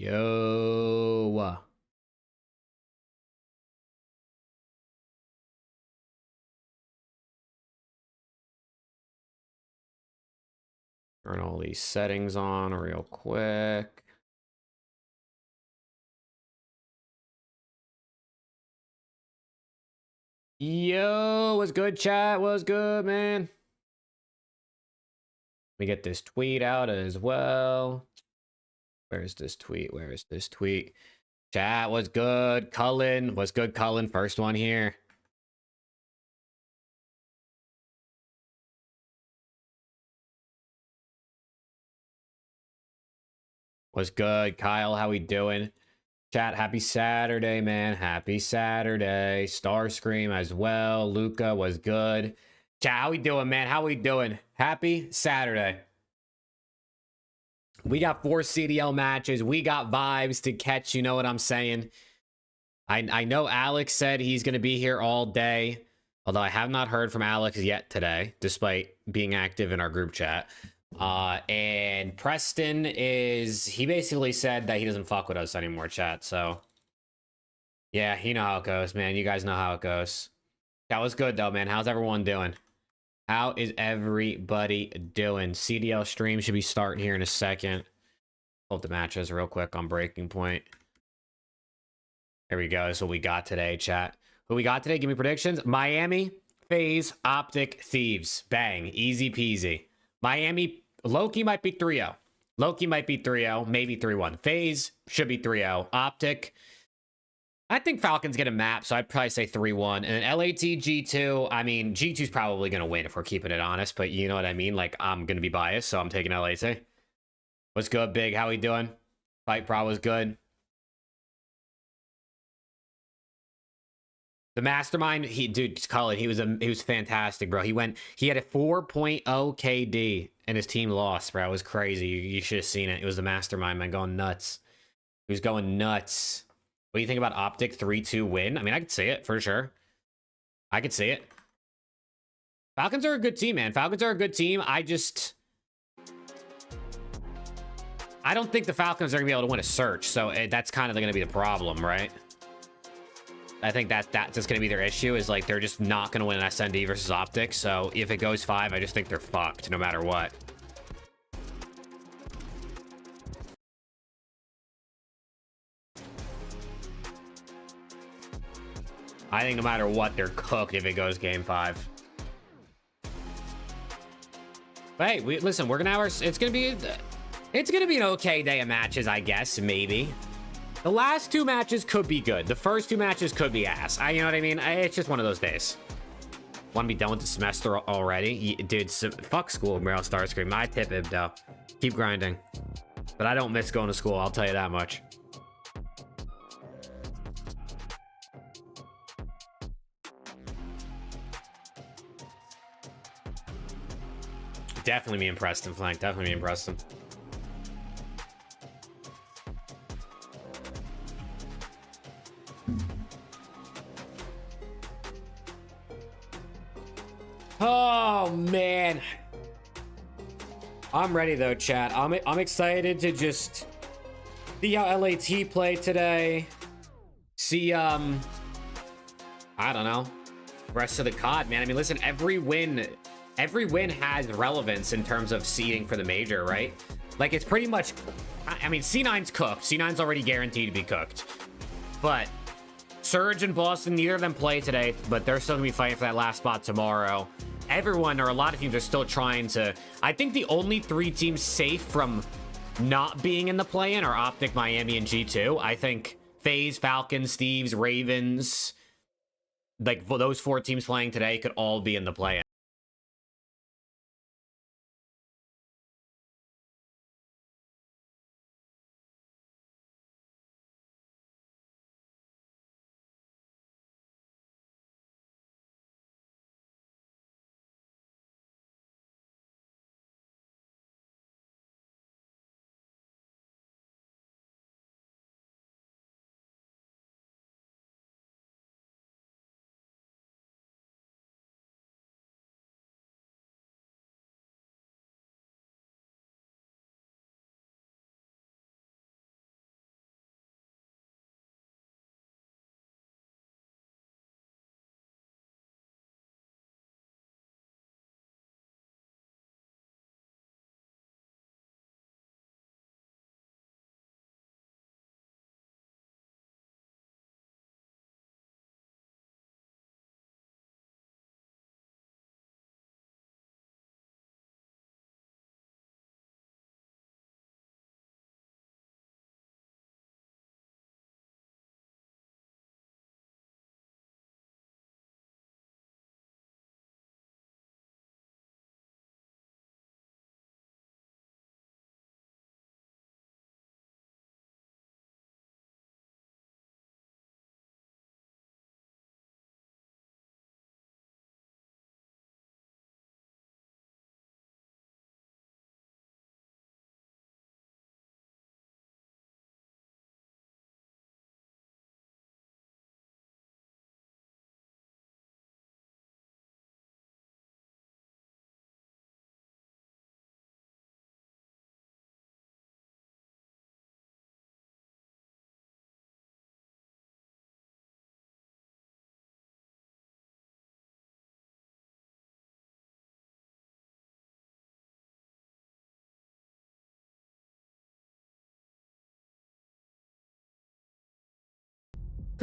Yo. Turn all these settings on real quick. Yo, what's good, chat? What's good, man? Let me get this tweet out as well. Where's this tweet? Where is this tweet? Chat, what's good? Cullen, what's good, Cullen? First one here. What's good, Kyle? How we doing? Chat, happy Saturday, man. Happy Saturday. Starscream as well. Luca was good. Chat, how we doing, man? How we doing? Happy Saturday. We got 4 CDL matches. We got vibes to catch. You know what I'm saying? I know Alex said he's going to be here all day. Although I have not heard from Alex yet today, despite being active in our group chat. And Preston he basically said that he doesn't fuck with us anymore, chat. So, yeah, you know how it goes, man. You guys know how it goes. That was good, though, man. How's everyone doing? How is everybody doing? CDL stream should be starting here in a second. Pull up the matches real quick on Breaking Point. Here we go. This is what we got today, chat. What we got today? Give me predictions. Miami, FaZe, Optic, Thieves. Bang. Easy peasy. Miami, Loki might be 3-0. Loki might be 3-0, maybe 3-1. FaZe should be 3-0. Optic, I think Falcons get a map, so I'd probably say 3-1. And then LAT, G2, I mean, G2's probably going to win if we're keeping it honest, but you know what I mean? Like, I'm going to be biased, so I'm taking LAT. What's good, Big? How we doing? Fight Pro was good. The mastermind, dude, Cullen, he was fantastic, bro. He had a 4.0 KD and his team lost, bro. It was crazy. You should have seen it. It was the mastermind, man, going nuts. He was going nuts. What do you think about Optic 3-2 win? I mean, I could see it for sure. I could see it. Falcons are a good team, man. Falcons are a good team. I don't think the Falcons are gonna be able to win a search, so that's kind of gonna be the problem, right? I think that's just going to be their issue, is like they're just not going to win an SND versus Optic. So if it goes 5, I just think they're fucked no matter what. I think no matter what, they're cooked if it goes game 5. But hey, listen, we're going to have it's going to be an okay day of matches, I guess, maybe. The last 2 matches could be good. The first 2 matches could be ass. You know what I mean? It's just one of those days. Want to be done with the semester already? Dude, fuck school, bro. Starscream. My tip, though. Keep grinding. But I don't miss going to school, I'll tell you that much. Definitely me and Preston flank. Definitely me and Preston. Oh, man. I'm ready, though, chat. I'm excited to just see how LAT play today. See, I don't know. Rest of the COD, man. I mean, listen, every win has relevance in terms of seeding for the major, right? Like, it's pretty much... I mean, C9's cooked. C9's already guaranteed to be cooked. But Surge and Boston, neither of them play today, but they're still going to be fighting for that last spot tomorrow. Everyone, or a lot of teams, are still trying to... I think the only 3 teams safe from not being in the play-in are Optic, Miami, and G2. I think FaZe, Falcons, Thieves, Ravens, like those 4 teams playing today could all be in the play-in.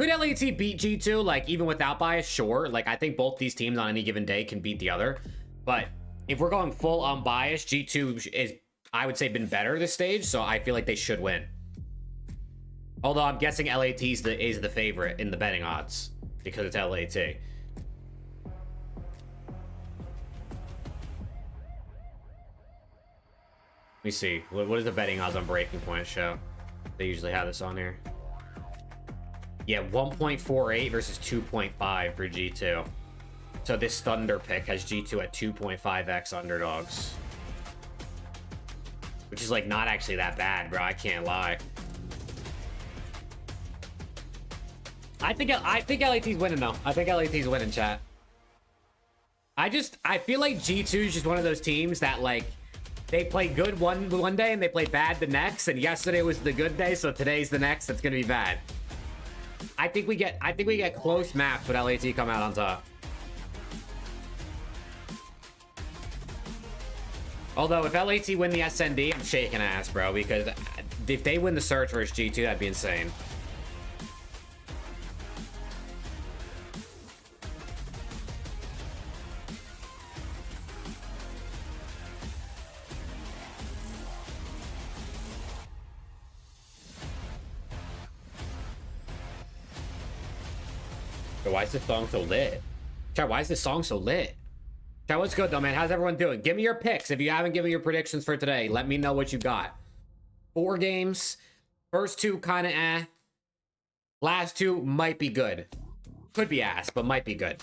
Could LAT beat G2, like, even without bias? Sure. Like, I think both these teams on any given day can beat the other. But if we're going full unbiased, G2 is, I would say, been better this stage, so I feel like they should win. Although I'm guessing LAT is the favorite in the betting odds because it's LAT. Let me see. What does the betting odds on Breaking Point show? They usually have this on here. Yeah, 1.48 versus 2.5 for G2. So this Thunder pick has G2 at 2.5x underdogs. Which is, like, not actually that bad, bro. I can't lie. I think LAT's winning, though. I think LAT's winning, chat. I feel like G2 is just one of those teams that, like, they play good one day and they play bad the next, and yesterday was the good day, so today's the next that's gonna be bad. I think we get close maps with LAT come out on top. Although if LAT win the SND, I'm shaking ass, bro, because if they win the search versus G2, that'd be insane. But why is this song so lit? Chat, why is this song so lit? Chat, what's good though, man? How's everyone doing? Give me your picks. If you haven't given your predictions for today, let me know what you got. 4 games. First 2 kind of eh. Last 2 might be good. Could be ass, but might be good.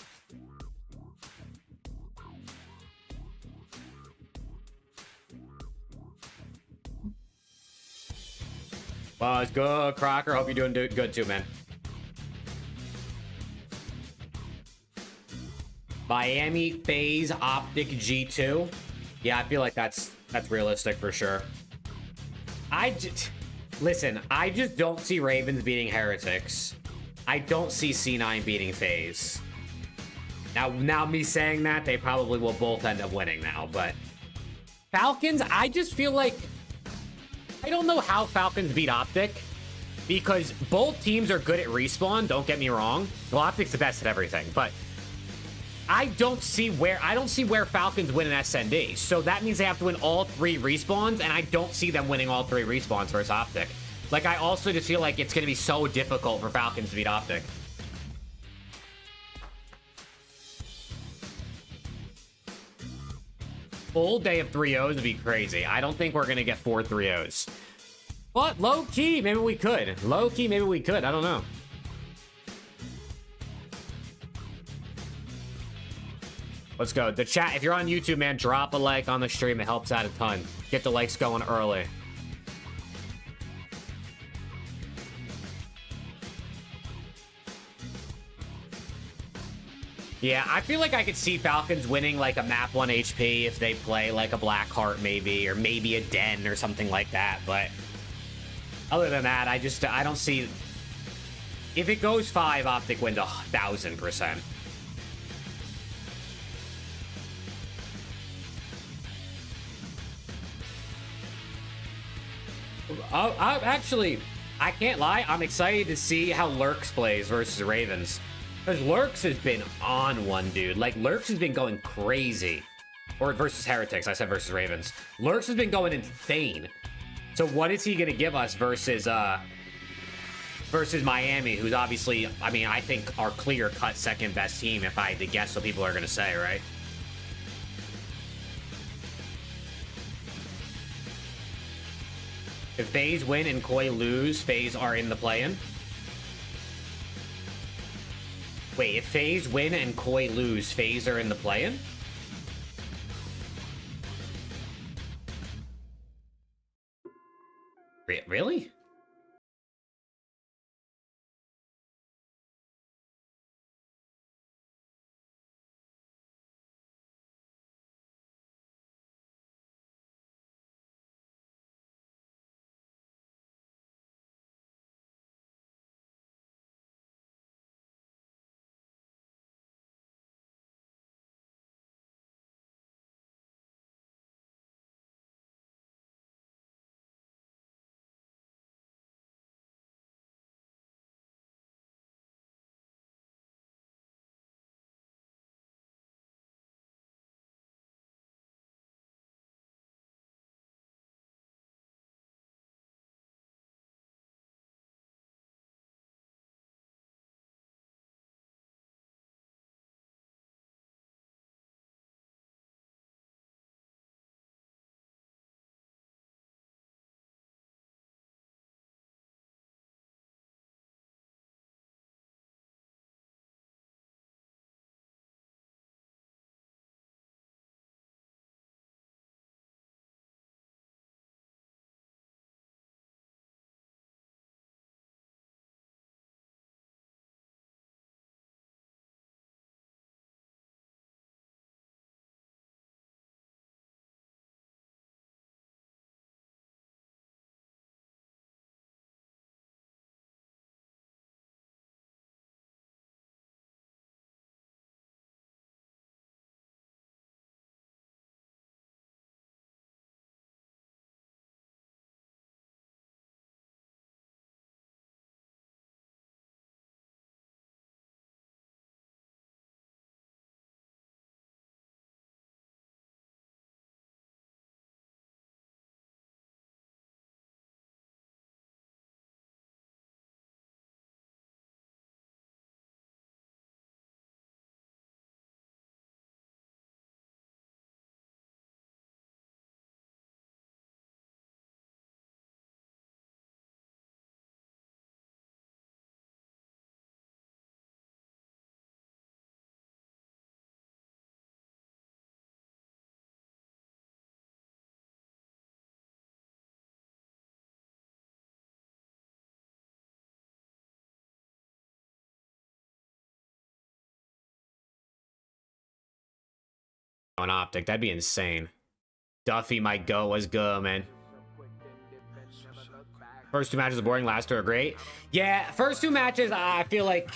Well, it's good, Crocker. Hope you're doing good too, man. Miami, FaZe, Optic, G2. Yeah, I feel like that's realistic for sure. Listen, I just don't see Ravens beating Heretics. I don't see C9 beating FaZe. Now me saying that, they probably will both end up winning now, but Falcons, I just feel like I don't know how Falcons beat Optic because both teams are good at respawn, don't get me wrong. Well, Optic's the best at everything, but I don't see where Falcons win an SND. So that means they have to win all 3 respawns, and I don't see them winning all 3 respawns versus Optic. Like, I also just feel like it's going to be so difficult for Falcons to beat Optic. Full day of 3-0s would be crazy. I don't think we're going to get 4 3-0s. But low-key, maybe we could. Low-key, maybe we could. I don't know. Let's go. The chat, if you're on YouTube, man, drop a like on the stream. It helps out a ton. Get the likes going early. Yeah, I feel like I could see Falcons winning like a map 1 HP if they play like a Blackheart maybe, or maybe a Den or something like that. But other than that, I don't see... If it goes 5, Optic wins 1,000%. Actually, I can't lie. I'm excited to see how Lurks plays versus Ravens. Because Lurks has been on one, dude. Like, Lurks has been going crazy. Or versus Heretics. I said versus Ravens. Lurks has been going insane. So what is he going to give us versus Miami, who's obviously, I mean, I think our clear-cut second-best team, if I had to guess what people are going to say, right? If FaZe win and Koi lose, FaZe are in the play-in. Wait, if FaZe win and Koi lose, FaZe are in the play-in? Really? on Optic. That'd be insane. Duffy might go. Was good, man. First two matches are boring. Last two are great. Yeah, first two matches, I feel like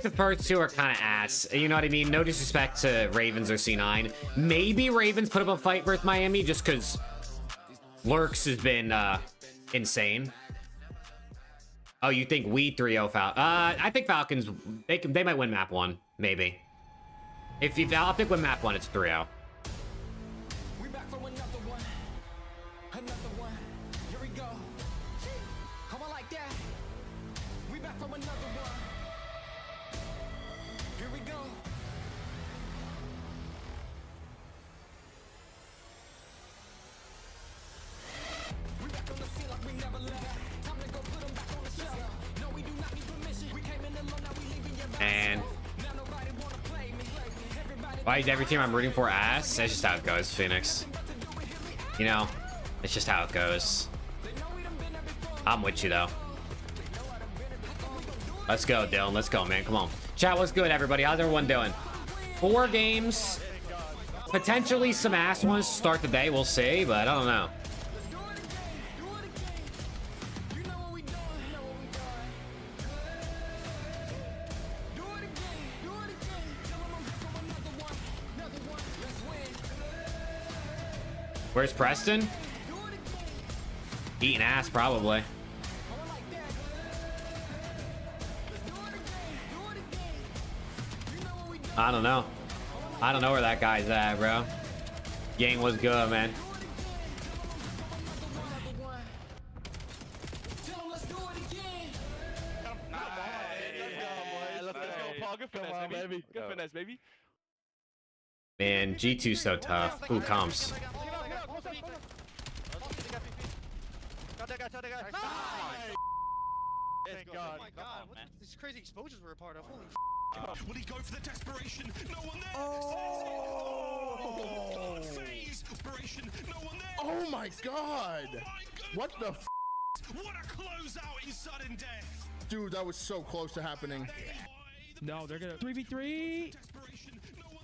the first two are kind of ass. You know what I mean? No disrespect to Ravens or C9. Maybe Ravens put up a fight versus Miami just because Lurks has been insane. Oh, you think we 3-0 Falcons? I think Falcons, they might win map 1, maybe. If I'll pick win map 1, it's 3-0. And why is every team I'm rooting for ass? That's just how it goes, Phoenix. You know, it's just how it goes. I'm with you though. Let's go, Dylan. Let's go, man. Come on. Chat, what's good, everybody? How's everyone doing? 4 games. Potentially some ass ones to start the day. We'll see, but I don't know. Where's Preston? Eating ass, probably. I don't know. I don't know where that guy's at, bro. Gang was good, man. Good finesse, baby. Man, G2's so tough. Ooh, comps. Thank God. Oh my God, what these crazy exposures we're a part of. Holy Will he go for the desperation? No one there. Oh! Desperation. No one there. Oh my God! Oh my What the f? What a closeout in sudden death. Dude, that was so close to happening. No, they're gonna 3v3.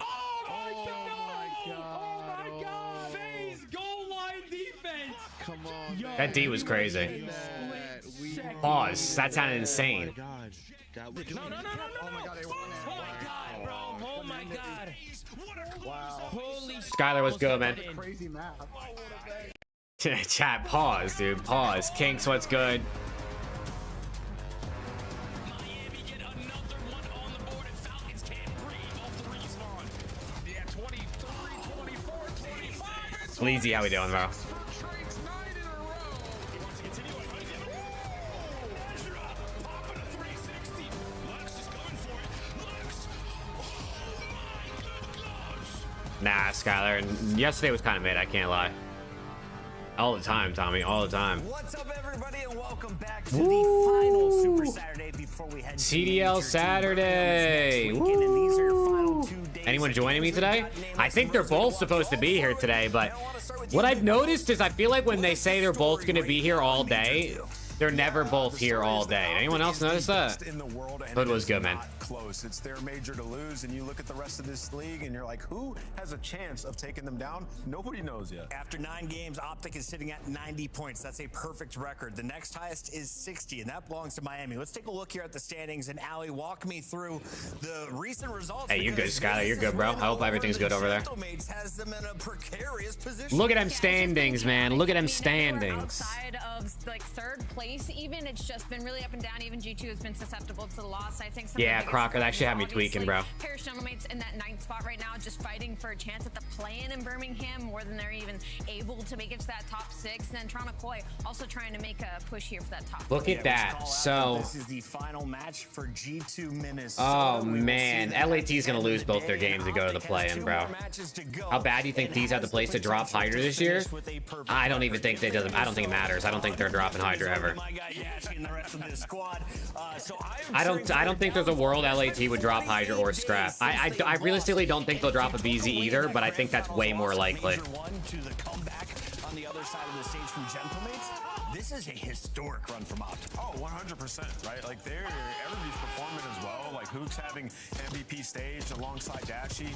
Oh my God! Oh my God! FaZe goal line defense. Come on. Yo, That D was crazy. Pause. That sounded insane. God. That was No. Oh my God, bro. Oh my God. wow. Holy Skylar was good, man. Crazy map. Chat, pause, dude. Pause. Kinks, what's good? Miami get another one on the board and Falcons can't breathe off the respawn. Yeah, 23, 24, 25. Sleazy, how we doing, bro? Nah, Skylar. Yesterday was kind of mid, I can't lie. All the time, Tommy. All the time. What's up, everybody, and welcome back to the final Super Saturday before we head to CDL Saturday. Woo. Anyone joining me today? I think they're both supposed to be here today, but what I've noticed is I feel like when they say they're both going to be here all day, they're never both here all day. Anyone else notice that? Hood was good, man. Close. It's their major to lose, and you look at the rest of this league, and you're like, who has a chance of taking them down? Nobody knows yet. After 9 games, Optic is sitting at 90 points. That's a perfect record. The next highest is 60, and that belongs to Miami. Let's take a look here at the standings, and Allie, walk me through the recent results. Hey, you're good, Skylar. You're good, bro. I hope everything's good over there. Has them in a precarious position. Look at them standings, man. Look at them standings. Outside of like 3rd place, even it's just been really up and down. Even G2 has been susceptible to the loss. I think. Yeah, Crocker, that shit had me tweaking, bro. Parish Gentlemates in that 9th spot right now, just fighting for a chance at the play-in in Birmingham more than they're even able to make it to that top 6. And then Toronto Koi also trying to make a push here for that top. Look at that. So. This is the final match for G2 Minnesota. Oh man, LAT is gonna lose both their games to go to the play-in, bro. How bad do you think these have the place to drop Hydra this year? I don't even think they doesn't. I don't think it matters. I don't think they're dropping Hydra ever. I don't think there's a world LAT would drop Hydra or Scrap. I realistically don't think they'll drop a BZ either, but I think that's way more likely. This is a historic run from Optic. Oh, 100%, right? Like everybody's performing as well. Like Hook's having MVP stage alongside Dashy,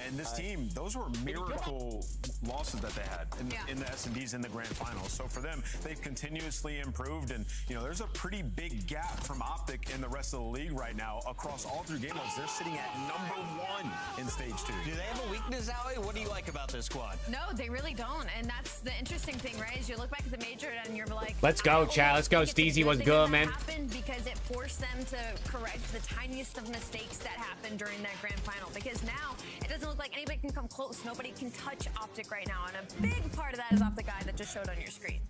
and this team, those were miracle losses that they had in the S&Ds in the grand finals. So for them, they've continuously improved, and there's a pretty big gap from Optic in the rest of the league right now across all 3 game modes. They're sitting at #1 in stage 2. Do they have a weakness, Allie? What do you like about this squad? No, they really don't, and that's the interesting thing, right? Is you look back at the major and you're like, Let's go, chat. Let's go. Steezy was good, man. Because it forced them to correct the tiniest of mistakes that happened during that grand final. Because now it doesn't look like anybody can come close. Nobody can touch Optic right now, and a big part of that is off the guy that just showed on your screen.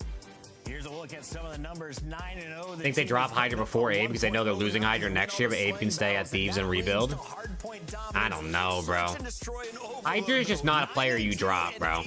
Here's a look at some of the numbers. 9-0. I think they drop Hydra before Abe because they know they're losing Hydra next year, but Abe can stay at Thieves and rebuild. I don't know, bro. Hydra is just not a player you drop, bro.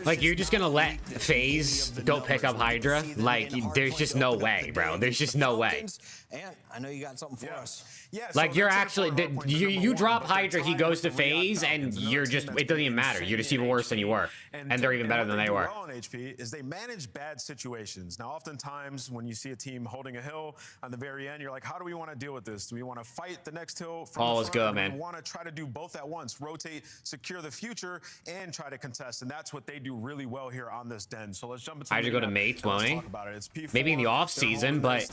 Like, you're just gonna let FaZe go pick up Hydra? Like, there's just no way, bro. There's just no way. And I know you got something for us. Yeah, Like, you're actually, you drop Hydra, he goes to FaZe, and you're just, it doesn't even matter. You're just even worse than you were. And they're even better than they were. On HP is they manage bad situations. Now, oftentimes when you see a team holding a hill on the very end, you're like, how do we want to deal with this? Do we want to fight the next hill from All the is front, good, or do man. we want to try to do both at once, rotate, secure the future, and try to contest? And that's what they do really well here on this den. So let's jump into Hydra go to Mates, won't he? Maybe in the off season, but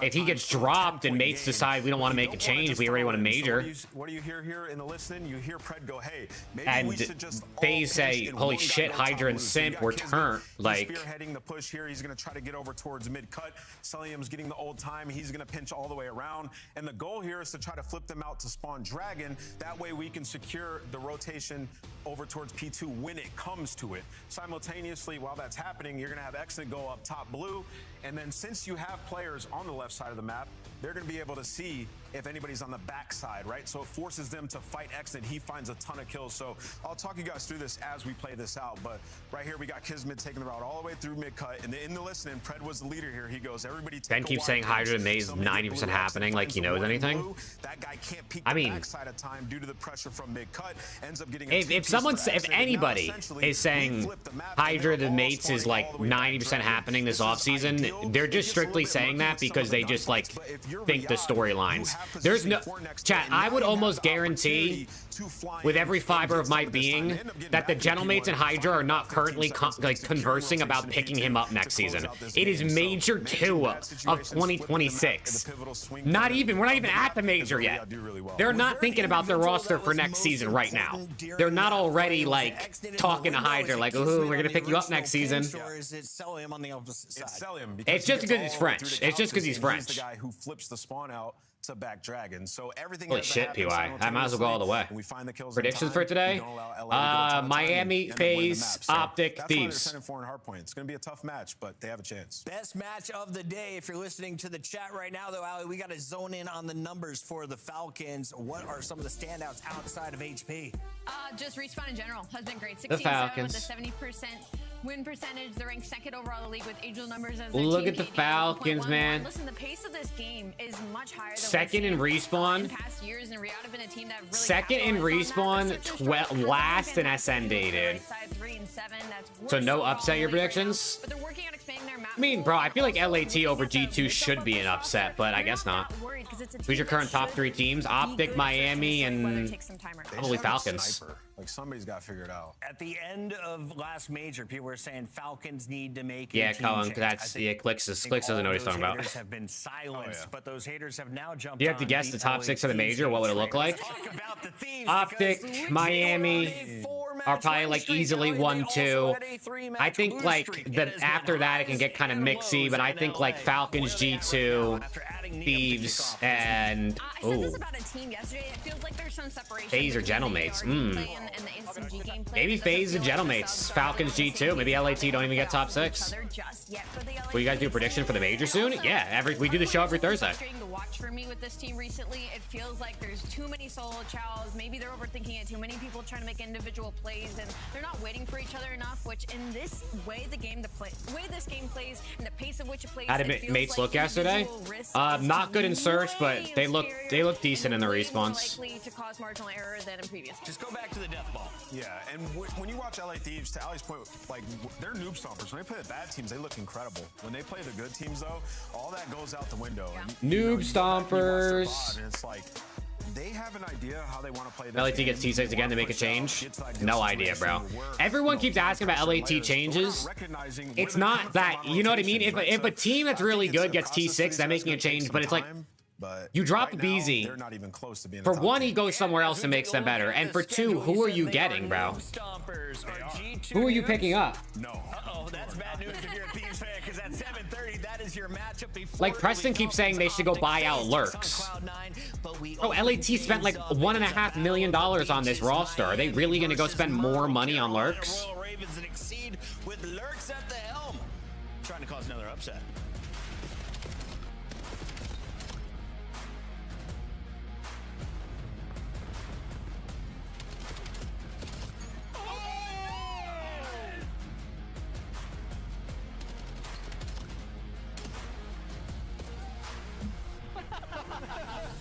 if he gets dropped and Mates decide we don't want to make a change, we already want to major. What do you hear here in the listening? You hear Pred go, hey, maybe And we should just FaZe say, holy shit, Hydra and Simp were turned. Like, spearheading the push here. He's going to try to get over towards mid-cut. Celium's getting the old time. He's going to pinch all the way around. And the goal here is to try to flip them out to spawn Dragon. That way we can secure the rotation over towards P2 when it comes to it. Simultaneously, while that's happening, you're going to have Exit go up top blue. And then since you have players on the left side of the map, they're going to be able to see if anybody's on the back side, right? So it forces them to fight Exit. He finds a ton of kills. So I'll talk you guys through this as we play this out. But right here, we got Kismet taking the route all the way through mid-cut. And in the listening, Pred was the leader here. He goes, everybody take Ben keeps saying Hydra and Maze 90% happening, like he knows anything. That guy can't peek I the mean, backside of time due to the pressure from mid-cut. Ends up getting if anybody is saying Hydra to Mates is like 90% happening this offseason, they're just strictly saying that because they just like think the storylines. There's no chat. I would almost guarantee with every fiber of my being that the Gentlemates and Hydra are not currently conversing about picking him up next season. It is Major 2 of 2026. Not even, we're not even at the Major yet. They're not thinking about their roster for next season right now. They're not already like talking to Hydra like, ooh, we're gonna pick you up next season. It's just because he's French. It's just because he's French. The guy who flips the spawn out to back Dragon. So everything. Holy shit, PY. I might as well go all the way. Predictions for today? Miami, FaZe, Optic, Thieves. It's going to be a tough match, but they have a chance. Best match of the day. If you're listening to the chat right now, though, Ali, we got to zone in on the numbers for the Falcons. What are some of the standouts outside of HP? Just Respawn in general has been great. 16-7 The Falcons. with a 70% win percentage. They're ranked second overall in the league with Angel numbers as Look at the Falcons, man. Listen, the pace of this game is much higher than Second in Respawn. in past years, and Riyadh have been a team that really Second in Respawn, last in SND, dude. So no upset your predictions? But they're working on expanding their map. I mean, bro, I feel like LAT over G2 should be an upset, but I guess not. Who's your current top 3 teams? Optic, Miami, and probably Falcons. Like somebody's got to figure it out. At the end of last major, people were saying Falcons need to make Yeah, a team Colin, change. that's Clicks doesn't know what he's talking about. Haters have been silenced, but those haters have now jumped. You have to guess the top 6 of the major. What would it look like? Optic, Miami are probably like easily 1-2. I think like after that it can get kind of mixy, but I think like Falcons, G2, Thieves, and oh, FaZe or Gentlemates. Maybe FaZe and Gentlemates. Falcons, G2. Maybe LAT don't even get top 6. Will you guys do a prediction for the major soon? Yeah, we do the show every Thursday. To watch for me with this team recently, it feels like there's too many solo chows. Maybe they're overthinking it. Too many people trying to make individual plays, and they're not waiting for each other enough. Which in this way, this game plays, and the pace of which it plays. How did Mates look yesterday? Not good in search, but they look decent in the response. Likely to cause marginal error than in previous. Just go back to the death ball. Yeah, and when you watch LA Thieves, to Ali's point, like they're noob stompers. When they play the bad teams, they look incredible. When they play the good teams, though, all that goes out the window. Yeah. And, Noob you watch their stompers. VOD, and it's like they have an idea how they want to play this LAT game. gets T6 again to make a change. Gets the ideal No idea, bro. situation where, Everyone you know, keeps asking about pressure LAT layers, but we're changes. not recognizing where It's they're not coming that, from on you know what I mean? rotations, If right? a team that's So I really think it's good a gets process T6, for these they're guys making a gonna take change, some but it's like, time, but you drop right BZ. now, they're not even close to being for the top one, team. he goes somewhere else and makes them better. And for two, who are you getting, bro? Who are you picking up? No. Uh-oh, that's bad news if you're a Thieves fan, because at 7:30, that is your matchup before Like, Preston we keeps saying they should go buy out Lurks. Bro, LAT spent like $1.5 million on this roster. Are they really gonna go spend more money on Lurks? Royal Ravens and Exceed with Lurks at the helm. Trying to cause another upset.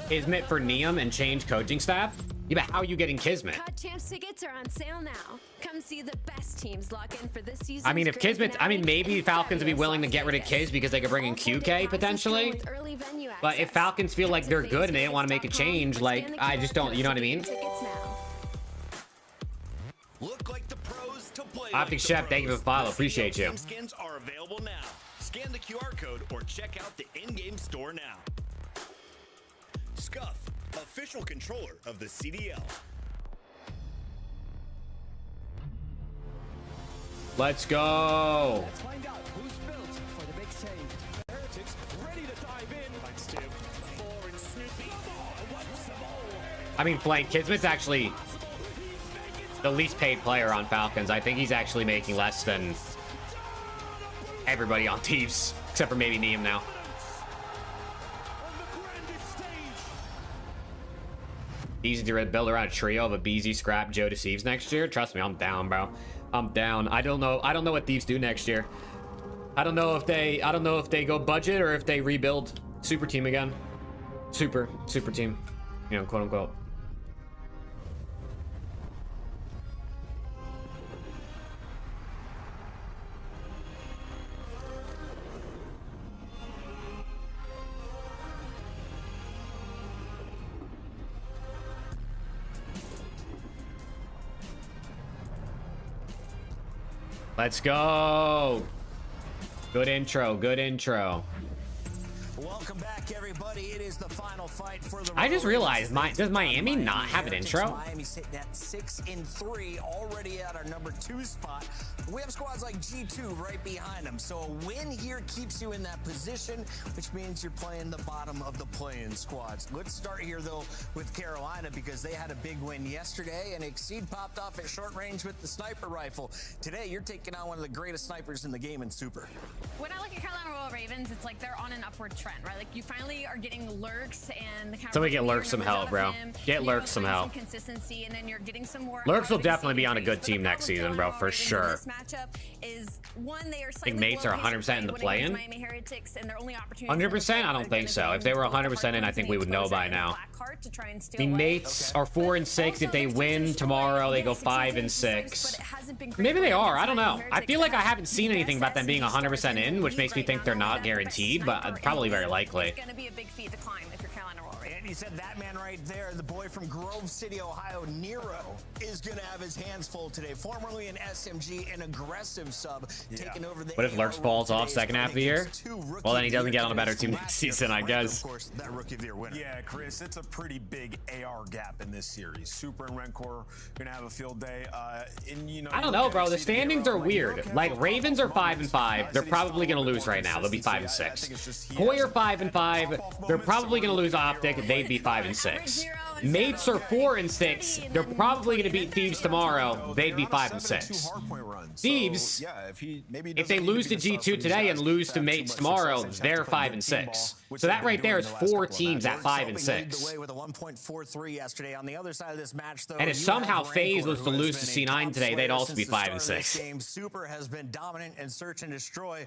Kismet for Neum and change coaching staff? Yeah, but how are you getting Kismet? Cut Champs tickets are on sale now. Come see the best teams lock in for this season. I mean, if Kismet, I mean, maybe Falcons would be willing to get rid of Kiz because they could bring in QK potentially. But if Falcons feel like they're good and they don't want to make a change, like, I just don't, you know what I mean? Look like the pros to play Optic like Chef, the thank you for the follow. pros. Appreciate you. Team skins are available now. Scan the QR code or check out the in-game store now. Scuff, official controller of the CDL. Let's go. Let's find out who's built for the big save. Heretics ready to dive in. Thanks, Tim. Four and Snoopy. What's the ball? I mean, Flank, Kismet's actually the least paid player on Falcons. I think he's actually making less than everybody on Thieves, except for maybe Neum now. Easy to build around a trio of a BZ, Scrap, Joe Deceives next year. Trust me, I'm down, bro. I'm down. I don't know what Thieves do next year. I don't know if they go budget or if they rebuild super team again. Super team, you know, quote unquote. Let's go. Good intro. Good intro. Welcome back, everybody. It is the final fight for the. I just realized, does Miami not have an intro? Miami's sitting at 6-3, already at our number 2 spot. We have squads like G2 right behind them. So a win here keeps you in that position, which means you're playing the bottom of the play-in squads. Let's start here, though, with Carolina, because they had a big win yesterday, and Exceed popped off at short range with the sniper rifle. Today, you're taking on one of the greatest snipers in the game in Super. When I look at Carolina Royal Ravens, it's like they're on an upward trend, right? Like you finally are getting Lurks and the Somebody get Lurks some help, bro. Get Lurks some help. Consistency, and then you're getting some more. Lurks will definitely be on a good team next season, bro, for sure. This matchup is one, they are think mates are 100% in the play-in? 100%? I don't think so. If they were 100% in, I think we would know by now. I mean, mates are 4 and 6. If they win tomorrow, they go 5 and 6. Maybe they are. I don't know. I feel like I haven't seen anything about them being 100% in, which makes me think they're not guaranteed, but probably very likely. It's going to be a big feat to climb if you're Carolina Royal Ravens. And you said that man right there, the boy from Grove City, Ohio, Nero, is going to have his hands full today. Formerly an SMG, an aggressive sub, taking over the. What if Lurks falls off second half of the year? Well, then he doesn't get on a better team next season, I guess. Of course, that Rookie of the Year winner. Yeah, Chris, it's a pretty big AR gap in this series. Super and Rencor gonna have a field day. And you know, I don't know, bro. The standings are weird. Like, Ravens are 5 and 5. They're probably gonna lose right now. They'll be 5 and 6. Koi are 5 and 5. They're probably gonna lose Optic. They'd be 5 and 6. Mates are 4 and 6. They're probably gonna beat Thieves tomorrow. They'd be 5 and 6. Thieves, if they lose to G2 today and lose to Mates tomorrow, they're 5 and 6. So that right there is 4 teams at 5 and 6. With a 1.43 yesterday. On the other side of this match, though, And if somehow FaZe was to lose to C9 today, they'd also be 5 and 6. Super has been dominant in search and destroy.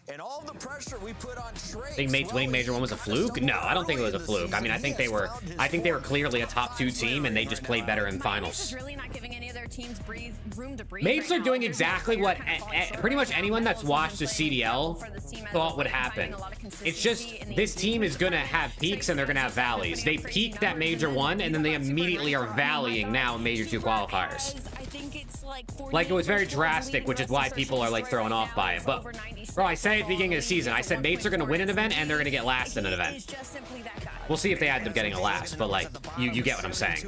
And all the pressure we put on Trace. I think winning Major 1 was a fluke? No, I don't think it was a fluke. I mean, I think they were clearly a top 2 team, and they just played better in finals. Really not giving any other teams room to breathe. Mates are doing exactly what pretty much anyone that's watched the CDL thought would happen. It's just this team is gonna have peaks and they're gonna have valleys. They peaked at Major 1 and then they immediately are valleying now in Major 2 qualifiers. Like, it was very drastic, which is why people are like thrown off by it. But bro, I said at the beginning of the season, I said Mates are gonna win an event and they're gonna get last in an event. We'll see if they end up getting a last, but like, you get what I'm saying.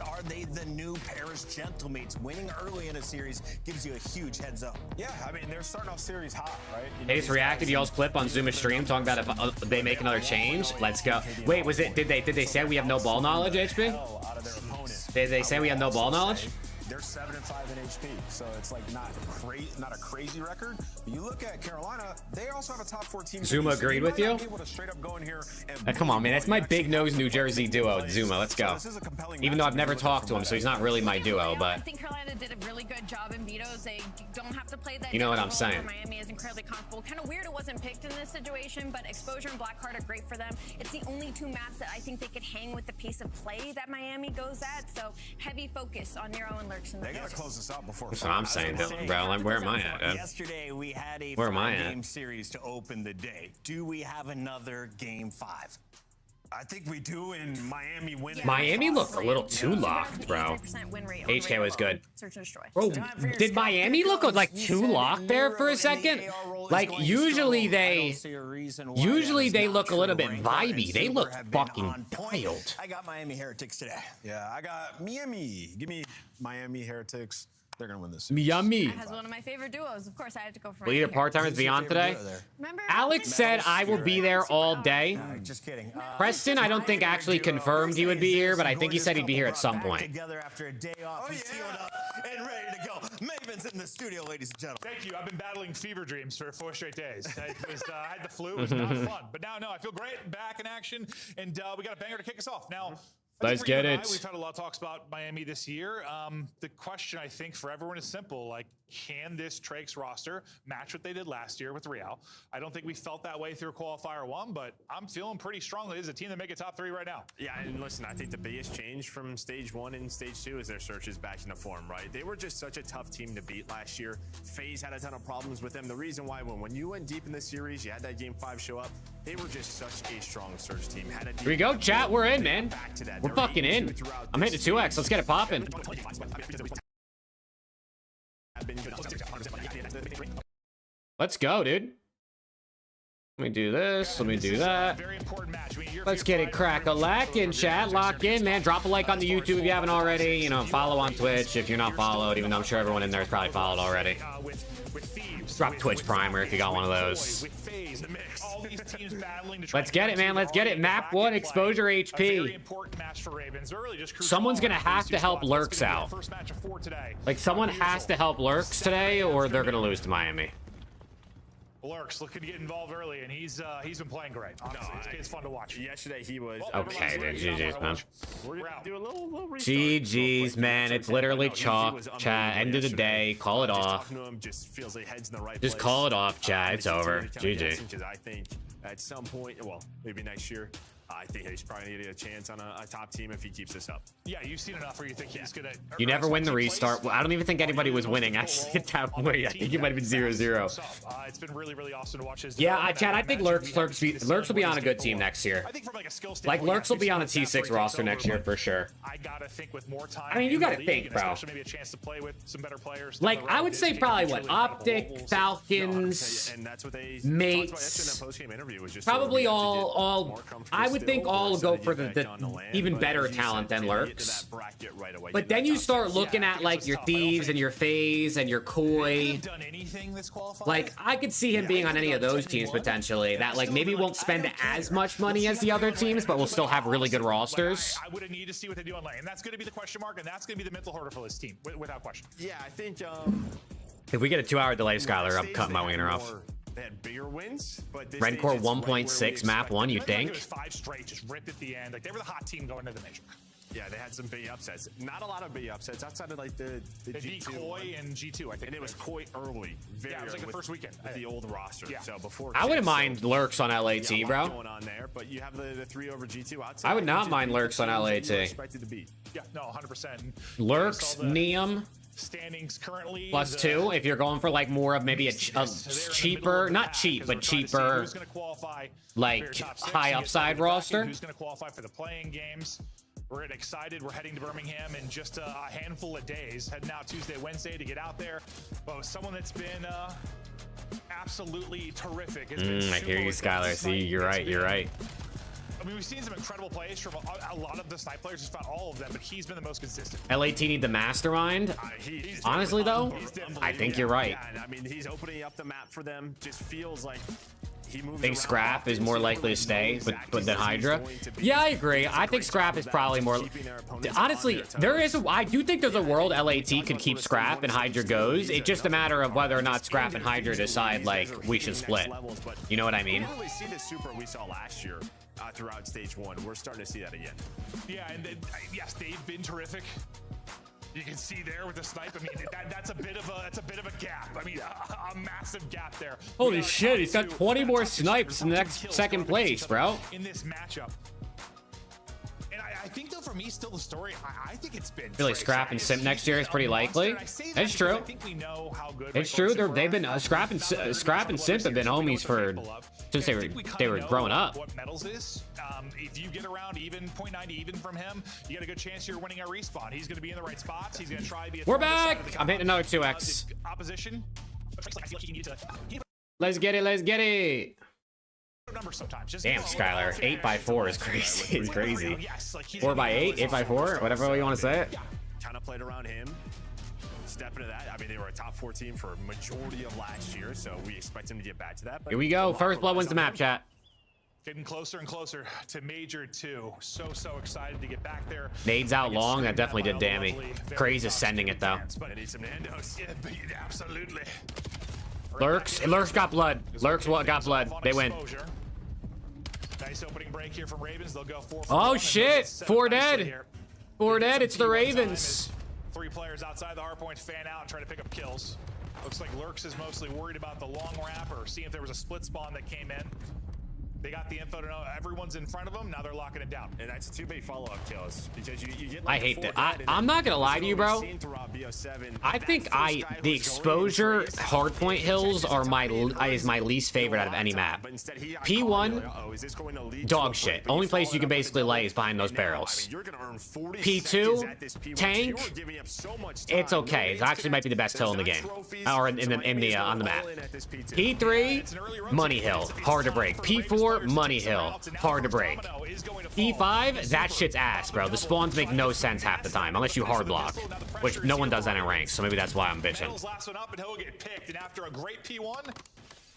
Are they the new Paris Gentlemates? Winning early in a series gives you a huge heads up. Yeah, I mean, they're starting off series hot, right? They just reacted to y'all's clip on Zuma stream talking about if they make another change. Let's go. Wait, was it? Did they say we have no ball knowledge, HP? Did they say we have no ball knowledge? They're 7-5 in HP, so it's like not a crazy record. But you look at Carolina, they also have a top 4 team. Zuma agreed with you? Come on, man, that's my big nose New Jersey duo, Zuma. Let's go. Even though I've never talked to him, so he's not really my duo, but I think Carolina did a really good job in vetoes. They don't have to play that. You know what I'm saying. Miami is incredibly comfortable. Kind of weird it wasn't picked in this situation, but Exposure and Blackheart are great for them. It's the only 2 maps that I think they could hang with the pace of play that Miami goes at. So heavy focus on Nero and Lurks. They gotta close this out before. that's what I'm saying, bro. Where am I at, dude? Yesterday we had a Where am I game at? series to open the day. Do we have another game 5? I think we do in Miami winning. Miami looked a little too locked, bro. HK was good. Search and destroy. Bro, did Miami look like too locked there for a second? Like, usually they look a little bit vibey. They look fucking wild. I got Miami Heretics today. Yeah, I got Miami. Give me Miami Heretics. They're gonna win this. Miami. Has one of my favorite duos. Of course, I have to go for Will either part-timers be on today? Remember, Alex said I will be there all day. Just kidding. Preston, I don't think actually confirmed he would be here, but I think he said he'd be here at some point. Together after a day off, he's healed up and ready to go. Maven's in the studio, ladies and gentlemen. Thank you. I've been battling fever dreams for 4 straight days. I had the flu. It was not fun. But now, no, I feel great. Back in action. And we got a banger to kick us off. Now, Let's get it. We've had a lot of talks about Miami this year. The question, I think, for everyone is simple. Like, can this Traix roster match what they did last year with Real? I don't think we felt that way through Qualifier 1, but I'm feeling pretty strongly this is a team that make a top 3 right now. Yeah, and listen, I think the biggest change from Stage 1 and Stage 2 is their searches back into form, right? They were just such a tough team to beat last year. FaZe had a ton of problems with them. The reason why when you went deep in this series, you had that Game 5 show up, they were just such a strong search team. Here we go, chat. We're in, man. We're fucking in. I'm hitting 2x. Let's get it popping. Let's go, dude. Let me do this. Let me do that. Let's get it crack-a-lack-in, chat. Lock in, man. Drop a like on the YouTube if you haven't already. You know, follow on Twitch if you're not followed, even though I'm sure everyone in there is probably followed already. Drop Twitch Primer if you got one of those. Let's get it, man. Let's get it. Map 1, Exposure HP. Someone's going to have to help Lurks out. Like, someone has to help Lurks today, or they're going to lose to Miami. Lurks looking to get involved early, and he's been playing great. Honestly, it's fun to watch. Yesterday he was. Okay, dude. GG's, man. We're gonna do a little restart. GG's, man. It's literally chalk, chat. End of the day. Call it off. Just call it off, chat. It's over. GG. I think at some point, well, maybe next year, I think he's probably going to get a chance on a top team if he keeps this up. Yeah, you've seen enough where you think he's going to... You never win the restart. Well, I don't even think anybody was winning. Actually, at that point, I think it might have been 0-0. It's been really, really awesome to watch his... Yeah, Chad, I think Lurks will be on a good team next year. I think from like a skill like Lurks will be on a T6 roster next year for sure. I gotta think with more time. I mean, you gotta think, bro. Maybe a chance to play with some better players. Like, I would say probably what Optic, Falcons, Mates, probably all. I would think all go for the even better talent than Lurks. But then you start looking at like your Thieves and your FaZe and your Koi. Like, I could see him being on any of those teams potentially. That like maybe won't spend as much money as the other teams, but will still have really good rosters. I would need to see what they do on lane, and that's going to be the question mark, and that's going to be the mental hurdle for this team, without question. Yeah, I think. If we get a 2-hour delay, Skylar, I'm cutting my wiener off. They had bigger wins, but Rencore 1.6 map 1, you think? It was 5 straight, just ripped at the end. Like, they were the hot team going into the major. Yeah, they had some big upsets. Not a lot of big upsets outside of like the G2 Koi and G2, I think. And it was Koi early. Very Yeah, it was like the with- first weekend. with the old roster. Yeah. So before I wouldn't kids, mind lurks on yeah, LAT, a lot bro. going on there, but you have the 3 over G2 outside. I would not which is mind the lurks on teams that LAT. you were expected to beat. Yeah, no, 100%. Lurks, Saw the Neum, standings currently. +2. If you're going for like more of maybe a cheaper, not cheap, but cheaper, Who's going to qualify like, for your top 6, high you get upside the bracket, roster. Who's going to qualify for the playing games? We're getting excited. We're heading to Birmingham in just a handful of days. Heading out Tuesday, Wednesday to get out there. But someone that's been absolutely terrific. Has been I hear you, Skylar. See, you're right. You're right. I mean, we've seen some incredible plays from a lot of the snipe players. Just found all of them, but he's been the most consistent. LAT need the mastermind. Honestly, though, I think you're right. Yeah, and I mean, he's opening up the map for them. Just feels like he moves. I think around Scrap often, is more so likely to knows stay, exactly but than where he's Hydra. going to be. Yeah, I agree. Does a I think great Scrap job is of probably that, more. keeping their opponents Honestly, on their there toes. is. I do think there's a world LAT could keep Scrap and Hydra goes. It's just a matter of whether or not Scrap and Hydra decide like we should split. You know what I mean? We don't really see the super we saw last year throughout stage 1. We're starting to see that again. Yeah, and yes, they've been terrific. You can see there with the snipe. I mean, that's a bit of a gap. I mean, a massive gap there. Holy shit, he's got 20 more snipes in the next second place, bro. In this matchup. And I think though, for me, still the story. I think it's been. I feel like Scrap and Simp next year is pretty likely. It's true. I think we know how good. It's true. They've been Scrap and Simp have been homies for since they were growing up. What metals is? If you get around even 0.9 even from him, you got a good chance you're winning a respawn. He's going to be in the right spots. He's going to try to be. We're back. I'm hitting another 2x. Opposition. Let's get it. Let's get it. Number sometimes. Just Damn, Skylar. 8x4 is crazy. It's crazy. Yes, like he's 4x8, 8x4, whatever you want to say it. Kind of played around him. Step into that. I mean, they were a top 4 team for a majority of last year, so we expect them to get back to that. But Here we go. First blood wins the map, chat. Getting closer and closer to Major 2. So excited to get back there. Nades out long. That definitely did damage. Craze is sending it, though. But need some Nandos. Yeah, absolutely. Lurks got blood. Lurks got blood. They win. Nice opening break here from Ravens. They'll go 4 for Oh 1, shit! 4 dead. 4 dead. It's the Ravens. 3 players outside the hardpoint fan out and try to pick up kills. Looks like Lurks is mostly worried about the long ramp or seeing if there was a split spawn that came in. They got the info to know everyone's in front of them. Now they're locking it down. And that's 2 big follow-up kills because you get. I Like hate that. 4 dead, and I'm not gonna lie to you, bro. I think the exposure hardpoint hills are is my least favorite out of any map. P1, dog shit. Only place you can basically lay is behind those barrels. P2, tank, it's okay. It actually might be the best hill in the game, or on the map. P3, money hill, hard to break. P4, money hill, hard to break. P5, that shit's ass, bro. The spawns make no sense half the time, unless you hard block, which no one does that in ranks, so maybe that's why I'm bitching. Last one up and he'll get picked. And after a great P1,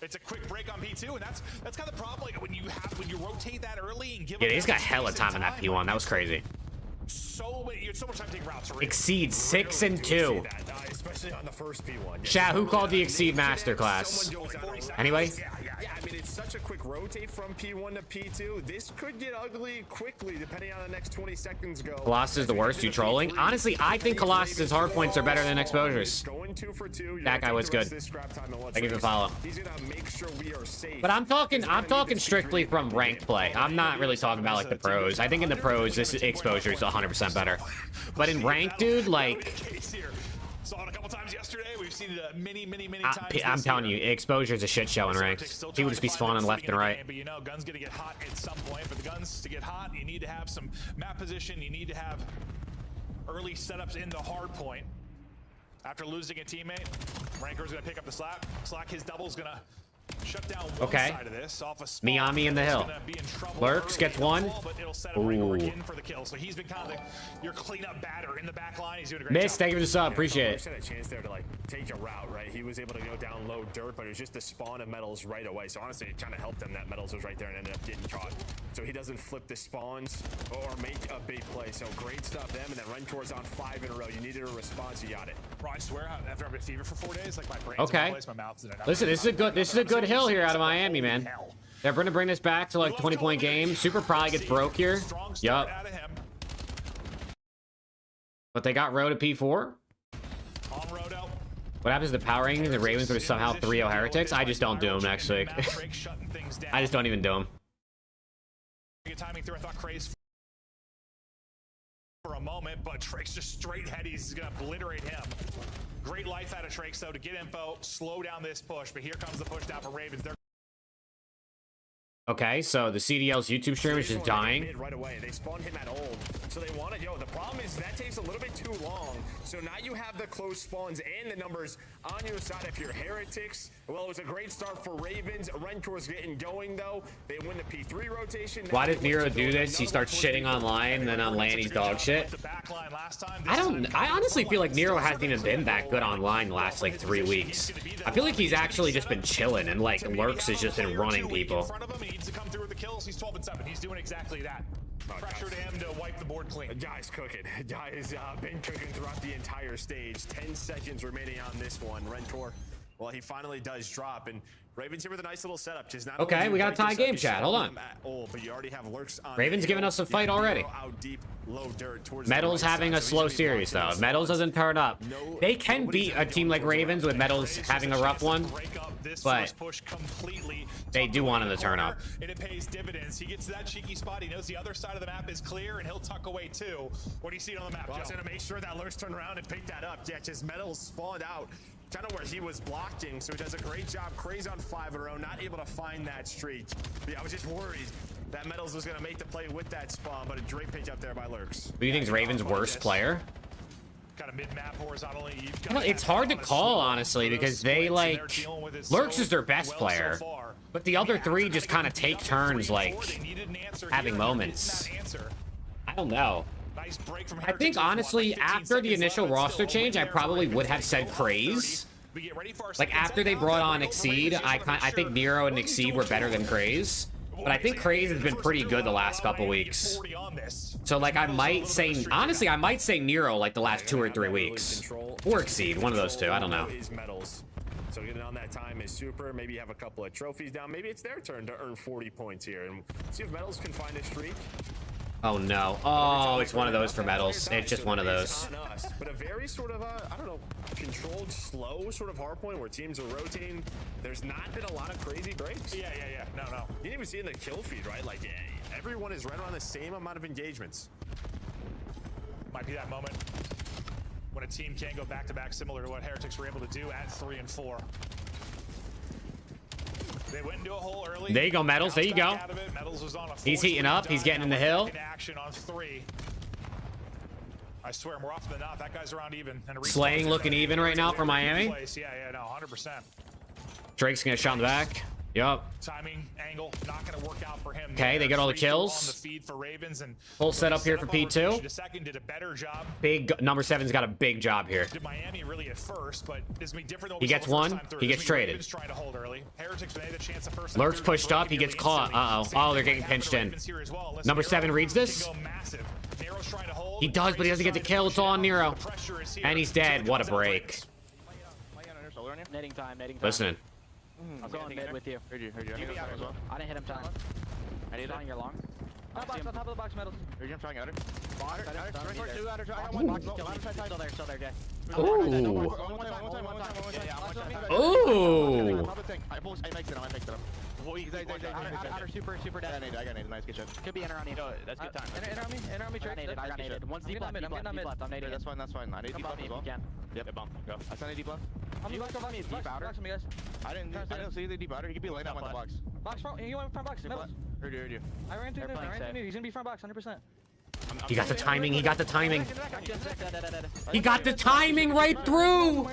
it's a quick break on P2, and that's kind of the problem. Like when you rotate that early and give. Yeah, he's got hella time in that P1. That was crazy. You had so much time to take routes. Exceed 6 and 2. Especially on the first P1. Chat, who called the Exceed Masterclass? Anyway? Yeah, I mean, it's such a quick rotate from P1 to P2. This could get ugly quickly, depending on the next 20 seconds go. Colossus is the worst. You trolling? Honestly, I think Colossus's hardpoints are better than exposures. That guy was good. Thank you for the follow. But I'm talking strictly from ranked play. I'm not really talking about like the pros. I think in the pros, this exposure is 100% better. But in ranked, dude, like. Saw it a couple times yesterday. We've seen it many times. I'm telling you, exposure's a shit show in ranked. He would just be spawning left and right. But you know, gun's gonna get hot at some point. But the guns to get hot, you need to have some map position. You need to have early setups in the hard point. After losing a teammate, Ranker's gonna pick up the slack. His double's gonna shut down one side of this. Off a spawn. Miami in the hill. Lurks gets one. Ooh. For the kill. So he's been kind of your cleanup batter in the back line. He's doing a great Miss, job. thank you for the sub. Appreciate it. Had a chance there to like take a route, right? He was able to go down low dirt, but it was just the spawn of metals right away. So honestly, it kind of helped him that metals was right there and ended up getting caught. So he doesn't flip the spawns or make a big play. So great stuff, them, and then run towards on 5 in a row. You needed a response, you got it. Bro, I swear, after I've been fever for 4 days, like my brain's Okay. in one place, my mouth's in another. Listen, this is a good hill here out of Miami, man. They're going to bring this back to like 20-point game. Super probably gets broke here. Yup. But they got Road to P4. On Rodo. What happens to the power ranking? The Ravens would somehow 3-0 Heretics? I just don't do them next week. I just don't even do them. Good timing through. I thought Craze for a moment, but Trake's just straight head. He's going to obliterate him. Great life out of Trake, though, to get info, slow down this push. But here comes the push down for Ravens. They're Okay, so the CDL's YouTube stream is just dying. Right away. They spawned him at old. So they want it. Yo, the problem is that takes a little bit too long. So now you have the close spawns and the numbers on your side if you're Heretics. Well, it was a great start for Ravens. Rentor's getting going, though. They win the P3 rotation. Why does Nero do this? He starts shitting online, and then on LAN he's dog shit. I honestly feel like Nero hasn't even been that good online the last, like, 3 weeks. I feel like he's actually just been chilling, and, like, Lurks has just been running people. Needs to come through with the kills. He's 12-7. He's doing exactly that. Pressure to him to wipe the board clean. Guy's cooking. Guy has been cooking throughout the entire stage. 10 seconds remaining on this one. Rentor, well, he finally does drop, and Ravens here with a nice little setup. Just not okay, we got a tie game chat. Hold on. But you already have Lurks on Ravens giving us a fight already. Metals having a slow series, though. If Metals doesn't turn up, they can beat a team like Ravens with Metals having a rough one, but they do want him to turn up. And it pays dividends. He gets to that cheeky spot. He knows the other side of the map is clear, and he'll tuck away too. What do you see on the map, Joe? To make sure that Lurks turned around and picked that up. Yeah, just Metals spawned out kind of where he was blocking, so he does a great job. Crazy on 5 in a row, not able to find that streak. But yeah, I was just worried that Metals was going to make the play with that spawn, but a great pitch up there by Lurks. Who do you think is Ravens' worst player? Kind of mid-map horizontally. It's hard to call, honestly, because they, like, Lurks is their best player, but the other three just kind of take turns, like, having moments. I don't know. I think, honestly, after the initial roster change, I probably would have said Craze. Like, after they brought on Exceed, I think Nero and Exceed were better than Craze. But I think Craze has been pretty good the last couple weeks. So, like, I might say, honestly, I might say Nero, like, the last 2 or 3 weeks. Or Exceed, one of those two, I don't know. So getting on that time is super. Maybe you have a couple of trophies down. Maybe it's their turn to earn 40 points here. And see if Metals can find a streak. Oh, no. Oh, it's one of those for Metals. It's just one of those. But a very sort of, I don't know, controlled, slow sort of hardpoint where teams are rotating. There's not been a lot of crazy breaks. Yeah. No. You didn't even see in the kill feed, right? Like, everyone is right around the same amount of engagements. Might be that moment when a team can go back-to-back, similar to what Heretics were able to do at 3 and 4. They went into a hole early. There you go, Metals. There you go. He's heating up. He's getting in the hill. Action on 3. I swear, more often than not, that guy's around even. Slaying looking even right now for Miami. Yeah, no, 100%. Drake's gonna shot in the back. Yup. Timing, angle, not gonna work out for him. Okay, they got all the kills. On the feed for Ravens and full setup here for P2. The second did a better job. Big number 7's got a big job here. Did Miami really at first, but this be different than he gets one. He gets traded. Trying to hold early. Heretics, they had the chance the first Lurks pushed up. He gets caught. Oh, they're getting pinched in. Number 7 reads this. He does, but he doesn't get the kill. It's all on Nero. And he's dead. What a break. Netting time. Listening. I'm going mid with you. Heard you. I didn't hit him time. I need it. You're long. Top box, on top of the box, Metals. Heard you. I'm trying outer. Still there, Jay. Ooh. Ooh. I mixed it up. Outer super dead. I got it. Nice, good shot. Could be enter on you. That's good time. Enter on me, Drake. I got naded. One's deep left. I'm naded. That's fine. I need deep left as well. Yep, bump. Go. I sent a deep left. I'm box me, deep outer. I didn't see the deep outer. He could be laying down on the box. Box front. He went front box. Metals. Heard you. I ran through new. He's gonna be front box 100%. He got the timing. He got the timing. He got the timing right through.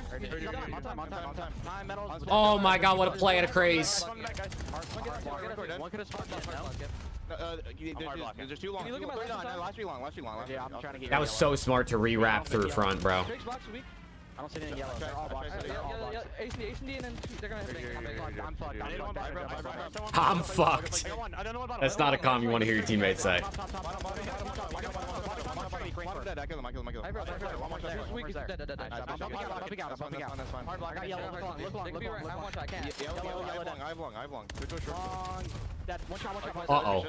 Oh my God! What a play at a Craze. One could have spawned there's too long. Last three long. Yeah, I'm trying to get. That was so smart to re-wrap through front, bro. I don't see anything yellow. They're all boxes. Ace and D, and then they're gonna hit me. I'm fucked. That's not a comment you want to hear your teammates say. dead. I killed him. I killed him. I broke. One more there. Weak. Dead. Nice, I'm bumping out. That's fine. Hard block. I got yellow. Look long. I one shot. I can't. Yellow. I have long. Good push. Long. Dead. One shot. Uh-oh.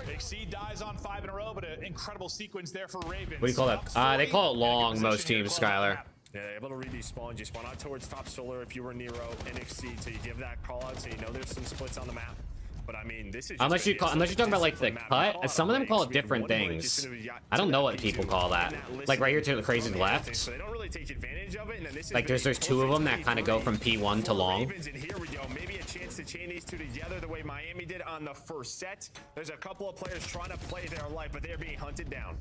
Big C dies on 5 in a row, but an incredible sequence there for Ravens. What do you call that? They call it long, most teams, Skylar. Yeah, able to read these spawns. You spawn out towards top solar if you were Nero and Exceed, so you give that call out so you know there's some splits on the map. But I mean, this is Unless you're talking about like the cut, some of them call it different things. I don't know what people call that. Like right here to the crazy left. So they don't really take advantage of it. And then this Like there's two of them that kind of go from P1 to long. And here we go. Maybe a chance to chain these two together the way Miami did on the first set. There's a couple of players trying to play their life, but they're being hunted down.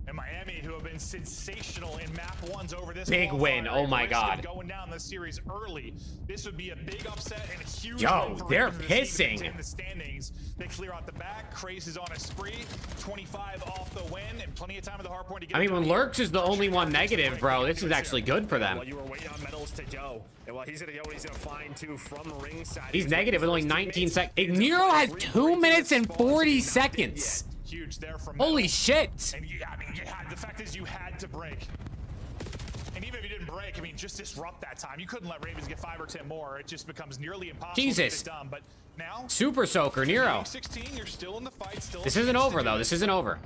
And Miami, who have been sensational in map ones over this big win. Oh my god. Going down the series early. This would be a big upset and a huge Yo, win for they're Ravens pissing. in the standings. They clear out the back. Craze is on a spree. 25 off the win and plenty of time at the hard point to get. I mean, when Lurks is the only one negative, bro, this is actually good for them. While you were waiting on medals to go, and while he's gonna go, and he's gonna find two from ringside. He's negative with only 19 seconds. Nero has 2 minutes and 40 seconds. Huge there from holy shit. And yeah, I mean, the fact is you had to break. And even if you didn't break, I mean, just disrupt that time. You couldn't let Ravens get 5 or 10 more. It just becomes nearly impossible Jesus. to get it done. But now, Super Soaker, Nero. 16, you're still in the fight. This isn't over, though. This isn't over.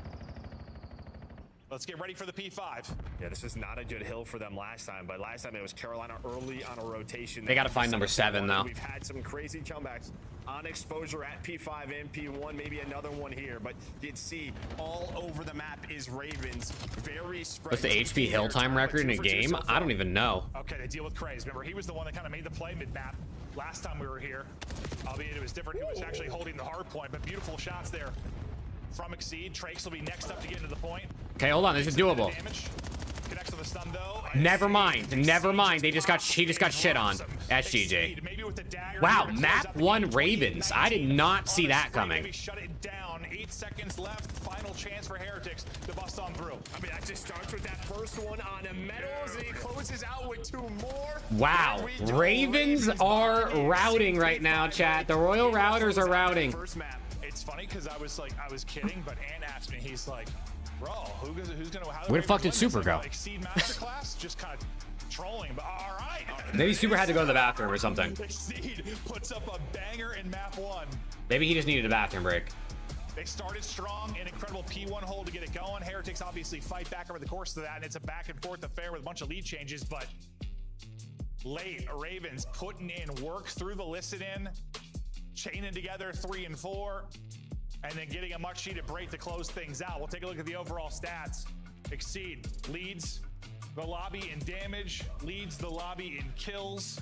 Let's get ready for the P5. Yeah, this was not a good hill for them last time, but last time it was Carolina early on a rotation. They got to find number 7, though. We've had some crazy comebacks on exposure at P5 and P1, maybe another one here, but you'd see all over the map is Ravens. Very spread. What's the HP hill time record in a game? I don't even know. Okay, they deal with Craze. Remember, he was the one that kind of made the play mid-map last time we were here. Albeit it was different. He was actually holding the hard point, but beautiful shots there from Exceed. Trakes will be next up to get into the point. Okay, hold on. This is doable. Connects to the stun though. Never mind. Never mind. He just got shit on. SGJ. Wow, map 1 Ravens. I did not see that coming. Shut it down. 8 seconds left. Final chance for Heretics to bust on through. I mean, that just starts with that first one on a medals, and he closes out with 2 more. Wow, Ravens are routing right now, chat. The Royal Routers are routing. It's funny because I was kidding, but Ant asked me, he's like, bro, who's gonna? Where the fuck did Super go? Exceed Masterclass, just kind of trolling, but all right. Maybe Super had to go to the bathroom or something. Exceed puts up a banger in map 1. Maybe he just needed a bathroom break. They started strong, an incredible P1 hold to get it going. Heretics obviously fight back over the course of that, and it's a back and forth affair with a bunch of lead changes, but late Ravens putting in work through the listen in, chaining together 3 and 4, and then getting a much needed break to close things out. We'll take a look at the overall stats. Exceed leads the lobby in damage, leads the lobby in kills,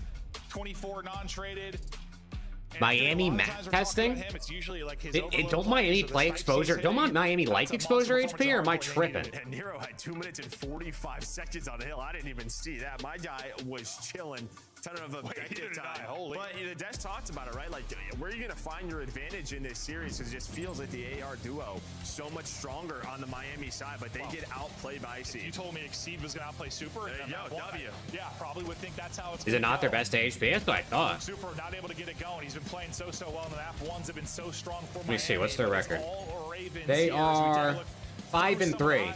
24 non-traded. Miami map testing? Don't Miami play exposure? Don't Miami like exposure HP, or am I tripping? And Nero had 2 minutes and 45 seconds on the hill. I didn't even see that. My guy was chilling. Ton of objective time. But the Desh talked about it, right? Like, where are you going to find your advantage in this series? Because it just feels like the AR duo so much stronger on the Miami side, but they get outplayed by Exceed. You told me Exceed was going to outplay Super. There you go, W. Yeah, probably would think that's how it's Is it not their best HP? That's what I thought. Super not able to get it going. He's been playing so well in the map. Ones have been so strong for Let me see, what's their record? Ravens They here are 5 and 3.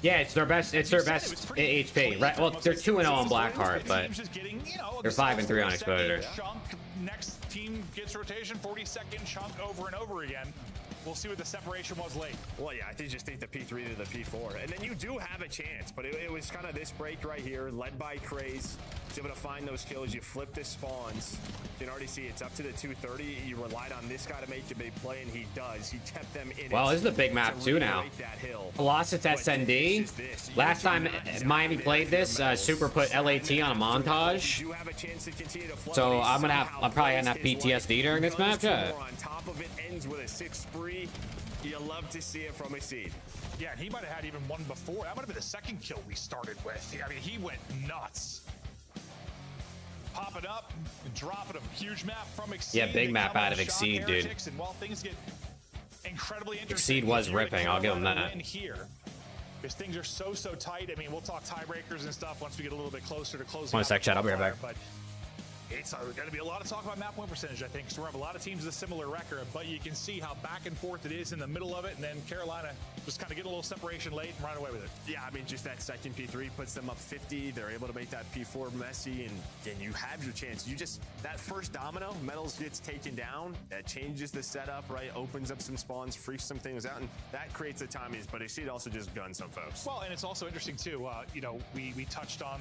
Yeah, it's their best HP. Right? Well, they're 2 and 0 on Blackheart, but they're 5 and 3 on exposure. Next team gets rotation, 40-second chunk over and over again. We'll see what the separation was late. Well, yeah, I just think the P3 to the P4. And then you do have a chance, but it was kind of this break right here, led by Craze. He's able to find those kills. You flip the spawns. You can already see it's up to the 230. You relied on this guy to make a big play, and he does. He kept them in. Well, this is a big map too now. Colossus SND. Last time Miami played this, Super put LAT on a montage. So I'm probably gonna have PTSD during this match. On top of it, ends with a 6 spree. You love to see it from Exceed. Yeah, and he might have had even one before. That might have been the second kill we started with. I mean, he went nuts. Popping up, dropping a huge map from Exceed. Yeah, big map out of Exceed, dude. And while things get incredibly interesting, Exceed was ripping. I'll give him that. Here, because things are so tight. I mean, we'll talk tiebreakers and stuff once we get a little bit closer to closing. One sec, chat. I'll be right back. But It's going to be a lot of talk about map win percentage, I think, because we have a lot of teams with a similar record, but you can see how back and forth it is in the middle of it, and then Carolina just kind of get a little separation late and run away with it. Yeah, I mean, just that second P3 puts them up 50. They're able to make that P4 messy, and you have your chance. That first domino, Metals gets taken down, that changes the setup, right? Opens up some spawns, freaks some things out, and that creates the timings, but Exceed also just guns some folks. Well, and it's also interesting, too, we touched on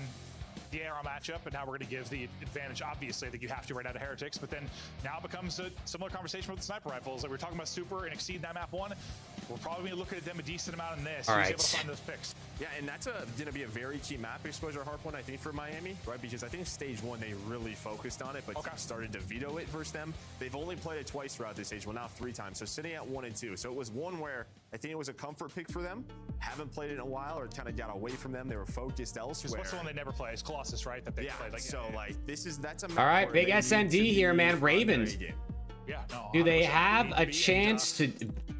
the AR matchup and how we're going to give the advantage, obviously, that you have to right out of Heretics, but then now it becomes a similar conversation with the sniper rifles. Like we were talking about Super and Exceed that map 1. We're probably going to look at them a decent amount in this. All He's right. able to find those picks. Yeah, and that's going to be a very key map exposure hardpoint, I think, for Miami, right? Because I think stage 1, they really focused on it, but started to veto it versus them. They've only played it twice throughout this stage, well, now 3 times. So sitting at 1 and 2. So it was one where I think it was a comfort pick for them. Haven't played it in a while, or kind of got away from them. They were focused elsewhere. What's the one they never play? It's Colossus, right? That they Yeah, played. That's a map All right, where big they need SND to here, be man. Ravens. Yeah, no, Do they 100%. have Need a to be, chance to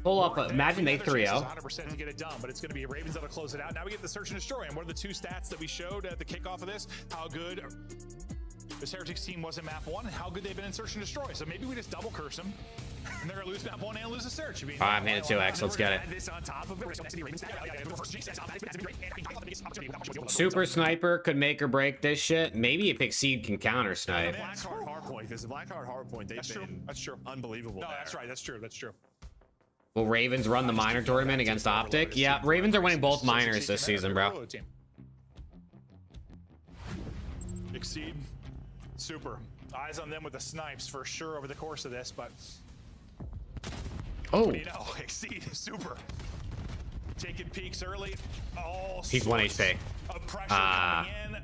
pull off? Imagine they 3-0. 100% to get it done, but it's going to be Ravens that'll close it out. Now we get the search and destroy. And what are the 2 stats that we showed at the kickoff of this? How good this Heretics team was in map 1, and how good they've been in search and destroy. So maybe we just double curse them, and they're going to lose map 1 and lose the search. 5 minutes 2x. Let's get it. This on top of it. Super Sniper could make or break this shit. Maybe if Exceed can counter snipe. Blackheart hardpoint, because the Blackheart hardpoint, they've been That's true. unbelievable. No, there. that's right. That's true. That's true. Will Ravens run the minor tournament against Optic? Yeah, Ravens are winning both minors this season, bro. Exceed. Super. Eyes on them with the snipes for sure over the course of this, but Oh, what do you know? Exceed. Super. Taking peeks early. All he's 1 sorts HP. of pressure coming in.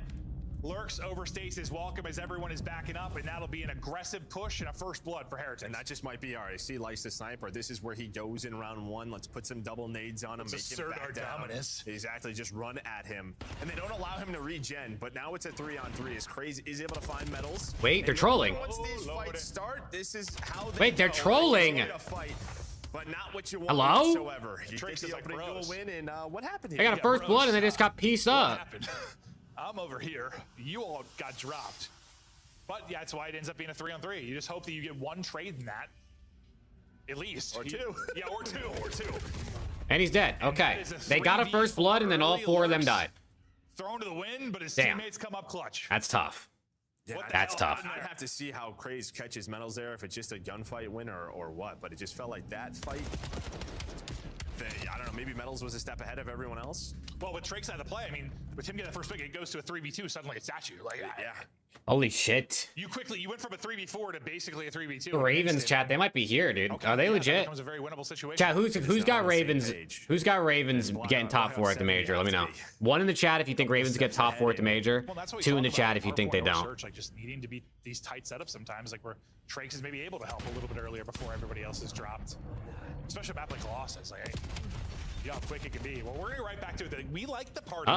Lurks overstays his welcome as everyone is backing up, and that'll be an aggressive push and a first blood for Heretics. And that just might be our AC likes the sniper. This is where he goes in round 1. Let's put some double nades on him. Let's Make him assert our back down. dominance. Exactly, just run at him. And they don't allow him to regen, but now it's a 3-on-3. It's crazy. He's able to find medals. Wait, they're And trolling. Once these fights start, this is how they Wait, they're go. trolling. They enjoy the fight, but not what you want Hello? whatsoever. You Trace think is the like opening bros. will win, and what happened here? They got a first blood and they just got pieced What up. happened? I'm over here. You all got dropped. But yeah, that's why it ends up being a 3-on-3. You just hope that you get 1 trade in that. At least. Or 2. Yeah, or 2. Or 2. And he's dead. Okay. They got a first blood and then all 4 of them died. Thrown to the wind, but his Damn. teammates come up clutch. That's tough. Yeah, What the That's hell tough. happened I'd have to see how Craze catches medals there, if it's just a gunfight win or what, but it just felt like that fight. I don't know, maybe Metals was a step ahead of everyone else. Well, with Trake's out of the play, I mean, with him getting the first pick, it goes to a 3v2, suddenly it's statue. Like, Yeah. Holy shit. You went from a 3v4 to basically a 3v2. Ravens chat, they might be here, dude. Okay, Are they yeah, that legit? becomes a very winnable situation. Chat, who's got on the same Ravens? page. Who's got Ravens getting top 4 at the major? Let me know. 1 in the chat if you think Ravens get top 4 at the major. Well, that's what we 2 in the talk chat about if you hardpoint think they or don't. Search, like just needing to beat these tight setups sometimes, like where Trakes is maybe able to help a little bit earlier before everybody else is dropped. Especially a map like Colossus. Like, hey, you know how quick it can be. Well, we're going right back to it. We like the party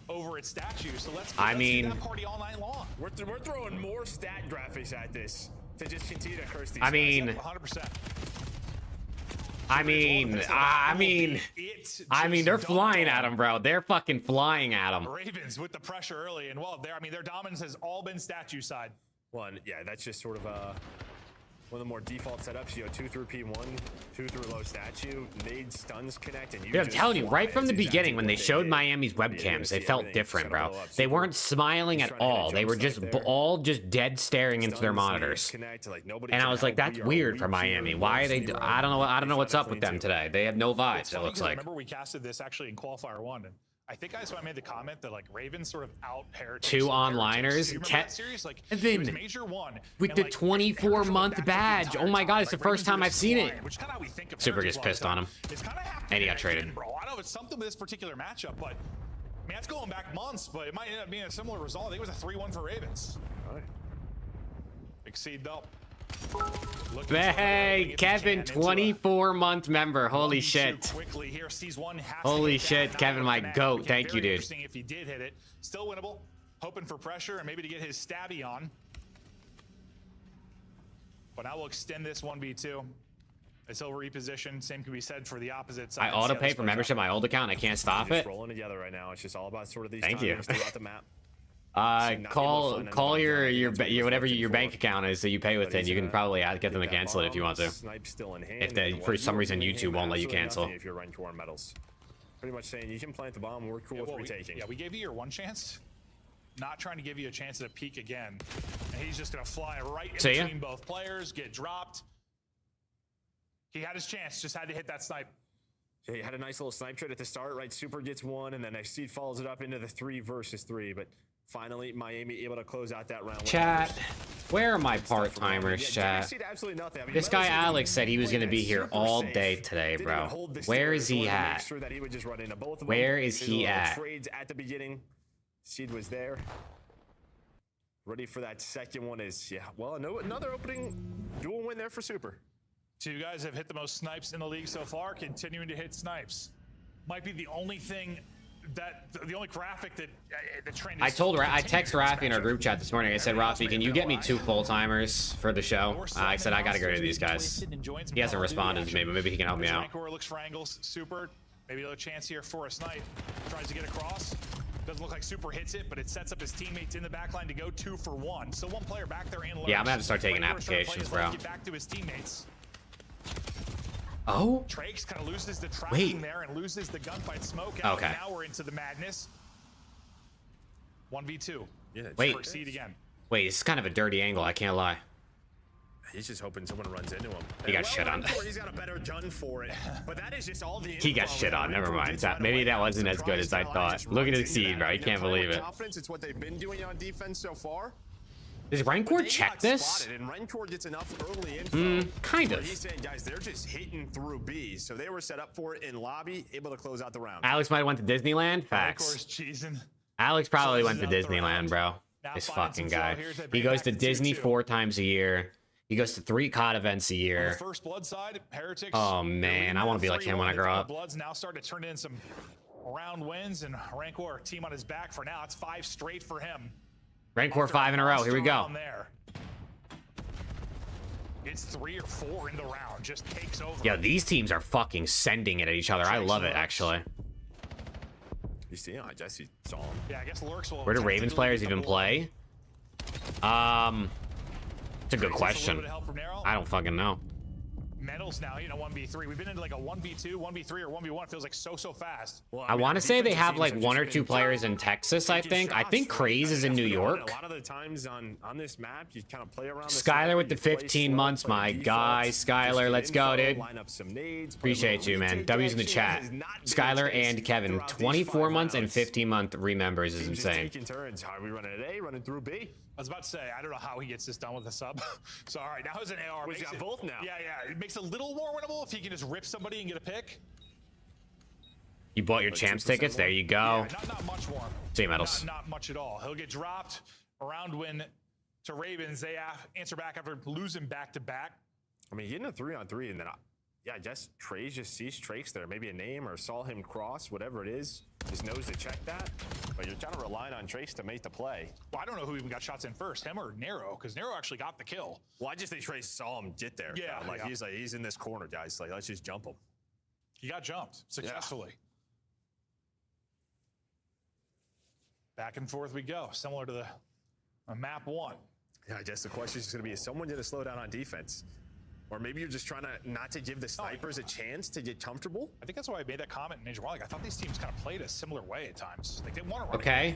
over its statue, so let's do that party all night long. We're throwing more stat graphics at this to just continue to curse these I guys. mean, 100%. I mean, they're flying at him, bro. They're fucking flying at him. Ravens with the pressure early, and well, their dominance has all been statue side. One, yeah, that's just sort of one of the more default setups. You know, 2 through P1, 2 through low statue, nade stuns connect, and you Dude, I'm just telling you, fly. right from It's the exactly beginning when what they showed did. Miami's You're webcams, gonna they see felt everything different, set up bro. blow up. They Super. weren't smiling He's at trying to hit a all. They jump were site just there. all just dead staring into their Stuns, nades monitors. connect, like, nobody And I can was like, help. that's We are weird for weak Miami. here. Why are they? We're I don't know. I don't know what's up with them clean, too. today. They have no vibes. It's It funny looks 'cause I like. remember we casted this actually in qualifier 1, and I think I made the comment that like Ravens sort of out Heretics. 2 and onliners. Heretics. Do you remember that series? Like And it was then major 1 with and, the like, 24-month back badge. the Oh my God, it's the Like, first Ravens were time I've just seen it. flying, which is kind of how we think of Super Heretics gets a lot of pissed on him. It's kind of half And he got the traded. game, bro. I know it's something with this particular matchup, but I mean that's going back months, but it might end up being a similar result. I think it was a 3-1 for Ravens. All right. Exceed though. Hey, Kevin, 24-month member. Holy shit. Quickly here, sees one. Holy shit, Kevin, my goat. Thank you, dude. Interesting if he did hit it. Still winnable. Hoping for pressure and maybe to get his stabby on. But now we'll extend this 1v2. As he'll reposition. Same can be said for the opposite side. I auto pay for membership my old account. I can't stop Just it. rolling together right now. It's just all about sort of these Thank you. timings throughout the map. Call your whatever your bank account is that you pay with it. You can probably get them to cancel it if you want to. Snipe still in hand, If they, for some reason YouTube won't let you cancel. If you're running core medals, pretty much saying you can plant the bomb. We're cool with retaking. Yeah, we gave you your one chance. Not trying to give you a chance at a peek again. And he's just gonna fly right in between both players, get dropped. He had his chance, just had to hit that snipe. Yeah, he had a nice little snipe trade at the start, right? Super gets one, and then Exceed follows it up into the 3 versus 3. But finally, Miami able to close out that round. Chat, where are my part-timers, chat? This guy Alex said he was going to be here all day today, bro. Where is he at? Where is he at? Trades at the beginning. Seed was there. Ready for that second one is, yeah, well, another opening dual win there for Super. 2 guys have hit the most snipes in the league so far, continuing to hit snipes. Might be the only thing the only graphic that the trend is. I texted Rafi in our group chat this morning. I said, Rafi, can you get me 2 full-timers for the show? I said, I got to go to these guys. He hasn't responded to me, but maybe he can help me out. Rancor looks for angles. Super, maybe a chance here for a snipe. Tries to get across. Doesn't look like Super hits it, but it sets up his teammates in the backline to go 2 for 1. So one player back there and yeah, I'm gonna have to start taking applications, bro. Get back to his teammates. Oh, Trakes kind of loses the tracking there and loses the gunfight smoke out. Okay. Now we're into the madness. 1v2. Yeah, wait. Proceed again. Wait, it's kind of a dirty angle. I can't lie. He's just hoping someone runs into him. He got shit on. He's got a better gun for it, but that is just all the. He got shit on. Never mind. Maybe that wasn't as good as I thought. Look at his seed, bro. You can't believe it. It's what they've been doing on defense so far. Does Rancor check this? And Rancor gets enough early info. Kind of. He's saying, guys, they're just hitting through B, so they were set up for it in lobby, able to close out the round. Alex might have went to Disneyland. Facts. Alex probably went to Disneyland, bro. This fucking guy. He goes to Disney 4 times a year. He goes to 3 COD events a year. First blood side, Heretics. Oh man, I want to be like him when I grow up. Blood's now starting to turn in some round wins, and Rancor team on his back for now. It's 5 straight for him. Rancor 5 in a row. Here we go. It's 3 or 4 in the round. Just takes over. Yeah, these teams are fucking sending it at each other. I love it, actually. You see, I guess you saw him. Yeah, I guess Lurks will. Where do Ravens players even play? It's a good question. I don't fucking know. Medals now, 1v3. We've been into like a 1v2, 1v3, or 1v1. It feels like so fast. Well, I want to say they have like 1 or 2 players in Texas, I think. I think Craze is in New York. A lot of the times on this map, you kind of play around. Skylar with the 15 months, my guy. Skylar, let's go, dude. Appreciate you, man. W's in the chat. Skylar and Kevin, 24 months and 15-month remembers is insane. How are we running at A? Running through B? I was about to say, I don't know how he gets this done with a sub. So, all right, now he's an AR. He's got both now. Yeah. It makes it a little more winnable if he can just rip somebody and get a pick. You bought your champs tickets? There you go. Yeah, not much more. See medals. Not much at all. He'll get dropped. A round win to Ravens. They answer back after losing back-to-back. I mean, getting a 3-on-3, and then, yeah, I guess Trey just sees Trakes there. Maybe a name or saw him cross, whatever it is. Just knows to check that. But you're kind of relying on Trace to make the play. Well, I don't know who even got shots in first, him or Nero, because Nero actually got the kill. Well, I just think Trace saw him get there. Yeah. He's in this corner, guys. Like, let's just jump him. He got jumped successfully. Yeah. Back and forth we go, similar to the map 1. Yeah, I guess the question is going to be, is someone going to slow down on defense? Or maybe you're just trying to not to give the snipers a chance to get comfortable. I think that's why I made that comment in Ninja War. Like, I thought these teams kind of played a similar way at times. Like, they want to run. Okay.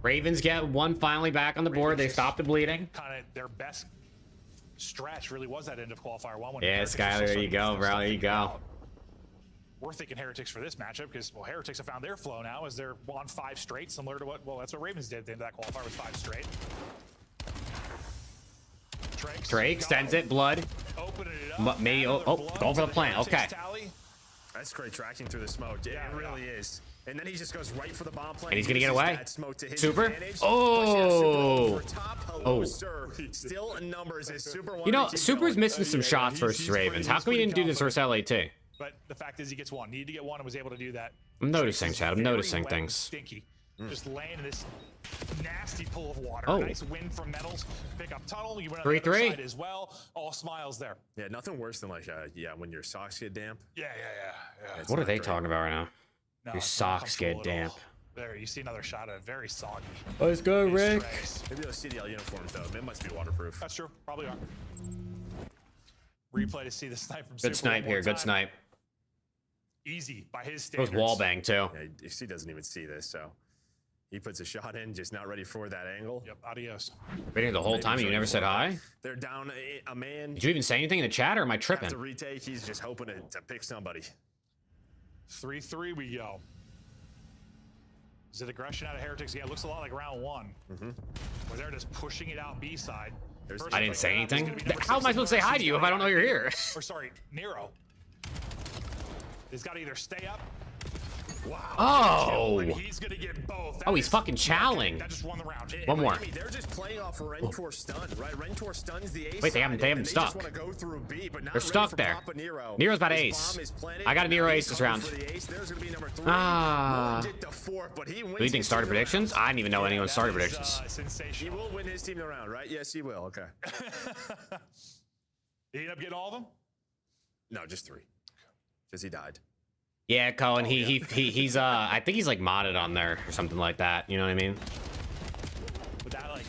Ravens get 1 finally back on the board. They stopped the bleeding. Kind of their best stretch really was that end of qualifier 1. When yeah, Skylar, there you go, bro. There you go. We're thinking Heretics for this matchup because, well, Heretics have found their flow now as they're on 5 straight, similar to what, well, that's what Ravens did at the end of that qualifier with 5 straight. Drake extends it, blood. Maybe, going for the plant. Okay. That's great tracking through the smoke. Yeah, it really is. And then he just goes right for the bomb plant. And he's gonna get away. Super. Advantage. Oh. Oh. Still in numbers is Super. Super's missing some shots versus Ravens. How come he didn't do this versus LAT? But the fact is, he gets 1. Needed to get 1 and was able to do that. I'm noticing, Chad. I'm noticing things. Stinky. Just laying in this nasty pool of water. Oh. Nice win from Metals. Pick up tunnel. You went on 3-3 the other side as well. All smiles there. Yeah, nothing worse than like when your socks get damp. Yeah. What are they talking about right now? No, your socks get damp. There, you see another shot at it. Very soggy. Let's go, Rick. Trace. Maybe those CDL uniforms, though. It must be waterproof. That's true. Probably are. Replay to see the snipe from Good Super one snipe more here. Good time. snipe. Easy by his It standards. was wall bang too. Yeah, he doesn't even see this, so he puts a shot in, just not ready for that angle. Yep, adios. Waiting the whole time. You never said hi. They're down a man. Did you even say anything in the chat, or am I Have tripping? to retake. He's just hoping to pick somebody. 3-3 we go. Is it aggression out of Heretics? Yeah, it looks a lot like round one. Where they're just pushing it out B side. I didn't say anything. How am I supposed to say hi to you if I don't know you're here? Or sorry, Nero. He's got to either stay up. Wow. Oh. And he's gonna get both. Oh, he's fucking chowling. That just won the round. One more. They're just playing off a Rentor stun, right? Rentor stuns the ace. Wait, they haven't side, and stuck. Just want to go through B, but not They're ready stuck for there. Papa Nero. Nero's about His ace. bomb is planted, I got a Nero and ace this he's round. coming for the ace. There's gonna be number 3. Ah. Won't get the 4th, but he wins Do you think his started team predictions? round. I didn't even know anyone started predictions. He Sensational. will win his team the round, right? Yes, he will. Okay. Did he end up getting all of them? No, just 3. Because he died. Yeah, Cohen. He's I think he's like modded on there or something like that. You know what I mean? But that like.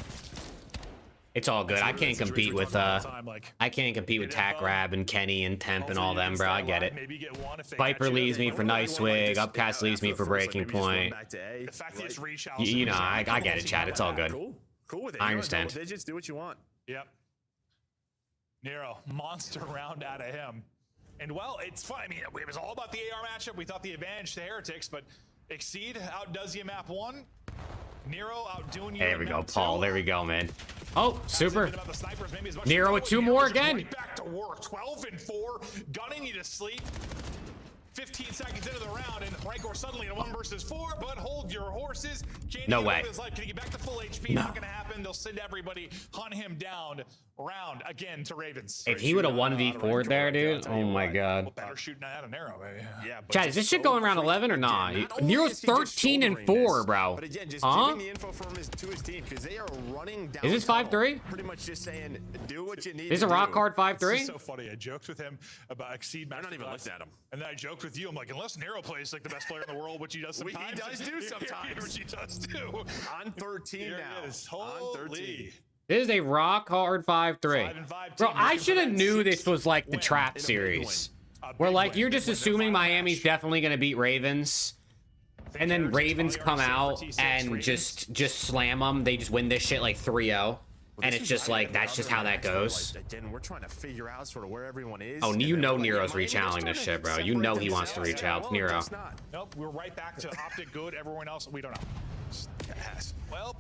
It's all good. I can't compete with I Like, can't compete with Tack Rab and Kenny and Temp and all them, bro. I get it. maybe get one if they Viper catch you. leaves me for Nice Swig. Upcast leaves me for Breaking Point. The fact that it's reach out. You know, I get it, Chad. It's all good. Cool with it. I You're on understand. double digits, do what you want. Yep. Nero, monster round out of him. And well, it's fun. I mean, it was all about the AR matchup. We thought the advantage to Heretics, but Exceed outdoes you in map 1. Nero outdoing you. There in we go, map Paul. 2. There we go, man. Oh, super. About the snipers, maybe as much Nero as with you 2 know, more Nero's just again. right back to work. 12 and 4, gunning you to sleep. 15 seconds into the round, and Rancor suddenly in a 1 versus 4, but hold your horses. Can No he way. live his life? Can he get back to full HP? No. Not gonna happen. They'll send everybody, hunt him down. Round again to Ravens. If he would have 1v4'd there, dude. Oh my god. Better shooting out of Nero, baby. Yeah, but Chad, is this shit going around 11 or not? Nero's 13 and 4, bro. But again, just Huh? giving the info from to his team because they are running down. Is this 5-3? Pretty much just saying, do what you need. Is to a rock do. hard This 5-3? is so funny. I joked with him about Exceed match. I'm not even looking at him. And then I joked with you. I'm like, unless Nero plays like the best player in the world, which he does sometimes. He does do sometimes. Which he does too. On 13 Here now. it is. On Holy. 13. This is a rock hard 5-3. 5-5 Bro, team I looking should for have that knew 6th this was like the win trap in a big series. win. A Where big like win you're just when they're assuming final Miami's match. definitely gonna beat Ravens. And then Heretics Ravens probably come are out T6 and Ravens. just slam them. They just win this shit like 3-0. And it's just like, that's just how that goes. Again, we're trying to figure out sort of where everyone is. Oh, and you then know we're like, Nero's Miami, they're rechallening this starting shit, to bro. You know separate he wants to themselves. rechallenge Well, Nero. it's not. Nope, we're right back to Optic good. Everyone else, we don't know. Well,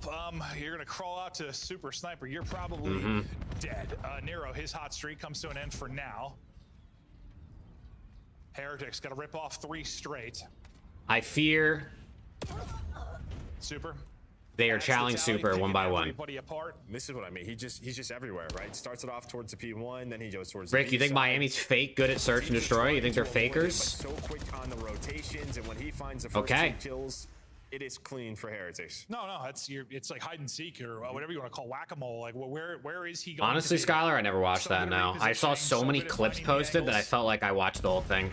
you're gonna crawl out to Super Sniper. You're probably dead. Nero, his hot streak comes to an end for now. Heretics got to rip off 3 straight. I fear Super. they are challenging Super one by one. Everybody apart. This is what I mean. He's just everywhere, right? Starts it off towards the P1, then he goes towards Rick, the you think B side. Miami's fake good at search and destroy? You think they're fakers? So quick on the rotations, and when he finds the first Okay. 2 kills, it is clean for Heretics. No, it's like hide and seek or whatever you want to call whack-a-mole. Like, well, where is he going? Honestly, to be? Skylar, I never watched So that good now. I saw repositioning, so many good at clips finding the posted that I angles. felt like I watched the whole thing.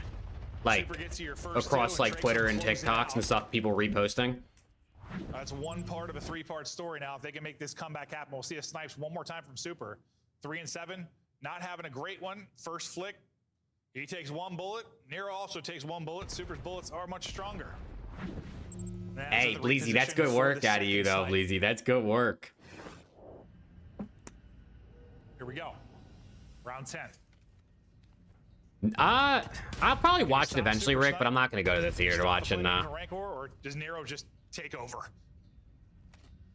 Like, Super gets you your first across 2 like Tracer Twitter and closes it TikToks out. and stuff, people reposting. That's one part of a 3-part story. Now, if they can make this comeback happen, we'll see a snipes one more time from Super. 3 and 7, not having a great one. First flick, he takes 1 bullet. Nero also takes 1 bullet. Super's bullets are much stronger. And Hey, the Bleezy, that's reposition good for work the out of you, though, second Bleezy. That's good work. Here we go. Round 10. I'll probably watch it Stop eventually, Super Rick, but I'm not going to go to the theater to Stop watch the it play now. for Rancor, or does Nero just take over?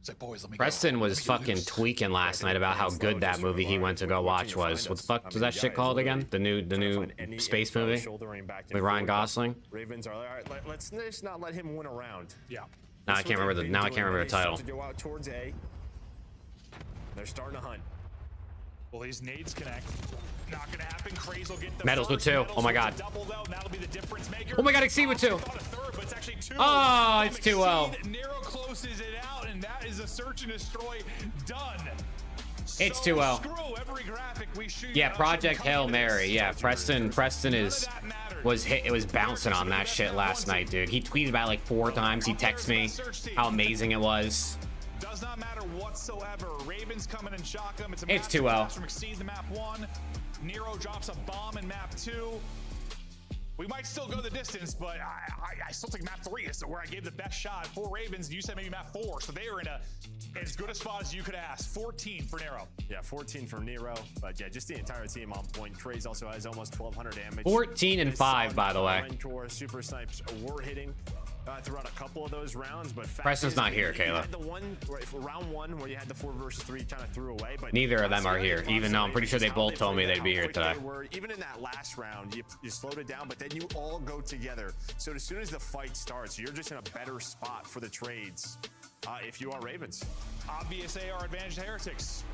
It's like, boys, let me go. Preston was Let me get fucking loose. tweaking last night about how good that movie he went to go watch was. What the fuck was that shit called again? The new space movie with Ryan Gosling? Ravens are all right. Let's just not let him win a round. Yeah. Now I can't remember the title. To go out towards A. They're starting to hunt. Well, these nades connect. Not gonna happen. Craze will get the Medals with first. 2. Medals Oh my with god. a double, though, and that'll be the difference maker. Oh my god, Exceed with 2. I thought a third, but it's actually 2. Oh, it's 2-0. Exceed. Nero closes it out, and that is a search and destroy done. It's So 2-0. screw every graphic we shoot Yeah, out. Project Coming Hail into Mary. this. Yeah, Preston None is of that matters. it was bouncing on that shit last night, dude. He tweeted about it like 4 times. He texted me how amazing it was. Does not matter whatsoever. Ravens coming in shock 'em. It's 2-0. From Exceed the map 1. Nero drops a bomb in map 2. We might still go the distance, but I still think map 3 is where I gave the best shot for Ravens. You said maybe map 4, so they are in as good a spot as you could ask. 14 for Nero. Yeah, 14 from Nero, but yeah, just the entire team on point. Craze also has almost 1,200 damage. 14 and 5, by the way. Rancor, super snipes were hitting throughout a couple of those rounds, but Preston's not here, Kayla. Had the one for round 1 where you had the 4 versus 3 kind of threw away, but Neither of them are here, even though I'm pretty sure they both told me they'd be here today. Even in that last round, you slowed it down, but then you all go together. So as soon as the fight starts, you're just in a better spot for the trades if you are Ravens. Obvious AR advantage to Heretics.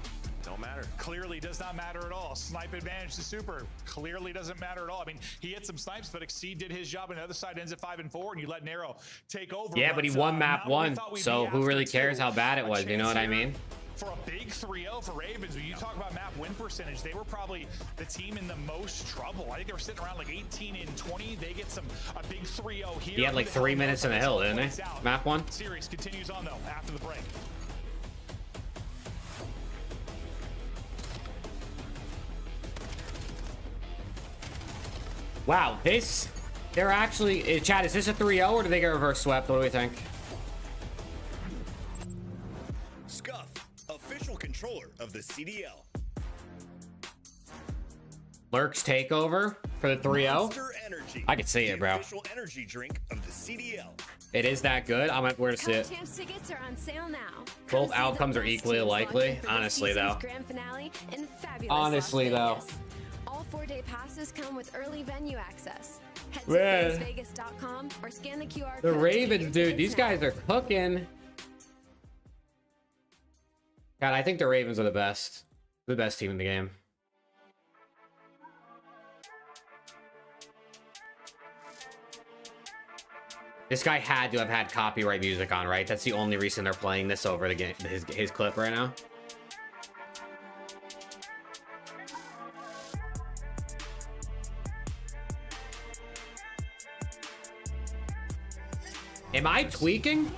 Don't matter. Clearly does not matter at all. Snipe advantage to Super. Clearly doesn't matter at all. I mean, he hit some snipes, but Exceed did his job, and the other side ends at 5 and 4, and you let Nero take over. Yeah, but he won map 1, so who really cares how bad it was? You know what I mean? For a big 3-0 for Ravens, when you talk about map win percentage, they were probably the team in the most trouble. I think they were sitting around like 18 and 20. They get a big 3-0 here. He had like 3 minutes in the hill, didn't he? Map 1. Series continues on though after the break. Wow, they're actually, Chad, is this a 3-0 or do they get reverse swept? What do we think? Scuff, official controller of the CDL. Lurk's takeover for the 3-0. I could see it, bro. Official energy drink of the CDL. It is that good. I might wear to see it. Champs tickets are on sale now. Both outcomes are equally likely. Honestly, though. Grand finale and fabulous Honestly, though. All 4-day passes come with early venue access. Head to Man. vegas.com or scan the QR code. The to Ravens, get your dude, these tickets now. guys are cooking. God, I think the Ravens are the best team in the game. This guy had to have had copyright music on, right? That's the only reason they're playing this over the game, his clip right now. Am I tweaking?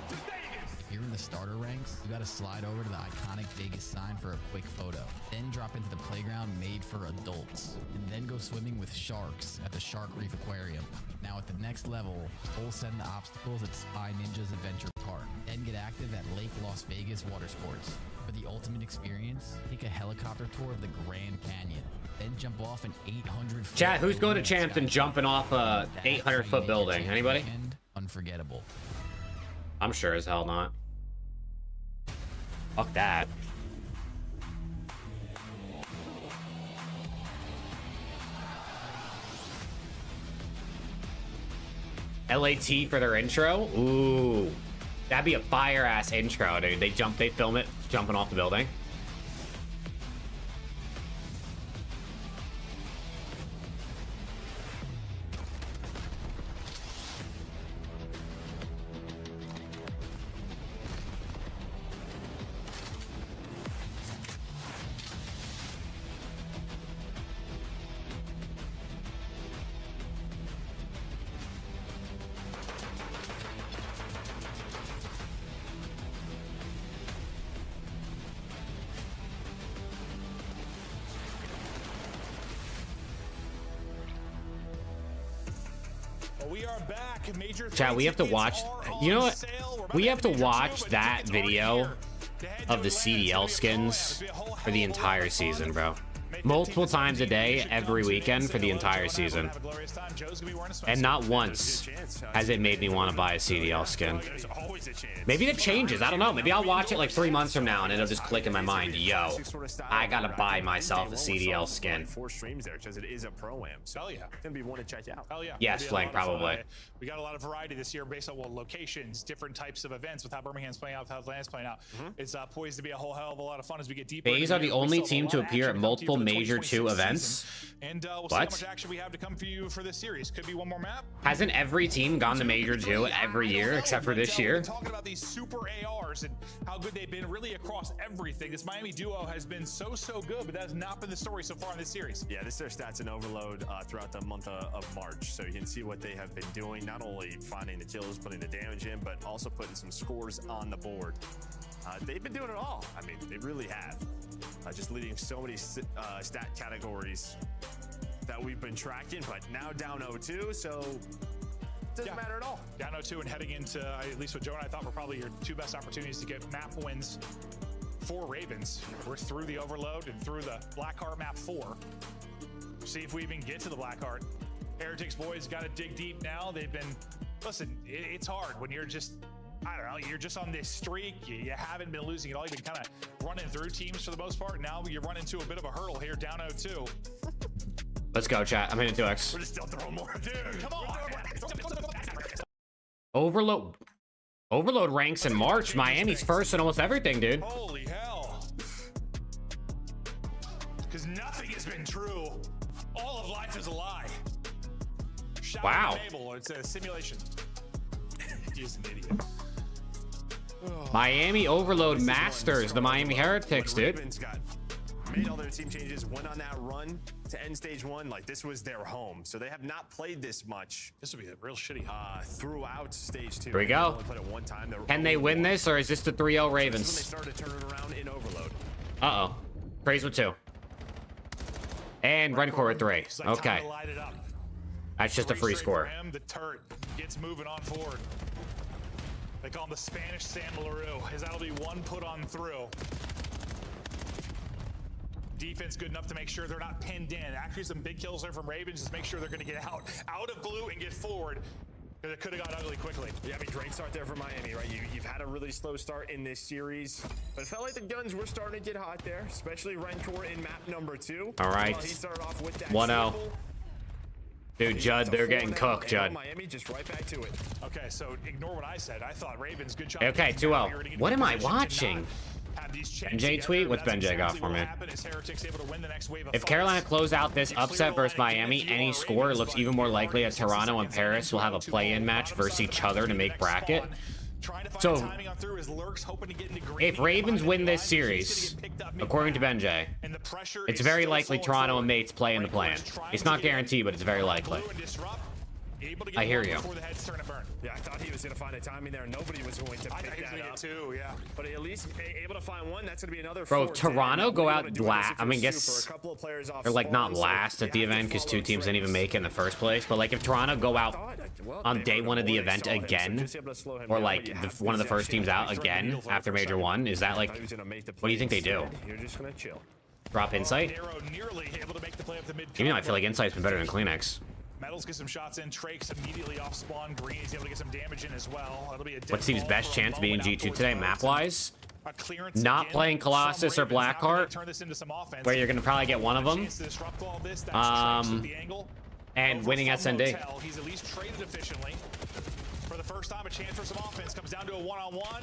If you're in the starter ranks, you gotta slide over to the iconic Vegas sign for a quick photo. Then drop into the playground made for adults. And then go swimming with sharks at the Shark Reef Aquarium. Now at the next level, full send the obstacles at Spy Ninjas Adventure Park. Then get active at Lake Las Vegas Water Sports. For the ultimate experience, take a helicopter tour of the Grand Canyon. Then jump off an 800-foot... Chat, who's going to Champs and jumping off a 800-foot building? Anybody? Unforgettable. I'm sure as hell not. Fuck that. LAT for their intro? Ooh. That'd be a fire-ass intro, dude. They film it jumping off the building. We are back. Major Chat, we have to watch. You know what? We have to watch that video of the CDL skins for the entire season, bro. Multiple times a day, every weekend for the entire season. And not once has it made me want to buy a CDL skin. Maybe that changes. I don't know. Maybe I'll watch it like 3 months from now and it'll just click in my mind. Yo, I gotta buy myself a CDL skin. 4 streams there because it is a pro-am. So Hell yeah. It's going to be one to check out. Hell yeah. Yes, Flank, probably. We got a lot of variety this year based on locations, different types of events with how Birmingham's playing out, with how Atlanta's playing out. It's poised to be a whole hell of a lot of fun as we get deeper. Bays are the only team to appear at multiple Major 2 events. And we'll see how much action we have to come for you for this series. Could be one more map. Hasn't every team gone to Major 2 every year except for this year? Talking about these super ARs and how good they've been really across everything. This Miami duo has been so good, but that has not been the story so far in this series. Yeah, this is their stats and overload throughout the month of March. So you can see what they have been doing, not only finding the kills, putting the damage in, but also putting some scores on the board. They've been doing it all. I mean, they really have. Just leading so many stat categories that we've been tracking, but now down 0-2, so it doesn't matter at all. Down 0-2 and heading into, at least what Joe and I thought were probably your two best opportunities to get map wins for Ravens. We're through the overload and through the Blackheart map 4. See if we even get to the Blackheart. Heretics boys got to dig deep now. They've been, listen, it's hard when you're just, I don't know, you're just on this streak. You haven't been losing at all. You've been kind of running through teams for the most part. Now you run into a bit of a hurdle here, down 0-2. Let's go, chat. I'm hitting 2x. We're just still throwing more. Dude, come on. Overload ranks in March. Miami's first in almost everything, dude. Holy hell. Because nothing has been true. All of life is a lie. Shout wow. out to Mabel. It's a simulation. He's an idiot. Miami Overload masters the Miami Heretics, dude. Made all their team changes, went on that run to end stage 1. Like, this was their home, so they have not played this much. This would be a real shitty throughout stage 2. Here we go. Only played it one time. Can they win this, or is this the 3-0 Ravens? This is when they started turning around in overload. Uh-oh. Praise with 2. And Rencore with 3. Okay. That's just a free score. The turret gets moving on forward. They call him the Spanish Sam LaRue, as that'll be one put on through. Defense good enough to make sure they're not pinned in. Actually, some big kills there from Ravens. Just make sure they're going to get out of blue and get forward. Because it could have got ugly quickly. Yeah, I mean, great start there for Miami, right? You've had a really slow start in this series, but it felt like the guns were starting to get hot there, especially Rencore in map number 2. All right. Well, he started off with that 1-0. Dude, Judd, they're getting cooked, Judd. Miami just right back to it. Okay, so ignore what I said. I thought Ravens, good job. Okay, 2-0. What am I watching? Benjay tweet? What's Benjay got for me? If Carolina close out this upset versus Miami, any score looks even more likely that Toronto and Paris will have a play-in match versus each other to make bracket. So, if Ravens win this series, according to Benjay, it's very likely Toronto and Mates play in the play-in. It's not guaranteed, but it's very likely. I hear you. Yeah, I thought he was going to find a timing there. Nobody was going to pick that up. Too, yeah. But at least able to find one. That's going to be another. Bro, Toronto go out last. I mean, guess they're like not last at the event because 2 teams didn't even make it in the first place. But like, if Toronto go out on day 1 of the event again, or like one of the first teams out again after Major 1, is that like? What do you think they do? You're just going to chill. Drop Insight? Even though I feel like Insight's been better than Kleenex. Metals get some shots in. Trakes immediately off spawn. Green's able to get some damage in as well. It'll be a what's Steve's best chance being G2 today, map-wise? Not playing Colossus or Blackheart, where you're going to probably get one of them. And winning SND. He's at least traded efficiently. For the first time, a chance for some offense. Comes down to a one-on-one.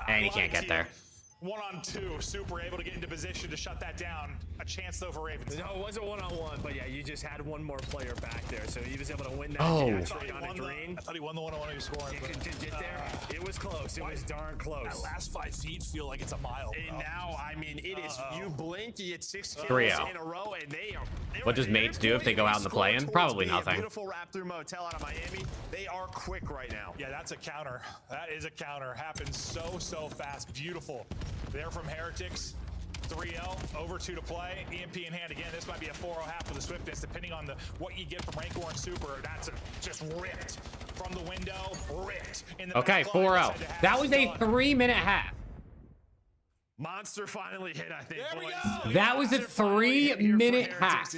And he can't get there. 1-on-2, super able to get into position to shut that down. A chance though for Ravens. No, it wasn't 1-on-1, but yeah, you just had one more player back there, so he was able to win that. Oh. Trade on a green. I thought he won the 1-on-1 he was scoring. You could get there. It was close. It was darn close. That last 5 feet feel like it's a mile. And now, I mean, it is. You blink, you get 6 kills 3-0. in a row, and they are. What does Mates do if they go out in the play-in? Probably nothing. Beautiful wrap through motel out of Miami. They are quick right now. Yeah, that's a counter. That is a counter. Happens so fast. Beautiful. They're from Heretics. 3-0, over 2 to play. EMP in hand again. This might be a 4-0 half with the swiftness, depending on what you get from Rancor and Super. That's just ripped from the window. Ripped. In the okay, 4-0. That was a 3-minute half. Monster finally hit, I think. There we go. That was a 3-minute half.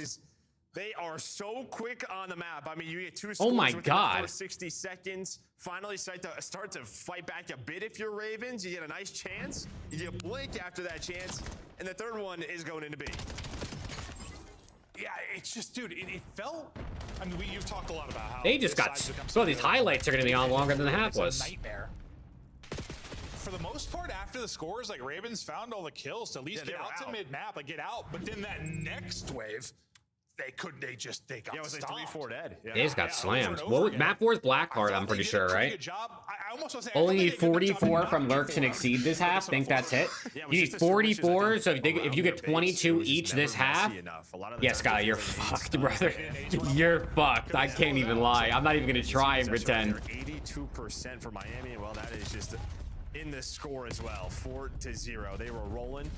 They are so quick on the map. I mean, you get 2 scores oh my within God. the first 60 seconds. Finally start to fight back a bit if you're Ravens. You get a nice chance. You get blink after that chance. And the third one is going into B. Yeah, it's just, dude, it felt... I mean, you've talked a lot about how... They just got... Bro, these highlights are going to be on longer than the half was. It's a nightmare. For the most part, after the scores, like, Ravens found all the kills to at least get out to mid-map, like, get out. But then that next wave... they got Yeah, it was like stomped. 3-4 dead. Yeah. They just got over slammed. and over What again. map 4 is I Blackheart, thought I'm they pretty did a sure, pretty right? good job. I almost want to say Only need I thought they did a good job 44 not from Lurks and Q4. Exceed this half. Think that's it? Yeah, it You was need just the skirmishes, I 44, think, so if around you their get base, 22 it was just each never this half, messy enough. A lot of the yeah, times Sky, they you're feel fucked, they brother. You're fucked. I can't even lie. I'm not even gonna try and pretend. 82% for Miami, and well, that is just in the score as well. 4-0. They were rolling.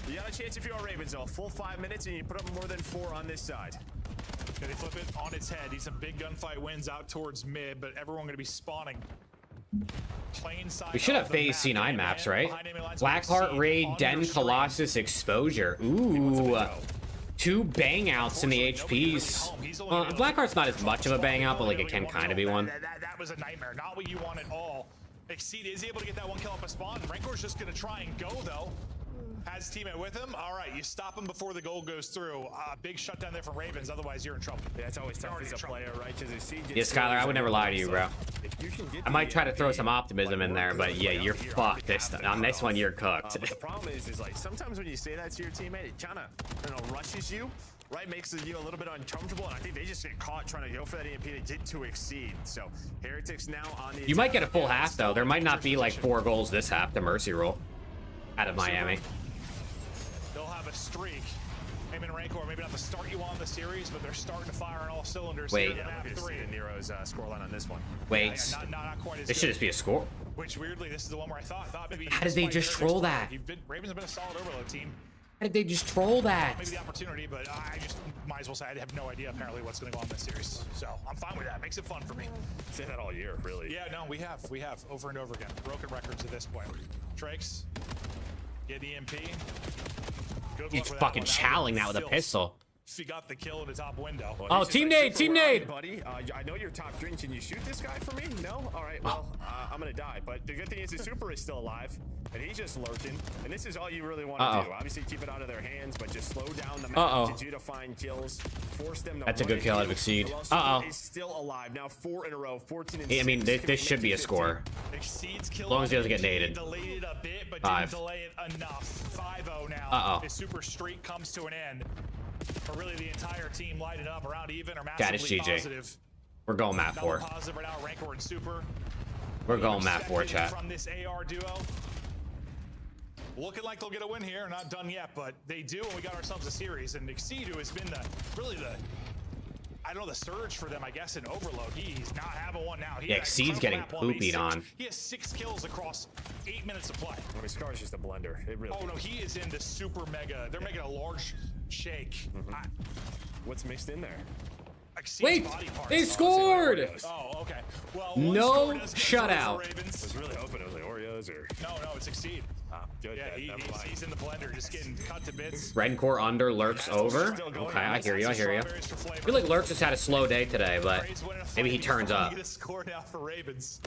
You got a chance if you're Ravens, though. Full 5 minutes, and you put up more than 4 on this side. Yeah, they flip it on its head. Need some big gunfight wins out towards mid, but everyone going to be spawning. Plain side. We should have of the phase map. C9 maps, right? Behind enemy lines, Blackheart, Exceed, Raid, under Den, screen. Colossus, Exposure. Ooh. 2 bang outs in the HPs. Blackheart's not as much of a bang out, but like it can kind of be one. That was a nightmare. Not what you want at all. Exceed is able to get that one kill off a spawn. Rancor's just going to try and go, though. Has teammate with him. All right, you stop him before the goal goes through. Big shutdown there from Ravens. Otherwise, you're in trouble. Yeah, it's always tough as a player, right? Because Yeah, Skylar, I would never lie to you, bro. I might try to throw some optimism in there, but yeah, you're fucked. On this one, you're cooked. But the problem is like sometimes when you say that to your teammate, it kind of rushes you, right? Makes you a little bit uncomfortable, and I think they just get caught trying to go for that EMP to get to Exceed. So Heretics now on the. You might get a full half though. There might not be like 4 goals this half to mercy roll out of Miami. They'll have a streak. Him and Rancor, maybe not the start you want in the series, but they're starting to fire on all cylinders. Wait. Here in map 3. Nero's scoreline on this one. Wait. Not quite as This should good. just be a score. Which weirdly, this is the one where I thought maybe. How did they just troll that? Ravens have been a solid overload team. How did they just troll that? Maybe the opportunity, but I just might as well say I have no idea apparently what's going to go on in this series. So I'm fine with that. Makes it fun for me. Say that all year, really. Yeah, no, we have over and over again. Broken records at this point. Trakes, get EMP. Good He's luck with fucking one. chowing that with a Filth. pistol. He got the kill in the top window. Oh, team nade, team nade. Buddy, I know you're top green. Can you shoot this guy for me? No? All right, well, I'm going to die. But the good thing is the Super is still alive, and he's just lurking. And this is all you really want to do. Obviously, keep it out of their hands, but just slow down the map, continue to find kills, force them to That's a good kill out of Exceed. Is still alive. Now 4 in a row, 14 and 6. I mean, this should be a score. Exceeds As long as he doesn't get naded. Delayed a bit, but 5. didn't delay it enough. 5-0 now. His super streak comes to an end. But really, the entire team lighted up around even or That is massively GG. positive. We're going map 4. Positive right now, Rancor and Super. We're going map 4, chat. From this AR duo. Looking like they'll get a win here. Not done yet, but they do, and we got ourselves a series. And Exceed, who has been I don't know, the surge for them, I guess, in Overload. He's not having one now. Yeah, Exceed's getting poopied on. He has 6 kills across 8 minutes of play. I mean, Scar's just a blender. It really no, he is in the super mega. They're making a large shake. What's mixed in there? Wait, they scored! Oh, okay. Well, no shutout. I was really hoping it was like Oreos or. No, it's Exceed. Good. Yeah, he's in the blender, just getting cut to bits. Rencore under, Lurks over. Okay, I hear you. I feel like Lurks has had a slow day today, but maybe he turns up. Get a score now for Ravens.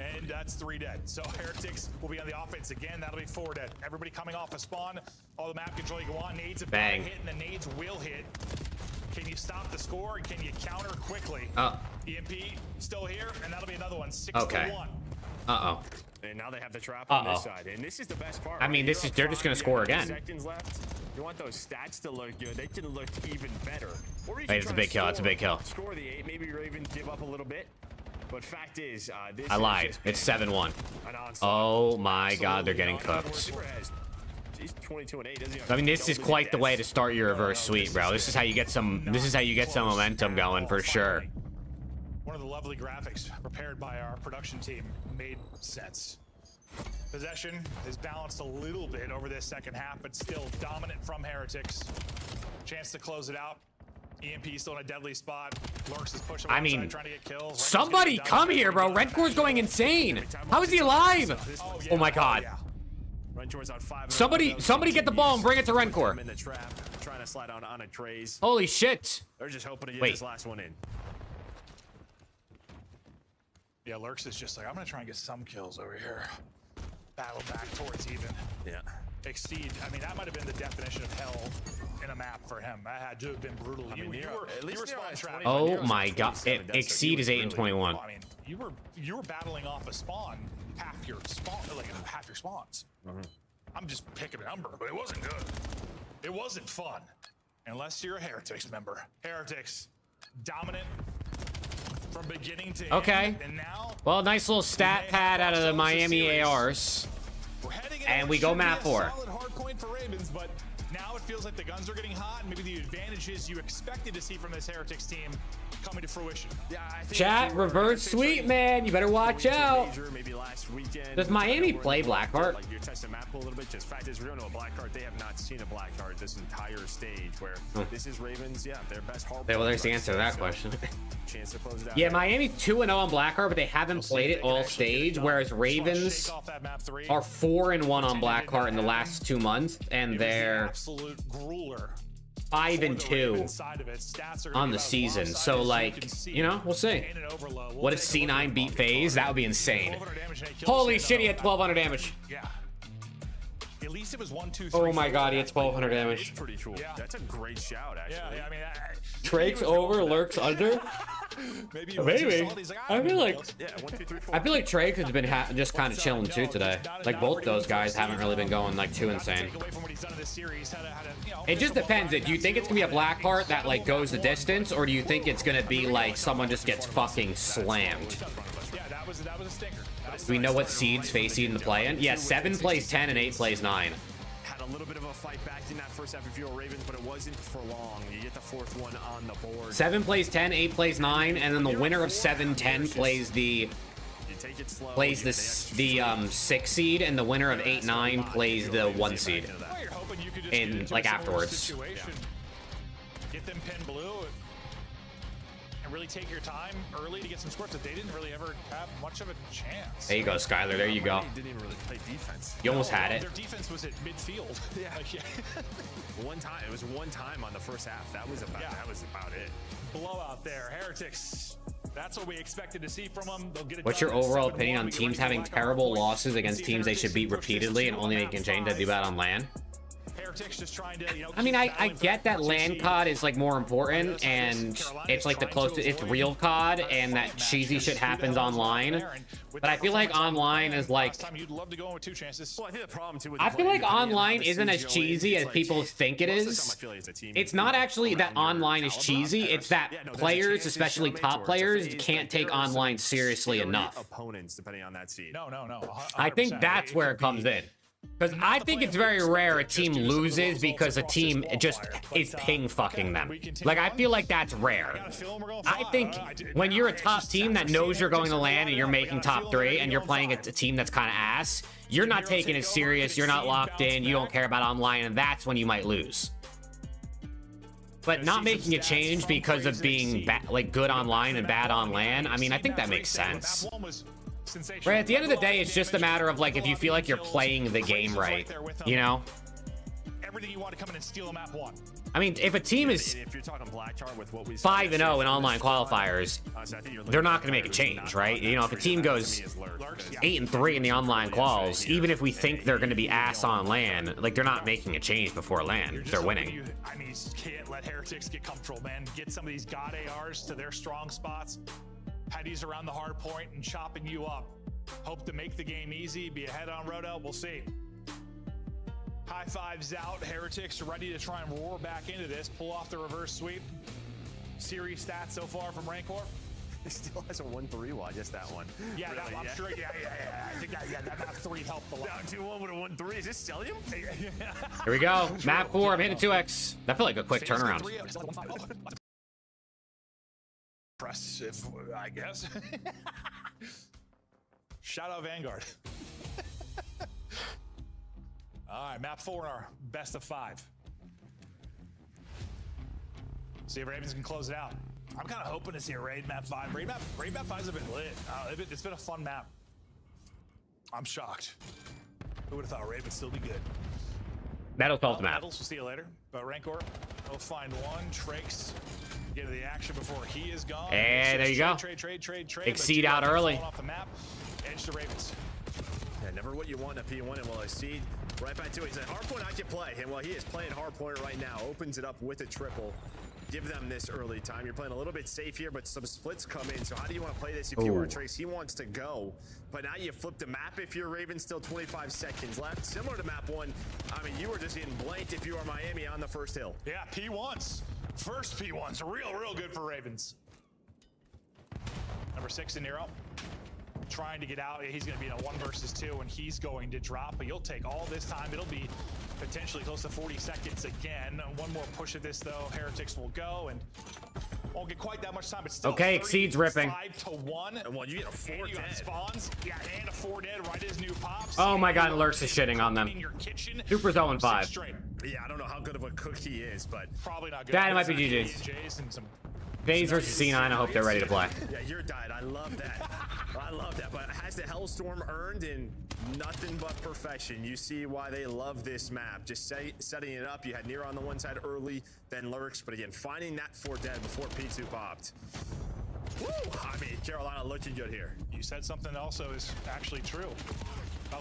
And that's 3 dead. So Heretics will be on the offense again. That'll be 4 dead. Everybody coming off a spawn. All the map control you want. Nades have Bang. hit, and the nades will hit. Can you stop the score, and can you counter quickly? EMP still here, and that'll be another one. 6-1. And now they have the trap on this side, and this is the best part. I mean, they're just gonna score again. Seconds left. You want those stats to look good. They can look even better. Hey, it's a big kill. It's a big kill. Score the 8. Maybe Ravens give up a little bit. But fact is, this I lied. It's 7-1. Oh my God, they're getting cooked. He's 22 and 8. I mean, this is quite the way to start your reverse sweep, bro. This is how you get some. This is how you get some momentum going for sure. One of the lovely graphics prepared by our production team made sense. Possession is balanced a little bit over this second half, but still dominant from Heretics. Chance to close it out. EMP still in a deadly spot. Lurks is pushing. I mean, trying to get kills. somebody come here, bro. Rencore's going insane. How is he alive? Oh my God. Somebody get the ball and bring it to Rencore. In the trap, trying to slide on a trays. Holy shit. They're just hoping to get this last one in. Yeah, Lurks is just like, I'm gonna try and get some kills over here. Battle back towards even. Yeah. Exceed. I mean, that might have been the definition of hell in a map for him. That had to have been brutal. I mean, you were spawn trapped. Oh my God. Exceed is 8 and 21. I mean, you were battling off a spawn half your spawn, like half your spawns. I'm just picking a number, but it wasn't good. It wasn't fun. Unless you're a Heretics member. Heretics, dominant from beginning to Okay. end. And now, Well, nice little stat pad out of the Miami ARs. we're heading into And what we go should be map a 4. solid hard point for Ravens, but now it feels like the guns are getting hot, and maybe the advantages you expected to see from this Heretics team coming to fruition. Yeah, I think Chat, reverse sweep, man. You better watch out. Maybe last weekend. Does Miami play Blackheart? Like you're testing the map a little bit. Just fact is, we don't know a Blackheart. They have not seen a Blackheart this entire stage. Where this is Ravens, yeah, their best hard. Well, there's the answer to that question. Chance to close it out. Yeah, Miami 2-0 on Blackheart, but they haven't played it all stage, whereas Ravens are 4-1 on Blackheart in the last 2 months, and they're Absolute grueler. 5-2 on the season. So, like, you know, we'll see. What if C9 beat FaZe? That would be insane. Holy shit, he had 1200 damage. Yeah. At least it was 1, 2, 3. Oh my god, he had 1200 damage. Pretty cool. Yeah. That's a great shout, actually. Yeah, I mean, Trake's over, lurks under. maybe. Maybe. I feel like Yeah, 1, 2, 3, 4. I feel like Trake has been just kind of chilling too today. Like both those guys haven't really been going like too insane. It just depends. Do you think it's gonna be a Blackheart that like goes the distance, or do you think it's gonna be like someone just gets fucking slammed? Yeah, that was a stinker. Do we know what seeds FaZe seed in the play-in? Yeah, 7 plays 10 and 8 plays 9. Had a little bit of a fight back in that first half if you're Ravens, but it wasn't for long. You get the 4th one on the board. 7 plays 10, 8 plays 9, and then the winner of 7-10 plays the 6 seed, and the winner of 8-9 plays the 1 seed. In like afterwards. Get them pin blue and really take your time early to get some scores. But they didn't really ever have much of a chance. There you go, Skylar. There you go. Didn't even really play defense. You almost had Their it. defense was at midfield. Yeah. One time. It was one time on the first half. That was about it. Blowout there. Heretics. That's what we expected to see from them. They'll get it What's done your at overall 7-1. opinion on We get teams ready having to black terrible points. losses against teams they should beat repeatedly and only making change to do bad on LAN? Heretics just trying to, I mean, I get that LAN COD is like more important and it's like the closest, it's real COD and that cheesy shit happens online. But I feel like online is like, You'd love to go in with 2 chances. Well, I think the problem too with I feel like online isn't as cheesy as people think it is. It's not actually that online is cheesy, it's that players, especially top players, can't take online seriously enough. Opponents, depending on that seed. No. I think that's where it comes in. Because I think it's very rare a team loses because a team just is ping fucking them. Like, I feel like that's rare. I think when you're a top team that knows you're going to LAN and you're making top 3 and you're playing a team that's kind of ass, you're not taking it serious, you're not locked in, you don't care about online, and that's when you might lose. But not making a change because of being like good online and bad on LAN, I mean, I think that makes sense. Right, at the end of the day, it's just a matter of like if you feel like you're playing the game right, you know? Everything you want to come in and steal a map 1. I mean, if a team is If you're talking Blackheart with what we 5-0 in online qualifiers, they're not going to make a change, right? You know, if a team goes 8-3 in the online quals, even if we think they're going to be ass on LAN, like they're not making a change before LAN. They're winning. I mean, you just can't let Heretics get comfortable, man. Get some of these God ARs to their strong spots. Headies around the hard point and chopping you up. Hope to make the game easy, be ahead on Roto. We'll see. High fives out. Heretics ready to try and roar back into this. Pull off the reverse sweep. Series stats so far from Rancor. He still has a 1-3. Well, I guess that one. Yeah, Really, I'm sure. Yeah. I think that map 3 helped a lot. Down 2-1 with a 1-3. Is this Stellium? Here we go. Map 4, I'm hitting 2x. That felt like a quick turnaround. Impressive, I guess. Shout out Vanguard. All right, map 4 in our best of 5. See if Ravens can close it out. I'm kind of hoping to see a raid map 5. Raid map 5's have been lit. It's been a fun map. I'm shocked. Who would have thought raid would still be good? That'll solve the map. We'll see you later. But Rancor, we'll find one. Trakes get to the action before he is gone. And there you go. Trade. Exceed out early. Off the map. Edge to Ravens. Yeah, never what you want in a P1, and well, I see right back to it. He said, hardpoint I can play. And well, he is playing hardpoint right now. Opens it up with a triple. give them this early time. You're playing a little bit safe here, but some splits come in. So how do you want to play this if you were Trace? He wants to go, but now you flip the map if you're Ravens, still 25 seconds left. Similar to map 1, I mean, you were just getting blanked if you are Miami on the first hill. Yeah, P1s. First P1s, real good for Ravens. Number 6 in Nero. Trying to get out. He's going to be in a 1 versus 2, and he's going to drop, but you'll take all this time. It'll be potentially close to 40 seconds again. One more push of this, though. Heretics will go, and won't get quite that much time, but still. Okay, Exceed's ripping. 5-1. And well, you get a 4 and you dead. got spawns. Yeah, and a 4 dead right as new pops. Oh my god, Lurks is shitting on them. Super's 0-5. Yeah, I don't know how good of a cook he is, but probably not good. That might be GG's. Phase versus C9, I hope they're ready to play. Yeah, you're died. I love that. I love that. But has the Hellstorm earned in nothing but perfection? You see why they love this map. Just setting it up. You had Nero on the one side early, then Lurks. But again, finding that 4 dead before P2 popped. Woo! I mean, Carolina looking good here. You said something also is actually true.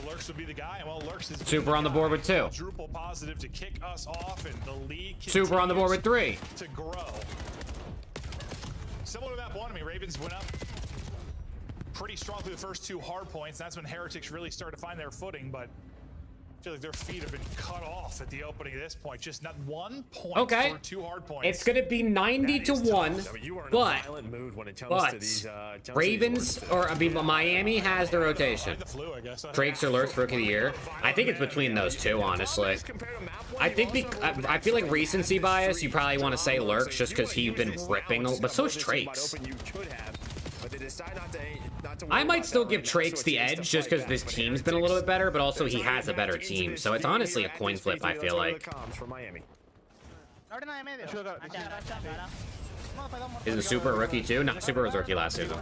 Lurks would be the guy, and well, Lurks is Super on the board with 2. Quadruple positive to kick us off, and the lead Super on the board with 3. to grow. Similar to that one, I mean, Ravens went up pretty strong through the first 2 hard points. That's when Heretics really started to find their footing, but I feel like their feet have been cut off at the opening of this point. Just not 1 point for 2 hard points. It's going to be 90-1, but Ravens, or I mean, Miami has the rotation. Drakes or Lurks Rookie of the Year. I think it's between those 2, honestly. I think I feel like recency bias. You probably want to say Lurks just because he's been ripping, but so's Drakes. I might still give Trakes the edge just because this team's been a little bit better, but also he has a better team. So it's honestly a coin flip, I feel like. Isn't Super a rookie too? No, Super was rookie last season.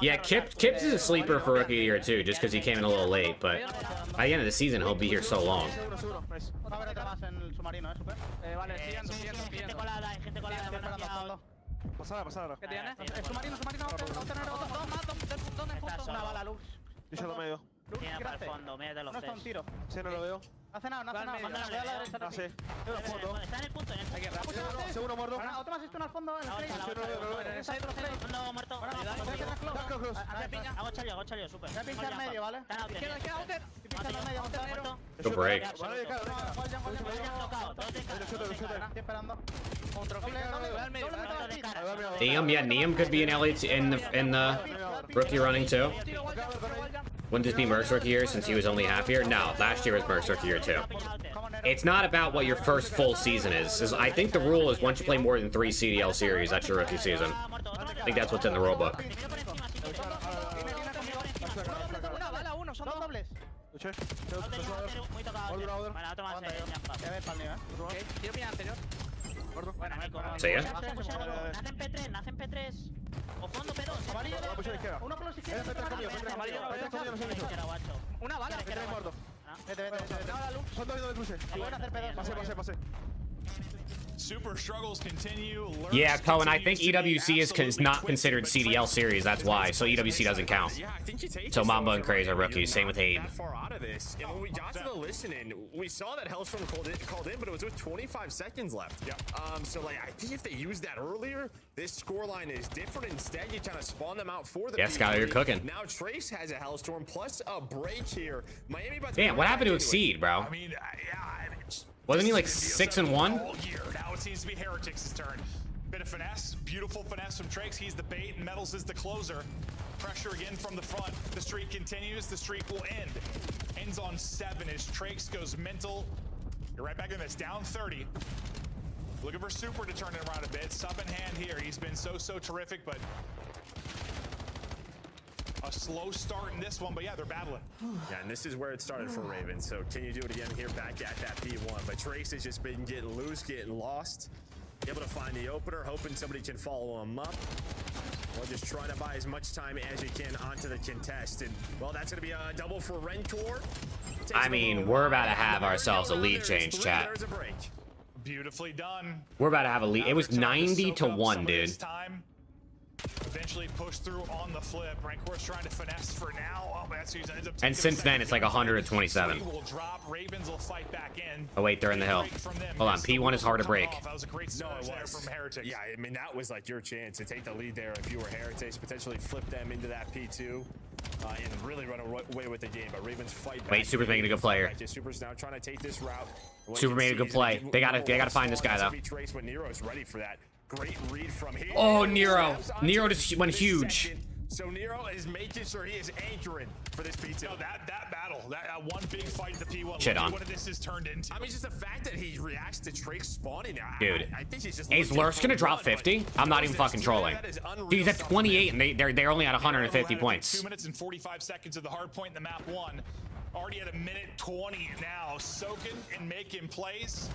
Yeah, Kips is a sleeper for rookie of the year too, just because he came in a little late, but by the end of the season, he'll be here so long. Pasada. ¿Qué tiene? Submarino. Una bala, Lux. Yo medio. Tiene para el fondo, mételo. No está un tiro. Sí, no lo veo. Hace nada. Voy a la derecha. No sé. Está en el punto. Segundo muerto. Otro más esto al fondo. En el no, muerto. Hago chalio, super. Voy a pinchar medio, ¿vale? Queda Outer. Pinchando medio, muerto. Good break. Estoy esperando. Neum, yeah, Neum could be an LAT in the rookie running too. Wouldn't this be Merc's rookie year since he was only half year? No, last year was Merc's rookie year too. It's not about what your first full season is. I think the rule is once you play more than 3 CDL series, that's your rookie season. I think that's what's in the rule book. See ya. Nacen P3. O fondo P2. Uno con los izquierdos. Una bala. Muerto. Pasé. Super struggles continue. Yeah, Cohen, I think EWC is not considered CDL series, that's why. So EWC doesn't count. So Mamba and Craze are rookies, same with Hayden. Far out of this. And when we got to the listening, we saw that Hellstorm called in, but it was with 25 seconds left. Yeah. So like I think if they used that earlier, this scoreline is different. Instead, you kind of spawn them out for the Yeah, Skyler, you're cooking. Now Trace has a Hellstorm plus a break here. Miami about to Damn, what happened to Exceed, bro? I mean, Wasn't he like 6-1? All year. Now it seems to be Heretics' turn. Bit of finesse, beautiful finesse from Trakes. He's the bait, and Metals is the closer. Pressure again from the front. The streak continues. The streak will end. Ends on 7 as Trakes goes mental. You're right back in this, down 30. Looking for Super to turn it around a bit. Sub in hand here. He's been so terrific, but a slow start in this one, but yeah, they're battling. Yeah, and this is where it started for Ravens. So can you do it again here back at that P1? But Trace has just been getting loose, getting lost. Able to find the opener, hoping somebody can follow him up. Or just trying to buy as much time as you can onto the contest. And, well, that's going to be a double for Rentor. I mean, we're about to have ourselves a lead change, chat. Beautifully done. We're about to have a lead. It was 90-1, dude. Eventually push through on the flip. Rancor's trying to finesse for now. Oh, but that's who ends up And since then, it's like 127. will drop. Ravens will fight back in. Oh wait, they're in the hill. Hold on, P1 is hard to break. That was a great surge there from Heretics. Yeah, I mean, that was like your chance to take the lead there if you were Heretics, potentially flip them into that P2 and really run away with the game. But Ravens fight back. Wait, Super's making a good player. Super's now trying to take this route. Super made a good play. They gotta find this guy though. When Nero's ready for that. Great read from here. Oh, Nero. Nero just went huge. So Nero is making sure he is anchoring for this P2. No, that battle, that one big fight at the P1. Shit on. What this has turned into. I mean, just the fact that he reacts to Drake spawning now. Dude, I think he's just. is Lurk's gonna drop 50? I'm not even fucking trolling. He's at 28 and they're only at 150 points. 2 minutes and 45 seconds of the hard point in the map 1. Already at a minute 20 now, soaking and making plays.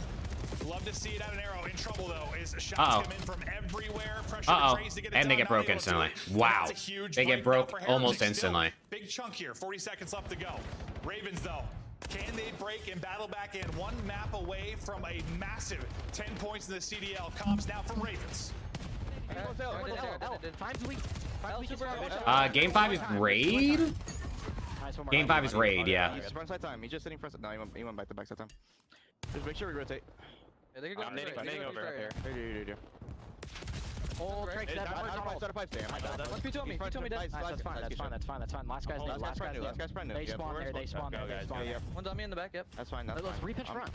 Love to see it out. An arrow in trouble though. Is shots come in from everywhere. Pressure to Trace to get it And they down, get broke not able to. instantly. Wow. That's a huge They get fight broke now for almost Heretics. Still, instantly. big chunk here. 40 seconds left to go. Ravens though. Can they break and battle back in? One map away from a massive 10 points in the CDL. Comps now from Ravens. Game 5 is raid? Game 5 is raid, yeah. He's front side time. He's just sitting front side. No, he went back to back side time. Just make sure we rotate. Yeah, they could go I'm nading over up here. Here. Oh, Drake's dead. Start a pipe there. Let's be to me. That's fine. Last guy's new. Last guy's brand new. They spawn there. They spawn there. One's on me in the back. Yep. That's fine. Let's repitch front.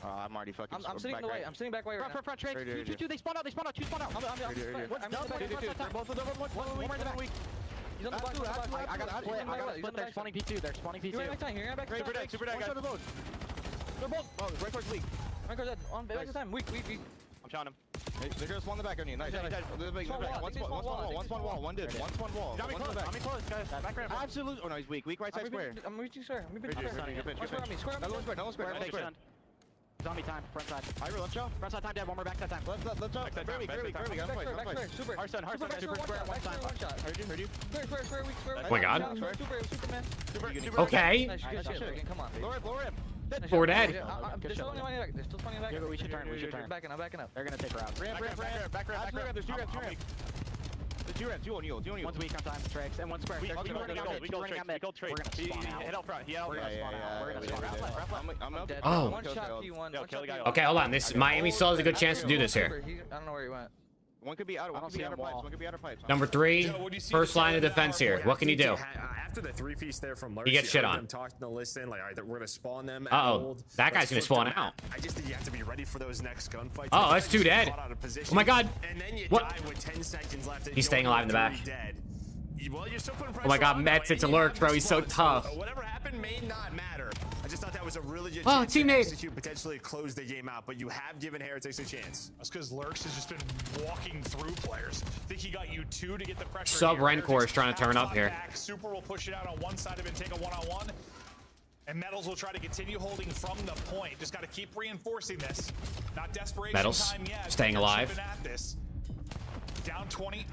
I'm already fucking. I'm sitting in the way. I'm sitting back way right now. Front, Drake. Two. They spawn out. Two spawn out. I'm both of them. One in the back. He's on the block. I got split. They're spawning P2. You're right back. You're back. Super dead. They're both. Oh, Rancor's weak. Rancor's dead. On back to time. Weak. I'm showing him. They're gonna spawn the back on you. Nice. One spawn wall. One did. One spawn wall. I'm close, guys. Back ramp. Absolutely. Oh no, he's weak. Right side square. I'm reaching square. Square on me. No one square. Zombie time, front side. Hyrule, let's go. Front side time, dead. One more back that time. Let's go. Very weak. Got Super. Hearthstone, Square, one time. Heard you. Square, weak. Oh my god. Superman. Okay. Nice, come on. Lower him. We're dead. There's still 20 back. There's still 20 back. We should turn. I'm backing up. They're gonna take her out. Ramp. There's two ramps. There's two ramps. Two on you. One's weak on time. Tricks. And one square. We called trade. We're gonna spawn out. Hit out front. We're gonna spawn out. I'm dead. Oh. One shot P1. Okay, hold on. This Miami still has a good chance to do this here. I don't know where he went. One could be out of pipes. Number 3, first line of defense here. What can you do? After the 3-piece there from Lurk, He gets shit on. Talking to listen, like, all right, we're gonna spawn them. That guy's gonna spawn out. I just think you have to be ready for those next gunfights. Oh, that's 2 dead. Oh my god. And then you What? die with 10 seconds left. He's staying alive in the back. Dead. Well, you're still putting Oh my pressure god, on Mets, them, it's a and Lurk, bro. He's so tough. Whatever happened may not matter. I just thought that was a really good Oh, chance to teammate. execute, potentially close the game out, but you have given Heretics a chance. That's because Lurks has just been walking through players. I think he got you 2 to get the pressure. Sub here. Rencor is trying to turn up here. Back. Super will push it out on one side of it and take a one-on-one. And Metals will try to continue holding from the point. Just got to keep reinforcing this. Not desperation Metals time yet. staying alive. At this. Down 20.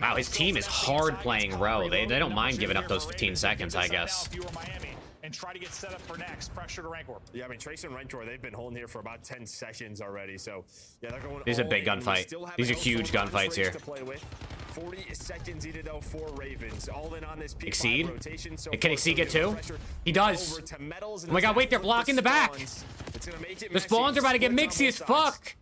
Wow, his team is hard playing row. They don't mind giving up those 15 seconds, I guess. If you were Miami, and try to get set up for next. Pressure to Rancor. Yeah, I mean, Trace and Rentor, they've been holding here for about 10 seconds already. So, yeah, they're going. These are big gunfight. These are huge gunfights here. 40 seconds needed though for Ravens. All in on this P5 Exceed? rotation. So Can Exceed get 2? He does. Oh my god, wait, they're blocking the back. The spawns are about to get mixy as fuck.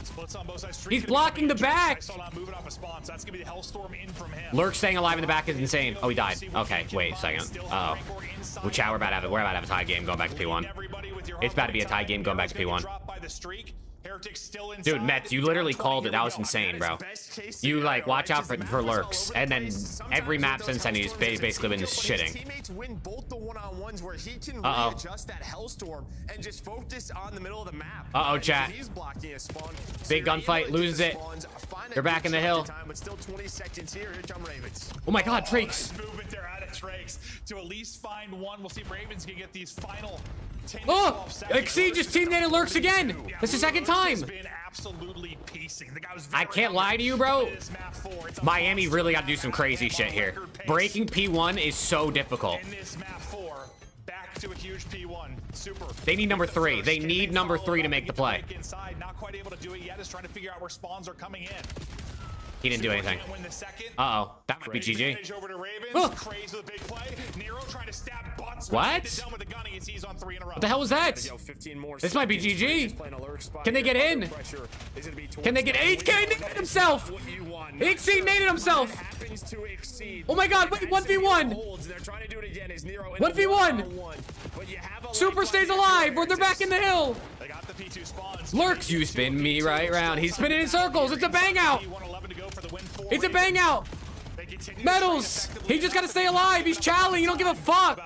Splits on both sides. He's blocking the back. I saw not moving off a spawn, so that's gonna be the Hellstorm in from him. Lurk staying alive in the back is insane. Oh, he died. Okay, wait a second. Uh oh. Which we're about to have a tie game going back to P1. It's about to be a tie game going back to P1. Dude, Mets, you literally called it. That was insane, bro. You, like, watch out for Lurks. And then every map since then, he's basically been just shitting. Teammates win both the one-on-ones where he can readjust that Hellstorm and just focus on the middle of the map. Uh-oh, chat. He's blocking a spawn. Big gunfight, loses it. They're back in the hill. But still 20 seconds here. Here come Ravens. Oh my god, Trakes. Movement there out of Trakes to at least find one. We'll see if Ravens can get these final 10 Oh! Exceed just teammated Lurks again! That's the second time! Absolutely piecing. The guy was I can't lie to you, bro. Miami really got to do some crazy shit here. Breaking P1 is so difficult. In this map 4, back to a huge P1. Super. They need number 3. They need number 3 to make the play. Inside, not quite able to do it yet. Is trying to figure out where spawns are coming in. He didn't do anything. Win the second. Uh-oh. That might be GG. Advantage over to Ravens. Oh. Crazy with a big play. Nero trying to stab butts. What? With the gunning as he's on 3 in a row. What the hell was that? This might be GG. Can they get in? Can they get in? He naded himself. He naded himself. Oh my god, wait, 1v1. 1v1. Super stays alive, but they're back in the hill. They got the P2 spawns. Lurks, you spin me right round. He's spinning in circles. It's a bang out. It's a bang out. Medals. He just got to stay alive. He's challenging. You don't give a fuck.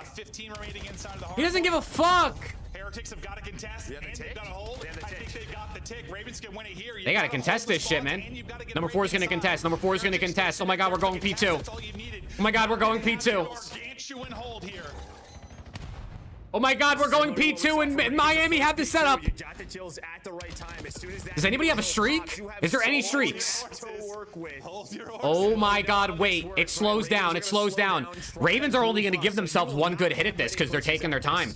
He doesn't give a fuck. Heretics have got to contest. And they've got to hold. I think they got the tick. Ravens can win it here. They got to contest this shit, man. Number 4 is going to contest. Number 4 is going to contest. Oh my god, we're going P2. Oh my god, we're going P2. Oh my god, we're going P2 and Miami have the setup. Does anybody have a streak? Is there any streaks? Oh my god, wait. It slows down. It slows down. Ravens are only going to give themselves one good hit at this because they're taking their time.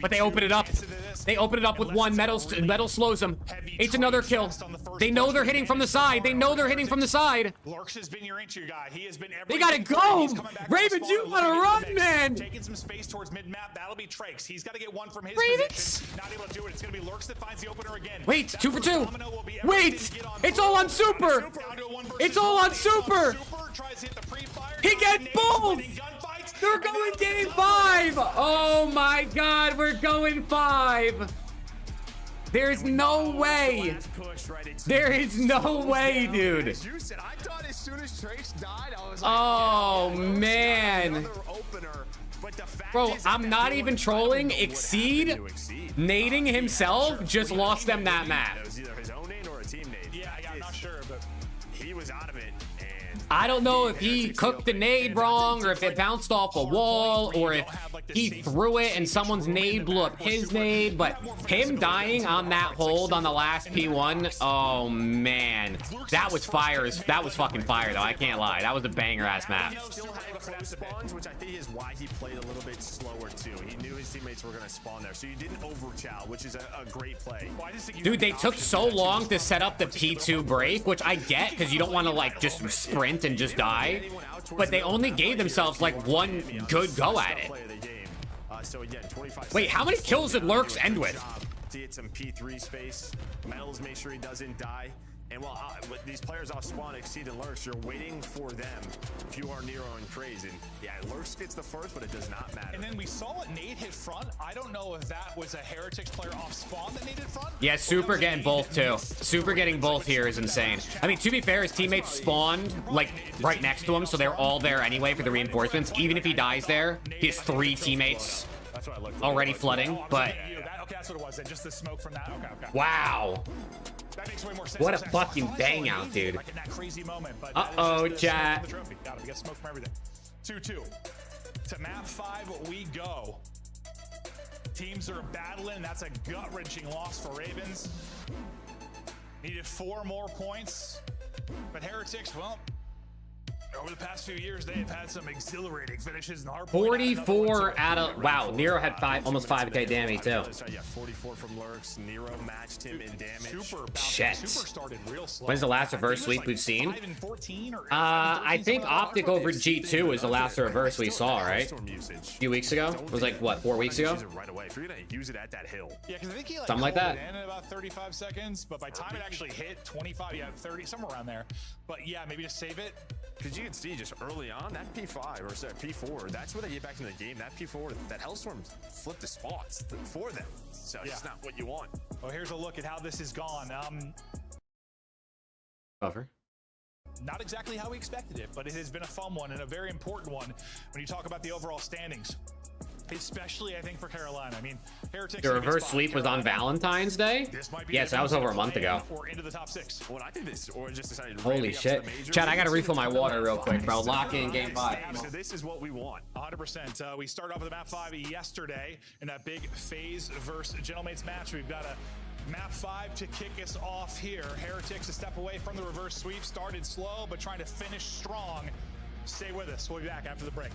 But they open it up. They open it up with one. Metal slows them. It's another kill. They know they're hitting from the side. They know they're hitting from the side. Lurks has been your entry guy. He has been They gotta go. Ravens, you gotta run, man. Taking some space towards mid-map. That'll be Trakes. He's got to get one from his Ravens. position. Not able to do it. It's going to be Lurks that finds the opener again. Wait, 2 for 2. Wait, it's all on Super. It's all on Super. He gets both. They're going game 5. Oh my god, we're going 5. There's no way. There is no way, dude. Oh man. Bro, I'm not even trolling. Exceed nading himself just lost them that map. It was either his own nade or a team nade. Yeah, I'm not sure, but he was out of it. I don't know if he cooked the nade wrong or if it bounced off a wall or if he threw it and someone's nade blew up his nade, but him dying on that hold on the last P1, oh man, that was fire. That was fucking fire though, I can't lie. That was a banger ass map. Still had close spawns, which I think is why he played a little bit slower too. He knew his teammates were going to spawn there, so you didn't overchow, which is a great play. Dude, they took so long to set up the P2 break, which I get because you don't want to like just sprint and just die, but they only gave themselves like one good go at it. Wait, how many kills did Lurks end with? To get some P3 space, Metals make sure he doesn't die. And while these players off spawn Exceed and Lurks, you're waiting for them. If you are Nero and Craze, and yeah, Lurks gets the first, but it does not matter. And then we saw a nade hit front. I don't know if that was a Heretics player off spawn that naded front. Yeah, Super getting both too. Super getting both here is insane. I mean, to be fair, his teammates spawned like right next to him, so they're all there anyway for the reinforcements. Even if he dies there, he has 3 teammates already flooding, but Okay, that's what it was. Just the smoke from that. Okay. wow. That makes way more sense. What a fucking bang out, dude. Like in that crazy moment. But uh-oh, chat. Got it. We got smoke from everything. 2-2. To map 5 we go. Teams are battling. That's a gut-wrenching loss for Ravens. Needed 4 more points. But Heretics, well, over the past few years, they have had some exhilarating finishes in hard 44 out of wow. Nero had almost 5k damage too. Yeah, 44 from Lurks. Nero matched him in damage. Shit. Super started real slow. When's the last reverse sweep we've seen? 5 and 14 or I think Optic over G2 was the last reverse we saw, right? A few weeks ago. It was like what, 4 weeks ago? Right away. If you're gonna use it at that hill. Yeah, because I think he like something like that. In about 35 seconds, but by the time it actually hit 25, yeah, 30, somewhere around there. But yeah, maybe just save it. Because you can see just early on that P5 or sorry, P4, that's where they get back into the game. That P4, that Hellstorm flipped the spots for them. So it's not what you want. Well, here's a look at how this has gone. Buffer. Not exactly how we expected it, but it has been a fun one and a very important one when you talk about the overall standings. Especially, I think, for Carolina. I mean, Heretics. The reverse sweep was on Valentine's Day? Yes, that was over a month ago. Or into the top 6. Well, I think this, or just decided to holy shit. Chad, I gotta refill my water real quick, bro. Lock in game 5. So this is what we want. 100%. We started off with the map 5 yesterday in that big FaZe versus Gentlemates match. We've got a map 5 to kick us off here. Heretics a step away from the reverse sweep. Started slow, but trying to finish strong. Stay with us. We'll be back after the break.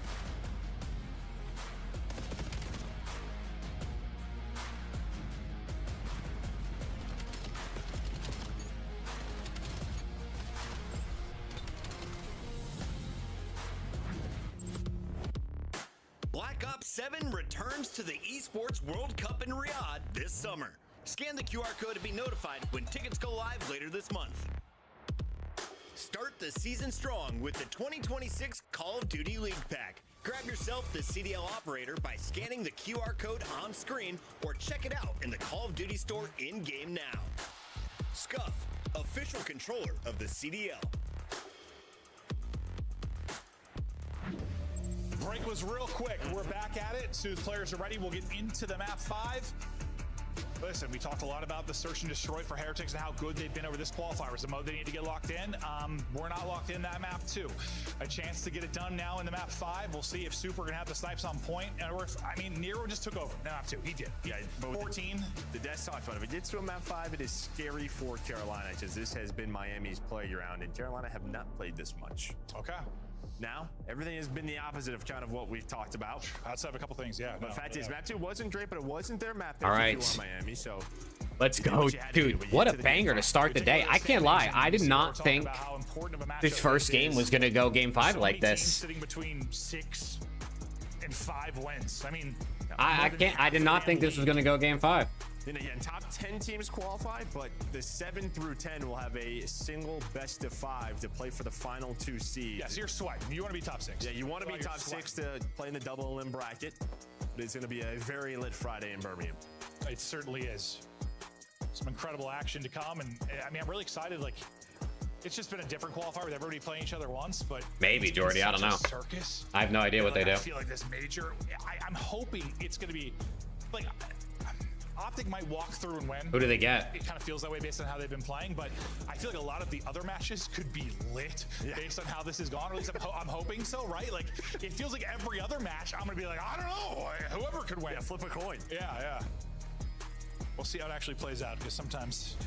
Black Ops 7 returns to the Esports World Cup in Riyadh this summer. Scan the QR code to be notified when tickets go live later this month. Start the season strong with the 2026 Call of Duty League Pack. Grab yourself the CDL operator by scanning the QR code on screen or check it out in the Call of Duty store in-game now. Scuff, official controller of the CDL. Break was real quick. We're back at it. As soon as players are ready, we'll get into the map 5. Listen, we talked a lot about the search and destroy for Heretics and how good they've been over this qualifier. It's a mode they need to get locked in. We're not locked in that map 2. A chance to get it done now in the map 5. We'll see if Super can have the snipes on point. Or if, I mean, Nero just took over in map 2. He did. Yeah, but 14. The Death talked about it. If it gets to a map 5, it is scary for Carolina because this has been Miami's playground, and Carolina have not played this much. Okay. Now, everything has been the opposite of kind of what we've talked about. Outside of a couple things, yeah. But the fact is, map 2 wasn't great, but it wasn't their map. All right. Miami, so let's go, dude. What a banger to start the day. I can't lie. I did not think this first game was going to go game 5 like this. Sitting between 6 and 5 wins. I mean, I did not think this was going to go game 5. And again, top 10 teams qualify, but the 7 through 10 will have a single best of 5 to play for the final 2 seeds. Yes, you're sweating. You want to be top 6. Yeah, you want to be top 6 to play in the double elim bracket. But it's going to be a very lit Friday in Birmingham. It certainly is. Some incredible action to come, and I mean, I'm really excited. Like, it's just been a different qualifier with everybody playing each other once, but maybe Jordy, I don't know. Circus. I have no idea what they do. I feel like this major. I'm hoping it's going to be like. Optic might walk through and win. Who do they get? It kind of feels that way based on how they've been playing, but I feel like a lot of the other matches could be lit based on how this has gone. Or at least I'm hoping so, right? Like, it feels like every other match, I'm going to be like, I don't know, whoever could win. Yeah, flip a coin. Yeah. We'll see how it actually plays out, because sometimes...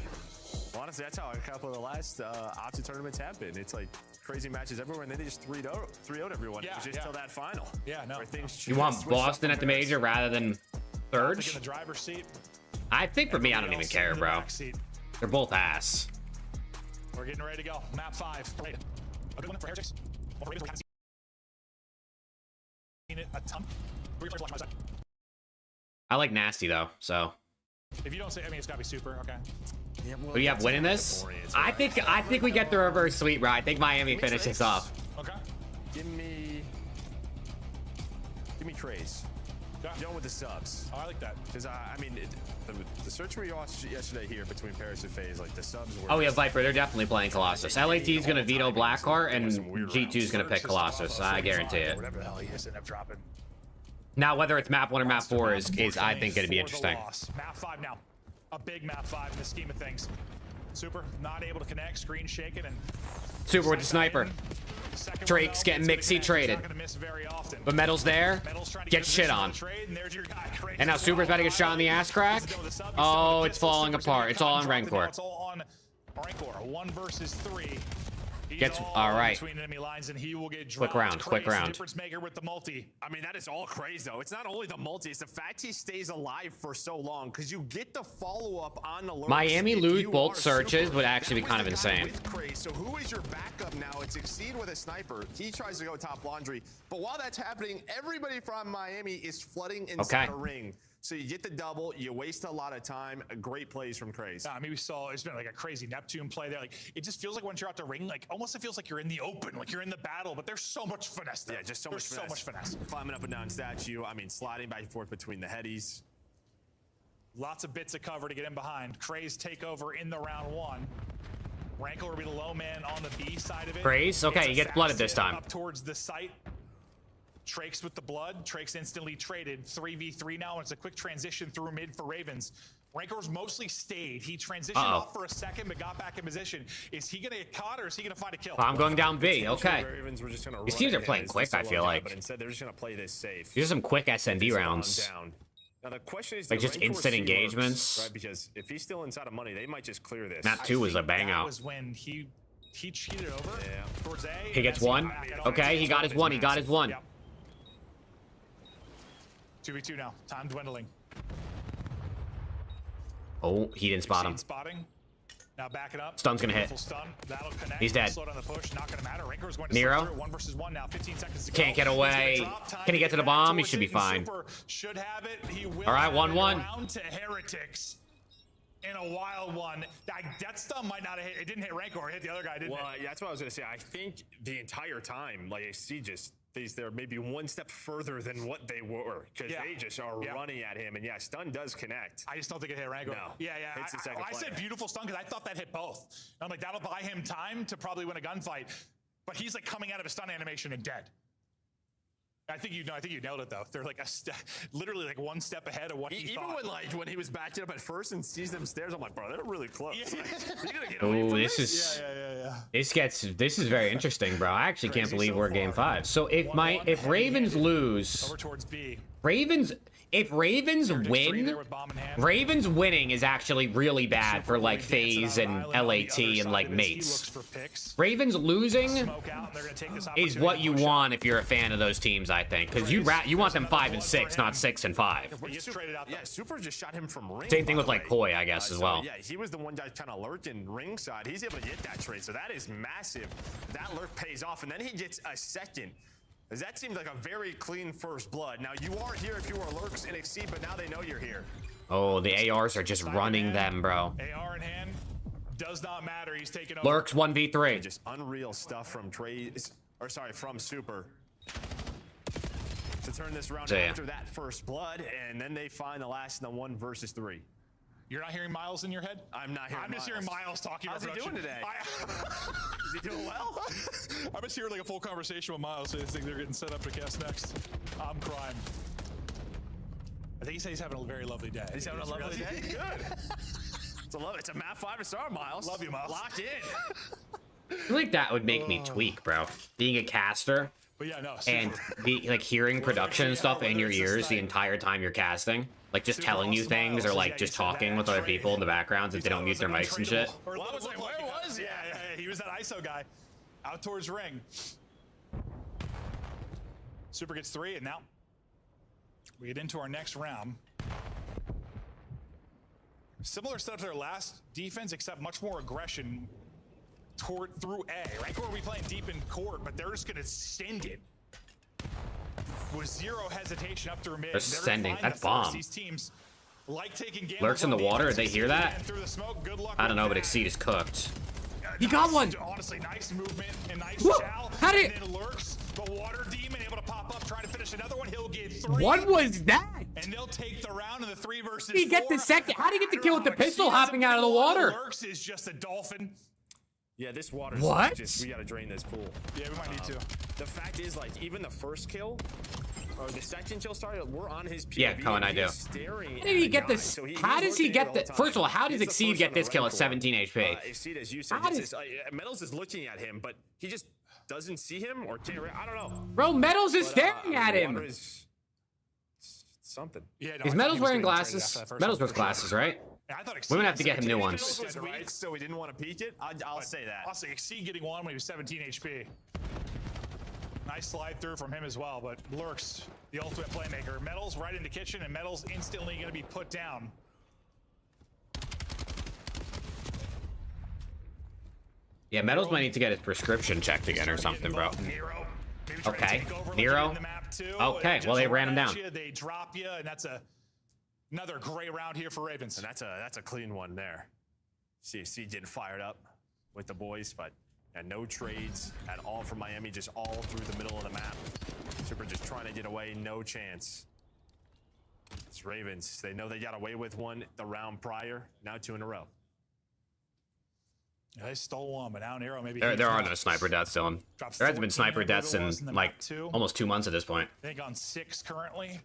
Well, honestly, that's how a couple of the last Optic tournaments have been. It's like crazy matches everywhere, and then they just 3-0'd everyone. Yeah, it was just till that final. Yeah, no. You want Boston at the major rather than third? In the driver's seat. I think for me, I don't even care, bro. They're both ass. We're getting ready to go. Map 5. A good one for Heretics. A ton. I like Nasty though, so. If you don't say, I mean, it's gotta be Super. Okay. Yeah, well, do you have winning this? I think we get the reverse sweep, bro. I think Miami finishes off. Okay. Give me Trace. Going with the subs. Oh, I like that. Because I mean, the search we watched yesterday here between Paris and FaZe, like the subs were. Oh yeah, Viper. They're definitely playing Colossus. LAT is gonna veto Blackheart, and G2 is gonna pick Colossus. I guarantee it. Whatever the hell he is, end up dropping. Now, whether it's map 1 or map 4 is I think gonna be interesting. Map 5 now. A big map 5 in the scheme of things. Super not able to connect. Screen shaking and. Super with the sniper. Drake's getting mixy traded. But Metal's there. Gets shit on. And now Super's about to get shot in the ass crack. Oh, it's falling apart. It's all on Rancor. It's all on Rancor. 1 versus 3. Gets all right. Lines and he will get quick round. Quick round. Difference maker with the multi. I mean, that is all crazy though. It's not only the multi; it's the fact he stays alive for so long because you get the follow up on the lurks. Miami lose both searches would actually be kind of insane. So who is your backup now? It's Exceed with a sniper. He tries to go top laundry, but while that's happening, everybody from Miami is flooding inside a ring. So you get the double, you waste a lot of time. Great plays from Craze. I mean, we saw it's been like a crazy Neptune play there. Like it just feels like once you're out the ring, like almost it feels like you're in the open, like you're in the battle. But there's so much finesse there. Yeah, just so much finesse. Climbing up and down statue. I mean, sliding back and forth between the headies. Lots of bits of cover to get in behind. Craze takeover in the round 1. Rancor will be the low man on the B side of it. Craze, okay, he gets blooded this time. Up towards the site. Trakes with the blood. Trakes instantly traded. 3v3 now. It's a quick transition through mid for Ravens. Rancor's mostly stayed. He transitioned off for a second, but got back in position. Is he going to get caught, or is he going to find a kill? I'm going down B. Okay. These teams are playing quick, I feel like. But instead, they're just going to play this safe. These are some quick SND rounds. Now the question is, like just instant engagements. Right? Because if he's still inside of money, they might just clear this. Map 2 was a bang out. That was when he cheated over towards A. He gets 1. Okay, he got his 1. He got his 1. Yep. 2v2 now. Time dwindling. Oh, he didn't spot him. Spotting. Now back it up. Stun's gonna hit. Beautiful stun. That'll connect. He's dead. Slow down the push. Not gonna matter. Rancor's going to Nero. slip through. 1 versus 1 now. 15 seconds to go. Can't get He's gonna away. drop time Can he get to the bomb? He towards should be it, and fine. Super should have it. He will. All right, have it. 1-1. Round to Heretics. In a wild one. That stun might not have hit. It didn't hit Rancor. It hit the other guy, didn't Well, it? that's what I was going to say. I think the entire time, like, AC just thinks they're maybe one step further than what they were, because they just are running at him. And yeah, stun does connect. I just don't think it hit Rancor. No. Yeah. Hits the second I said player. beautiful stun because I thought that hit both. And I'm like, that'll buy him time to probably win a gunfight. But he's like coming out of a stun animation and dead. I think you nailed it though. They're like literally like one step ahead of what he Even thought. when he was backed up at first and sees them stairs, I'm like, bro, they're really close. Yeah. Like, you gonna get away Oh, from this is Yeah. this is very interesting, bro. I actually can't Crazy believe so we're game far. 5. So if 1-1, if Ravens heavy-handed. lose, Over towards B. if Ravens Heretics three win, there with bomb in hand. Ravens winning is actually really bad for like Super really FaZe dancing and on an island on the LAT other and side like of this. He mates. looks for picks. Ravens losing Smoke out, and they're gonna take this is opportunity what to you push want if you're a fan of those teams, I think, because you want them 5 and 6, not 6 and 5. He gets traded out. Yeah, Super just shot him from ring. Same thing by with the like way. Koi, I guess, as So, well. Yeah, he was the one guy kind of lurking ringside. He's able to get that trade, so that is massive. That lurk pays off, and then he gets a second. That seems like a very clean first blood. Now, you are here if you are lurks in Exceed, but now they know you're here. Oh, the ARs are just running them, bro. AR in hand does not matter. He's taking over. Lurks 1v3. Just unreal stuff from from Super. To turn this around after that first blood, and then they find the last in the 1 versus 3. You're not hearing Miles in your head? I'm not hearing I'm just hearing Miles talking How's about he doing production. today? Is he doing well? I'm just hearing like a full conversation with Miles. So I think they're getting set up to cast next. I'm crying. I think he said he's having a very lovely day. He's having a lovely day? Good. It's a map 5-star, Miles. Love you, Miles. Locked in. I feel like that would make me tweak, bro. Being a caster But yeah, no. and like hearing production and stuff in your ears the entire time you're casting, like just telling you things or like just talking with other people in the background if they don't mute their mics and shit. Well, I was like, where was he? Yeah, he was that ISO guy. Out towards ring. Super gets 3, and now we get into our next round. Similar setup to their last defense, except much more aggression through A. Rancor will be playing deep in court, but they're just gonna send it with zero hesitation up through mid. They're sending. That's bomb. These teams like taking gambles. Lurks in the water. Did they hear that? Through the smoke. Good luck I don't with know, but that. Exceed is cooked. He got one. Honestly, nice movement and nice Woo! chow. How did- And then Lurks, the water demon, able to pop up, trying to finish another one. He'll get 3. What was that? And they'll take the round in the 3 versus 4. Did he get the second? How did he get the kill with the pistol hopping out of the water? Lurks is just a dolphin. Yeah, this water. What? We gotta drain this pool. Yeah, we might need to. The fact is, like, even the first kill or the second kill started, we're on his POV. Yeah, Cohen, I and do. he's staring How did he at get the this? guy. So How does he looking get at the? it all First of all, how He's does the Exceed first get on this the kill at Rancor. 17 HP? Exceed, as you said, How just does- Metals is looking at him, but he just doesn't see him or can't. I don't know. Bro, Metals is But, staring at water him. is something. Yeah, no, I Is thought Metals he was wearing getting traded glasses? after that first Metals one. wears glasses, right? Yeah, I thought We're Exceed gonna have to get him new Metals ones. was Was dead, weak, right? so we didn't want to peek it. I'll say that. Also, Exceed getting one when he was 17 HP. Nice slide through from him as well, but Lurks, the ultimate playmaker. Metals right into kitchen, and Metals instantly going to be put down. Yeah, Metals might need to get his prescription checked again or something, bro. Nero, maybe try to Okay, take over, Nero. looking in the map too, Okay, and well, they just ran him run down. at you, they drop you, and that's another great round here for Ravens. And that's a clean one there. CFC getting fired up with the boys, but no trades at all from Miami, just all through the middle of the map. Super just trying to get away, no chance. It's Ravens. They know they got away with one the round prior, now 2 in a row. Yeah, they stole one, but now Nero maybe. There are no sniper deaths, Dylan. There hasn't been sniper deaths in like almost 2 months at this point. I think on 6 currently.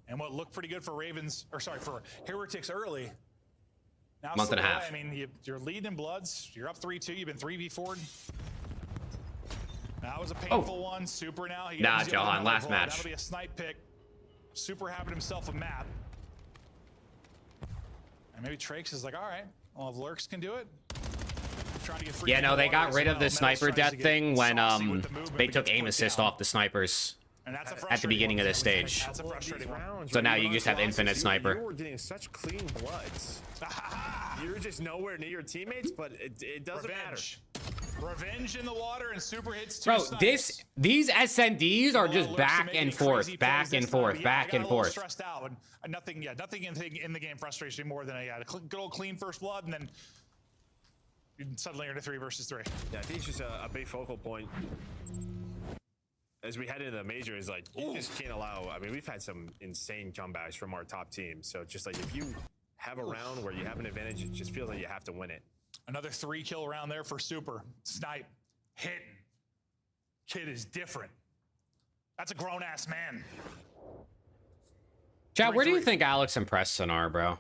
And what looked pretty good for Ravens, or sorry, for Heretics early. Now Month and a still half. away. I mean, you're leading in Bloods. You're up 3-2. You've been 3v4'd. That was a painful one. Super now. He Nah, ends up with Johan, another last blood. match. That'll be a snipe pick. Super having himself a map. And maybe Trakes is like, all right, well, if Lurks can do it. Trying to get free Yeah, no, they water got as rid of well. the Metals sniper tries to death get thing when saucy with the movement, they but took gets aim put assist down. off the snipers. And that's a at the beginning of this stage. That's a frustrating round. So now you just have infinite sniper. You were getting such clean bloods. You're just nowhere near your teammates, but it doesn't matter. Revenge in the water and super hits. Bro, these SNDs are just back and forth, back and forth, back and forth. Stressed out. And nothing in the game frustrates me more than a good old clean first blood, and then suddenly you're in a 3 versus 3. Yeah, I think it's just a big focal point as we head into the majors. Like, you just can't allow. I mean, we've had some insane comebacks from our top teams. So just like, if you have a round where you have an advantage, it just feels like you have to win it. Another 3-kill round there for Super. Snipe, hitting. Kid is different. That's a grown-ass man. Chat, where do you think Alex and Preston are, bro?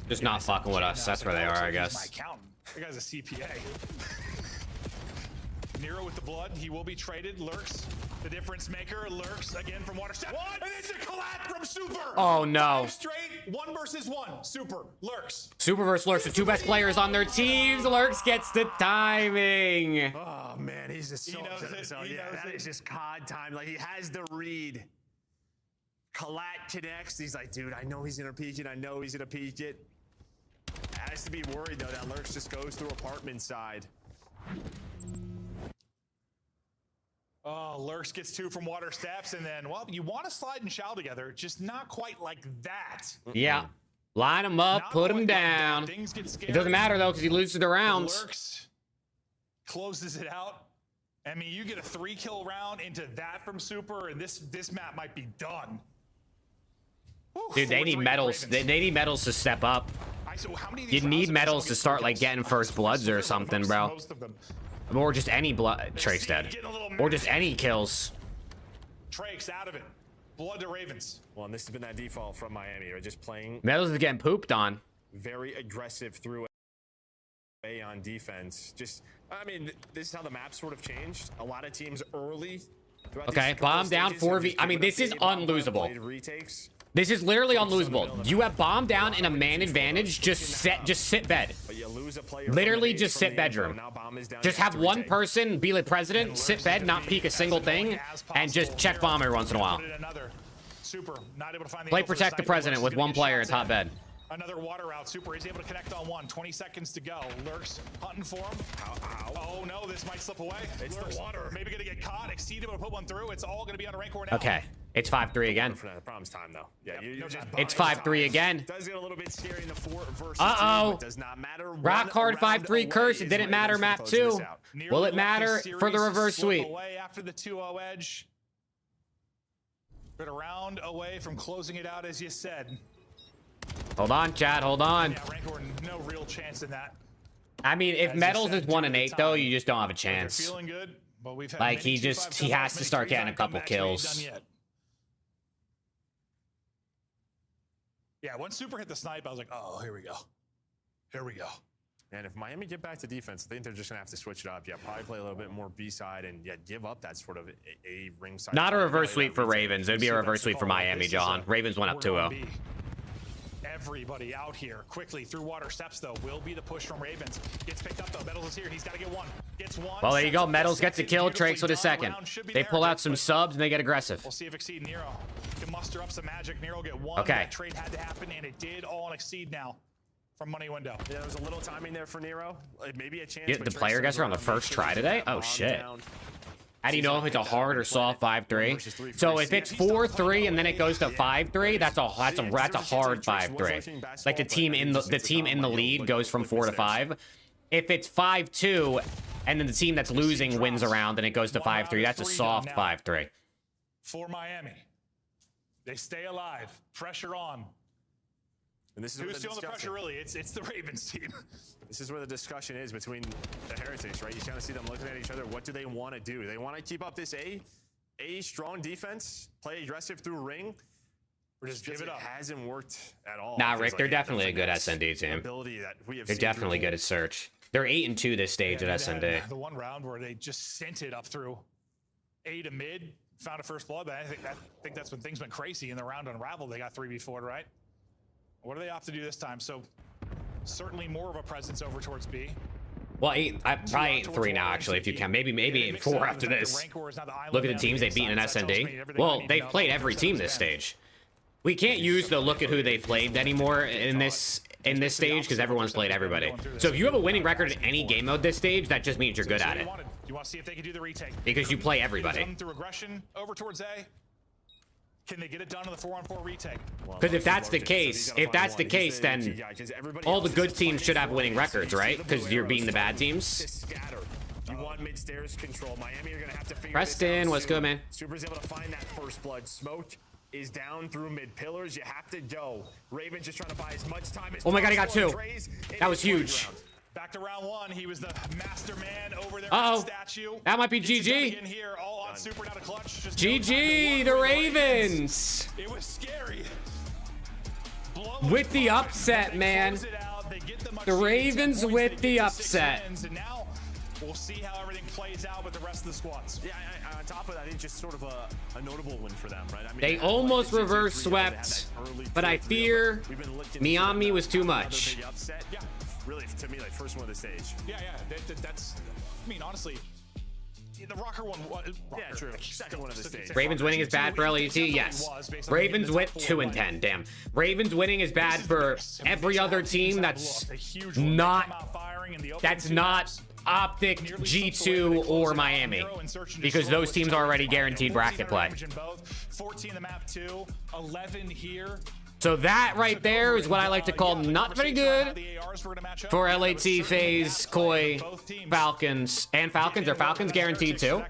Just not fucking with us. That's where they are, I guess. My accountant. That guy's a CPA. Nero with the blood. He will be traded. Lurks. The difference maker. Lurks again from Water Step. And it's a collapse from Super. Oh, no. 5 straight. 1 versus 1. Super. Lurks. Super versus Lurks, the 2 best players on their teams. Lurks gets the timing. Oh, man. He's just so upset. So, yeah, that is just COD time. Like, he has the read. Collat connects. He's like, dude, I know he's going to peek it. I know he's going to peek it. Has to be worried, though, that Lurks just goes through apartment side. Oh, Lurks gets 2 from Water Steps, and then, well, you want to slide and shout together, just not quite like that. Yeah. Line them up, put them down. It doesn't matter, though, because he loses the rounds. Lurks closes it out. I mean, you get a 3-kill round into that from Super, and this map might be done. Dude, they need medals. They need medals to step up. You need medals to start, like, getting first bloods or something, bro. Or just any blood. Trake's dead. Or just any kills. Trake's out of it. Blood to Ravens. Well, and this has been that default from Miami. Right? Just playing. Medals is getting pooped on. Very aggressive through A on defense. Just, I mean, this is how the map sort of changed. A lot of teams early. Okay, bomb down 4v. I mean, this is unlosable. This is literally unlosable. You have bomb down in a man advantage. Just sit bed. Literally just sit bedroom. Just have one person be the president, sit bed, not peek a single thing, and just check bomb every once in a while. Play protect the president with one player at top bed. Another water route. Super is able to connect on 1. 20 seconds to go. Lurks hunting for him. Oh no, this might slip away. It's Lurks, the water. Maybe gonna get caught. Exceed able to put one through. It's all gonna be on a rank war now. Okay, it's 5-3 again. The problem's time though. Yeah, it's 5-3 again. Does get a little bit scary in the 4 versus 2. Does not matter. Rock hard 5-3 curse. It didn't matter map 2. Will it matter for the reverse sweep? Away after the 2-0 edge. But a round away from closing it out, as you said. Hold on, chat. Hold on. Yeah, rank war, no real chance in that. I mean, if medals is 1 and 8 though, you just don't have a chance. Feeling good, but we've had like he has to start getting a couple kills. Yeah, once Super hit the snipe, I was like, oh, here we go. Here we go. And if Miami get back to defense, I think they're just gonna have to switch it up. Yeah, probably play a little bit more B side and give up that sort of a ring side. Not a reverse sweep for Ravens. It'd be a reverse sweep for Miami, John. Ravens went up 2-0. Everybody out here quickly through Water Steps, though, will be the push from Ravens. Gets picked up, though. Medals is here. He's got to get 1. Gets 1. Well, there you go. Medals gets a kill. Trakes with a second. They pull out some subs and they get aggressive. We'll see if Exceed Nero can muster up some magic. Nero get 1. Okay. That trade had to happen, and it did all on Exceed now from Money Window. Yeah, there was a little timing there for Nero. Maybe a chance. Yeah, the player guys are on the first try today? Oh, shit. How do you know if it's a hard or soft 5-3? So if it's 4-3 and then it goes to 5-3, that's a hard 5-3. Like the team in the lead goes from 4 to 5. If it's 5-2 and then the team that's losing wins a round and it goes to 5-3, that's a soft 5-3. For Miami, they stay alive. Pressure on. And this is who's feeling the pressure, really? It's the Ravens team. This is where the discussion is between the Heretics, right? You kind of see them looking at each other. What do they want to do? They want to keep up this A strong defense, play aggressive through ring, or just give it up. It hasn't worked at all. Nah, Rick, they're definitely a good SND team. They're definitely good at search. They're 8-2 this stage at SND. The one round where they just sent it up through A to mid, found a first blood, but I think that's when things went crazy in the round unraveled. They got 3v4'd, right? What do they opt to do this time? So certainly more of a presence over towards B. Well, probably 8-3 now, actually, if you can. Maybe 8-4 after this. Look at the teams they've beaten in SND. Well, they've played every team this stage. We can't use the look at who they played anymore in this stage because everyone's played everybody. So if you have a winning record in any game mode this stage, that just means you're good at it. You want to see if they can do the retake because you play everybody. Through aggression over towards A. Can they get it done in the 4-on-4 retake? Because if that's the case, then all the good teams should have winning records, right? Because you're beating the bad teams. You want mid-stairs control. Miami are gonna have to figure Preston, what's good, man? Super's able to find that first blood. Smoke is down through mid pillars. You have to go. Raven's just trying to buy as much time as oh my god, he got 2. That was huge. Back to round 1. He was the master man over there. Statue. That might be GG. In here, all on Super, not a clutch. Just GG, the Ravens. It was scary. With the upset, man. The Ravens with the upset. And now we'll see how everything plays out with the rest of the squads. Yeah, on top of that, it's just sort of a notable win for them, right? I mean, they almost reverse swept, but I fear Miami was too much. Yeah. Really, to me, like first one of the stage. Yeah. That's. I mean, honestly, the Rocker one. Yeah, true. Second one of the stage. Ravens winning is bad for LAT. Yes. Ravens went 2-10. Damn. Ravens winning is bad for every other team that's not. That's not Optic, G2, or Miami, because those teams are already guaranteed bracket play. 14 the map 2, 11 here. So that right there is what I like to call not very good for LAT, FaZe, Koi, Falcons. And Falcons. Are Falcons guaranteed too?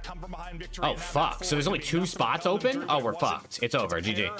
Oh, fuck. So there's only 2 spots open? Oh, we're fucked. It's over. GG.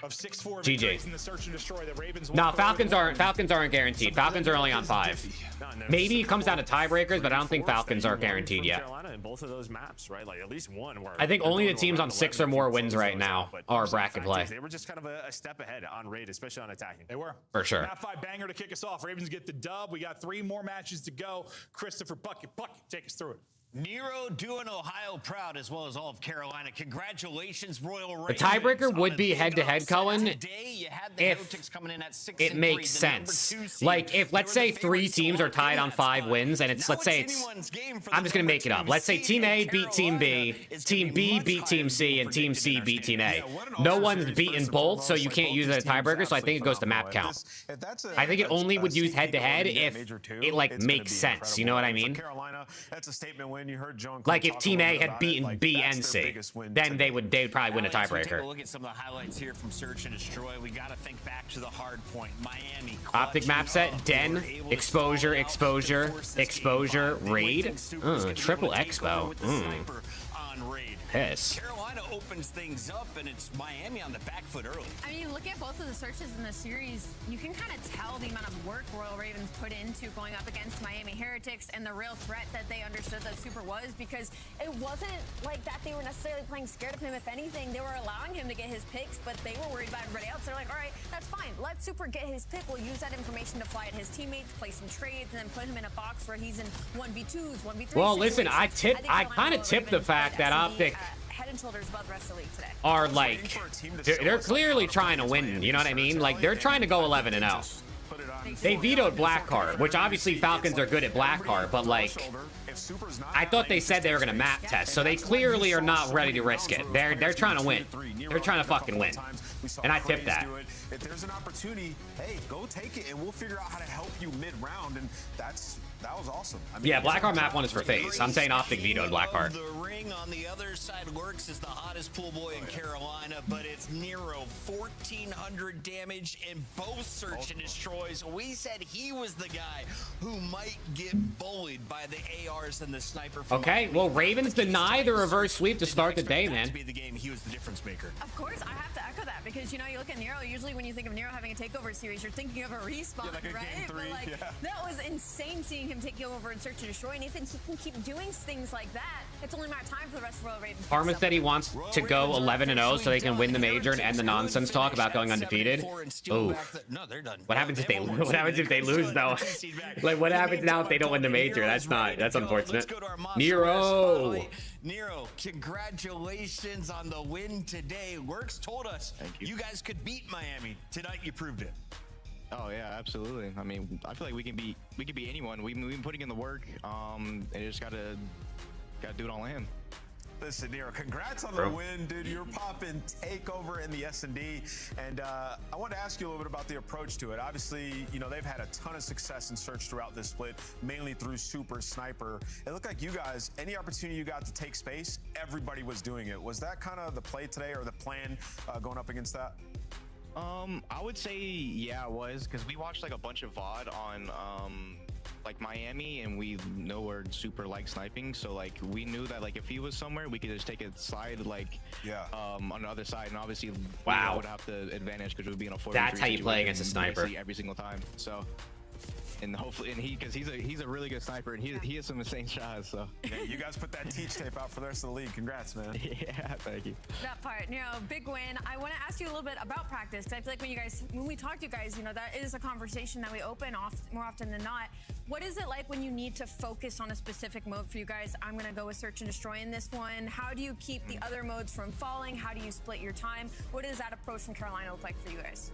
GG. No, Falcons aren't guaranteed. Falcons are only on 5. Maybe it comes down to tiebreakers, but I don't think Falcons are guaranteed yet. In both of those maps, right? Like at least one. I think only the teams on 6 or more wins right now are bracket play. They were just kind of a step ahead on raid, especially on attacking. They were. For sure. Map 5 banger to kick us off. Ravens get the dub. We got 3 more matches to go. Christopher Bucket, take us through it. Nero doing Ohio proud as well as all of Carolina. Congratulations, Royal Ravens. The tiebreaker would be head-to-head, Cullen, if it makes sense. Like, if, let's say, 3 teams are tied on 5 wins, and it's, let's say it's, I'm just going to make it up. Let's say Team A beat Team B, Team B beat Team C, and Team C beat Team A. No one's beaten both, so you can't use it as a tiebreaker, so I think it goes to map count. I think it only would use head-to-head if it, like, makes sense. You know what I mean? That's a statement win. You heard John. Like if Team A had beaten B and C, then they would probably win a tiebreaker. Take a look at some of the highlights here from Search and Destroy. We got to think back to the hard point. Miami. Optic map set, Den, exposure, raid, triple expo. Piss. Carolina opens things up, and it's Miami on the back foot early. I mean, you look at both of the searches in the series, you can kind of tell the amount of work Royal Ravens put into going up against Miami Heretics and the real threat that they understood that Super was, because it wasn't like that they were necessarily playing scared of him. If anything, they were allowing him to get his picks, but they were worried about everybody else. They're like, all right, that's fine. Let Super get his pick. We'll use that information to fly at his teammates, play some trades, and then put him in a box where he's in 1v2s, 1v3s. Well, listen, I kind of tip the fact that Optic head and shoulders above the rest of the league today. Are like, they're clearly trying to win, you know what I mean? Like, they're trying to go 11-0. They vetoed Blackheart, which obviously Falcons are good at Blackheart, but like, I thought they said they were gonna map test, so they clearly are not ready to risk it. They're trying to win. They're trying to fucking win. And I tip that. If there's an opportunity, hey, go take it, and we'll figure out how to help you mid-round, and that was awesome. I mean, yeah, Blackheart map 1 is for FaZe. I'm saying Optic vetoed Blackheart. The ring on the other side works as the hottest pool boy in Carolina, but it's Nero, 1,400 damage in both Search and Destroys. We said he was the guy who might get bullied by the ARs and the sniper. Okay, well, Ravens deny the reverse sweep to start the day, man. He was the difference maker. Of course, I have to echo that, because, you know, you look at Nero, usually when you think of Nero having a takeover series, you're thinking of a respawn, like a right? game 3, but like, that was insane seeing him take you over and Search and Destroy, and if he can keep doing things like that, it's only a matter of time for the rest of Royal Ravens. Parma said he wants to go 11-0 so they can win the major and end the nonsense talk about going undefeated. Ooh. No, they're done. What happens if they lose though? Like, what happens now if they don't win the major? That's unfortunate. Nero, congratulations on the win today. Works told us you guys could beat Miami. Tonight you proved it. Oh yeah, absolutely. I mean, I feel like we can beat anyone. We've been putting in the work. And just gotta do it all in. Listen, Nero, congrats on the win, dude. You're popping takeover in the S&D. And I want to ask you a little bit about the approach to it. Obviously, you know, they've had a ton of success in search throughout this split, mainly through Super Sniper. It looked like you guys, any opportunity you got to take space, everybody was doing it. Was that kind of the play today or the plan going up against that? I would say, yeah, it was, because we watched like a bunch of VOD on like Miami, and we know we're super like sniping, so like we knew that like if he was somewhere, we could just take a slide like on the other side, and obviously we would have the advantage because we would be in a 4v3. That's how you play against a sniper every single time. So. And hopefully, and because he's a really good sniper, and he has some insane shots. So yeah, you guys put that teach tape out for the rest of the league. Congrats, man. Yeah, thank you. That part, you know, big win. I want to ask you a little bit about practice, because I feel like when we talk to you guys, you know, that is a conversation that we open more often than not. What is it like when you need to focus on a specific mode for you guys? I'm gonna go with search and destroy in this one. How do you keep the other modes from falling? How do you split your time? What does that approach from Carolina look like for you guys?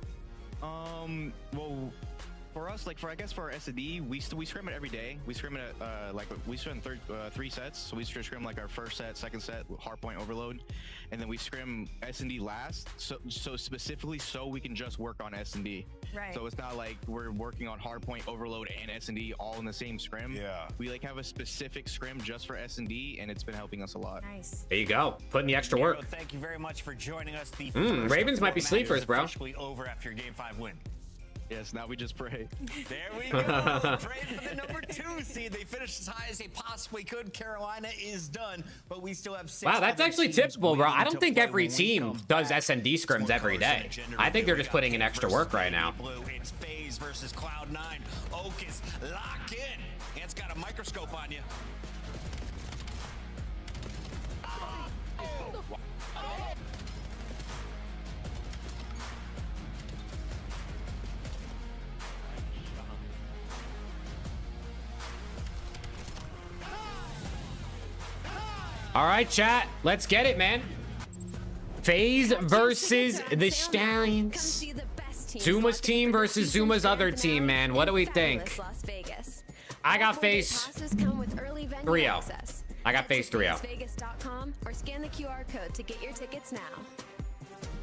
Well, for us, like I guess for our S&D, we scrim it every day. We scrim it at like we scrim 3 sets. So we scrim like our first set, second set, hardpoint overload, and then we scrim S&D last. So specifically, so we can just work on S&D. Right. So it's not like we're working on hardpoint overload and S&D all in the same scrim. Yeah. We like have a specific scrim just for S&D, and it's been helping us a lot. Nice. There you go. Putting the extra work. Thank you very much for joining us. The Ravens might be sleepers, bro. Officially over after your Game 5 win. Yes, now we just pray. There we go. Pray for the number 2 seed. They finished as high as they possibly could. Carolina is done, but we still have 6. Wow, that's actually typical, bro. I don't think every team does S&D scrims every day. I think they're just putting in extra work right now. It's FaZe versus Cloud9. Ocus, lock in. Ant's got a microscope on you. All right, chat. Let's get it, man. FaZe versus the Stallions. Zuma's team versus Zuma's other team, man. What do we think? I got FaZe 3-0. I got FaZe 3-0. Vegas.com or scan the QR code to get your tickets now.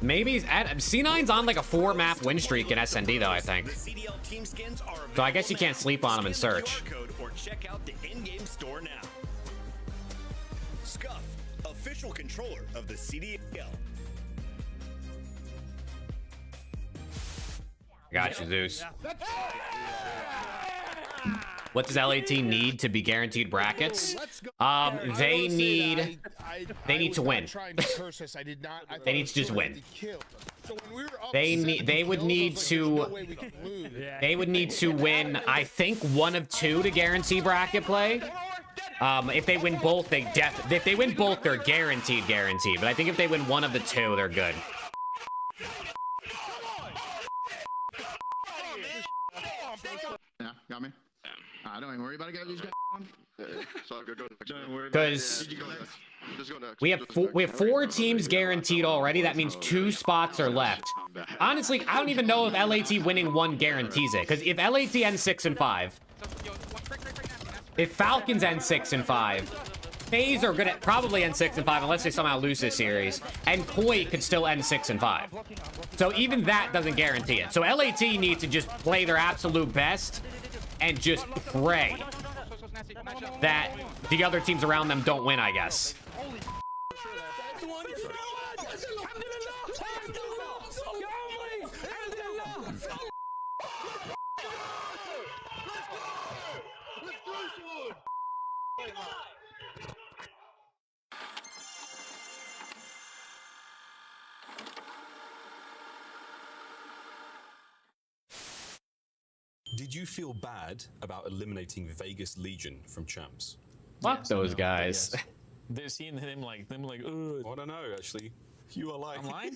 Maybe C9's on like a 4-map win streak in S&D though, I think. So I guess you can't sleep on him in search. Or check out the in-game store now. Scuff, official controller of the CDL. Got you, Zeus. What does LAT need to be guaranteed brackets? They need to win. They need to just win. They would need to win, I think, 1 of 2 to guarantee bracket play. If they win both, if they win both, they're guaranteed. But I think if they win 1 of the 2, they're good. Yeah, got me. Don't even worry about it. Get these guys on. So go. Don't worry. Because we have 4 teams guaranteed already. That means 2 spots are left. Honestly, I don't even know if LAT winning 1 guarantees it. Because if LAT ends 6-5, if Falcons end 6-5, FaZe are gonna probably end 6-5 unless they somehow lose this series, and Koi could still end 6-5. So even that doesn't guarantee it. So LAT needs to just play their absolute best and just pray that the other teams around them don't win, I guess. Did you feel bad about eliminating Vegas Legion from champs? Fuck those guys. They're seeing them like, ugh. I don't know, actually. You are like... I'm lying?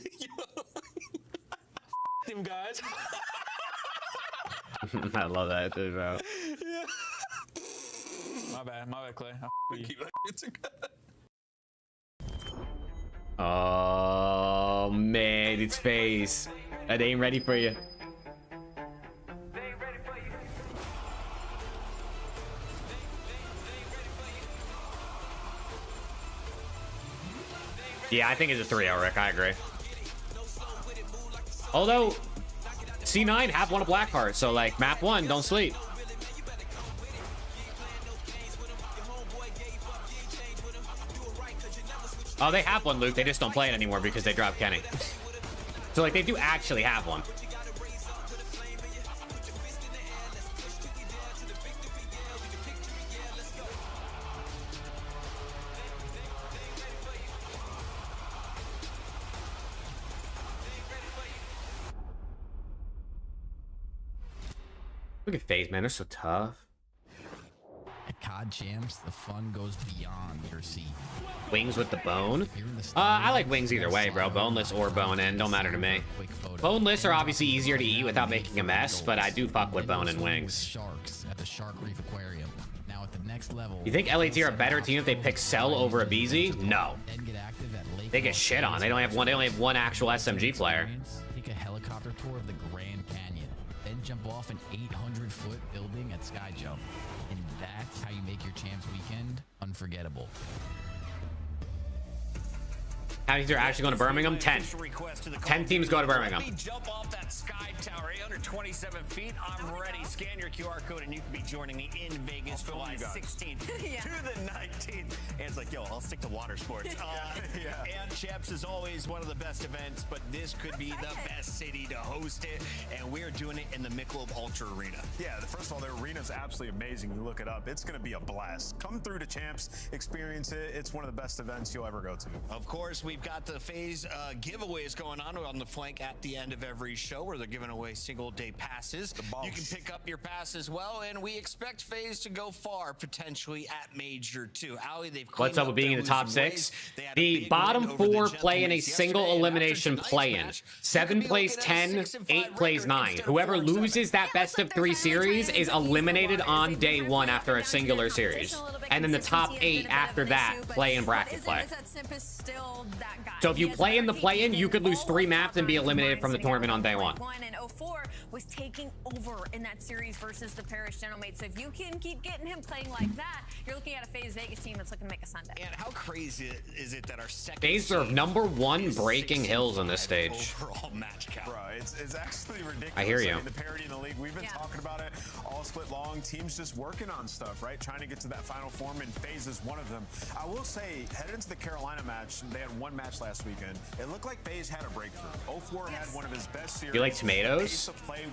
Them guys. I love that too, bro. Yeah. My bad, Clay. Oh, man, it's FaZe. They ain't ready for you. Yeah, I think it's a 3-0, Rick. I agree. Although, C9 have won a black card, so like map 1, don't sleep. Oh, they have one, Luke. They just don't play it anymore because they dropped Kenny. So like they do actually have one. Look at FaZe, man. They're so tough. At COD Champs, the fun goes beyond your seat. Wings with the bone? I like wings either way, bro. Boneless or bone-in. Don't matter to me. Boneless are obviously easier to eat without making a mess, but I do fuck with bone-in wings. Sharks at the Shark Reef Aquarium. Now at the next level. You think LAT are a better team if they pick Cell over a BZ? No. They get shit on. They only have one actual SMG player. Take a helicopter tour of the Grand Canyon. Then jump off an 800-foot building at Sky Jump. And that's how you make your Champs weekend unforgettable. How many teams are actually going to Birmingham? 10. 10 teams go to Birmingham. Jump off that sky tower, 827 feet. I'm ready. Scan your QR code and you can be joining me in Vegas July 16th to the 19th. And it's like, yo, I'll stick to water sports. And Champs is always one of the best events, but this could be the best city to host it. And we're doing it in the Michelob Ultra Arena. Yeah, first of all, the arena's absolutely amazing. You look it up. It's going to be a blast. Come through to Champs, experience it. It's one of the best events you'll ever go to. Of course, we've got the FaZe giveaways going on the flank at the end of every show where they're giving away single-day passes. You can pick up your pass as well, and we expect FaZe to go far, potentially at Major 2. Ali, they've What's up with being in the top 6? The bottom 4 play in a single elimination play-in. 7 plays 10, 8 plays 9. Whoever loses that best of 3 series is eliminated on day 1 after a singular series. And then the top 8 after that play in bracket play. So if you play in the play-in, you could lose 3 maps and be eliminated from the tournament on day 1. And 04 was taking over in that series versus the Parish Gentlemate. So if you can keep getting him playing like that, you're looking at a FaZe Vegas team that's looking to make a Sunday. And how crazy is it that our second FaZe are #1 breaking hills on this stage. overall match count? Bro, it's actually ridiculous. I hear you. I mean, the parity in the league, we've been talking about it all split long. Teams just working on stuff, right? Trying to get to that final form, and FaZe is one of them. I will say, headed into the Carolina match, they had one match last weekend. It looked like FaZe had a breakthrough. 04 had one of his best series. You like tomatoes?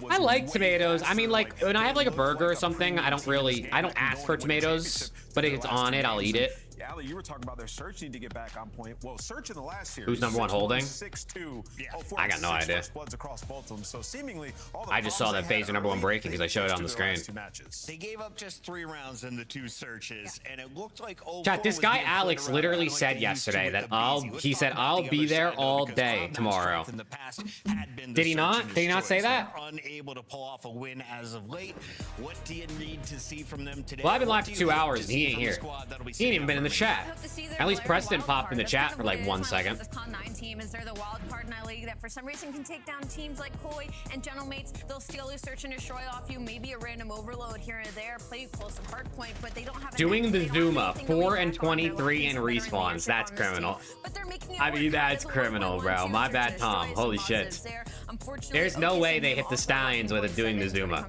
I like tomatoes. I mean, like, when I have like a burger or something, I don't ask for tomatoes, but if it's on it, I'll eat it. Ali, you were talking about their search need to get back on point. Well, search in the last series. Who's #1 holding? 6-2. I got no idea. Bloods across both of them. So seemingly, I just saw that FaZe are #1 breaking because I showed it on the screen. They gave up just 3 rounds in the 2 searches, and it looked like Chat, this guy Alex literally said yesterday that he said I'll be there all day tomorrow. Did he not? Did he not say that? Unable to pull off a win as of late. What do you need to see from them today? Well, I've been live for 2 hours and he ain't here. He ain't even been in the chat. At least Preston popped in the chat for like 1 second. This Con 9 team is they're the wild card in that league that for some reason can take down teams like Koi and Gentlemates. They'll steal your search and destroy off you, maybe a random overload here and there, play you close to hard point, but they don't have doing the Zuma 4 and 23 in respawns. That's criminal. I mean, that's criminal, bro. My bad, Tom. Holy shit. There's no way they hit the Stallions with it doing the Zuma.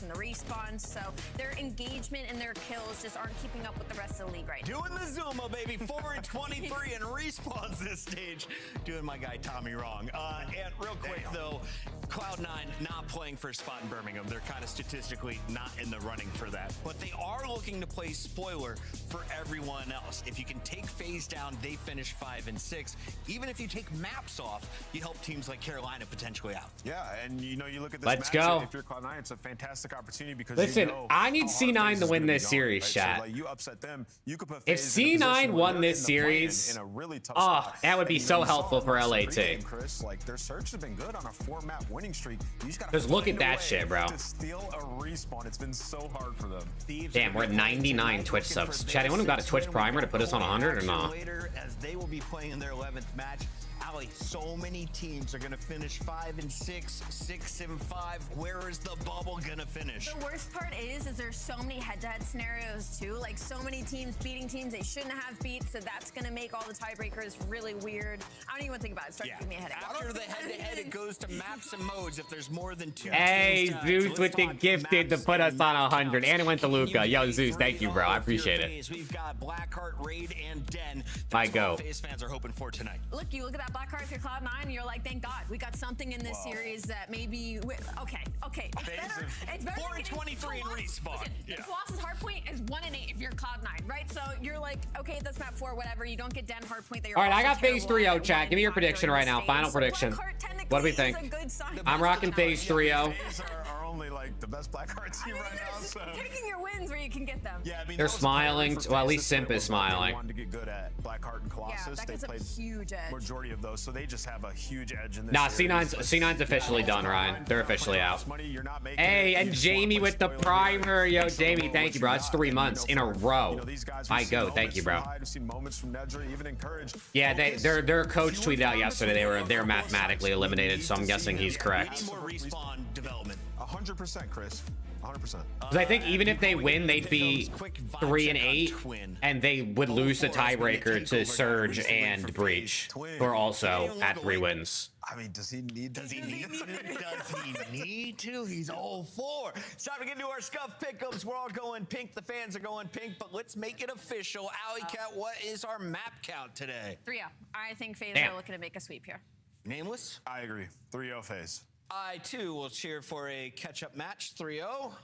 And the respawns, so their engagement and their kills just aren't keeping up with the rest of the league right now. Doing the Zuma, baby. 4 and 23 and respawns this stage. Doing my guy Tommy wrong. And real quick though, Cloud9 not playing for a spot in Birmingham. They're kind of statistically not in the running for that, but they are looking to play spoiler for everyone else. If you can take FaZe down, they finish 5 and 6. Even if you take maps off, you help teams like Carolina potentially out. Yeah, and you know, you look at this Let's match, go. If you're Cloud9, it's a fantastic opportunity because listen, you know I need how hard C9 FaZe to is win gonna this be series, right? chat. So, like, you upset them, you could put If FaZe in a C9 position where won they're this in the play-in series, in a really tough oh, spot. that would be And, you so know, you saw helpful it for on LAT. pregame, Chris, like their search has been good on a 4-map winning streak. You just gotta Just look find at that a way shit, bro. To steal a respawn, it's been so hard for them. Damn, we're at 99 Twitch subs. Chat, anyone who got a Twitch primer to put us on 100 or not? Later, as they will be playing in their 11th match Ali, so many teams are going to finish 5-6, 6-5. Where is the bubble going to finish? The worst part is there's so many head-to-head scenarios too. Like so many teams beating teams they shouldn't have beat, so that's going to make all the tiebreakers really weird. I don't even think about it. It's starting to give me a headache. After the head-to-head, it goes to maps and modes if there's more than 2 Hey, teams. Zeus with the gifted to put us on 100. And it went to Luca. Yo, Zeus, thank you, bro. I appreciate it. We've got Blackheart, Raid, and Den. My That's go. what FaZe fans are hoping for tonight. Look, you look at that Blackheart, if you're Cloud9, and you're like, thank God, we got something in this series that maybe... Okay. It's better 4-23 in respawn. Listen, the Colossus hardpoint is 1-8 if you're Cloud9, right? So you're like, okay, that's map 4, whatever. You don't get Den hardpoint. All right, I got FaZe 3-0, chat. Give me your prediction right now. Final prediction. What do we think? I'm rocking FaZe 3-0. Are only like the best Blackheart team right now. So picking your wins where you can get them. yeah, I mean, They're smiling. Well, at least Simp is They smiling. wanted to get good at Blackheart and Colossus. that They gives them played a huge edge. majority of those, so they just have a huge edge in this. Nah, series. C9's officially done, Ryan. They're officially out. Money, you're not making Hey, it. and You just wanna Jamie play with the spoiler primer. here. Yo, Jamie, thank you, bro. That's 3 months in a row. These guys, I we've seen go. Thank you, moments bro. from Hyde, we've seen moments from Nedra, even encourage. Yeah, their coach tweeted out yesterday they're mathematically eliminated, so I'm guessing he's correct. More respawn development. 100%, Chris. 100%. Because I think even if they win, they'd be 3-8, and they would lose the tiebreaker to Surge and Breach, who are also at 3 wins. I mean, does he need to? Does he need to? He's all 4. It's time to get into our scuff pick'ems. We're all going pink. The fans are going pink, but let's make it official. Alley Cat, what is our map count today? 3-0. I think FaZe Damn. are looking to make a sweep here. Nameless? I agree. 3-0 FaZe. I, too, will cheer for a catch-up match, 3-0.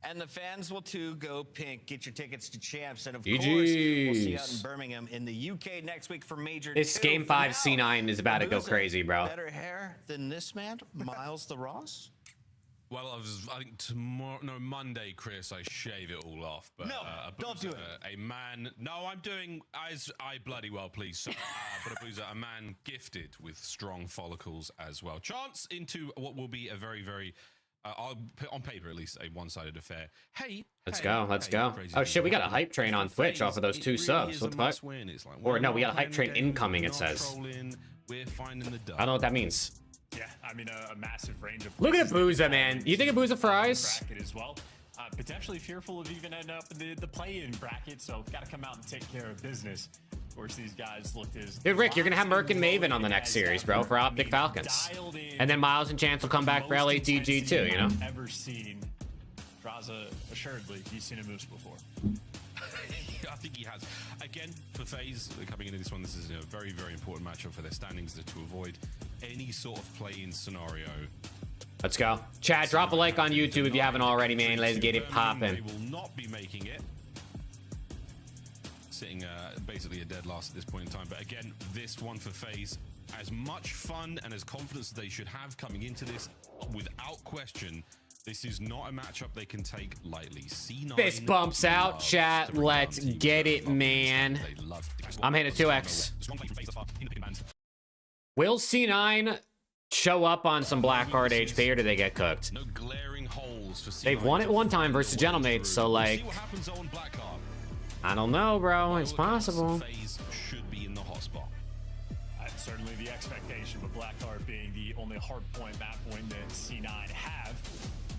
And the fans will, too, go pink. Get your tickets to Champs. And, of course, we'll see you out in Birmingham in the UK next week for Major 2. This Game 5 C9 is about to go crazy, bro. Better hair than this man, Miles the Ross? Well, I think Monday, Chris, I shave it all off. But, No, don't do it. A man, no, I'm doing, as I bloody well please, sir. But a man gifted with strong follicles as well. Chance into what will be a very, very, I'll put on paper at least, a one-sided affair. Hey, Let's go. Oh shit, we got a hype train on Twitch off of those 2 subs. What the fuck? Or no, we got a hype train incoming, it says. We're finding the I don't know what that means. Yeah, I mean a massive range of. Look at Booza, man. You think Booza fries? Bracket as well. Potentially fearful of even ending up in the play-in bracket, so got to come out and take care of business. Of course, these guys looked as. Dude, Rick, you're gonna have Merc and Maven on the next series, bro, for Optic Falcons. And then Miles and Chance will come back for LATG too, you know? Ever seen Draza? Assuredly, he's seen a moose before. I think he has. Again, for FaZe, coming into this one, this is a very, very important matchup for their standings to avoid any sort of play-in scenario. Let's go. Chad, drop a like on YouTube if you haven't already, man. Let's get it popping. They will not be making it. Sitting basically a dead last at this point in time. But again, this one for FaZe, as much fun and as confidence they should have coming into this, without question, this is not a matchup they can take lightly. C9 Fist bumps out, chat. Let's get it, man. I'm hitting 2x. Will C9 show up on some Blackheart HP, or do they get cooked? No glaring holes for C9. They've won it one time versus Gentlemates, so like, I don't know, bro. It's possible. Should be in the hot spot. That's certainly the expectation, but Blackheart being the only hardpoint map point that C9 have.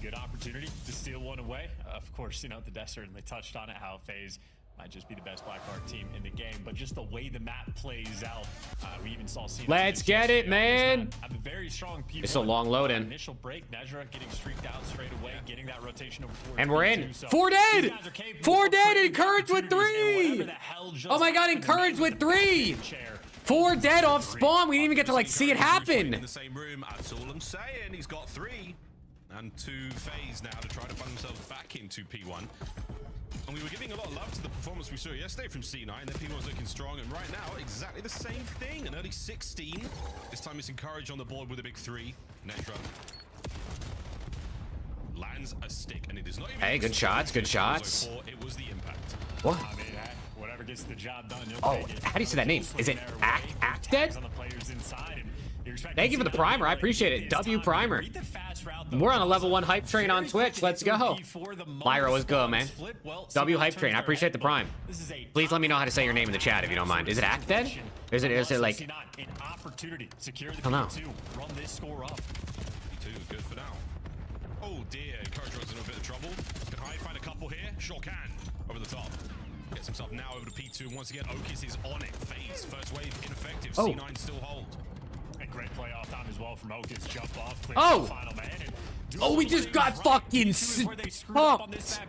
Good opportunity to steal one away. Of course, you know, the death certainly touched on it, how FaZe might just be the best Blackheart team in the game, but just the way the map plays out, we even saw C9. Let's get it, man. Have a very strong P1. It's a long load in. Initial break, Nezra getting streaked out straight away, getting that rotation over towards And we're in. P2, so 4 dead. these guys are capable 4 of dead. creating Encouraged with opportunities, 3. and whatever the hell just Oh my god, happened, encouraged with 3. 4 dead off spawn. We didn't even get to like see it happen. In the same room, that's all I'm saying. He's got 3 and 2 FaZe now to try to find themselves back into P1. And we were giving a lot of love to the performance we saw yesterday from C9. Their P1's looking strong, and right now, exactly the same thing. An early 16. This time it's encouraged on the board with a big 3. Netra lands a stick, and it is not even. Hey, good shots, good shots. It was the impact. What? I mean, whatever gets the job done. Oh, how do you say that name? Is it Act Dead? Thank you for the primer. I appreciate it. W primer. Read the fast We're on a level 1 hype train on Twitch. Let's go. Lyra, was good, man. W hype train. I appreciate the prime. Please let me know how to say your name in the chat if you don't mind. Is it Act Dead? Is it like? I don't know. Run this score up. P2 good for now. Oh dear, Encourage runs in a bit of trouble. Can Hyde find a couple here? Sure can. Over the top. Gets himself now over to P2. And once again, Okis is on it. Phase. First wave ineffective. Oh. C9 still hold. And great play off time as well from Okis. Jump off. Clear Oh! the final man. Oh, we just got fucking pumped.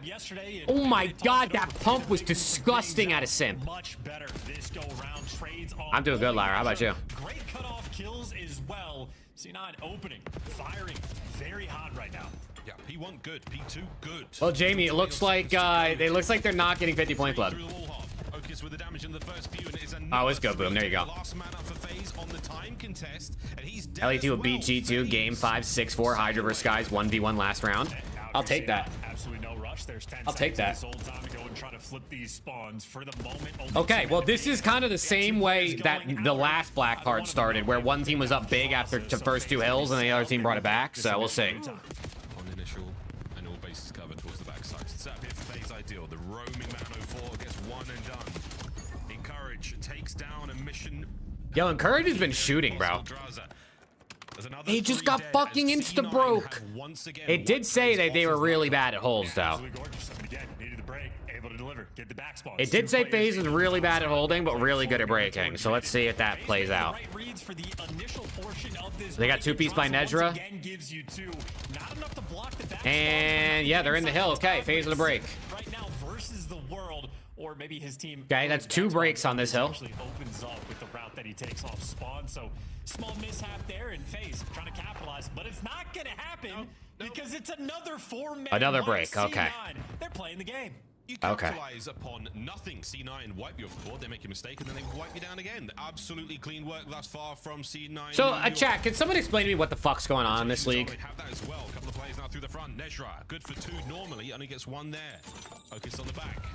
Oh my god, that pump was disgusting out of Simp. Much better this go round. Trades on. I'm doing good, Lyra. How about you? Great cutoff kills as well. C9 opening, firing, very hot right now. Yeah, P1 good, P2 good. Well, Jamie, it looks like they're not getting 50 point club. Okis with the damage in the first few, and it is Oh, it's good, boom. There you go. Last man up for phase on the time contest, and he's LAT will beat G2 game 5-6-4 Hydra vs Skies 1v1 last round. I'll take that. Absolutely no rush. There's 10 I'll take that. seconds this whole time to go and try to flip these spawns for the moment. Okay, well, this is kind of the same way that the last black card started, where one team was up big after the first 2 hills, and the other team brought it back. So we'll see. on initial and all bases covered towards the backside. Set up here for phase ideal. The roaming man 04 gets one and done. Encourage takes down a mission. Yo, Encourage has been shooting, bro. He just got fucking insta-broke. It did say that they were really bad at holes, though. It did say FaZe is really bad at holding, but really good at breaking. So let's see if that plays out. They got 2-piece by Nedra. And yeah, they're in the hill. Okay, FaZe with a break. Or maybe his team. Okay, that's 2 breaks on this hill. Opens up with the route that he takes off spawn. So small mishap there in phase, trying to capitalize, but it's not gonna happen because it's another 4-man. Another break. Okay. They're playing the game. You capitalize upon nothing. C9 wipe you off the board. They make a mistake and then they wipe you down again. Absolutely clean work thus far from C9. So, chat, can someone explain to me what the fuck's going on in this league? Have that as well. A couple of players now through the front. Nezra, good for 2 normally, only gets 1 there. Focus on the back.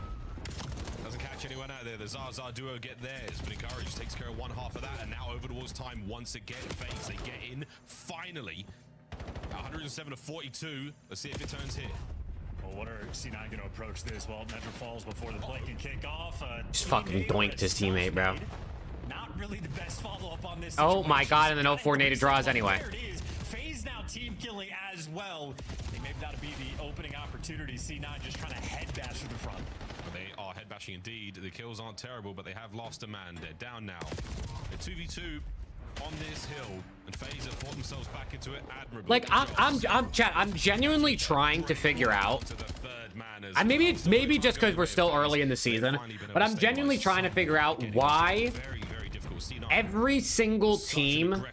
Doesn't catch anyone out there. The Zaza duo get theirs, but Encourage takes care of 1/2 of that, and now over towards time once again. FaZe, they get in finally. 107 to 42. Let's see if it turns here. Well, what are C9 going to approach this? Well, Nedra falls before the play can kick off. Just fucking doinked his teammate, bro. Not really the best follow-up on this. Oh my god, and then 04 native draws anyway. There it is. FaZe now team killing as well. I think maybe that'll be the opening opportunity. C9 just trying to head bash to the front. They are head bashing indeed. The kills aren't terrible, but they have lost a man. They're down now. A 2v2 on this hill, and FaZe have fought themselves back into it admirably. Like I'm genuinely trying to figure out. And maybe it's just because we're still early in the season, but I'm genuinely trying to figure out why every single team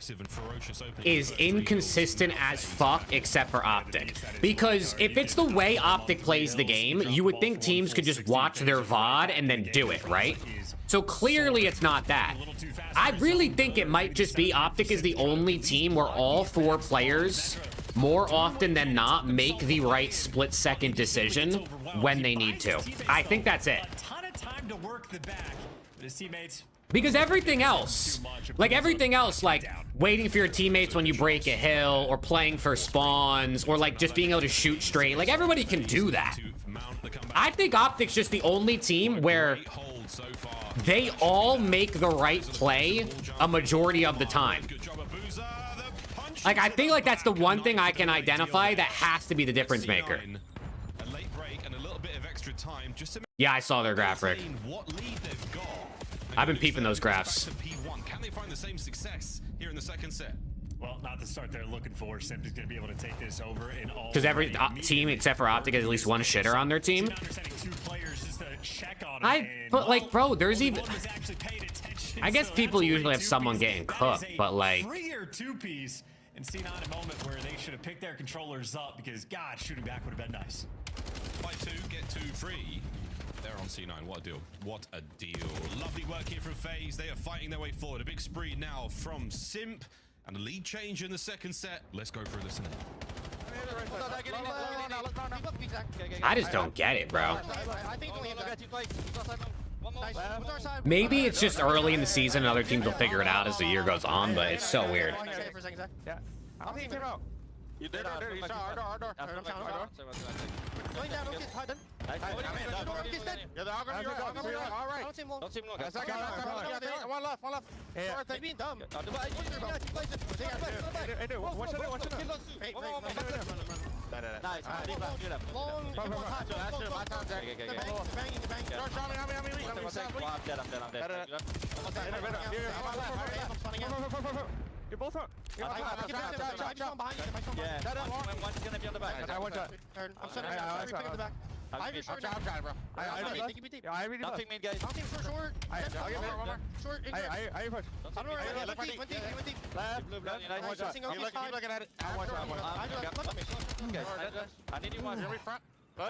is inconsistent as fuck except for Optic. Because if it's the way Optic plays the game, you would think teams could just watch their VOD and then do it, right? So clearly it's not that. I really think it might just be Optic is the only team where all 4 players, more often than not, make the right split-second decision when they need to. I think that's it. A ton of time to work the back, but his teammates. Because everything else, like waiting for your teammates when you break a hill, or playing for spawns, or like just being able to shoot straight, like everybody can do that. I think Optic's just the only team where they all make the right play a majority of the time. Like, I think like that's the one thing I can identify that has to be the difference maker. Yeah, I saw their graphic. I've been peeping those graphs. Can they find the same success here in the second set? Well, not the start they're looking for. Simp is going to be able to take this over in all. Because every team except for Optic has at least one shitter on their team. But like, bro, there's even. I guess people usually have someone getting cooked, but like. Free or 2-piece, and C9 a moment where they should have picked their controllers up because God, shooting back would have been nice. By 2, get 2 free. They're on C9. What a deal. What a deal. Lovely work here from FaZe. They are fighting their way forward. A big spree now from Simp. And a lead change in the second set. Let's go for a listen. I just don't get it, bro. Maybe it's just early in the season and other teams will figure it out as the year goes on, but it's so weird. You did our door. Going down, okay, hide then. All right. Don't seem long. Don't seem long. One left. Sorry, they're being dumb. You're both up. One's gonna be on the back. I'm setting up the back. I have your short now. Nothing mid, guys. Nothing short. Short. I need you one. Very front. A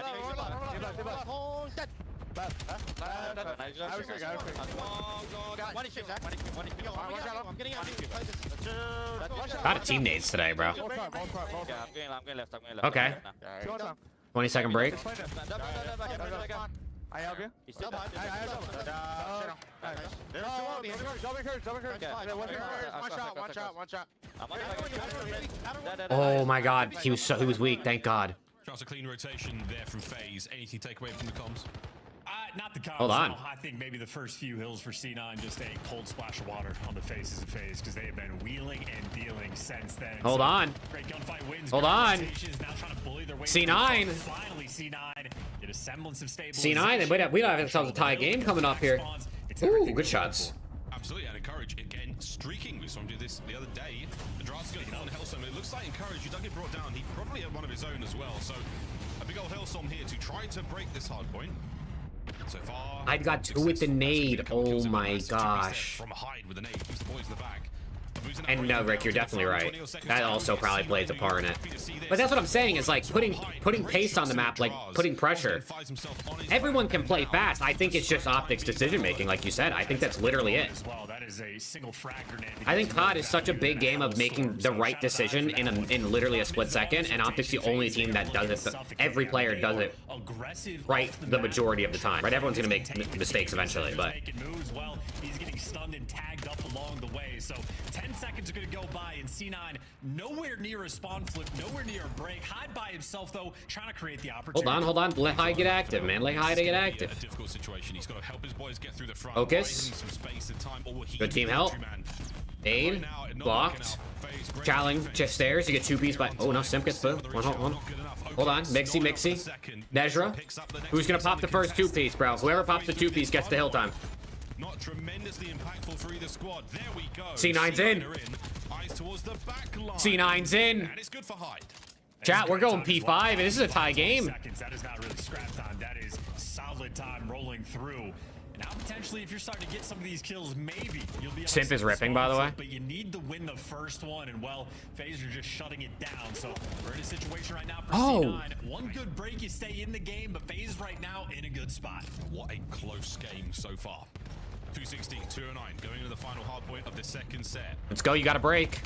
lot of teammates today, bro. I'm going left. Okay. 20-second break. I help you. He's still behind. One shot. Oh my god, he was weak, thank god. Chance a clean rotation there from FaZe. Anything to take away from the comms? Not the comms. Hold on. No, I think maybe the first few hills for C9 just a cold splash of water on the faces of FaZe because they have been wheeling and dealing since then. Hold on. Great gunfight wins. Hold on. Now trying to bully their way C9. Finally, C9 get a semblance of C9, we don't have ourselves a tie game coming up here. Ooh, good shots. Absolutely, and Encourage again streaking. We saw him do this the other day. The draft's going on Hellstorm. It looks like Encourage, who doesn't get brought down, he probably had one of his own as well. So a big old Hellstorm here to try to break this hard point. So far, I got two with the nade. Oh my gosh. From a hide with the nade, keeps the boys in the back. And no, Rick, you're definitely right. That also probably plays a part in it. But that's what I'm saying, is like putting pace on the map, like putting pressure. Everyone can play fast. I think it's just optics decision making, like you said. I think that's literally it. I think COD is such a big game of making the right decision in literally a split second, and optics the only team that does it. Every player does it right the majority of the time. Right? Everyone's gonna make mistakes eventually, but he's getting stunned and tagged up along the way. So 10 seconds are going to go by, and C9 nowhere near a spawn flip, nowhere near a break. Hyde by himself, though, trying to create the opportunity. Hold on. Let Hyde get active, man. Let Hyde get active. A difficult situation. He's got to help his boys get through the front. Focus. Good team help. Aid. Blocked. Challenge. Just stairs. You get two piece by. Oh no, Simp gets boo. Hold on. Mixy. Nezra. Who's gonna pop the first two piece, bro? Whoever pops the two piece gets the hill time. Not tremendously impactful for either squad. There we go. C9's in. Eyes towards the back line. C9's in. And it's good for Hyde. Chat, we're going P5, and this is a tie game. That is not really scrap time. That is solid time rolling through. Now, potentially, if you're starting to get some of these kills, maybe you'll be able Simp is ripping, by the way. But you need to win the first one, and well, FaZe are just shutting it down. So we're in a situation right now for C9. One good break, you stay in the game, but FaZe right now in a good spot. What a close game so far. 216, 209, going into the final hard point of the second set. Let's go, you got a break.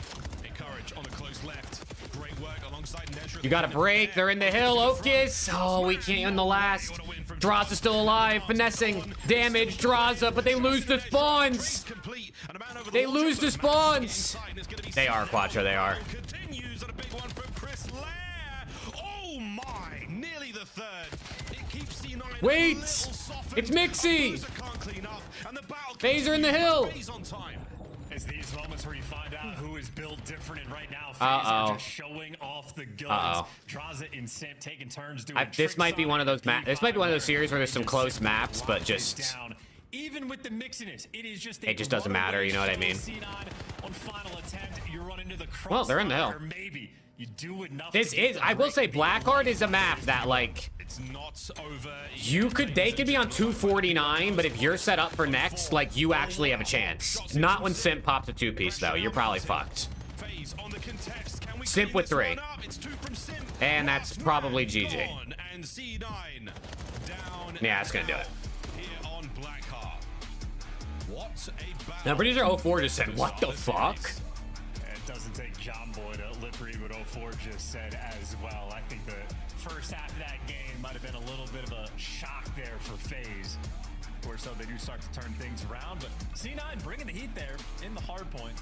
Encourage on the close left. Great work alongside Nezra. You got a break, they're in the hill, Oakis. Oh, we can't in the last. Draza's still alive, finessing. Damage, Draza, but they lose the spawns. They lose the spawns. They are, Quattro, they are. Continues on a big one from Chris Lair. Oh my, nearly the third. It keeps C9. Wait, it's Mixy. FaZe are in the hill. It's these moments where you find out who is built different, and right now FaZe are just showing off the guns. Draza and Simp taking turns doing this might be one of those this might be one of those series where there's some close maps, but just even with the mixiness, it just doesn't matter, you know what I mean? On final attempt, you run into the well, they're in the hill. Maybe you do enough. This is, I will say, Blackheart is a map that, like, it's not over. They could be on 249, but if you're set up for next, like, you actually have a chance. Not when Simp pops a two-piece, though. You're probably fucked. Simp with 3. And that's probably GG. Yeah, it's gonna do it. Now, I'm pretty sure 04 just said, what the fuck? It doesn't take John Boy to lip read what 04 just said as well. I think the first half of that game might have been a little bit of a shock there for FaZe, where so they do start to turn things around. But C9 bringing the heat there in the hard point.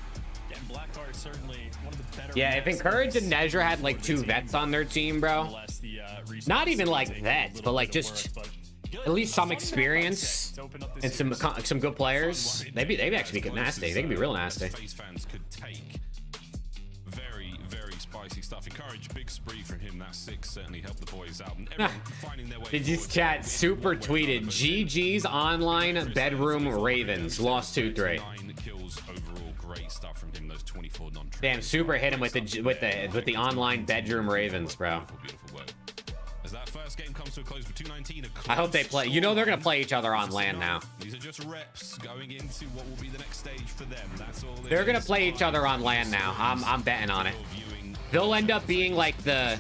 And Blackheart certainly one of the better. Yeah, if Encourage and Nezra had like 2 vets on their team, bro. Not even like vets, but like just at least some experience and some good players. They'd actually be good nasty. They could be real nasty. FaZe fans could take very spicy stuff. Encourage, big spree from him. That 6 certainly helped the boys out. And everyone finding their way. Did you chat super tweeted GG's online bedroom Ravens lost 2-3. 9 kills overall. Great stuff from him. Those 24 non-trade. Damn, super hit him with the online bedroom Ravens, bro. Beautiful work. As that first game comes to a close for 219. I hope they play. You know they're gonna play each other on LAN now. These are just reps going into what will be the next stage for them. That's all. They're gonna play each other on LAN now. I'm betting on it. They'll end up being like the,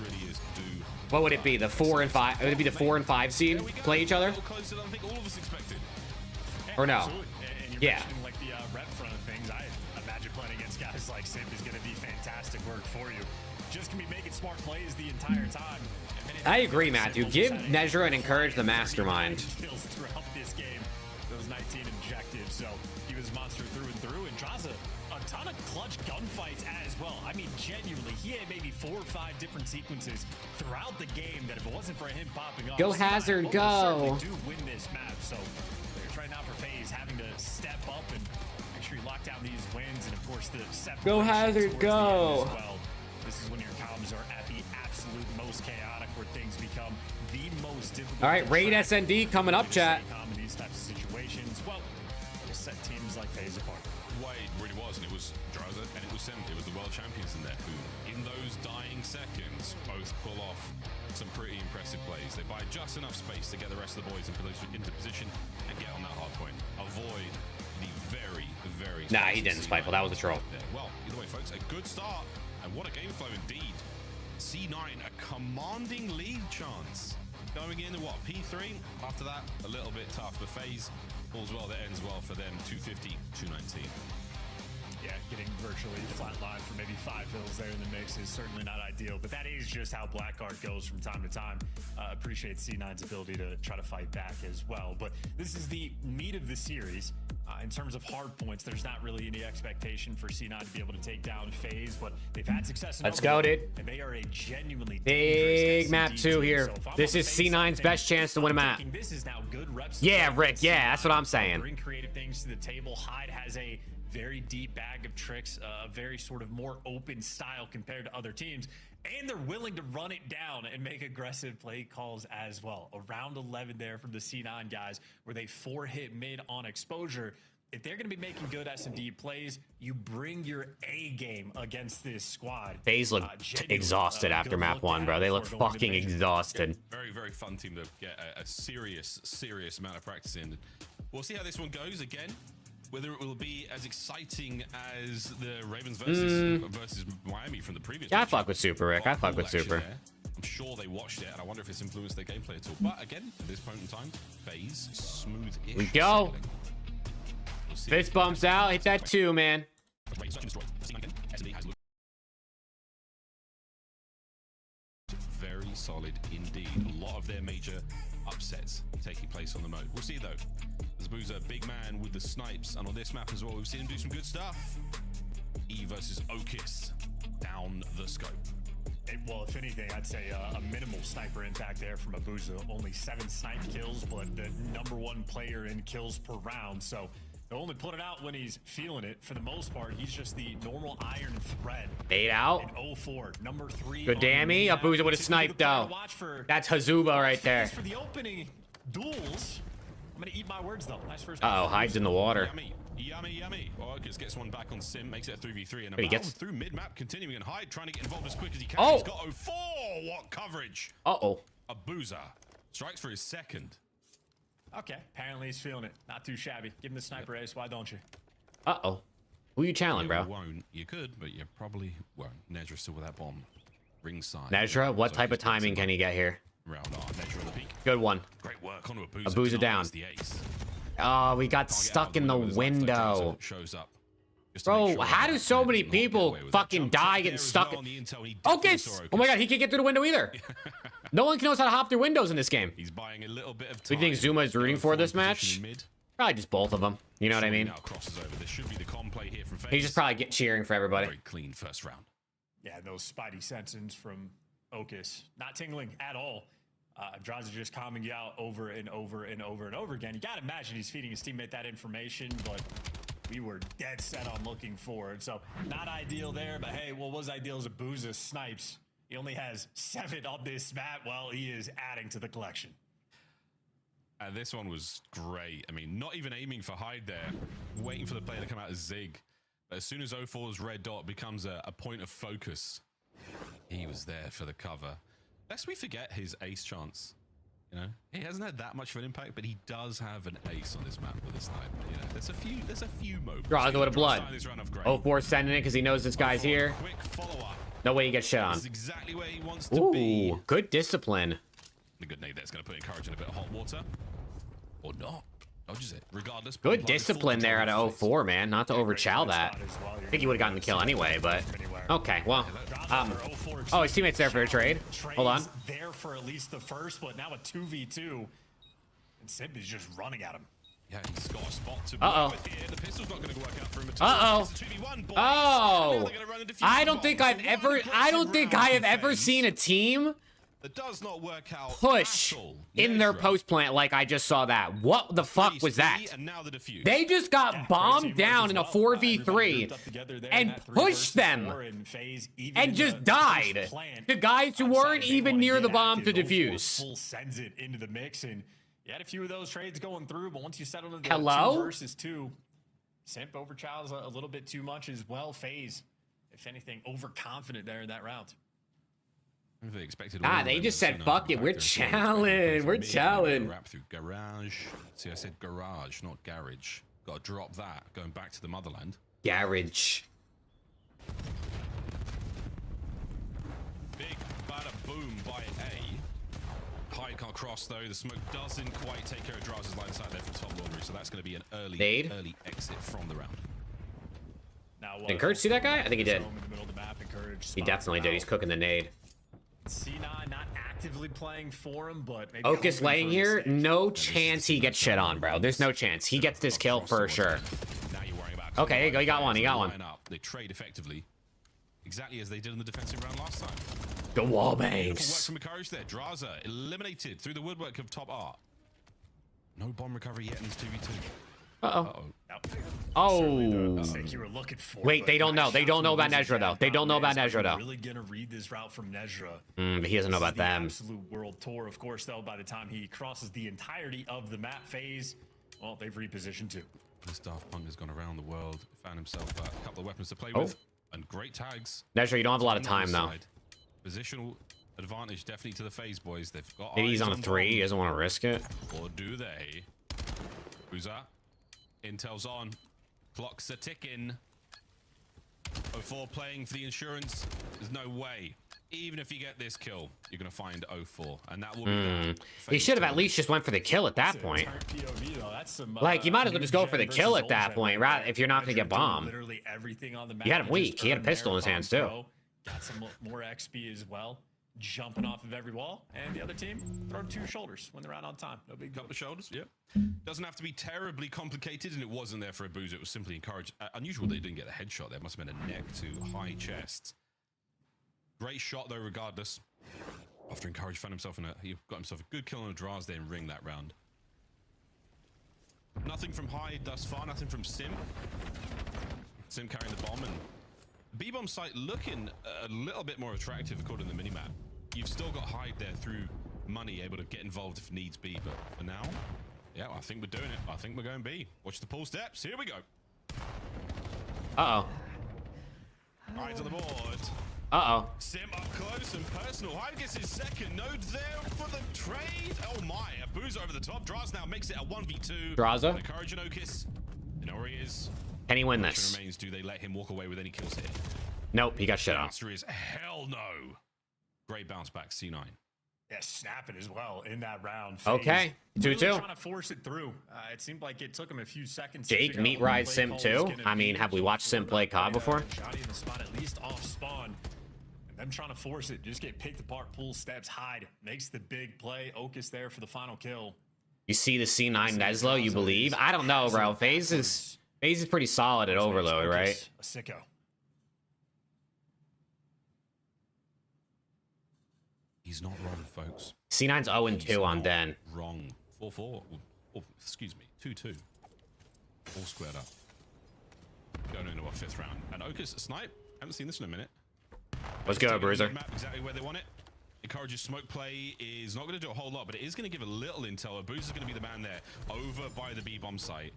what would it be? The 4 and 5. Would it be the 4 and 5 seed play each other? Closer than I think all of us expected. Or no? Yeah. Like the rep front of things, I imagine playing against guys like Simp is going to be fantastic work for you. Just can be making smart plays the entire time. I agree, Matthew. Give Nezra and Encourage the mastermind. Kills throughout this game. Those 19 objectives. So he was monster through and through, and draws a ton of clutch gunfights as well. I mean, genuinely, he had maybe 4 or 5 different sequences throughout the game that if it wasn't for him popping up, Go Hazard, go. do win this map. So there's right now for FaZe having to step up and make sure you lock down these wins, and of course the separation. Go Hazard, go. Well, this is when your comms are at the absolute most chaotic, where things become the most difficult. All right, Raid SND coming up, chat. In these types of situations, well, just set teams like FaZe apart. It really was, and it was Draza and it was Sim. It was the world champions in there who, in those dying seconds, both pull off some pretty impressive plays. They buy just enough space to get the rest of the boys into position and get on that hard point. Avoid the very. Nah, he didn't, Spiteful. That was a troll. Well, either way, folks, a good start, and what a game flow indeed. C9, a commanding lead chance. Going into what, P3? After that, a little bit tough for FaZe. All's well that ends well for them. 250, 219. Yeah, getting virtually flatlined for maybe 5 hills there in the mix is certainly not ideal, but that is just how Blackheart goes from time to time. Appreciate C9's ability to try to fight back as well, but this is the meat of the series. In terms of hard points, there's not really any expectation for C9 to be able to take down FaZe, but they've had success. Let's go, dude. And they are a genuinely big map 2 here. This is C9's best chance to win a map. This is now good reps. Yeah, Rick. Yeah, that's what I'm saying. Bring creative things to the table. Hyde has a very deep bag of tricks, a very sort of more open style compared to other teams, and they're willing to run it down and make aggressive play calls as well. Around 11 there from the C9 guys, where they 4-hit mid on exposure. If they're going to be making good S&D plays, you bring your A game against this squad. FaZe look exhausted after map 1, bro. They look fucking exhausted. Very fun team to get a serious amount of practice in. We'll see how this one goes again. Whether it will be as exciting as the Ravens versus Miami from the previous. Yeah, I fuck with Super, Rick. I fuck with Super. I'm sure they watched it, and I wonder if it's influenced their gameplay at all. But again, at this point in time, FaZe smooth-ish. We go. Fist bumps out. Hit that 2, man. Very solid indeed. A lot of their major upsets taking place on the mode. We'll see though. Zabuza, big man with the snipes, and on this map as well, we've seen him do some good stuff. E versus Okis down the scope. Well, if anything, I'd say a minimal sniper impact there from Abuza. Only 7 snipe kills, but the #1 player in kills per round. So they'll only put it out when he's feeling it. For the most part, he's just the normal iron thread. 8 out. And 04, #3. Good dammy. Abuza would have sniped though. That's Hazuba right there. For the opening duels, I'm gonna eat my words though. Nice first. Uh oh, Hyde's in the water. Yummy. Okis gets one back on Sim, makes it a 3v3, and he gets through mid-map, continuing, and Hyde trying to get involved as quick as he can. Oh. He's got 04. What coverage? Abuza strikes for his second. Okay, apparently he's feeling it. Not too shabby. Give him the sniper ace. Why don't you? Who you challenging, bro? You won't. You could, but you probably won't. Nezra still with that bomb. Ringside. Nezra, what type of timing can he get here? Round on. Nezra on the peak. Good one. Great work on Abuza. Abuza down. The ace. Oh, we got stuck in the window. Shows up. Bro, how do so many people fucking die getting stuck? Okis! Oh my god, he can't get through the window either. No one knows how to hop through windows in this game. He's buying a little bit of Who do you think Zuma is rooting for this match? Probably just both of them. You know what I mean? Now crosses over. This should be the con play here from FaZe. He's just probably cheering for everybody. Very clean first round. Yeah, those spidey senses from Ocus, not tingling at all. Draws are just calming you out over and over and over and over again. You got to imagine he's feeding his teammate that information, but we were dead set on looking forward. So not ideal there, but hey, what was ideal is a Booza snipes. He only has 7 on this map. Well, he is adding to the collection. This one was great. I mean, not even aiming for Hyde there, waiting for the play to come out as Zig. But as soon as 04's red dot becomes a point of focus, he was there for the cover. Lest we forget his ace chance. You know, he hasn't had that much of an impact, but he does have an ace on this map with a sniper. You know, there's a few moments. Draws with a blood. 04 sending it because he knows this guy's here. Quick follow-up. No way he gets shit on. This is exactly where he wants to be. Ooh, good discipline. The good nade that's going to put Encourage in a bit of hot water. Or not. Dodges it. Regardless. Good discipline there at 04, man. Not to overchow that. I think he would have gotten the kill anyway, but... Okay, well... Oh, his teammate's there for a trade. Hold on. There for at least the first, but now a 2v2. And Simp is just running at him. Yeah, he's got a spot to Uh-oh. work with here. The pistol's not going to work out for him at all. Uh-oh. It's a 2v1, boys. Oh! I don't think I have ever seen a team that does not work out push in their post plant like I just saw that. What the fuck was that? And now the defuse. They just got bombed down in a 4v3 and pushed them and just died. The guys who weren't even near the bomb to defuse. Full sends it into the mix, and you had a few of those trades going through, but once you settle into 2 versus 2, Simp overchows a little bit too much as well. FaZe, if anything, overconfident there in that round. They expected they just said, fuck it, we're challenged. We're challenged. Wrap through garage. See, I said garage, not garage. Got to drop that. Going back to the motherland. Garage. Big bada boom by A. Hyde can't cross though. The smoke doesn't quite take care of Draz's line of sight there for top laundry, so that's going to be an early exit from the round. Now, Did Encourage see that guy? I think he did. He definitely did. He's cooking the nade. C9 not actively playing for him, but maybe Ocus laying here, no chance he gets shit on, bro. There's no chance. He gets this kill for sure. Okay, here you go. He got one. He got one. They trade effectively, exactly as they did in the defensive round last time. The wall Work bangs. from Encourage there. Draza eliminated through the woodwork of top art. No bomb recovery yet in this 2v2. Uh-oh. Oh. Wait, they don't know. They don't know about Nezra, though. They don't know about Nezra, though. Really gonna read this route from Nezra. But he doesn't know about them. Absolute world tour, of course, though. By the time he crosses the entirety of the map phase, well, they've repositioned too. This Daft Punk has gone around the world, found himself a couple of weapons to play with, and great tags. Nezra, you don't have a lot of time, though. Positional advantage definitely to the FaZe boys. They've got. Maybe he's on a 3. He doesn't want to risk it. Or do they? Who's that? Intel's on. Clocks are ticking. 04 playing for the insurance. There's no way. Even if you get this kill, you're going to find 04. And that will be that. He should have at least just went for the kill at that point. Like, you might as well just go for the kill at that point, right? If you're not going to get bombed. Literally everything on the map. You had him weak. He had a pistol in his hands, too. Got some more XP as well. Jumping off of every wall, and the other team throwing 2 shoulders when they're out on time. No big couple of shoulders. Yep. Doesn't have to be terribly complicated, and it wasn't there for a boozer. It was simply encouraged. Unusual they didn't get a headshot. There must have been a neck to high chest. Great shot though, regardless. After Encourage found himself he got himself a good kill on a Draz there and ring that round. Nothing from Hyde thus far. Nothing from Sim. Sim carrying the bomb, and B-bomb site looking a little bit more attractive according to the minimap. You've still got Hyde there through money, able to get involved if needs be, but for now, yeah, I think we're doing it. I think we're going B. Watch the pull steps. Here we go. Uh-oh. Hyde's on the board. Uh-oh. Sim up close and personal. Hyde gets his second node there for the trade. Oh my, a boozer over the top. Draz now makes it a 1v2. Draza. Encourage and Ocus. You know where he is. Can he win this? Remains, do they let him walk away with any kills here? Nope, he got shit The on. answer is hell no. Great bounce back, C9. Yeah, snapping as well in that round. Okay, 2-2. Really trying to force it through. It seemed like it took him a few seconds. Jake, meet ride Sim too? I mean, have we watched Sim play COD before? Johnny in the spot, at least off spawn. And them trying to force it, just get picked apart, pull steps, Hyde. Makes the big play. Ocus there for the final kill. You see the C9 Neslo, you believe? I don't know, bro. FaZe is pretty solid at Overload, right? A sicko. He's not wrong, folks. C9's 0-2 on Den. Wrong. 4-4. Oh, excuse me. 2-2. All squared up. Going into our 5th round. And Okus snipe. Haven't seen this in a minute. Let's go, Bruiser. Map exactly where they want it. Encourages smoke play is not going to do a whole lot, but it is going to give a little intel. Bruiser's going to be the man there, over by the B bomb site.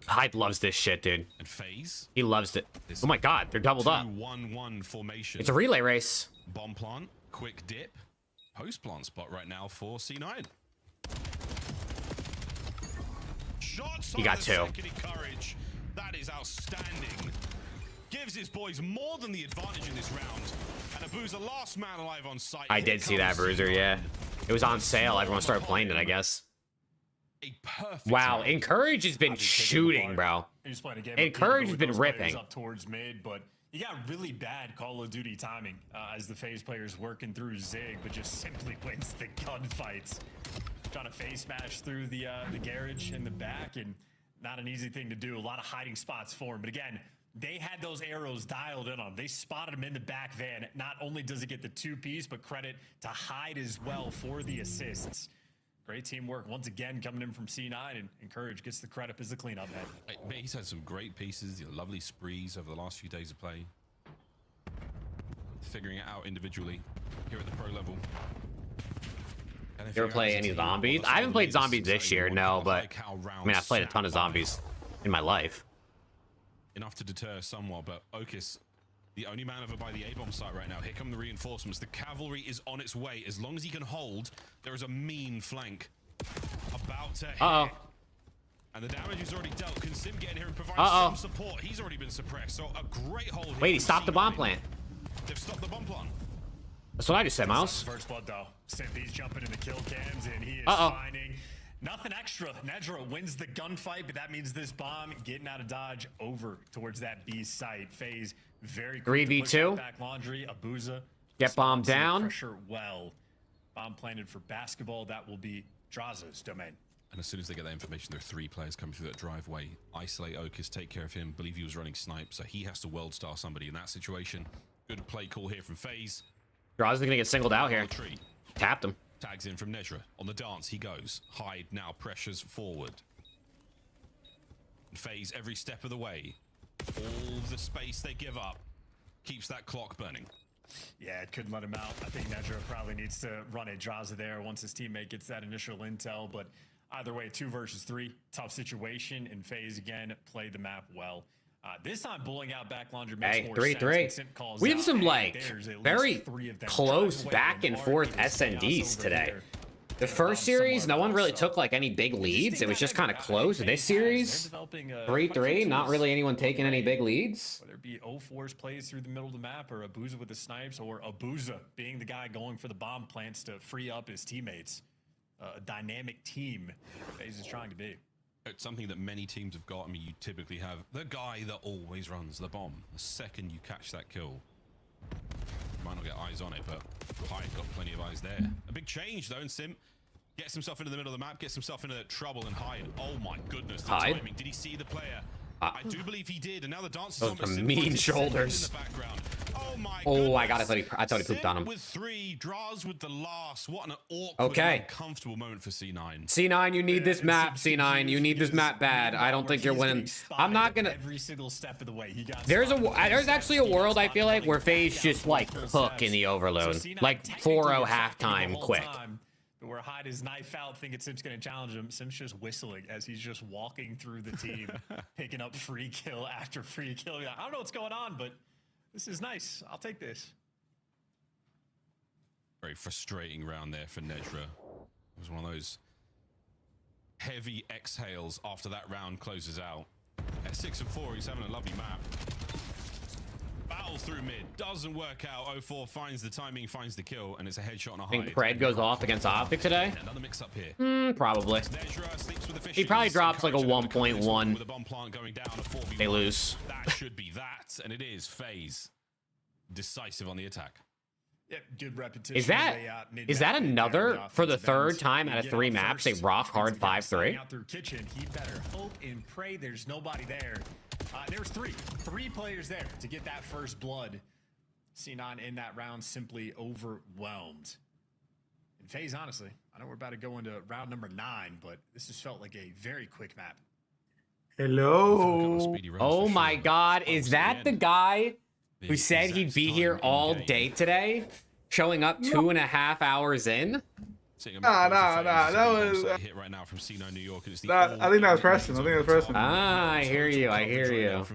Hype loves this shit, dude. And FaZe. He loves it. Oh my god, they're doubled up. 2-1-1 formation. It's a relay race. Bomb plant, quick dip, post plant spot right now for C9. Shots He got the 2. second courage. That is outstanding. Gives his boys more than the advantage in this round. And Abu's the last man alive on site. I did see that, Bruiser, yeah. It was on sale. Everyone started playing it, I guess. Wow, Encourage has been shooting, bro. Encourage has been ripping. Up towards mid, but you got really bad Call of Duty timing as the FaZe players working through Zig, but just simply wins the gunfights. Trying to face smash through the garage in the back, and not an easy thing to do. A lot of hiding spots for him, but again, they had those arrows dialed in on him. They spotted him in the back van. Not only does he get the 2-piece, but credit to Hyde as well for the assists. Great teamwork once again coming in from C9, and Encourage gets the credit as the cleanup head. He's had some great pieces, lovely sprees over the last few days of play. Figuring it out individually here at the pro level. You ever play any zombies? I haven't played zombies this year, no, but I mean, I've played a ton of zombies in my life. Enough to deter somewhat, but Okus, the only man over by the A-bomb site right now. Here come the reinforcements. The cavalry is on its way. As long as he can hold, there is a mean flank about to hit. And the damage is already dealt. Can Sim get in here and provide some support? He's already been suppressed, so a great hold. Wait, he stopped the bomb plant. They've stopped the bomb plant. That's what I just said, Miles. First blood though. Simpy's jumping in the kill cams, and he is finding nothing extra. Nedra wins the gunfight, but that means this bomb getting out of dodge over towards that B site. FaZe very quick 3v2. Back laundry. Abuza get bombed down. Pressure well. Bomb planted for basketball. That will be Draza's domain. And as soon as they get that information, there are 3 players coming through that driveway. Isolate Okus, take care of him. Believe he was running snipe, so he has to world star somebody in that situation. Good play call here from FaZe. Draza's gonna get singled out here. Tapped him. Tags in from Nedra. On the dance, he goes. Hyde now pressures forward. FaZe every step of the way. All the space they give up keeps that clock burning. Yeah, it couldn't let him out. I think Nedra probably needs to run a Draza there once his teammate gets that initial intel. But either way, 2 versus 3, tough situation. And FaZe again played the map well. This time, bullying out back laundry makes more 3-3. sense. We have some very close back and forth SNDs today. The first series, no one really took any big leads. It was just kind of close. This series, 3-3, not really anyone taking any big leads. Whether it be 0-4's plays through the middle of the map, or Abuza with the snipes, or Abuza being the guy going for the bomb plants to free up his teammates. A dynamic team FaZe is trying to be. It's something that many teams have got. I mean, you typically have the guy that always runs the bomb. The second you catch that kill, you might not get eyes on it, but Hyde got plenty of eyes there. A big change, though, and Sim gets himself into the middle of the map, gets himself into trouble, and Hyde, oh my goodness, the timing. Did he see the player? I do believe he did, and now the dance is on. Those mean shoulders. Oh my Oh, I thought he pooped on him. With 3, draws with the last. What an awkward, uncomfortable moment for C9. C9, you need this map. C9, you need this map bad. I don't think you're winning. I'm not gonna. Every single step of the way, he got. There's actually a world I feel like where FaZe just cook in the overload, 4-0 halftime quick. Where Hyde his knife out, thinking Sim's going to challenge him. Sim's just whistling as he's just walking through the team, picking up free kill after free kill. Like, I don't know what's going on, but this is nice. I'll take this. Very frustrating round there for Nedra. It was one of those heavy exhales after that round closes out. At 6-4, he's having a lovely map. Battle through mid, doesn't work out. 0-4 finds the timing, finds the kill, and it's a headshot and a Think Hyde. Pred goes off against Optic today? Another mix up here. Probably. He probably drops like a 1.1. With a bomb plant going down, a 4v1. They lose. That should be that, and it is FaZe decisive on the attack. Yeah, good repetition. Is that another for the third time out of 3 maps? A rock hard 5-3. Out through kitchen, he better hope and pray there's nobody there. There was three players there to get that first blood. C9 in that round simply overwhelmed. And FaZe, honestly, I know we're about to go into round number 9, but this just felt like a very quick map. Hello. Oh my God, is that the guy who said he'd be here all day today? Showing up 2.5 hours in? Nah. That was. Hit right now from C9 New York. And it's I think that was Preston. Ah, I hear you. That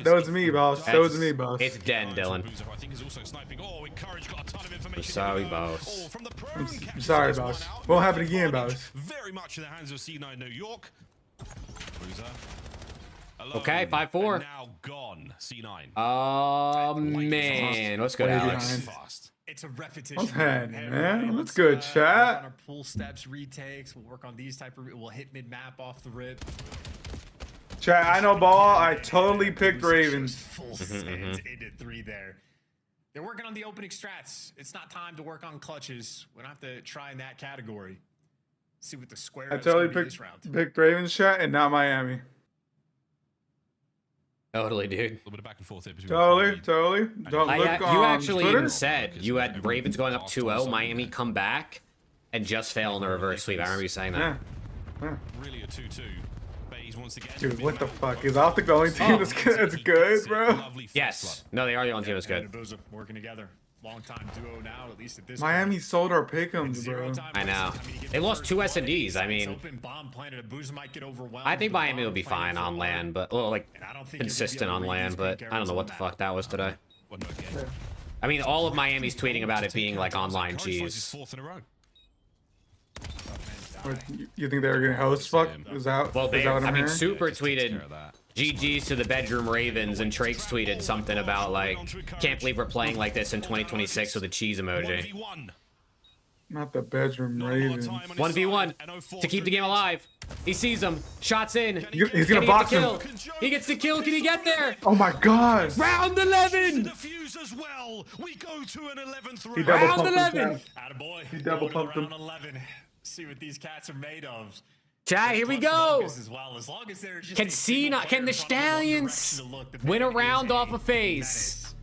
was me, boss. That was me, boss. It's Den, Dylan. I think he's also sniping. Oh, Encourage got a ton of information. Sorry, boss. I'm sorry, boss. Won't happen again, boss. Very much in the hands of C9 New York. Okay, 5-4. Now gone, C9. Oh man, let's go, Alex. It's a repetition. What's happening, man? What's good, chat? On our pull steps, retakes. We'll work on these type of. We'll hit mid map off the rip. Chat, I know ball. I totally picked Ravens. Full send into 3 there. They're working on the opening strats. It's not time to work on clutches. We don't have to try in that category. See what the square. I totally picked Ravens, chat, and not Miami. Totally, dude. A little bit of back and forth here. Totally. Don't look on you actually Twitter. even said you had Ravens going up 2-0, Miami come back, and just fail in the reverse sweep. I remember you saying that. Yeah. Really a 2-2. FaZe once again. Dude, what the fuck? Is Optic the only team that's good, bro? Yes. No, they are the only team that's good. Working together. Long time duo now, at least at this Miami sold our pick'ems, bro. I know. They lost 2 S&Ds. I mean, I think Miami will be fine on land, but consistent on land. But I don't know what the fuck that was today. I mean, all of Miami's tweeting about it being like online cheese. You think they were gonna host? Fuck, is that? Well, is that what I'm hearing? Super tweeted GG's to the bedroom Ravens, and Trakes tweeted something about like, can't believe we're playing like this in 2026 with a cheese emoji. Not the bedroom Ravens. 1v1 to keep the game alive. He sees him. Shots in. He's gonna box him. He gets the kill. Can he get there? Oh my God! Round 11. He double Round pumped 11. him. He double pumped him. 11. See what these cats are made of. Chat, here we go. As long as Can the Stallions win a round off of FaZe?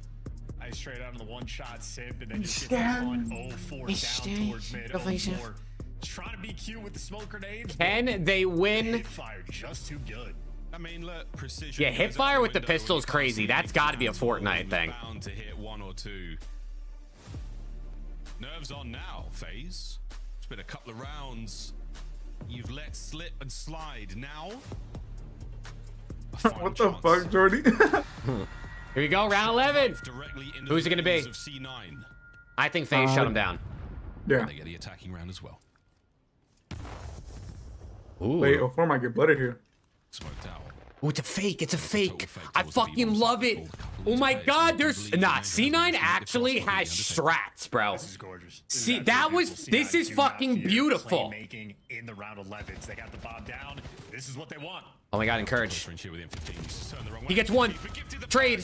I straight out on the one-shot sip and then just get one 0-4 down towards mid. 0-4. Trying to be cute with the smoke grenades. Can they win? Fire just too good. I mean, look, precision. Yeah, hip fire with the pistol is crazy. That's got to be a Fortnite thing. Bound to hit 1 or 2. Nerves on now, FaZe. It's been a couple of rounds. You've let slip and slide now. What the fuck, Jordy? Here we go, round 11. Who's it gonna be? I think FaZe shut him down. Yeah. They get the attacking round as well. Ooh. Wait, 04 might get blooded here. Smoked out. Oh, it's a fake. It's a fake. I fucking love it. Oh my God, there's C9 actually has strats, bro. This is gorgeous. See, this is fucking beautiful. Making in the round 11s. They got the bomb down. This is what they want. Oh my God, encourage. He gets one. Trade.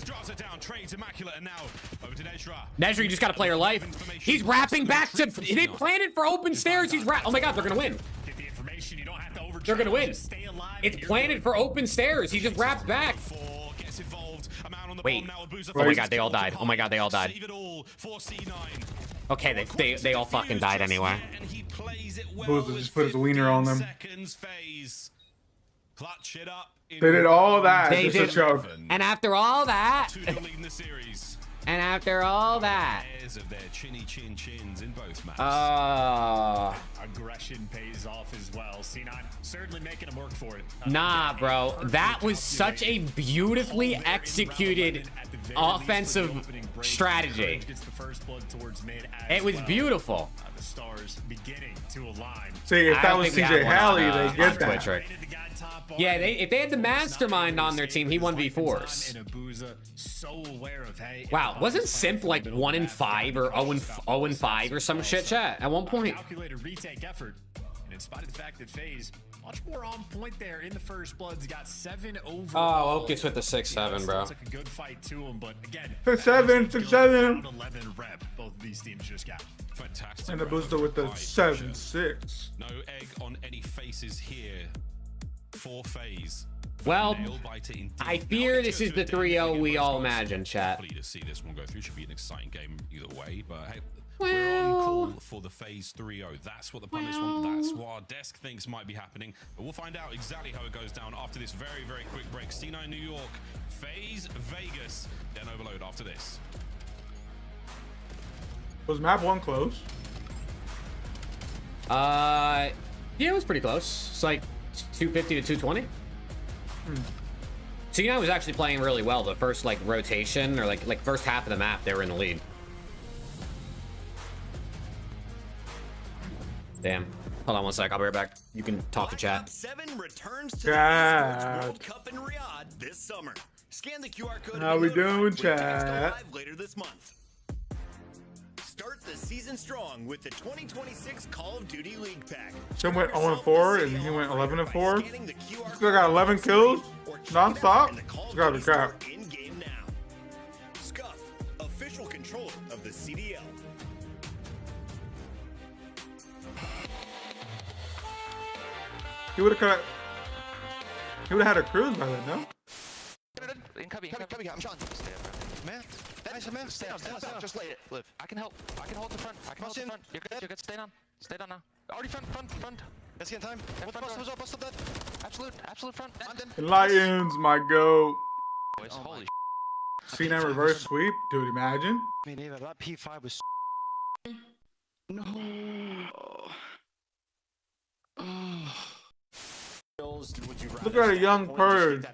Nezra, you just gotta play her life. He's wrapping back to. They planted for open stairs. He's oh my God, they're gonna win. Get the information. You don't have to overcharge. They're gonna win. Stay alive. It's planted for open stairs. He just wraps back. Wait. Oh my God, they all died. Oh my God, they all died. Okay, they all fucking died anyway. Boozer just put his wiener on them. Clutch it up. They did all that. They just did. a joke. And after all that. And after all that. Of their chinny chin chins in both maps. Aggression pays off as well. C9 certainly making them work for it. Nah, bro. That was such a beautifully executed offensive strategy. It was beautiful. The stars beginning to align. See, if that was CJ Halley, they get that. Yeah, if they had the mastermind on their team, he 1v4s. Wow, wasn't Simp like 1-5 or 0-5 or some shit, chat at one point? Calculated retake effort, and in spite of the fact that FaZe much more on point there in the first bloods. Got 7 over. Oh, Opus with the 6-7, bro. It's like a good fight to him, but again, 6-7, 6-7. 11 rep. Both of these teams just got. Fantastic. And the booster with the 7-6. No egg on any faces here for FaZe. Well, I fear this is the 3-0 we all imagine, chat. To see this one go through should be an exciting game either way, but hey, we're on call for the FaZe 3-0. That's what the pundits want. That's what our desk thinks might be happening. But we'll find out exactly how it goes down after this very, very quick break. C9 New York, FaZe Vegas, then Overload after this. Was map 1 close? Yeah, it was pretty close. It's like 250 to 220. C9 was actually playing really well the first like rotation or like first half of the map. They were in the lead. Damn. Hold on one sec. I'll be right back. You can talk to chat. 7 returns to the Esports World Cup in Riyadh this summer. Scan the QR code. How we doing, chat? Later this month. Start the season strong with the 2026 Call of Duty League Pack. Jim went 0-4 and he went 11-4. Still got 11 kills non-stop. It's gotta be crap. In game now. Scuff, official controller of the CDL. He would have had a cruise by then, no? Incoming, I'm Sean. Man, stay down. Just lay it. Live. I can help. I can hold the front. You're good. Stay down. Stay down now. Already front. Let's get time. Bust up that. Absolute front. Lions, my goat. Holy C9 reverse sweep, dude, imagine. I mean, Ava, that P5 was No. Look at a young bird.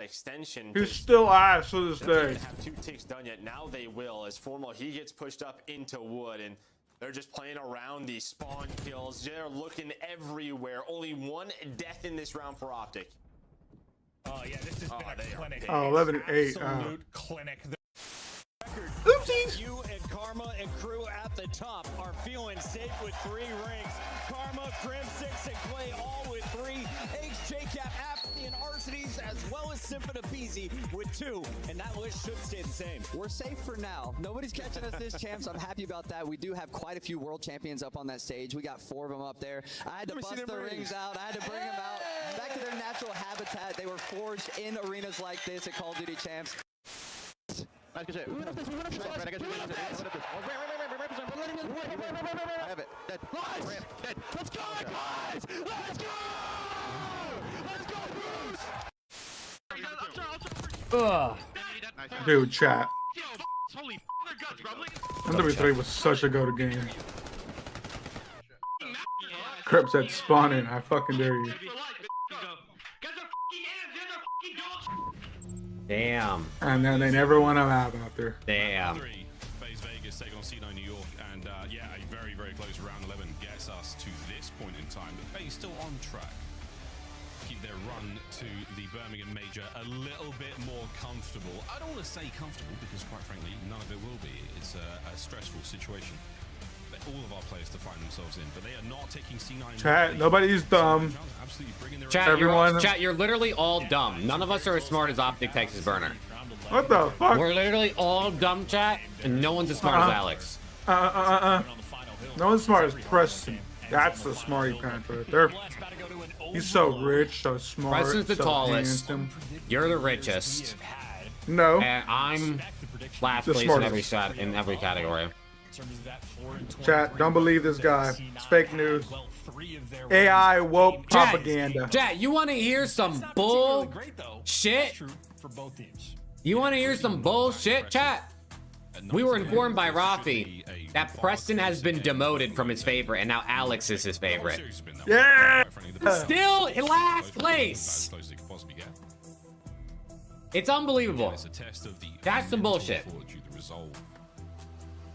He's still ass to this day. Have 2 ticks done yet. Now they will, as Formal, he gets pushed up into wood, and they're just playing around these spawn kills. They're looking everywhere. Only 1 death in this round for Optic. Oh yeah, this has been a clinic. Oh, 11-8. Absolute clinic. Oopsies. You and Karma and crew at the top are feeling safe with 3 ranks. Karma, Crim, 6, and Clay all with 3. Eggs, JCap, Apathy, and Arsities, as well as Symphona Beezy with 2. And that list should stay the same. We're safe for now. Nobody's catching us this champ, so I'm happy about that. We do have quite a few world champions up on that stage. We got 4 of them up there. I had to bust their rings out. I had to bring them out back to their natural habitat. They were forged in arenas like this at Call of Duty Champs. I have it. Dead. Dead. Let's go, guys! Let's go! Let's go, Ugh. Dude, chat. MW3 was such a go-to game. Crip said spawn in. I fucking dare you. Damn. And then they never won a map after. Damn. FaZe Vegas taking on C9 New York, and yeah, a very, very close round 11 gets us to this point in time. But FaZe still on track. Keep their run to the Birmingham Major a little bit more comfortable. I don't want to say comfortable because, quite frankly, none of it will be. It's a stressful situation that all of our players to find themselves in, but they are not taking C9. Chat, nobody's dumb. Chat, you're literally all dumb. None of us are as smart as Optic Texas Burner. What the fuck? We're literally all dumb, chat, and no one's as smart as Alex. No one's smart as Preston. That's the smarty pants right there. He's so rich, so smart. Preston's the so tallest. handsome. You're the richest. No. And I'm last The place in every category. Chat, don't believe this guy. It's fake news. AI woke propaganda. Chat, you want to hear some bull shit? You want to hear some bullshit, chat? We were informed by Rafi that Preston has been demoted from his favorite, and now Alex is his favorite. Yeah! Still in last place! It's unbelievable. That's some bullshit.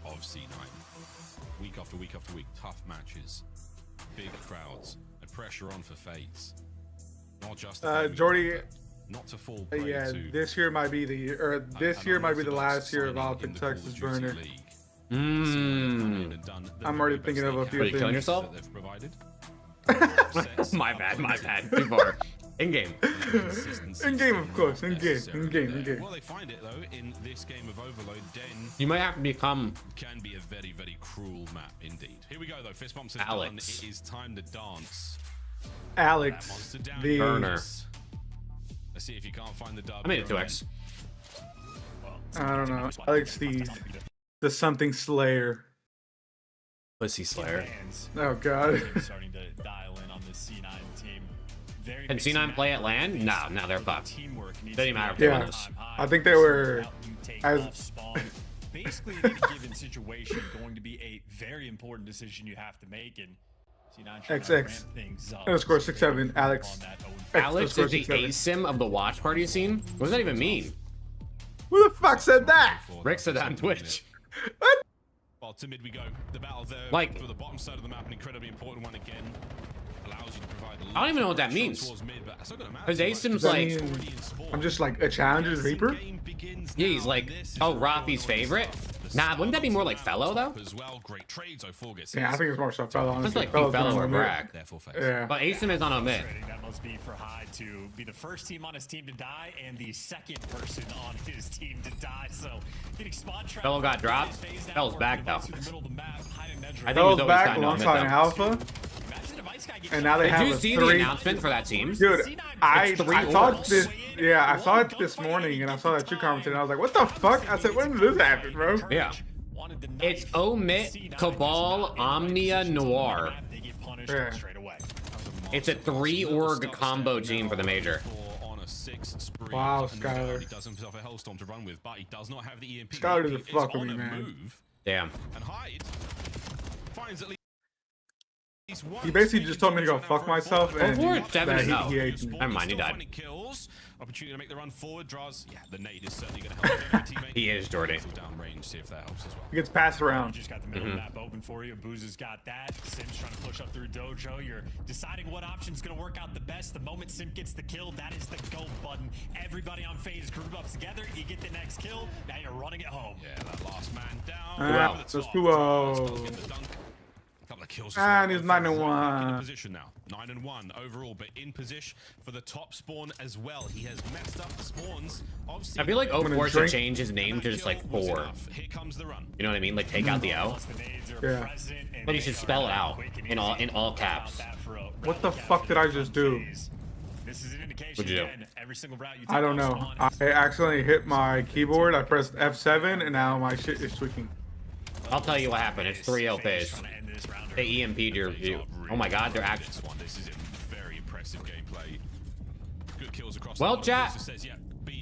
Of C9. Week after week after week, tough matches, big crowds, and pressure on for FaZe. Not just Jordy. Not to fall prey Yeah, to this year might be this year might be the last year of Optic Texas Burner. I'm already thinking of a few things. Are you killing yourself? My bad. Too far. In game. In game, of course. In game. Well, they find it though in this game of Overload. Den You might have to become can be a very, very cruel map indeed. Here we go though. Fist bumps is Alex. done. It is time to dance. Alex, the burner. Let's see if you can't find the dub. I made it 2x. I don't know. Alex, the something Slayer. Pussy Slayer. Oh god. Starting to dial in on this C9 team. Can C9 play at LAN? No, they're fucked. Doesn't even matter if they win this. I think they were as basically in any given situation going to be a very important decision you have to make, and C9 XX underscore 67 Alex. Alex is the ASIM of the watch party scene? What does that even mean? Who the fuck said that? Rick said that on Twitch. What? Well, to mid we go. The battle there Like, for the bottom side of the map, an incredibly important one again. Allows you to provide I don't even know what that means. Because ASIM's like, I'm just like a challenger's reaper. yeah, he's like, oh, Rafi's favorite. Nah, wouldn't that be more like Fellow though? Yeah, I think it's more so Fellow. It's Honestly, like Fellow or Brack. Yeah. But ASIM is on a mid. That must be for Hyde to be the first team on his team to die and the second person on his team to die. So getting spot trap. Fellow got dropped. Fellow's back though. I think Fellow's back alongside Alpha. And now they have Did you a see 3. the announcement for that team? Dude, I three saw orbs. this. Yeah, I saw it this morning, and I saw that you commented, and I was like, "What the fuck?" I said, "When did this happen, bro?" Yeah. It's Omit, Cabal, Omnia, Noir. Yeah. It's a 3-org combo team for the major. Wow, Skylar. He does himself a hellstorm to run with, but he does not have the EMP. Skylar doesn't It's fuck with on me, a man. move, Damn. and Hyde finds at least one. He basically just told me to go fuck myself, and that he hates me. Never mind, he died. Kills. Opportunity to make the run forward. Draws. Yeah, the nade is certainly going to help every teammate. He is Jordy. Down range, see if that helps as well. He gets passed around. Just got the middle map open for you. Booz has got that. Sim's trying to push up through Dojo. You're deciding what option's going to work out the best. The moment Sim gets the kill, that is the go button. Everybody on phase group up together. You get the next kill. Now you're running it home. Yeah, that last man down. Ah, so it's 2-0. Couple of kills. And he's In 9-1. position now. 9-1 overall, but in position for the top spawn as well. He has messed up the spawns. I feel like O4 should change his name to just like 4. Here comes the run. You know what I mean? Like take out the L. Yeah. But he should spell it out in all caps. What the fuck did I just do? What'd you do? I don't know. I accidentally hit my keyboard. I pressed F7, and now my shit is tweaking. I'll tell you what happened. It's 3-0 phase. They EMP'd your view. Oh my god, they're actually. This is very impressive gameplay. Good kills across. Well, chat,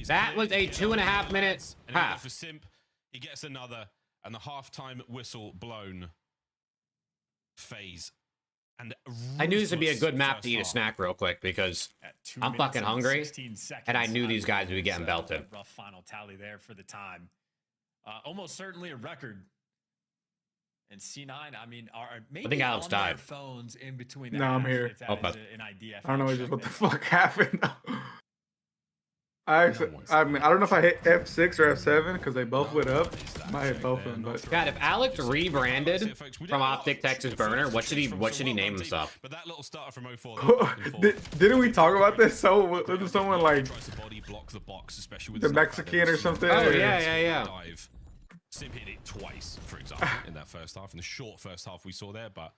that was a 2.5 minutes half. For Simp, he gets another, and the halftime whistle blown. Phase. And I knew this would be a good map to eat a snack real quick because I'm fucking hungry, and I knew these guys would be getting belted. Rough final tally there for the time. Almost certainly a record. And C9, I mean, are maybe I think Alex on died. their phones in between. No, I'm here. If that is an idea. I don't know just what the fuck happened. I mean, I don't know if I hit F6 or F7 because they both lit up. I might hit both of them, but God, if Alex rebranded from Optic Texas Burner, what should he name himself? But that little starter from 04. Didn't we talk about this? So was someone like the Mexican or something? Oh yeah. Simp hit it twice, for example, in that first half, in the short first half we saw there, but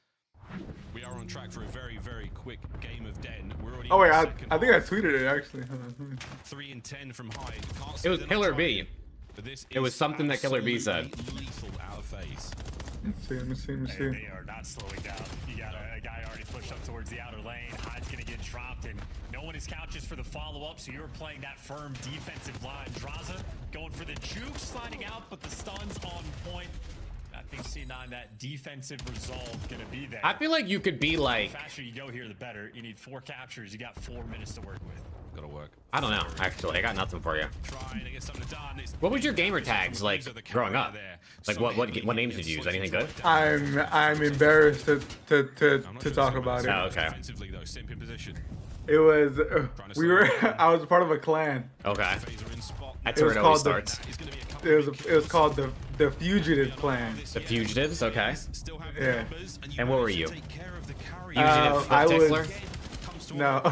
we are on track for a very, very quick game of Den. We're already. Oh wait, I think I tweeted it actually. 3 and 10 from Hyde. It was Killer B. It was something that Killer B said. Lethal out of phase. Let me see. They are not slowing down. You got a guy already pushed up towards the outer lane. Hyde's going to get dropped, and no one is couches for the follow-up, so you're playing that firm defensive line. Draza going for the juke, sliding out, but the stun's on point. I think C9, that defensive resolve going to be there. I feel like you could be like. The faster you go here, the better. You need 4 captures. You got 4 minutes to work with. Gotta work. I don't know, actually. I got nothing for you. What was your gamer tags like growing up? Like what names did you use? Anything good? I'm embarrassed to talk about it. Oh, okay. It was I was part of a clan. Okay. That's where it always starts. It was called the Fugitive Clan. The Fugitives, okay. Yeah. And what were you? I was no.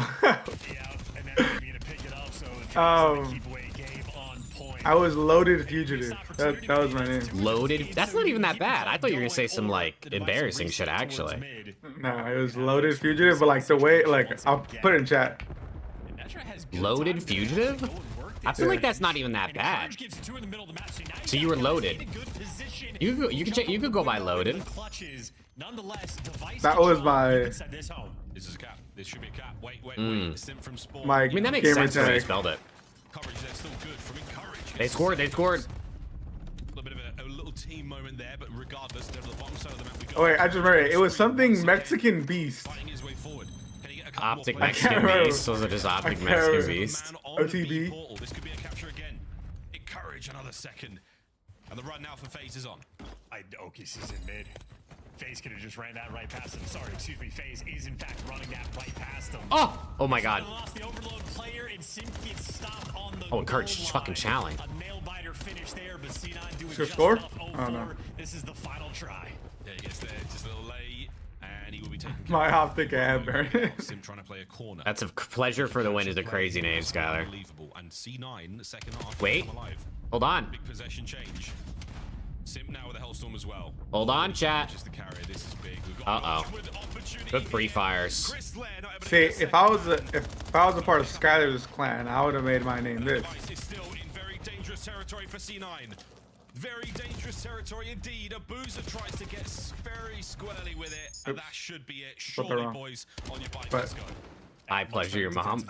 I was Loaded Fugitive. That was my name. Loaded? That's not even that bad. I thought you were gonna say some like embarrassing shit actually. No, it was Loaded Fugitive, but like the way, like I'll put it in chat. Loaded Fugitive? I feel like that's not even that bad. So you were loaded. You could go by loaded. That was my. This is a cap. This should be a cap. Wait. Sim from spawn. My I mean that makes sense when you spelled it. Coverage there still good from Encourage. They scored. They scored. A little bit of a little team moment there, but regardless, they're to the bottom side of the map. Oh wait, I just remember it. It was something Mexican Beast. Optic Mexican Beast. Was it just Optic Mexican Beast? OTB. This could be a capture again. Encourage another second. And the run now for FaZe is on. Okis is in mid. FaZe could have just ran that right past him. Sorry, excuse me. FaZe is in fact running that right past him. Oh my god. Lost the overload player and Sim gets stopped on the Encourage is fucking challenge. A nail biter finish there, but C9 doing Should score? Oh no. This is the final try. There he gets there, just a little late, and he will be taking My Optic ad burn. Sim trying to play a corner. That's a pleasure for the win is a crazy name, Skylar. Unbelievable. And C9, the second half. Wait. Hold on. Big possession change. Sim now with a Hellstorm as well. Hold on, chat. Just the carrier. This is big. Uh-oh. Good free fires. See, if I was a part of Skylar's clan, I would have made my name this. Is still in very dangerous territory for C9. Very dangerous territory indeed. A Boozer tries to get very squarely with it, and that should be it. Surely, boys, on your bike. Let's go. I pleasure your mom.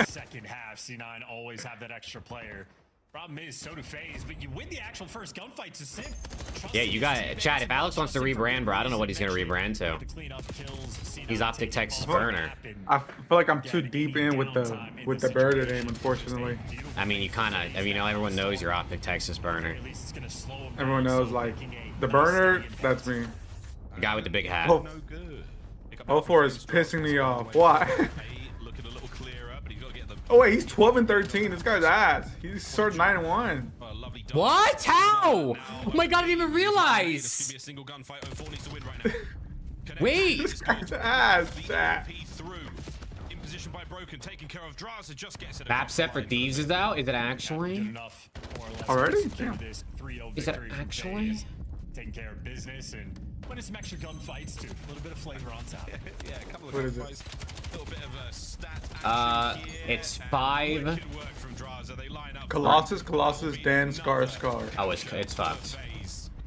Second half, C9 always have that extra player. Problem is, so do FaZe, but you win the actual first gunfight to Sim. Yeah, you got it. Chad, if Alex wants to rebrand, bro, I don't know what he's going to rebrand to. He's Optic Texas Burner. I feel like I'm too deep in with the Burner name, unfortunately. I mean, you kind of, everyone knows you're Optic Texas Burner. Everyone knows, like, the Burner, that's me. The guy with the big hat. 04 is pissing me off. Why? Oh wait, he's 12 and 13. This guy's ass. He's sort of 9 and 1. What? How? Oh my god, I didn't even realize. Wait. This guy's ass. Map set for Thieves is out? Is it actually? Already? Yeah. Is it actually? Taking care of business and winning some extra gunfights too. A little bit of flavor on top. Yeah, a couple of what is it? A little bit of a stat it's 5. Colossus, Dan, Scar. Oh, it's fucked.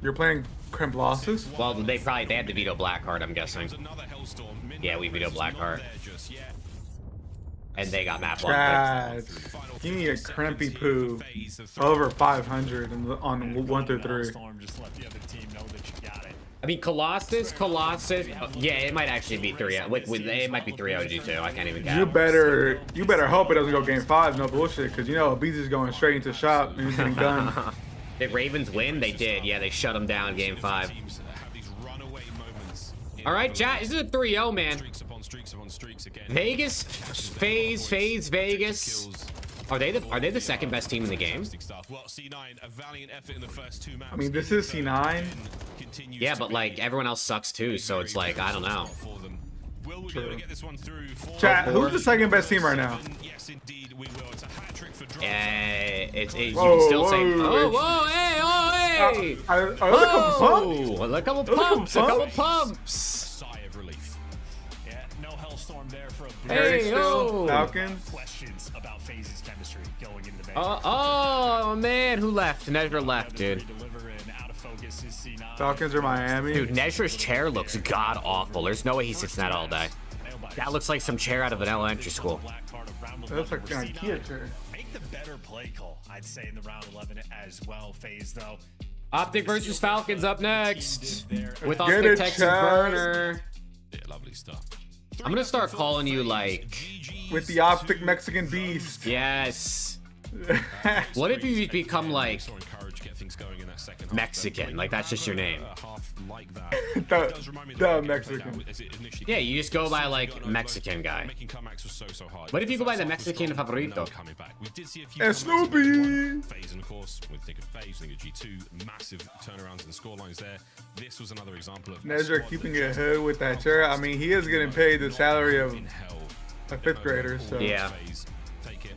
You're playing Colossus? Well, they had the veto black card, I'm guessing. Yeah, we veto black card. And they got map Chad, give me a crimpy poo over 500 on 1 through 3. I mean, Colossus, yeah, it might actually be 3. It might be 3-0 G2. I can't even guess. You better hope it doesn't go game 5, no bullshit, because you know BZ's going straight into shop and he's getting done. Did Ravens win? They did. Yeah, they shut them down game 5. All right, chat. This is a 3-0, man. Vegas, FaZe, Vegas. Are they the second best team in the game? I mean, this is C9. Yeah, but like everyone else sucks too, so it's like I don't know. True. Chat, who's the second best team right now? You can still say. Oh, hey! A couple pumps. Hey, Falcons. Questions about FaZe's chemistry going into the oh man, who left? Nezra left, dude. Falcons are Miami. Dude, Nezra's chair looks god awful. There's no way he sits in that all day. That looks like some chair out of an elementary school. That looks like an IKEA chair. Make the better play call, I'd say, in the round 11 as well. FaZe though. Optic versus Falcons up next with Optic Texas Burner. Yeah, lovely stuff. I'm gonna start calling you like with the Optic Mexican Beast. Yes. What if you become like second half. Mexican, like that's just your name. Half like that. It does remind me of the game Mexican. played out as it initially Yeah, you just go by like got overloaded. Mexican guy. Making comebacks was so hard. What if you go by the First half was Mexican strong, favorito? no coming back. We did see a few And comebacks in Snoopy. G1. FaZe, and of course, when we think of FaZe, think of G2, massive turnarounds in the scorelines there. This was another example of Nezra keeping it hood with that shirt. I mean, he is getting paid the salary of a 5th grader. So Yeah. Take it.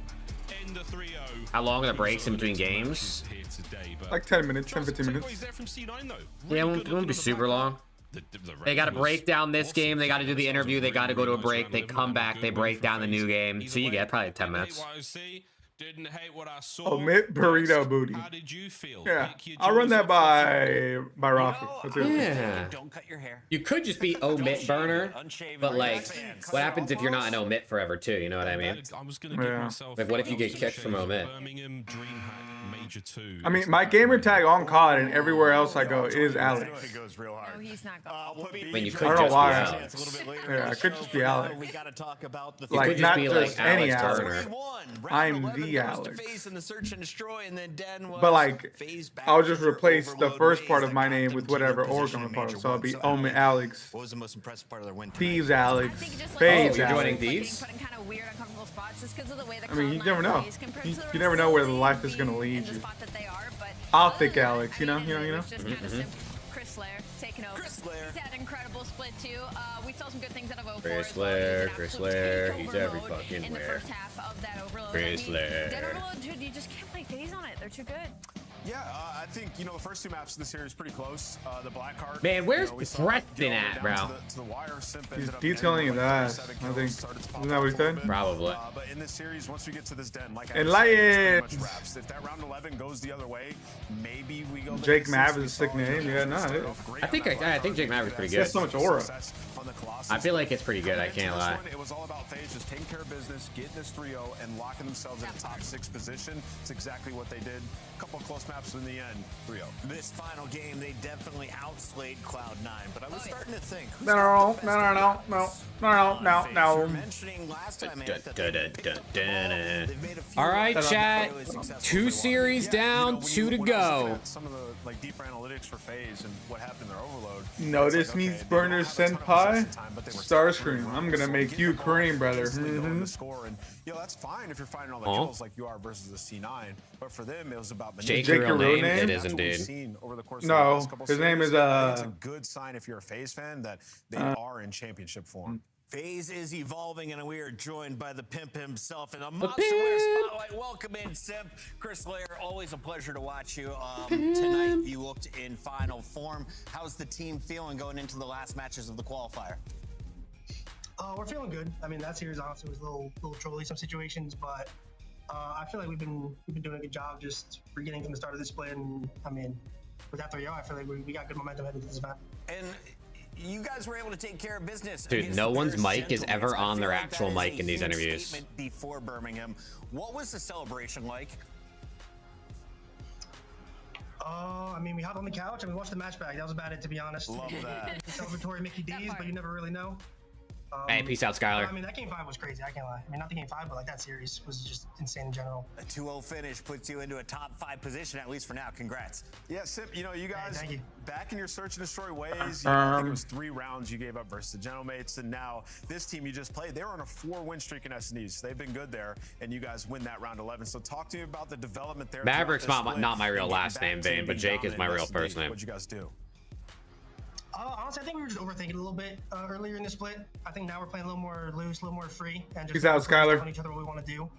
End the 3-0. How long are the breaks in between games? Here today, but like 10 minutes, 10, 15 he's minutes. there from C9 though. Yeah, it won't be super long. They got to break down this game. They got to do the interview. They got to go to a break. They come back. They break down the new game. So you get probably 10 minutes. Didn't hate what I saw. Omit burrito booty. How did you feel? Yeah, I'll run that by Rafi. Let's do it. Yeah. Don't cut your hair. You could just be omit burner, but like, what happens if you're not an omit forever too? You know what I mean? I was gonna give Yeah. myself Like, what if you get kicked from omit? Birmingham DreamHack Major 2. I mean, my gamer tag on COD and everywhere else I go is Alex. No, he's not going. I mean, you I could don't know just be why. Alex. Yeah, I could just be Alex. We got to talk about the You Like, could just not be just like any Alex Alex. Turner. I'm the Alex. in the search and destroy, and then Dan was But like, FaZe back I'll just for replace the overload first ways part of that my got name them with to whatever their org position on the in part. Major So I'll One. be So, Omit Alex, What was the most impressive part of their win tonight? Thieves Alex, I think just like FaZe you're Alex. joining these? Put in kind of weird, uncomfortable spots just because of the way the I mean, you Cloud9 never know. plays compared to the You never know where the rest of life is the gonna lead in the you. spot that they are, but I'll other think than that, Alex, you know. it was just kind of simple. Chris Slayer taking over. Chris Slayer. He's had an incredible split too. We saw some good things out of 04 Chris as well. He was in Chris absolute Slayer, takeover he's every mode fucking in the where. first half of that overload. Chris Slayer. That overload, dude, you just can't play FaZe on it. They're too good. Yeah, I think, the first two maps of the series pretty close. The black card. Man, where's we saw Preston it at, go down bro? to the wire. Simp He's ended up detailing ending his like ass, 37 I kills, think. started to pop Isn't that what he off a little said? bit. Probably. But in this series, once we get to this den, like I And was saying, it's pretty Lions. much wraps. If that round 11 goes the other way, maybe we go. Jake to Mav six. is a sick name. Yeah, no, it is. I think Jake Maverick's pretty He good. has so much aura. I feel like it's pretty good. I can't lie. It was all about FaZe just taking care of business, getting this 3-0, and locking themselves in the top 6 position. It's exactly what they did. A couple of close maps in the end, 3-0. This final game, they definitely outslayed Cloud9, but I was starting to think. who's No, got the best no. mentioning last time, All right, chat. 2 series down, 2 to go. Some of the deeper analytics for FaZe and what happened in their overload. Notice me, Burner Senpai. Starscream. I'm gonna make you cream, brother. Score and that's fine if you're finding all the kills like you are versus the C9. But for them, it was about Jake, your real name? It is indeed. No, his name is It's a good sign if you're a FaZe fan that they are in championship form. FaZe is evolving, and we are joined by the pimp himself in the Monster Winter Spotlight. Welcome in, Simp. Chris Slayer, always a pleasure to watch you. Tonight, you looked in final form. How's the team feeling going into the last matches of the qualifier? We're feeling good. I mean, that series honestly was a little trolly some situations, but I feel like we've been doing a good job just for getting from the start of this split. And I mean, with that 3-0, I feel like we got good momentum heading into this match. And you guys were able to take care of business. Dude, no one's mic is ever on their actual mic in these interviews. Before Birmingham, what was the celebration like? I mean, we hopped on the couch and we watched the match back. That was about it, to be honest. Love that. Celebratory Mickey D's, but you never really know. Hey, peace out, Skylar. I mean, that game 5 was crazy. I can't lie. I mean, not the game 5, but like that series was just insane in general. A 2-0 finish puts you into a top 5 position, at least for now. Congrats. Yeah, Simp, you guys, thank you. back in your search and destroy ways, I think it was 3 rounds you gave up versus the Gentlemates, and now this team you just played, they were on a 4-win streak in S&Es. They've been good there, and you guys win that round 11. So talk to me about the development there. Maverick's not my real last name, Vane, but Jake is my real first name. What'd you guys do? Honestly, I think we were just overthinking a little bit earlier in the split. I think now we're playing a little more loose, a little more free, and just Peace out, Skylar. on each other what we want to do.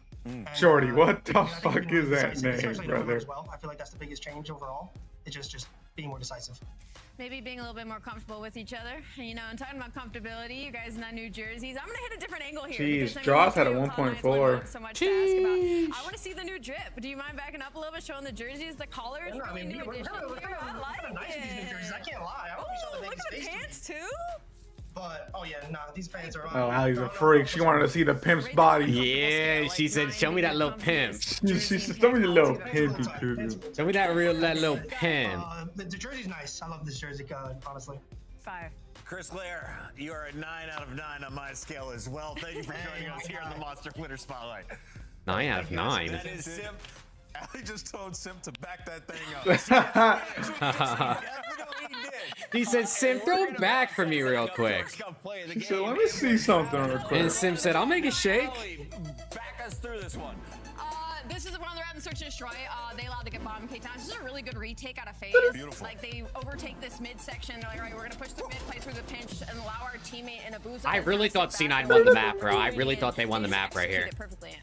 Shorty, what the I think fuck being more is that decisive, name, especially in brother? overload as well. I feel like that's the biggest change overall. It's just being more decisive. Maybe being a little bit more comfortable with each other. You know, and talking about comfortability, you guys in that New Jerseys. I'm gonna hit a different angle here. Jeez, because, I mean, Joss had a Cloud9's 1.4. so much to ask about. I want to see the new drip. Do you mind backing up a little bit, showing the jerseys, the collars? Yeah, no, I mean, new we're addition kinda here. I like nice with these new jerseys. I can't lie. I hope we saw the Look at the pants too. But oh yeah, nah, these fans are on. Oh, Allie's a freak. She wanted to see the pimp's body. Yeah, she said, show me that little pimp. She said, show me the little pimpy poo. Show me that little pimp. The jersey's nice. I love this jersey, honestly. Fire. Chris Lair, you are a 9 out of 9 on my scale as well. Thank you for joining us here in the Monster Winter Spotlight. 9 out of 9. That is Simp. Ali just told Simp to back that thing up. He said, Sim, throw it back for me real quick. He said, let me see something real quick. And Sim said, I'll make a shake. Back us through this one. This is one they're out in search and destroy. They allowed to get bottom K times. This is a really good retake out of FaZe. Beautiful. Like they overtake this midsection. They're like, all right, we're gonna push the mid, play through the pinch, and allow our teammate in a boost. I really thought C9 won the map, bro. I really thought they won the map right here.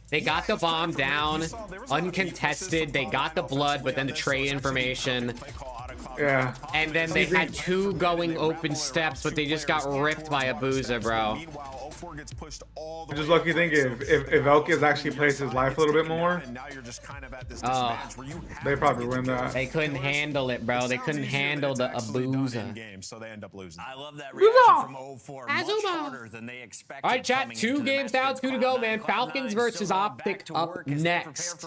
They got the bomb down, uncontested. They got the blood, but then the trade information. Yeah. And then they had 2 going open steps, but they just got ripped by Abuza, bro. I'm just lucky thinking if Elkis actually plays his life a little bit more, they probably win that. They couldn't handle it, bro. They couldn't handle the Abuza. I love that reaction from 04. Much harder than they expected. All right, chat. 2 games down, 2 to go, man. Falcons versus Optic up next.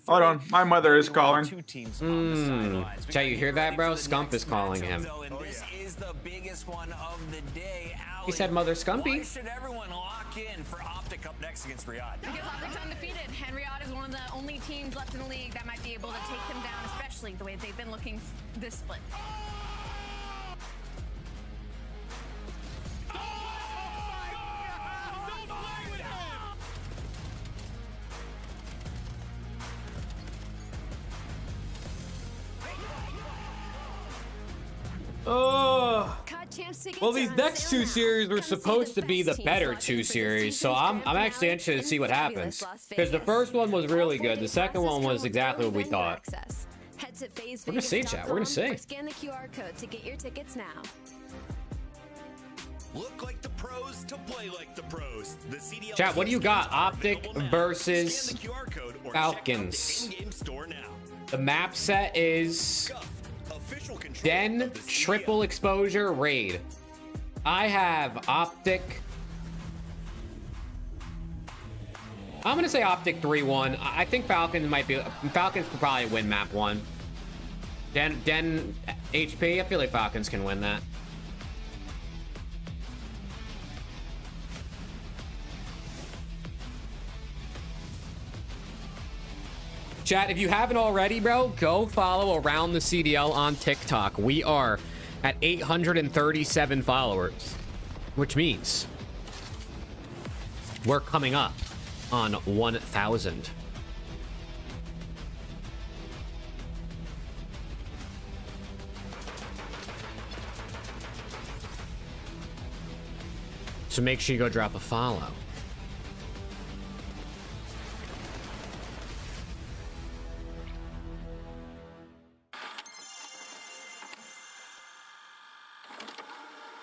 Hold on, my mother is calling. Chat, you hear that, bro? Scump is calling him. This is the biggest one of the day. He said Mother Scumpy. Why should everyone lock in for Optic up next against Riyadh? Because Optic's undefeated, and Riyadh is one of the only teams left in the league that might be able to take them down, especially the way they've been looking this split. Oh. Well, these next 2 series were supposed to be the better 2 series, so I'm actually interested to see what happens. Because the first one was really good. The second one was exactly what we thought. We're gonna see, chat. We're gonna see. Scan the QR code to get your tickets now. Look like the pros to play like the pros. The CDL Chat, what do you got? Optic versus Falcons. The map set is Den, triple exposure, raid. I have Optic. I'm gonna say Optic 3-1. I think Falcons could probably win map 1. Den HP, I feel like Falcons can win that. Chat, if you haven't already, bro, go follow Around the CDL on TikTok. We are at 837 followers, which means we're coming up on 1,000. So make sure you go drop a follow.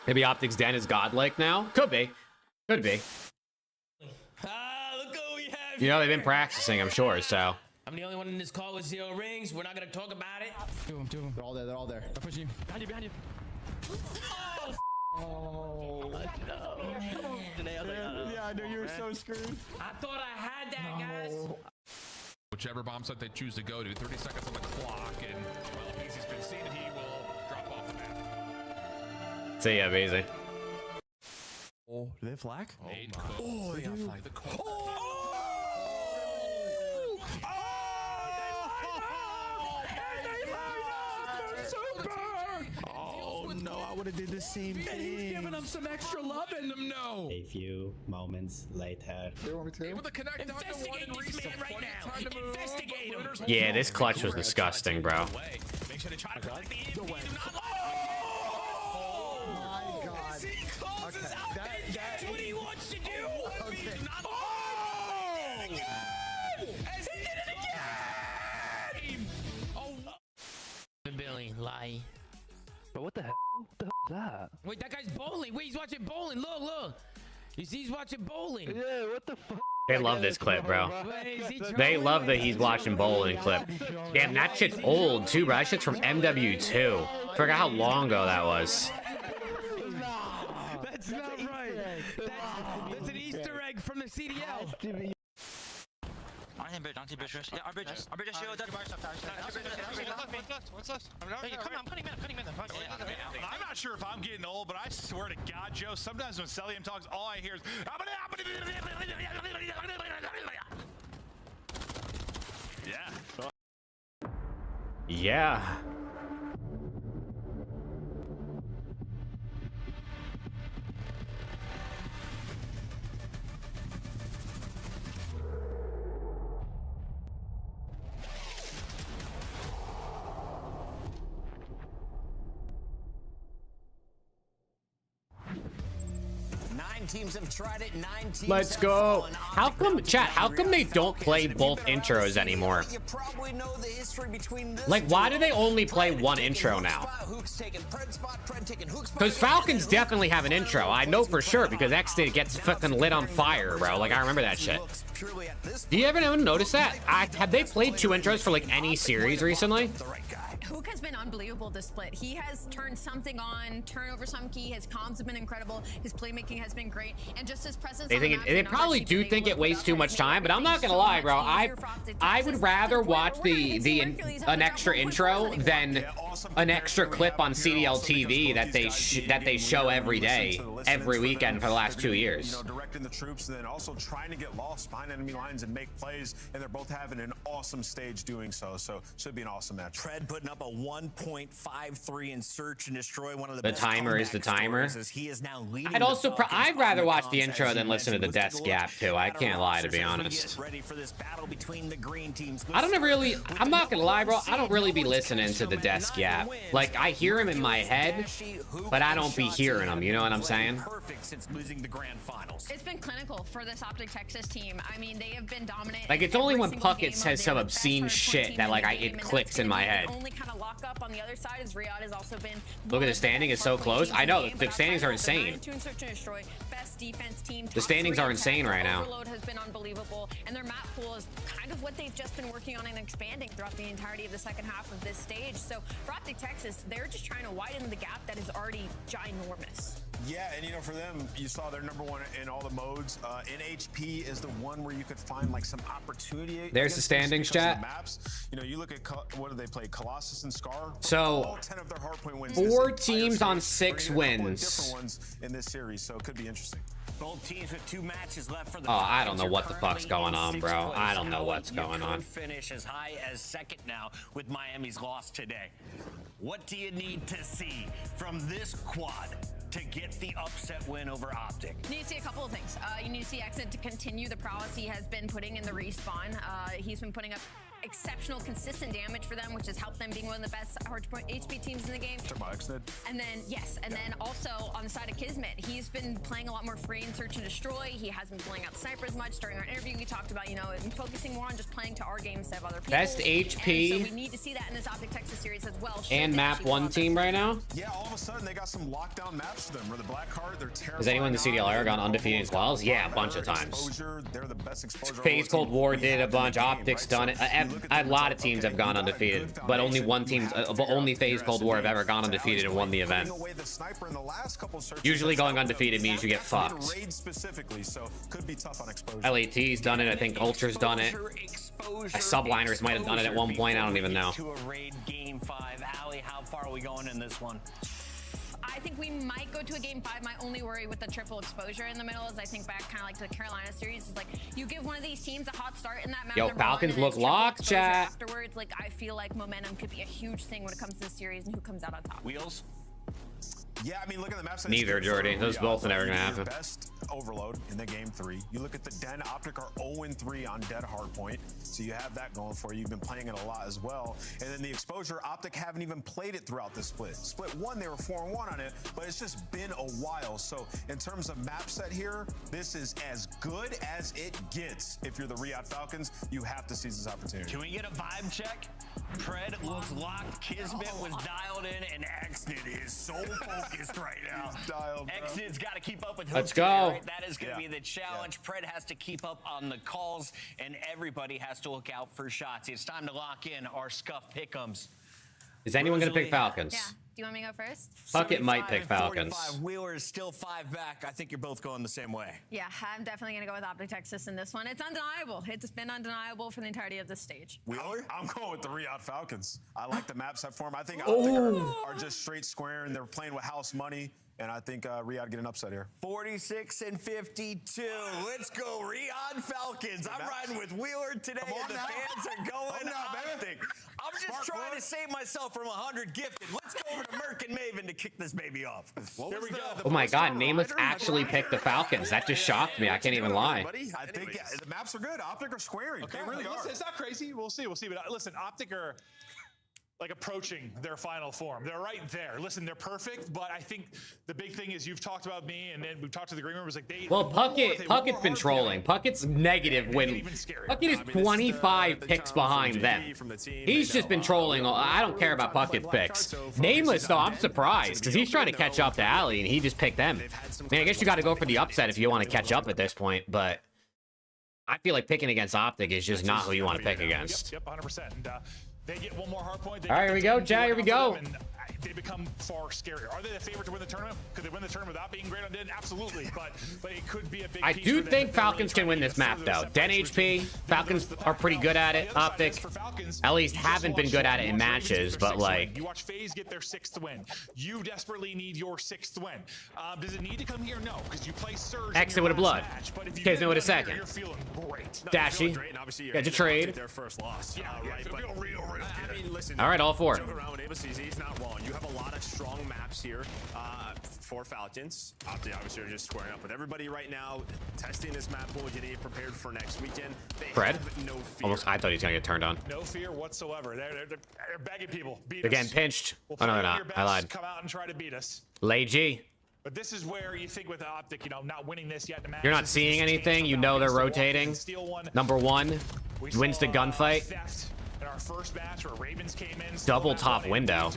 Maybe Optic's Den is godlike now? Could be. Could be. Look what we have. You know, they've been practicing, I'm sure, so. I'm the only one in this call with 0 rings. We're not going to talk about it. Two of them. They're all there. They're all there. I'm pushing you. Behind you. Oh, no. Yeah, I knew you were so screwed. I thought I had that, guys. Whichever bomb site they choose to go to, 30 seconds on the clock, and well, if he's been seen, he will drop off the map. See ya, Beezy. Oh, do they have flag? Oh, they got flag. Oh no, I would have did the same thing. He's giving them some extra love in them, no. A few moments later. Able to connect Investigate this man right now. Investigate him. Yeah, this clutch was disgusting, bro. Make sure they try to collect the EMP. As he closes out, that's what he wants to do. As he did it again. Billy, lie. But what the hell? What the hell is that? Wait, that guy's bowling. Wait, he's watching bowling. Look. You see, he's watching bowling. Yeah, what the fuck? They love this clip, bro. They love that he's watching bowling clip. Damn, that shit's old, too, bro. That shit's from MW2. Forgot how long ago that was. That's not right. That's an Easter egg from the CDL. Yeah, our bridge is shield. What's left? I'm cutting man. I'm not sure if I'm getting old, but I swear to God, Joe, sometimes when Celium talks, all I hear is yeah. Yeah. Teams have tried it. 9 teams Let's go. How come, chat, how come they don't play both intros anymore? Like, why do they only play one intro now? Because Falcons definitely have an intro. I know for sure because X-Day gets fucking lit on fire, bro. Like, I remember that shit. Do you ever notice that? Have they played 2 intros for, like, any series recently? Hook has been unbelievable this split. He has turned something on, turnover some key. His comms have been incredible. His playmaking has been great, and just his presence. They probably do think it wastes too much time, but I'm not gonna lie, bro. I would rather watch an extra intro than an extra clip on CDL TV that they show every day, every weekend for the last 2 years. You know, directing the troops and then also trying to get lost behind enemy lines and make plays, and they're both having an awesome stage doing so. So should be an awesome match. Pred putting up a 1.53 in search and destroy. One of the The best timer is the timer. as he is now leading I'd rather watch the intro than listen to the desk gap too. I can't lie, to be honest. Ready for this battle between the green teams. I'm not gonna lie, bro. I don't really be listening to the desk gap. Like, I hear him in my head, but I don't be hearing him. You know what I'm saying? Perfect since losing the grand finals. It's been clinical for this Optic Texas team. I mean, they have been dominant. Like, it's only when Puckett says some obscene shit that, like, it clicks in my head. Only kind of lock up on the other side is Riyadh has also been. Look at the standing is so close. I know the standings are insane. Best defense team. The standings are insane right now. Overload has been unbelievable, and their map pool is kind of what they've just been working on and expanding throughout the entirety of the second half of this stage. So for Optic Texas, they're just trying to widen the gap that is already ginormous. Yeah, and you know, for them, you saw they're #1 in all the modes. NHP is the one where you could find like some opportunity. There's the standings, chat. Maps. You know, you look at what do they play? Colossus and Scar. So all 10 of their hardpoint wins. 4 teams on 6 wins. Different ones in this series, so it could be interesting. Both teams with 2 matches left for the I don't know what the fuck's going on, bro. I don't know what's going on. Finish as high as second now with Miami's loss today. What do you need to see from this quad to get the upset win over Optic? You need to see a couple of things. You need to see Exit to continue the prowess he has been putting in the respawn. He's been putting up exceptional, consistent damage for them, which has helped them being one of the best hardpoint HP teams in the game. And then, yes, and then also on the side of Kismet, he's been playing a lot more free and search and destroy. He hasn't been pulling out sniper as much. During our interview, we talked about, you know, focusing more on just playing to our game instead of other people. Best HP. And so we need to see that in this Optic Texas series as well. And map 1 team right now. Yeah, all of a sudden they got some lockdown maps for them. Where the Black Heart, they're terrible. Has anyone in the CDL era gone undefeated as well? Yeah, a bunch of times. They're the best exposure. FaZe Cold War did a bunch. Optics done it. A lot of teams have gone undefeated, but only one team, only FaZe Cold War have ever gone undefeated and won the event. Usually going undefeated means you get fucked. LAT's done it. I think Ultra's done it. Subliners might have done it at one point. I don't even know. To a raid game 5. Allie, how far are we going in this one? I think we might go to a game 5. My only worry with the triple exposure in the middle is I think back kind of like to the Carolina series is like you give one of these teams a hot start in that map. Yo, Falcons look locked, chat. Afterwards, like I feel like momentum could be a huge thing when it comes to this series and who comes out on top. Wheels. Yeah, I mean, look at the maps. Neither, Jordy. Those both are never gonna happen. Best overload in the game 3. You look at the Den. Optic are 0-3 on dead hardpoint, so you have that going for you. You've been playing it a lot as well. And then the exposure, Optic haven't even played it throughout the split. Split 1, they were 4-1 on it, but it's just been a while. So in terms of map set here, this is as good as it gets. If you're the Riyadh Falcons, you have to seize this opportunity. Can we get a vibe check? Pred looks locked. Kismet was dialed in, and Exnid is so focused right now. Exnid's got to keep up with Let's today, go. right? That is going to be the challenge. Pred has to keep up on the calls, and everybody has to look out for shots. It's time to lock in our scuff pick'ems. Is anyone going to pick Falcons? Yeah. Do you want me to go first? Puckett might pick Falcons. Wheeler is still 5 back. I think you're both going the same way. Yeah, I'm definitely going to go with Optic Texas in this one. It's undeniable. It's been undeniable for the entirety of this stage. Wheeler? I'm going with the Riyadh Falcons. I like the map set for them. I think Optic are just straight square, and they're playing with house money. And I think Riyadh get an upset here. 46-52. Let's go, Riyadh Falcons. I'm riding with Wheeler today, and the fans are going Optic. I'm just trying to save myself from 100 gifted. Let's go over to Merc and Maven to kick this baby off. There we go. Oh my God, Nameless actually picked the Falcons. That just shocked me. I can't even lie. I think the maps are good. Optic are squaring. Okay, They really are. listen, it's not crazy. We'll see. But listen, Optic are like approaching their final form. They're right there. Listen, they're perfect, but I think the big thing is you've talked about me, and then we've talked to the green room. Like Well, Puckett's been trolling. Puckett's negative when Puckett is 25 picks behind them. He's just been trolling. I don't care about Puckett's picks. Nameless though, I'm surprised because he's trying to catch up to Ali, and he just picked them. Man, I guess you got to go for the upset if you want to catch up at this point, but I feel like picking against Optic is just not who you want to pick against. Yep, 100%. And they get one more hard point. All right, here we go, Jay. Here we go. They become far scarier. Are they the favorite to win the tournament? Could they win the tournament without being great on Den? Absolutely, but it could be a big. I do think Falcons can win this map though. Den HP, Falcons are pretty good at it. Optic, at least haven't been good at it in matches, but like. You watch FaZe get their 6th win. You desperately need your 6th win. Does it need to come here? No, because you play Surge. Exit with a blood. Kismet with a second. You're feeling great. Dashy, got your trade. Their first loss. I mean, listen. All right, all four. Joke around with ABCZ, he's not wrong. You have a lot of strong maps here for Falcons. Optic obviously are just squaring up with everybody right now, testing this map pool, getting it prepared for next weekend. They Fred? have no fear. Almost, I thought he was gonna get turned on. No fear whatsoever. They're begging people. Beat They're getting us. pinched. We'll Oh no, play they're your not. best, I lied. Come out and try to beat us. Lay G. But this is where you think with the Optic, you know, not winning this yet in the match. You're not seeing anything. You know they're rotating. Number one wins the gunfight. In our first match where Ravens came in, Double top window.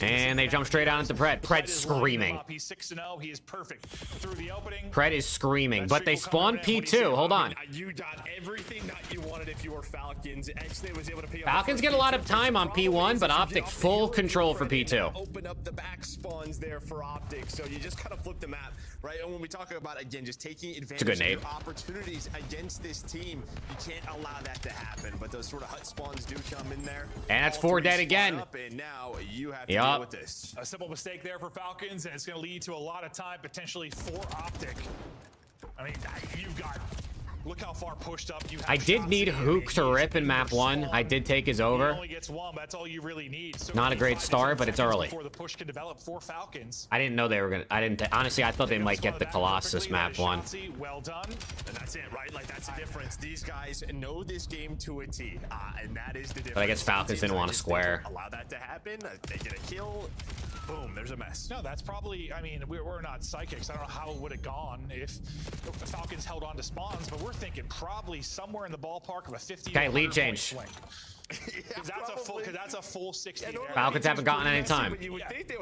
And they jump straight on into Pred. Pred's screaming. He's 6-0. He is perfect through the opening. Pred is screaming, but they spawn P2. Hold on. You got everything that you wanted if you were Falcons. X-Day was able to pick up Falcons get a lot of time on P1, but Optic full control for P2. Open up the back spawns there for Optic, so you just kind of flip the map, right? And when we talk about, again, just taking advantage of your opportunities against this team, you can't allow that to happen. But those sort of hut spawns do come in there. And that's 4 dead again. And now you have to deal with this. A simple mistake there for Falcons, and it's going to lead to a lot of time potentially for Optic. I mean, you've got. Look how far pushed up you have. I did need Hook to rip in map 1. I did take his over. Only gets one, but that's all you really need. So not a great start, but it's early. Before the push can develop for Falcons. I didn't know they were gonna. I didn't. Honestly, I thought they might get the Colossus map 1. Well done. And that's it, right? Like that's the difference. These guys know this game to a T, and that is the difference. But I guess Falcons didn't want to square. Allow that to happen. They get a kill. Boom, there's a mess. No, that's probably, I mean, we're not psychics. I don't know how it would have gone if the Falcons held on to spawns, but we're thinking probably somewhere in the ballpark of a 50 Okay, lead change. Swing. Because that's a full 60 there. Falcons haven't gotten any time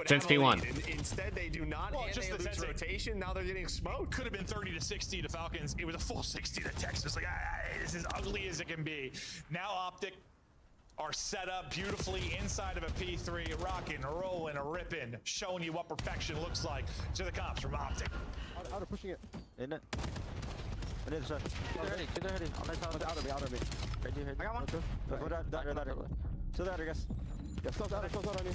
since P1. Instead, they do not. Well, just the rotation. Now they're getting smoked. Could have been 30-60 to Falcons. It was a full 60 to Texas. Like, it's as ugly as it can be. Now Optic are set up beautifully inside of a P3, rocking, rolling, ripping, showing you what perfection looks like to the cops from Optic. Out of pushing it. In it. On the other side. Keep their heading. On that side. Out of me. I got one. Go down. Still there, I guess. Yeah, still down on you.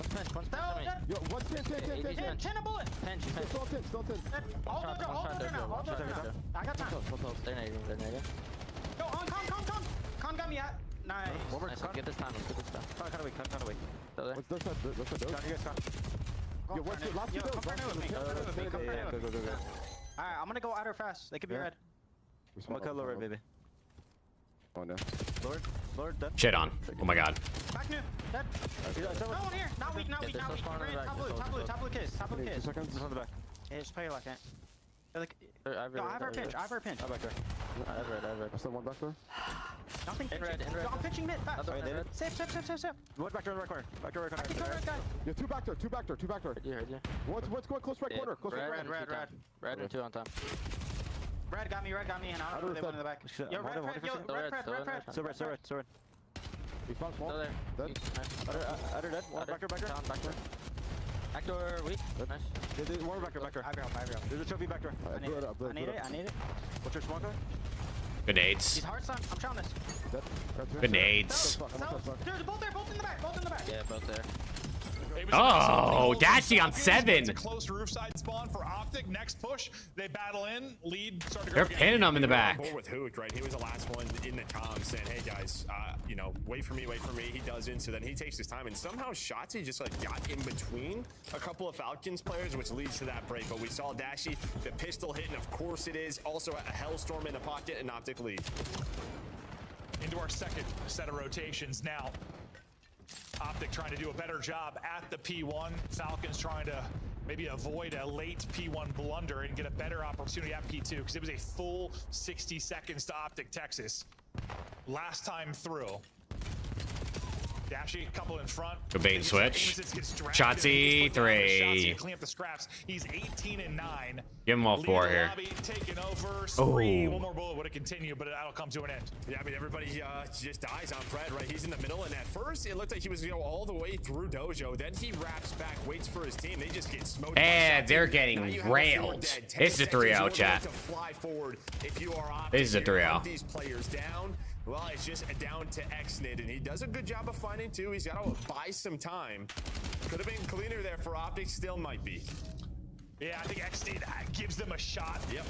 Yo, one 10 a bullet. 10. Still 10. All over now. I got time. They're negative. Yo, Con got me at. Nice. Let's get this time. Kind of weak. What's this side? John, you guys come. Yo, what's the last two? Go. Alright, I'm gonna go outer fast. They could be red. I'm gonna cut low red, baby. Oh no. Lord, dead. Shit on. Oh my god. Back new. Dead. No one here. Not weak. Top blue case. 2 seconds. On the back. Yeah, just play like that. Like, no, I have our pinch. I'm back there. I have red. I still one back there. Nothing in red. Yo, I'm pitching mid. Fast. Safe. One back door, right corner. Back door, right corner. Red guy. Yeah, two back door. Yeah. What's going close right corner? Red and 2 on top. Red got me, and I don't know they went in the back. Yo, red. Still red. He spawned small. Still there. Dead. Other dead. One back door. Back door weak. Nice. There's one back door. I grab. There's a trophy back door. I need it. What's your smoker? Grenades. He's hard, son. I'm trying this. Grenades. There's both there. Both in the back. Yeah, both there. Oh, Dashy on 7. Close roof side spawn for Optic. Next push, they battle in. Lead. They're pinning him in the back. With Hook, right? He was the last one in the comms saying, "Hey guys, you know, wait for me, wait for me." He doesn't, so then he takes his time, and somehow Shotzi just like got in between a couple of Falcons players, which leads to that break. But we saw Dashy, the pistol hit, and of course it is also a Hellstorm in the pocket, and Optic lead. Into our second set of rotations now. Optic trying to do a better job at the P1. Falcons trying to maybe avoid a late P1 blunder and get a better opportunity at P2, because it was a full 60 seconds to Optic Texas last time through. Dashy, a couple in front. Good bait and switch. Shotzi, 3. Clean up the scraps. He's 18-9. Give him all 4 here. Taking over. Oh. One more bullet would have continued, but that'll come to an end. Yeah, I mean, everybody just dies on Fred, right? He's in the middle, and at first, it looked like he was going to go all the way through Dojo. Then he wraps back, waits for his team. They just get smoked. And they're getting railed. This is a 3-0, chat. This is a 3-0. These players down. Well, it's just down to Xnid, and he does a good job of finding 2. He's got to buy some time. Could have been cleaner there for Optic, still might be. Yeah, I think Xnid gives them a shot. Yep.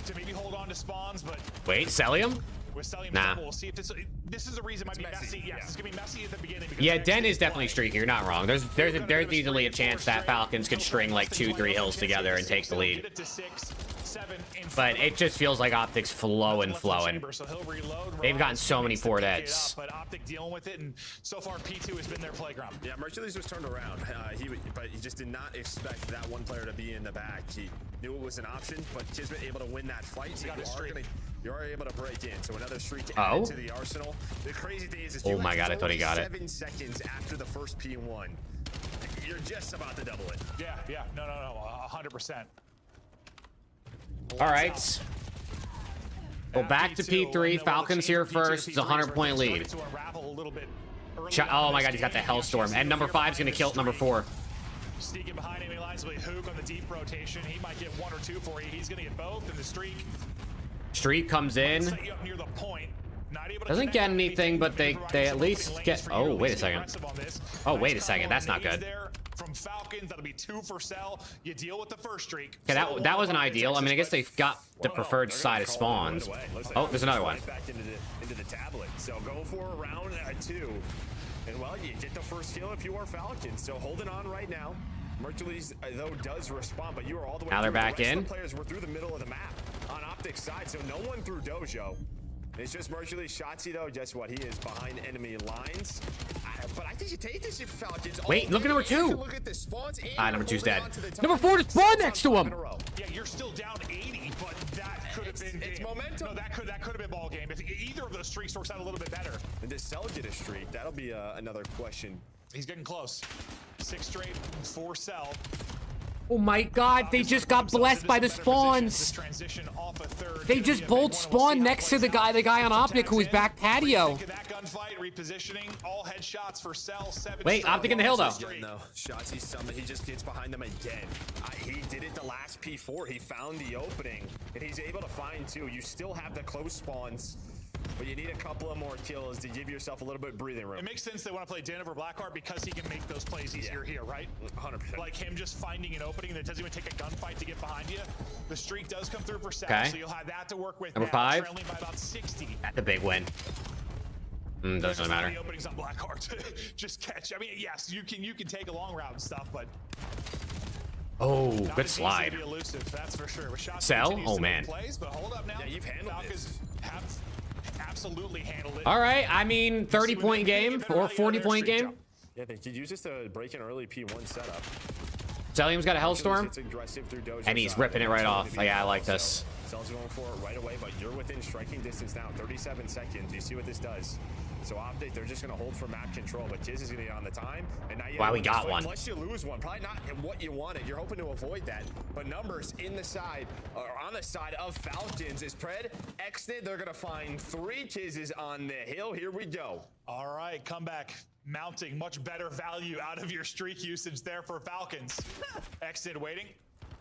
To maybe hold on to spawns, but wait, Celium? We're selling nah. We'll see if this is a reason it might be messy. Yes, it's gonna be messy at the beginning. Yeah, Den is definitely streaky. You're not wrong. There's easily a chance that Falcons could string like 2-3 hills together and take the lead. But it just feels like Optic's flowing. They've gotten so many 4 deads. But Optic dealing with it, and so far P2 has been their playground. Yeah, Mercules was turned around. But he just did not expect that one player to be in the back. He knew it was an option, but Kismet able to win that fight. So you are able to break in. So another streak to add to the arsenal. The crazy thing is oh my god, I thought he got it. 7 seconds after the first P1. You're just about to double it. Yeah. No. 100%. All right. Well, back to P3. Falcons here first. It's a 100-point lead. Oh my god, he's got the Hellstorm. And number 5 is going to kill number 4. Sneaking behind enemy lines with Hook on the deep rotation. He might get 1 or 2 for you. He's going to get both in the streak. Streak comes in. Doesn't get anything, but they at least get. Oh, wait a second. Oh, wait a second. That's not good. From Falcons, that'll be 2 for Cell. You deal with the first streak. Okay, that wasn't ideal. I mean, I guess they've got the preferred side of spawns. Oh, there's another one. Back into the tablet. So go for a round 2. And well, you get the first kill if you are Falcons. So holding on right now. Mercules, though, does respond, but you are all the way now they're back the in. The players were through the middle of the map on Optic's side, so no one through Dojo. It's just Mercules. Shotzi, though, guess what? He is behind enemy lines. But I think you take this, Falcons. Wait, look at number 2. Look at the spawns. Number 2's dead. Number 4 just spawned next to him. Yeah, you're still down 80, but that could have been it's momentum. No, that could have been ball game. If either of those streaks works out a little bit better. And does Cell get a streak? That'll be another question. He's getting close. 6 straight for Cell. Oh my god, they just got blessed by the spawns. They just both spawned next to the guy on Optic who was back patio. Wait, Optic in the hill though. No, Shotzi summoned. He just gets behind them again. He did it the last P4. He found the opening, and he's able to find 2. You still have the close spawns. But you need a couple of more kills to give yourself a little bit of breathing room. It makes sense they want to play Dan over Blackheart because he can make those plays easier here, right? 100%. Like him just finding an opening that doesn't even take a gunfight to get behind you. The streak does come through for Sal, so you'll have that to work with. Number 5. Trailing by about 60. That's a big win. Doesn't matter. The openings on Blackheart. Just catch. I mean, yes, you can take a long route and stuff, but. Oh, good slide. Elusive, that's for sure. Cell? Oh man. Plays, but hold up now. Yeah, you've handled Falcons have absolutely handled it. All right, I mean, 30-point game or 40-point game. Yeah, they could use this to break an early P1 setup. Celium's got a Hellstorm, and he's ripping it right off. Yeah, I like this. Cell's going for it right away, but you're within striking distance now. 37 seconds. You see what this does. So Optic, they're just going to hold for map control, but Tiz is going to get on the time. And now wow, we got one. Unless you lose one, probably not what you wanted. You're hoping to avoid that. But numbers in the side, or on the side of Falcons is Pred, Xnid. They're going to find 3 Tizes on the hill. Here we go. All right, comeback. Mounting much better value out of your streak usage there for Falcons. Xnid waiting.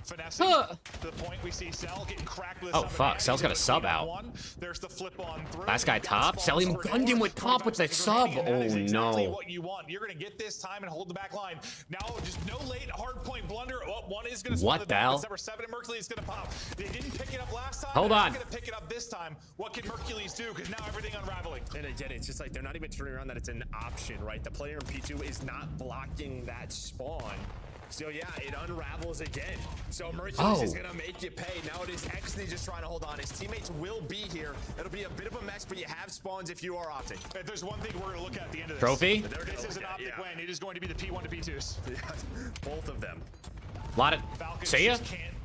finessing to the point we see Cell getting cracked with Oh fuck, Cell's got a sub out. There's the flip on through. Last guy top. Cell even gunned him with top with the sub. Oh no. What you want. You're gonna get this time and hold the back line. Now just no late hard point blunder. Oh, one is gonna what the hell? Number 7 at Mercules is gonna pop. They didn't pick it up last time. Hold on. They're gonna pick it up this time. What can Mercules do? Because now everything unraveling. And again, it's just like they're not even turning around that it's an option, right? The player in P2 is not blocking that spawn. So yeah, it unravels again. So Mercules is gonna make you pay. Now it is Exney just trying to hold on. His teammates will be here. It'll be a bit of a mess, but you have spawns if you are Optic. If there's one thing we're gonna look at the end of this. Trophy? This is an Optic win. It is going to be the P1 to P2s. Both of them. A lot of. See ya.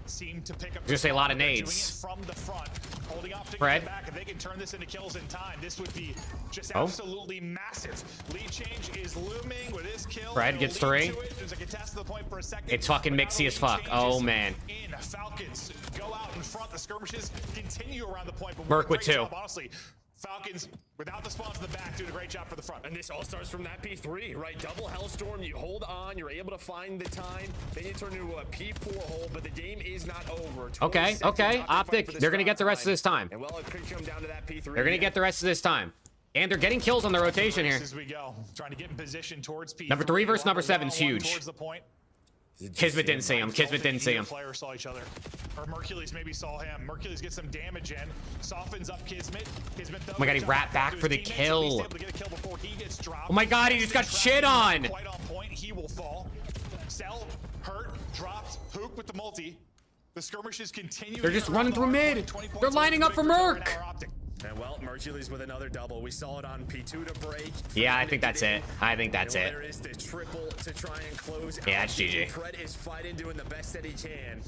Seem to pick up. Just say a lot of Doing nades. it from the front, holding Optic Fred. in the back. If they can turn this into kills in time, this would be just absolutely massive. Lead change is looming with this kill. Fred gets 3. There's a contest to the point for a second. It's fucking mixy as fuck. Oh man. In Falcons go out in front. The skirmishes continue around the point. But Merc with great 2. job, honestly. Falcons, without the spawns in the back, doing a great job for the front. And this all starts from that P3, right? Double Hellstorm, you hold on, you're able to find the time, then you turn into a P4 hole, but the game is not over. Okay, okay. Optic, they're going to get the rest of this time. And well, it could come down to that P3. They're going to get the rest of this time. And they're getting kills on the rotation here. As we go, trying to get in position towards P3. Number 3 versus number 7 is huge. Towards the point. Kismet didn't see him. Kismet didn't see him. Players saw each other. Or Mercules maybe saw him. Mercules gets some damage in. Softens up Kismet. Kismet though, Oh my god, he wrapped back for the kill. Oh my god, he just got shit on. Quite on point. He will fall. Cell hurt, dropped. Hook with the multi. The skirmishes continue. They're just running through mid. They're lining up for Merc. And well, Mercules with another double. We saw it on P2 to break. Yeah, I think that's it. I think that's it. There is the triple to try and close. Yeah, it's GG. Fred is fighting, doing the best that he can.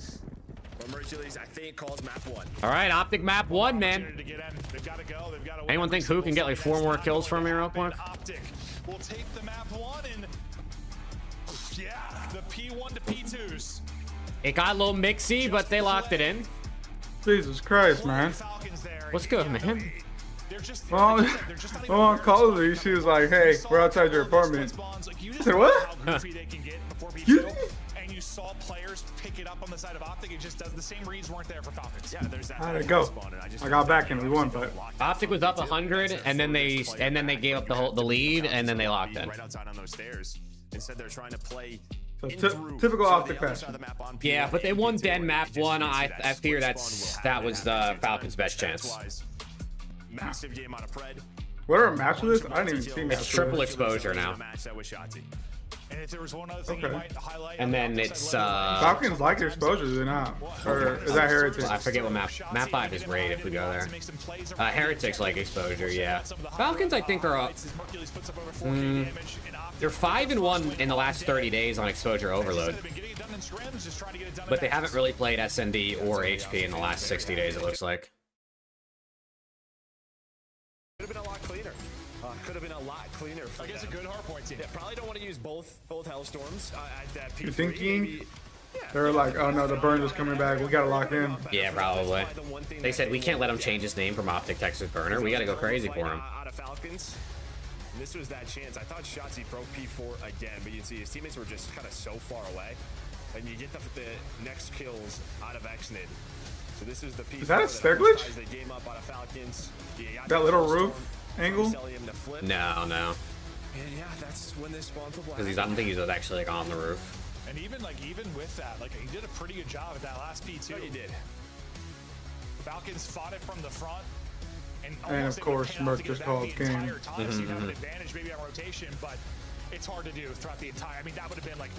But Mercules, I think, calls map 1. All right, Optic map 1, man. They've got to go. They've got to Anyone think who can get like 4 more kills from me real quick? Optic will take the map 1 and yeah, the P1 to P2s. It got a little mixy, but they locked it in. Jesus Christ, man. What's good, man? Well, on Call of Duty, she was like, hey, we're outside your apartment. I said, what? Excuse me? And you saw players pick it up on the side of Optic. It just does the same reads weren't there for Falcons. Yeah, there's that. How'd it go? I got back and we won, but Optic was up 100, and then they gave up the lead, and then they locked in. Right outside on those stairs. Instead, they're trying to play. so typical Optic fashion. Yeah, but they won Den map 1. I fear that was the Falcons' best chance. Massive game out of Fred. What are maps of this? I didn't even see maps. It's triple exposure now. And if there was one other thing you might highlight, And then it's Falcons like exposure, do they not? Or is that Heritage? I forget what map 5 is raid if we go there. Heretics like exposure, yeah. Falcons I think are they're 5-1 in the last 30 days on exposure overload. But they haven't really played SND or HP in the last 60 days, it looks like. Could have been a lot cleaner. Could have been a lot cleaner. I guess a good hard point team. Yeah, probably don't want to use both Hellstorms at that P3. You thinking? They're like, oh no, the burn is coming back. We gotta lock in. Yeah, probably. They said we can't let him change his name from Optic Texas Burner. We gotta go crazy for him. Out of Falcons. And this was that chance. I thought Shotzi broke P4 again, but you can see his teammates were just kind of so far away. And you get the next kills out of Xnid. So this is the P4 is that a stair glitch? The game up out of Falcons. That little roof angle? No. And yeah, that's when they spawn for Black. Because I don't think he's actually like on the roof. And even with that, like he did a pretty good job at that last P2. No, he did. Falcons fought it from the front. And of course, Merc just called game. So you have an advantage maybe on rotation, but it's hard to do throughout the entire. I mean, that would have been like,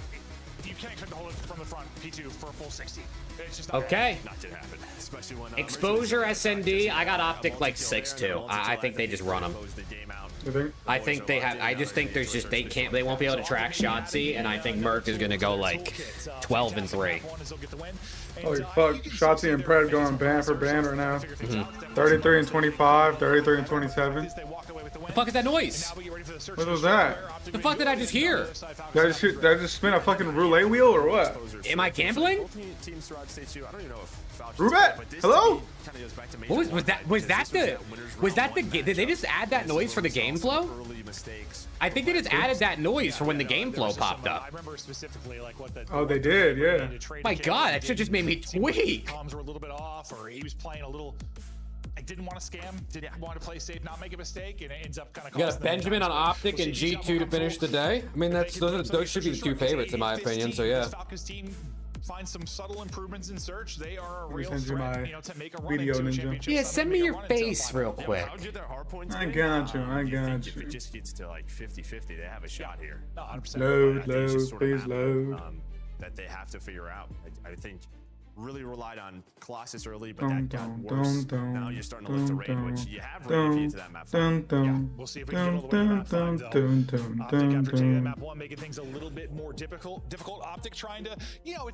you can't expect to hold it from the front P2 for a full 60. It's just not okay. Not to happen, especially when exposure SND. I got Optic like 6-2. I think they just run them. I think they have. I just think there's just they won't be able to track Shotzi, and I think Merc is gonna go like 12-3. Holy fuck, Shotzi and Pred going ban for ban right now. 33 and 25, 33 and 27. The fuck is that noise? What was that? The fuck did I just hear? Did I just spin a fucking roulette wheel or what? Am I gambling? Roulette? Hello? What was that? Was that the did they just add that noise for the game flow? I think they just added that noise for when the game flow popped up. I remember specifically like what the Oh, they did, yeah. My God, that shit just made me tweak. Comms were a little bit off, or he was playing a little. I didn't want to scam, didn't want to play safe, not make a mistake, and it ends up kind of. You got Benjamin on Optic and G2 to finish the day. I mean, those should be the two favorites in my opinion. So yeah. Falcons team find some subtle improvements in search. They are a real Send you threat, my you know, to make a run video into a ninja. championship. Yeah, send me your face real quick. I got you. I got If you. it just gets to like 50-50, they have a shot here. No, 100%. Load, I think it's just load, sort of please happened, load. that they have to figure out. I think really relied on Colossus early, but Dun, that got dun, worse. dun, Now you're starting to look to dun, Raid, which dun, you have dun, Raid if you get to that map. dun, dun, We'll see if we can get all the way to dun, map dun, 5, though. dun, dun, Optic dun, after taking that dun. map 1, making things a little bit more difficult. Optic trying to, you know,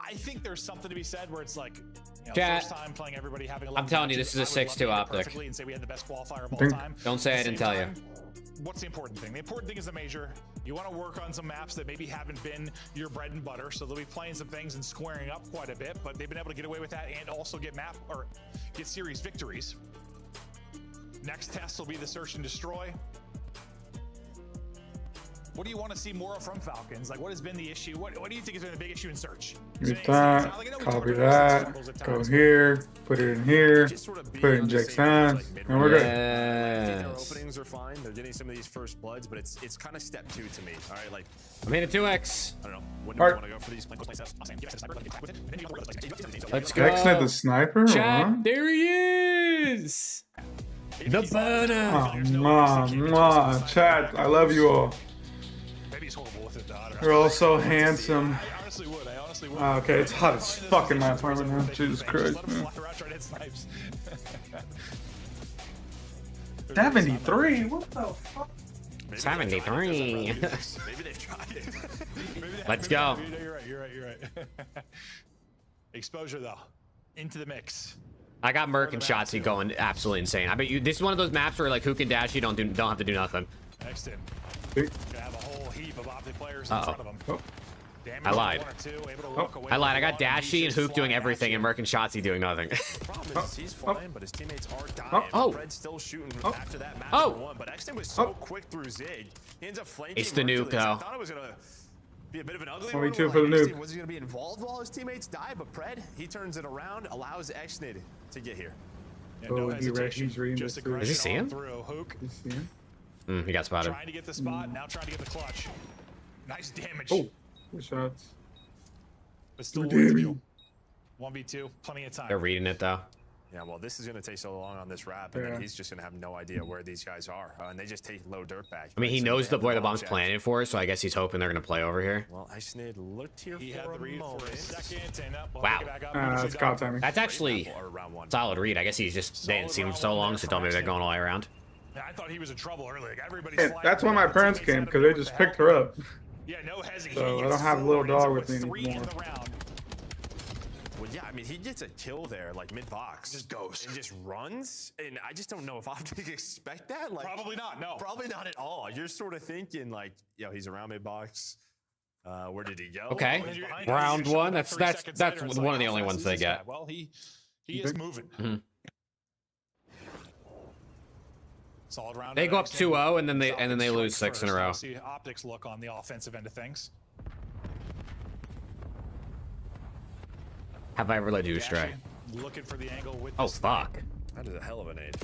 I think there's something to be said where it's like, you know, Chat. first time playing everybody having I'm telling you, this is a 6-2 Optic. perfectly and say we had the best qualifier of all Think- time. Don't say I At the didn't same tell you. time, what's the important thing? The important thing is the major. You want to work on some maps that maybe haven't been your bread and butter, so they'll be playing some things and squaring up quite a bit, but they've been able to get away with that and also get get series victories. Next test will be the search and destroy. What do you want to see more of from Falcons? Like, what has been the issue? What do you think has been the big issue in search? Use that, copy that, go here, put it in here, put it in Jake's hands, and we're good. Their openings are fine. They're getting some of these first bloods, but it's kind of step 2 to me. All right, like I'm in a 2x. I don't know. When do we want to go for these? Let's go. Jackson the sniper? Chat, What? there he is. The burner. Chat, I love you all. Maybe he's horrible with it, though. I don't know. You're all so handsome. I honestly would. Okay, it's hot as fuck in my apartment now. Jesus Christ, man. 73? What the fuck? 73. Maybe they've tried it. Let's go. You're right. Exposure, though. Into the mix. I got Merc and Shotzi going absolutely insane. I bet you this is one of those maps where like who can dash you don't have to do nothing. Next in. Gonna have a whole heap of Optic players in front of them. I lied. I lied. I got Dashy and Hoop doing everything and Merc and Shotzi doing nothing. Problem is he's flying, but his teammates are dying. Fred's still shooting after that match number 1, but Exton was so quick through Zig. He ends up flanking. It's the nuke, though. I thought it was gonna be a bit of an ugly one. 22 for the nuke. Was he gonna be involved while his teammates die? But Pred, he turns it around, allows Exnid to get here. Yeah, no hesitation. He's reading Just this. aggression Does he see him? all through. Hook You see him? He got spotted. trying to get the spot, now trying to get the clutch. Nice damage. Oh, good shots. But still Damn worth you. 1v2, plenty of time. They're reading it though. Yeah, well, this is going to take so long on this wrap, and then he's just going to have no idea where these guys are. And they just take low dirt back. I mean, he So knows they where the have bomb's check. planted for, so I guess he's hoping they're gonna play over here. Well, Exnid looked here He for had the a read moment. for a second, and up, Wow. pick it back up. That's call timing. That's actually solid read. I guess he's just they didn't see him so long, so maybe they're going all the way around. I thought he was in trouble early. Like, everybody's Yeah, flying that's why around, my parents teammates came, out because of they just picked her up. Yeah, no hesitation. So I don't have a little dog with me Three in anymore. the round. Well, yeah, I mean, he gets a kill there, like mid-box. Just goes. And just runs. And I just don't know if Optic expect that. Like, Probably not, no. Probably not at all. You're sort of thinking, like, yo, he's around mid-box. Where did he go? Okay, round one. That's one of the only ones they get. Well, he is moving. Mhm. Solid round. They go up 2-0 and then they lose 6 in a row. See Optics look on the offensive end of things. Have I ever led you astray? Looking for the angle with Oh this fuck. That is a hell of an aid.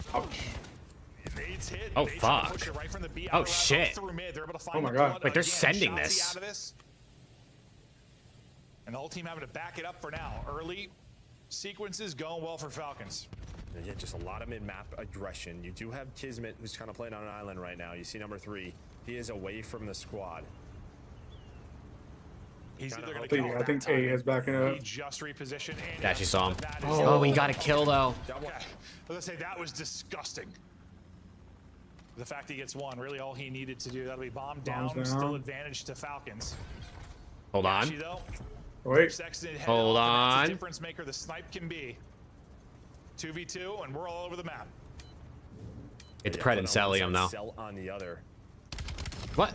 Nades hit. Oh Nades trying to fuck. push it right from the B Oh out shit. through mid. They're able to find Oh my the God. blood Wait, they're again. sending Shotzi this. out of this. And the whole team having to back it up for now. Early sequences going well for Falcons. Yeah, just a lot of mid-map aggression. You do have Kismet, who's kind of playing on an island right now. You see number 3. He is away from the squad. He's either going to I think A is backing He up. just repositioned. And Yeah, she saw him. that is Oh, he got a kill though. Okay. I was gonna say that was disgusting. The fact he gets one, really all he needed to do. That'll be bomb down. Bombs down. Still advantage to Falcons. Hold on. Actually, though, Wait. Sexton head Hold off, and that's on. the difference maker the snipe can be. 2v2, and we're all over the map. It's Pred and Celium though. Cell on the other. What?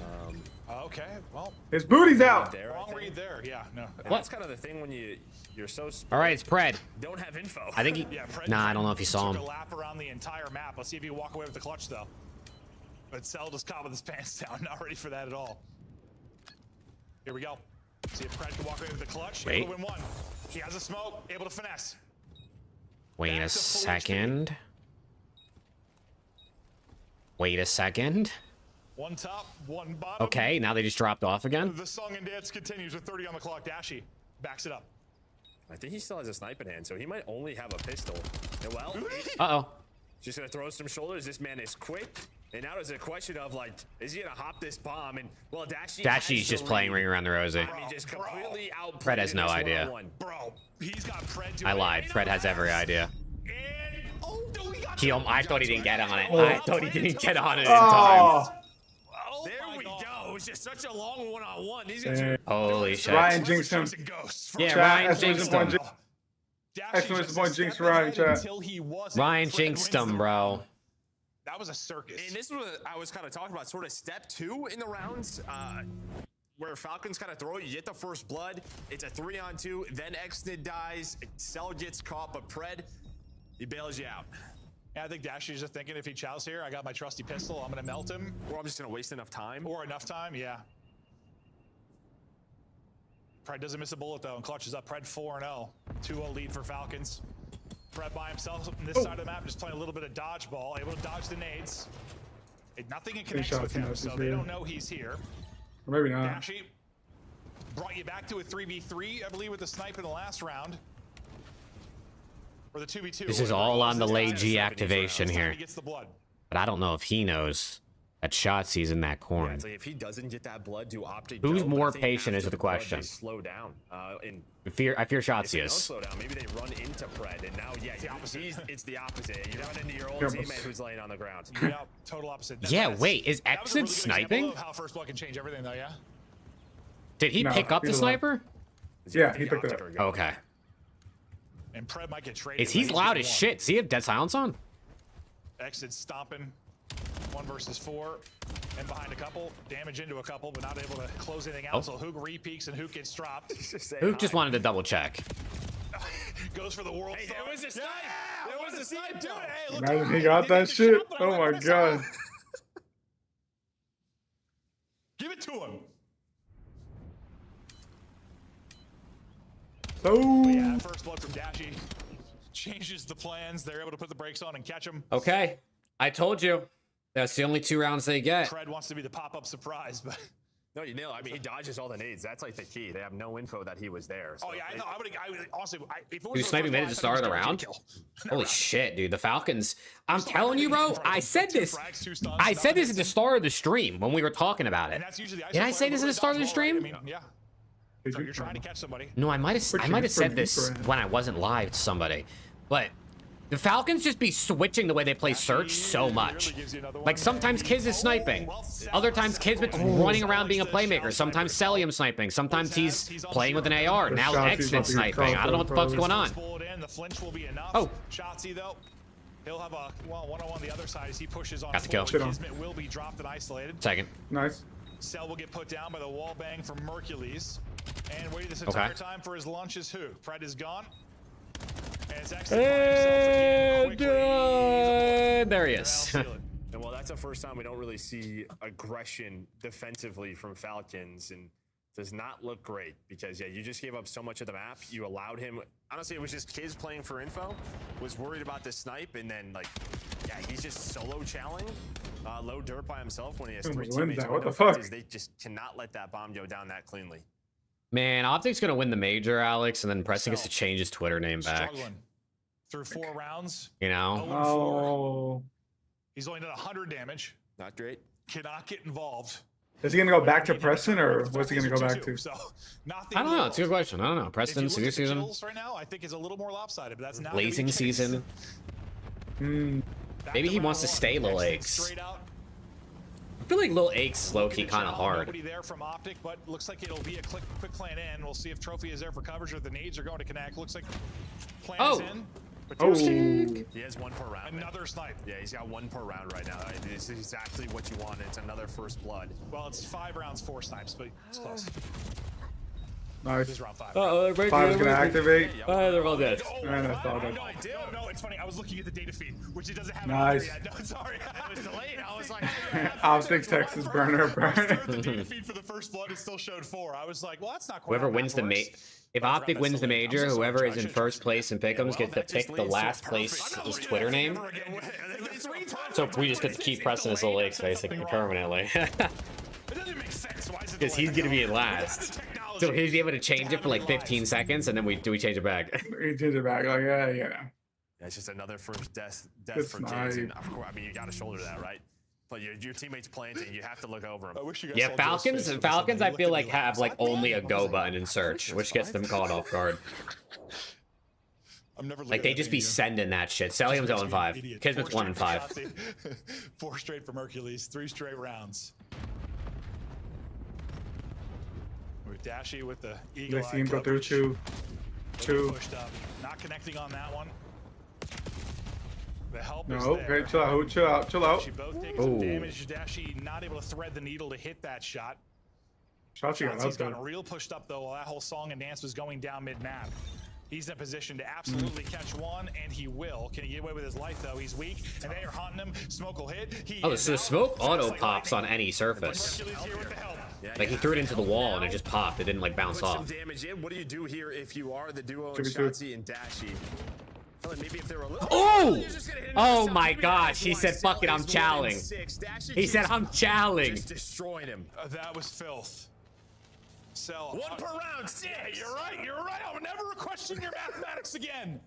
Okay, well. His booty's out. Wrong read there. Yeah, no. And that's kind of the thing when you're so. All right, it's Pred. Don't have info. I think he. Yeah, Nah, I don't know if he saw took him. a lap around the entire map. Let's see if he can walk away with the clutch though. But Cell just caught with his pants down. Not ready for that at all. Here we go. See if Pred can walk away with the clutch. Wait. Able to win one. He has a smoke. Able to finesse. Wait a second. Wait a second. One top, one bottom. Okay, now they just dropped off again. The song and dance continues with 30 on the clock. Dashy backs it up. I think he still has a snipe in hand, so he might only have a pistol. And well, Uh-oh. Just gonna throw some shoulders. This man is quick. And now there's a question of like, is he gonna hop this bomb? And well, Dashy's just playing Ring Around the Rosie. I mean, just completely outplayed. Fred has no idea. Bro, he's got Pred. I lied. Fred has every idea. I thought he didn't get on it. Oh. I thought he didn't get on it in time. There we go. It was just such a long one-on-one. These guys are Holy shit. Ryan jinxed him. Yeah, Chat, Ryan jinxed him. Excellent point, jinx Ryan, chat. Ryan jinxed him, bro. That was a circus. And this was what I was kind of talking about, sort of step 2 in the rounds, where Falcons kind of throw, you get the first blood, it's a 3-on-2, then Exnid dies, Cell gets caught, but Pred, he bails you out. Yeah, I think Dashy's just thinking if he chows here, I got my trusty pistol, I'm gonna melt him. Or I'm just gonna waste enough time. Or enough time, yeah. Pred doesn't miss a bullet though, and clutches up. Pred 4-0. 2-0 lead for Falcons. Pred by himself on this side of the map, just playing a little bit of dodgeball, able to dodge the nades. Nothing connects with him, so they don't know he's here. Or maybe not. Dashy brought you back to a 3v3, I believe, with the snipe in the last round. Or the 2v2. This is all on the late G activation He here. gets the blood. But I don't know if he knows that Shotzi's in that Yeah, corn. it's like if he doesn't get that blood to Optic, Who's dope, more I think patient after is the blood, question. They slow down. I fear if they Shotzi don't is. slow down, maybe they run into Pred, and now it's the opposite. It's the opposite. You run into your old Yeah, teammate who's laying on the ground. Yeah, total opposite. Yeah, wait, is That was a Exit really good sniping? example of how first blood can change everything, though, yeah? Did he No, pick up the he's alone. sniper? Yeah, he picked it up. Okay. And Pred might get traded. Is he's like loud he's as won. shit? Does he have dead silence on? Exit stomping. 1 versus 4. And behind a couple. Damage into a couple, but not able to close anything out. Oh. So Hook re-peeks and Hook gets dropped. Who just wanted to double check? Goes for the world star. There was a snipe. There was a snipe. Do it. Hey, look. Imagine he got that shit. Oh my god. Give it to him. So Yeah, first blood from Dashy changes the plans. They're able to put the brakes on and catch him. Okay. I told you. That's the only 2 rounds they get. Pred wants to be the pop-up surprise, but No, you nail it. I mean, he dodges all the nades. That's like the key. They have no info that he was there. So oh yeah, I would honestly. If it was He was sniping mid at the start of the round? Holy shit, dude. The Falcons. I'm telling you, bro. I said this. I said this at the start of the stream when we were talking about it. And that's usually the Did I say this at the start of the stream? I mean, yeah. So you're trying to catch somebody. No, I might have said this when I wasn't live to somebody. But the Falcons just be switching the way they play search so much. Like sometimes Kiz is sniping. Other times Kismet's running around being a playmaker. Sometimes Celium sniping. Sometimes he's playing with an AR. Now Exit sniping. I don't know what the fuck's going on. The flinch will be enough. Oh. Shotzi though. He'll have a one-on-one the other side as he pushes on Got the kill. forward. Kismet will be dropped and isolated. Second. Nice. Cell will get put down by the wall bang from Mercules. And waiting this entire time for his lunch is who? Pred is gone. And it's Exit by himself again quickly. There he is. And well, that's the first time we don't really see aggression defensively from Falcons, and does not look great because, yeah, you just gave up so much of the map. You allowed him. Honestly, it was just kids playing for info, was worried about the snipe, and then, like, yeah, he's just solo challenging low dirt by himself when he has 3 teammates. What the fuck? They just cannot let that bomb go down that cleanly. Man, Optic's gonna win the major, Alex, and then Preston gets to change his Twitter name back. Struggling through 4 rounds. You know? 0-4. Oh. He's only done 100 damage. Not great. Cannot get involved. Is he gonna go back to Preston or what's he gonna go back to? So, I don't know. It's a good question. I don't know. Preston, if you look at the season. kills right now, I think is a little more lopsided, but that's not Blazing season. Maybe he wants to stay Lil Aches. I feel like Lil Aches is low-key kind of hard. Nobody there from Optic, but looks like it'll be a quick plan in. We'll see if Trophy is there for coverage or the nades are going to connect. Looks like plan is in. But Oh. Dashy, He has one per round. another snipe. Yeah, he's got one per round right now. This is exactly what you want. It's another first blood. Well, it's 5 rounds, 4 snipes, but it's close. Nice. This is round 5. Right 5 is gonna activate. They're all dead. And I thought No, no, it's funny. I was looking at the data feed, which it doesn't have Nice. yet. No, sorry. I was delayed. I was like, Optic Texas burner. the data feed for the first blood, it still showed 4. I was like, well, that's not quite Whoever how wins the math works. if Optic wins the major, whoever is in first place in Pick'ems gets to pick the last place's Twitter name. So we just get to keep pressing his little X basically permanently. Because he's gonna be in last. So he's able to change it for like 15 seconds, and then we change it back. We change it back. Like, yeah. Yeah, it's just another first death Good for kids. snipe. And of course, I mean, you got to shoulder that, right? But your teammates planting, you have to look over them. I wish you guys Yeah, saw Joe's Falcons. face with Falcons, this one. I He feel looked like at me have like only a go button in search, which gets them caught off guard. I'm never Like they just be sending that shit. Cellium's 0-5. Kismet's 1-5. 4 straight from Hercules, 3 straight rounds. With Dashy with the eagle They see him go through 2. pushed up, not connecting on that one. The help is No, there. okay, chill out. Dashy both taking some damage. Dashy not able to thread the needle to hit that shot. Shotzi got Shotzi's out there. gotten real pushed up though while that whole song and dance was going down mid-map. He's in a position to absolutely catch one, and he will. Can he get away with his life though? He's weak, and they are hunting him. Smoke will hit. Oh, so the smoke auto pops on any surface. Like he threw it into the wall and it just popped. It didn't like bounce Put some off. damage in. What do you do here if you are the duo of Give me 2. Shotzi and Dashy? Well, maybe if they were a little. Oh! You're just gonna hit him Oh with my something. gosh, he said, Cell fuck it, I'm is chowling. 1-6. Dashy He said, keeps I'm chowling. just destroying him. That was filth. Cell. 1 per round, 6. Yeah, you're right. I'll never question your mathematics again.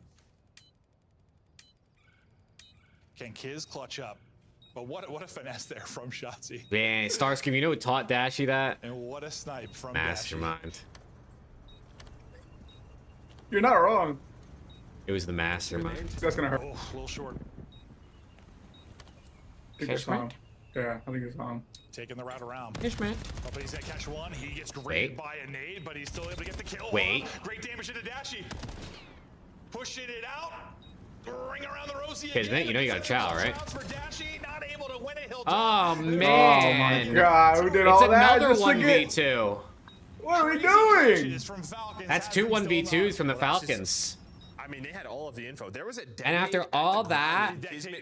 Can Kiz clutch up? But what a finesse there from Shotzi. Man, Starscream, you know who taught Dashy that? And what a snipe from Dashy. Mastermind. You're not wrong. It was the mastermind. That's gonna hurt. Oh, a little short. I think it's on. Yeah, I think it's on. Taking the route around. Fishman. Oh, but he's gonna catch one. He gets Wait. graded by a nade, but he's still able to get the kill. Wait. Great damage into Dashy. Pushing it out. Ring around the Rosie Kismet, again. you know you got a chow, right? For Dashy, not able to win it. He'll Oh, die. man. Oh my god, who did It's all that another just to get... 1v2. What are we doing? From Falcons. That's 2 1v2s from the Falcons. I mean, they had all of the info. There was a And after all that,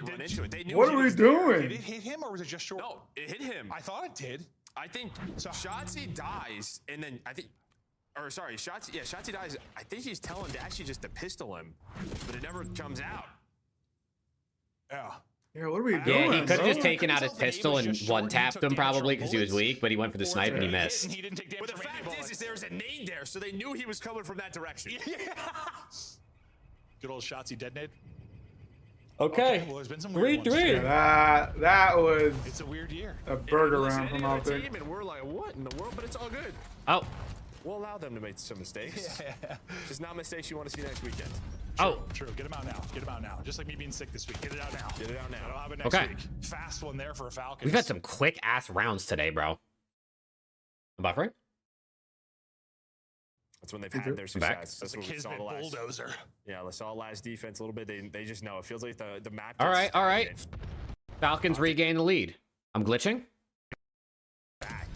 run into it. They knew What he are we was there. doing? Did it hit him or was it just short? No, it hit him. I thought it did. I think Shotzi dies, and then I think, or sorry, Shotzi dies. I think he's telling Dashy just to pistol him, but it never comes out. Yeah. Yeah, what are we doing? yeah, he could have bro? just taken out his pistol and one-tapped him probably because he was weak, but he went for the snipe and he missed. He didn't take damage But the from any fact bullets. is there's a nade there, so they knew he was coming from that direction. Good old Shotzi dead nade. Okay. Well, there's been some weird 3-3. ones. That was It's a weird year. a burger Listen, round any from other Optic. team, and we're like, what in the world? But it's all good. Oh. We'll allow them to make some mistakes. Just not mistakes you want to see next weekend. Oh. True. Get him out now. Get him out now. Just like me being sick this week. Get it out now. Get it out now. I don't have it next Okay. week. Fast one there for a Falcons. We've had some quick-ass rounds today, bro. I'm buffering? That's when they've had their Back. success. That's the what we saw Kismet the last. bulldozer. Yeah, they saw last defense a little bit. They just know. It feels like the map. All gets right, all right. stagnant. Falcons regain the lead. I'm glitching. Back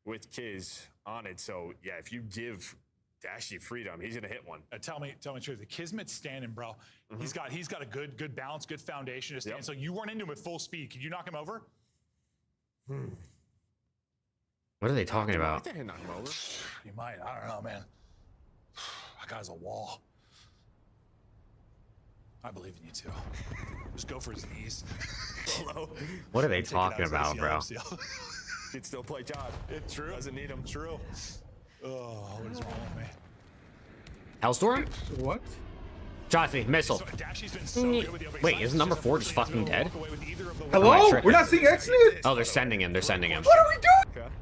with Kiz on it. So yeah, if you give Dashy freedom, he's gonna hit one. Tell me the truth. The Kismet's standing, bro. He's got a good balance, good foundation to stand. Yep. So you weren't into him at full speed. Could you knock him over? What are they talking I about? think I knock him over. You might. I don't know, man. That guy's a wall. I believe in you too. Just go for his knees. Hello. What are they Take it out. talking about, bro? CDL. He'd still play God. It's true. Doesn't need him. True. Oh, what is wrong with me? Hellstorm? What? Shotzi, missile. So Dashy's been so good with the opening Wait, sides. isn't number Just 4 just fucking unfortunately dead? doesn't walk away with either of the Am I Hello? tripping? We're not seeing Exit? Oh, they're sending him. They're sending him. What are we doing? Okay.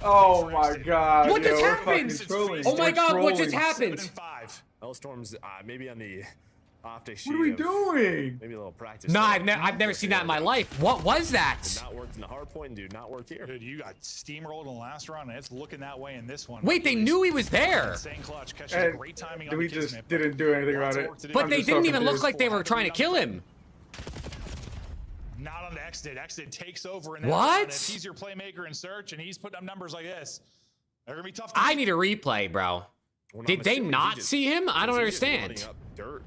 Oh my god. What yo, just we're happened? fucking trolling. Oh my We're god, what just trolling. happened? 7-5. Hellstorm's maybe on the Optics. What are we doing? Maybe a little practice. No, I've never seen that in my life. What was that? Did not work in the hard point and dude, not work here. Dude, you got steamrolled in the last round, and it's looking that way in this one. Wait, they knew he was there. Insane clutch. Catches And great timing we on just Kismet, didn't do anything about it. But they didn't even look like they were trying to kill him. Not on the Exdid. Exdid takes over in that What? round. If he's your playmaker in search, and he's putting up numbers like this, they're gonna be tough. I need a replay, bro. Did they not see him? I don't understand.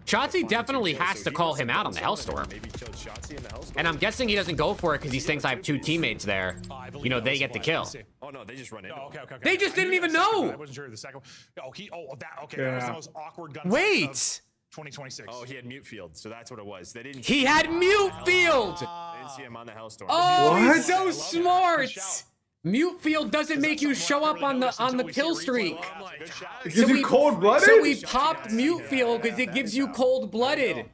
Shotzi definitely has to call him out on the Hellstorm. And I'm guessing he doesn't go for it because he thinks I have two teammates there. You know, they get the kill. Oh no, they just run in. Oh, okay. They just didn't even know. I wasn't sure the second one. That was the most awkward gun. Wait. 2026. Oh, he had mute field, so that's what it was. They didn't. He had mute field. They didn't see him on the Hellstorm. Oh, he's so smart. Mute field doesn't make you show up on the kill streak. It gives you cold-blooded? So we popped mute field because it gives you cold-blooded.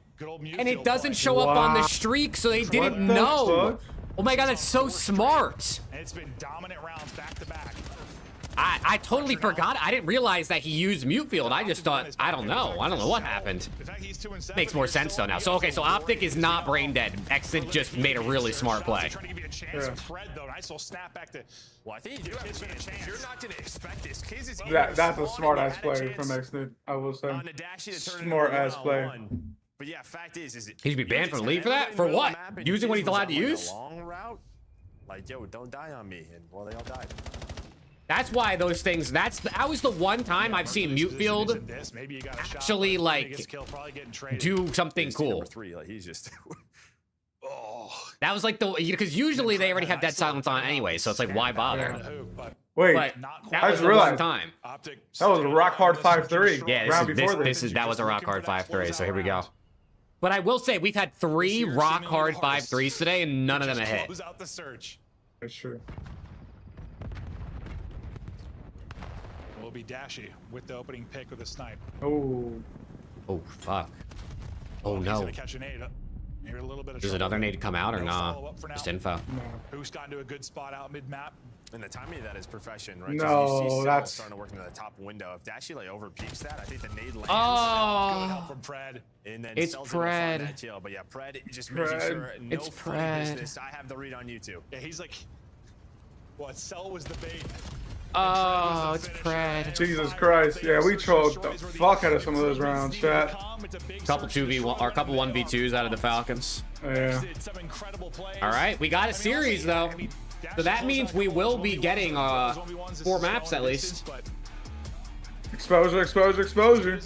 And it doesn't show up on the streak, so they didn't know. Oh my god, that's so smart. And it's been dominant rounds back to back. I totally forgot. I didn't realize that he used mute field. I just thought, I don't know what happened. Makes more sense though now. So okay, so Optic is not brain dead. Exit just made a really smart play. Well, I think you're not going to expect this. That's a smart ass play from Exnit, I will say. Smart ass play. But yeah, fact is he should be banned from the league for that? For what? Using what he's allowed to use? Long route, like yo, don't die on me, and well, they all died. That's why those things. That was the one time I've seen mute field actually like do something cool. He's just. That was like because usually they already have dead silence on anyway, so it's like why bother? Wait, but that I was just the realized one time. That was a rock hard 5-3. Yeah, that was a rock hard 5-3. So here we go. But I will say we've had 3 rock hard 5-3s today, and none of them have hit. Close out the search. That's true. Will be Dashy with the opening pick with a snipe. Oh. Oh fuck. Oh He's no. gonna catch a nade. Maybe a little bit of Does trouble. another nade come out or nah? Just info. Who's gotten to a good spot out mid-map? And the timing of that is perfection, right? No, you see that's starting to work into the top window. If Dashy like over peaks that, I think the nade lands. Oh, good help from Pred. And then it's Pred. But yeah, Pred just making sure no it's funny Pred. business. I have the read on you too. Yeah, he's like, what? Cell was the bait. Oh, it's Pred. Jesus Christ. Yeah, we trolled the fuck out of some of those rounds, chat. Couple 2v1 or a couple 1v2s out of the Falcons. Yeah. All right, we got a series though. So that means we will be getting 4 maps at least. Exposure, exposure, exposure.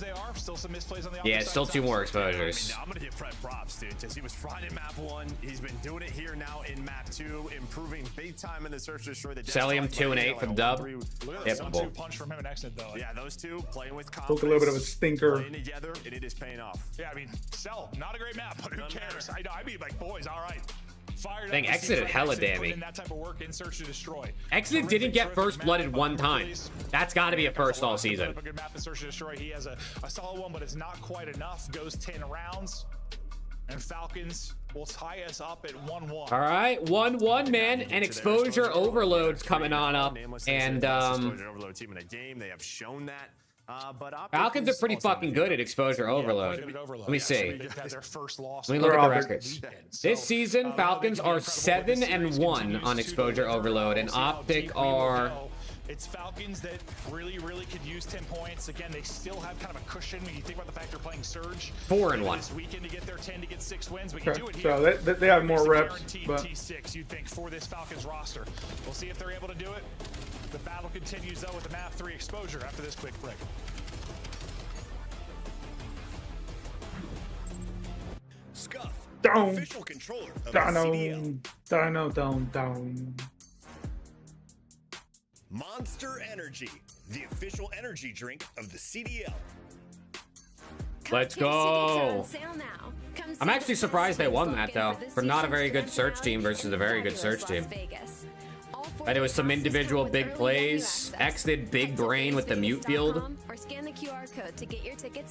Yeah, it's still 2 more exposures. I'm gonna give Pred props, dude, because he was frying in map 1. He's been doing it here now in map 2, improving big time in the search and destroy. The Celium 2 and 8 for the dub. Yep. 1-2 punch from him and Exit though. Yeah, those two playing with confidence. Took a little bit of a stinker. Playing together, and it is paying off. Yeah, I mean, Cell, not a great map, but who cares? I mean, like, boys, all right. Dang, Exit hella damage. Exit didn't get first blooded one time. That's got to be a first all season. A good map in Search and Destroy. He has a solid one, but it's not quite enough. Goes 10 rounds, and Falcons will tie us up at 1-1. All right, 1-1, man, and exposure overload's coming on up, and exposure overload team in the game. They have shown that. But Falcons are pretty fucking good at exposure overload. Let me see. Their first loss. Let me look at the records. This season, Falcons are 7-1 on exposure overload, and Optic are. It's Falcons that really could use 10 points. Again, they still have kind of a cushion when you think about the fact they're playing Surge. 4-1. This weekend to get their 10 to get 6 wins. We can do it here. So they have more reps. But T6, you'd think, for this Falcons roster. We'll see if they're able to do it. The battle continues though with the map 3 exposure after this quick break. Scuff, down. official controller of the CDL. Down. Monster Energy, the official energy drink of the CDL. Let's go. I'm actually surprised they won that though, for not a very good search team versus a very good search team. But it was some individual big plays. X did big brain with the mute field.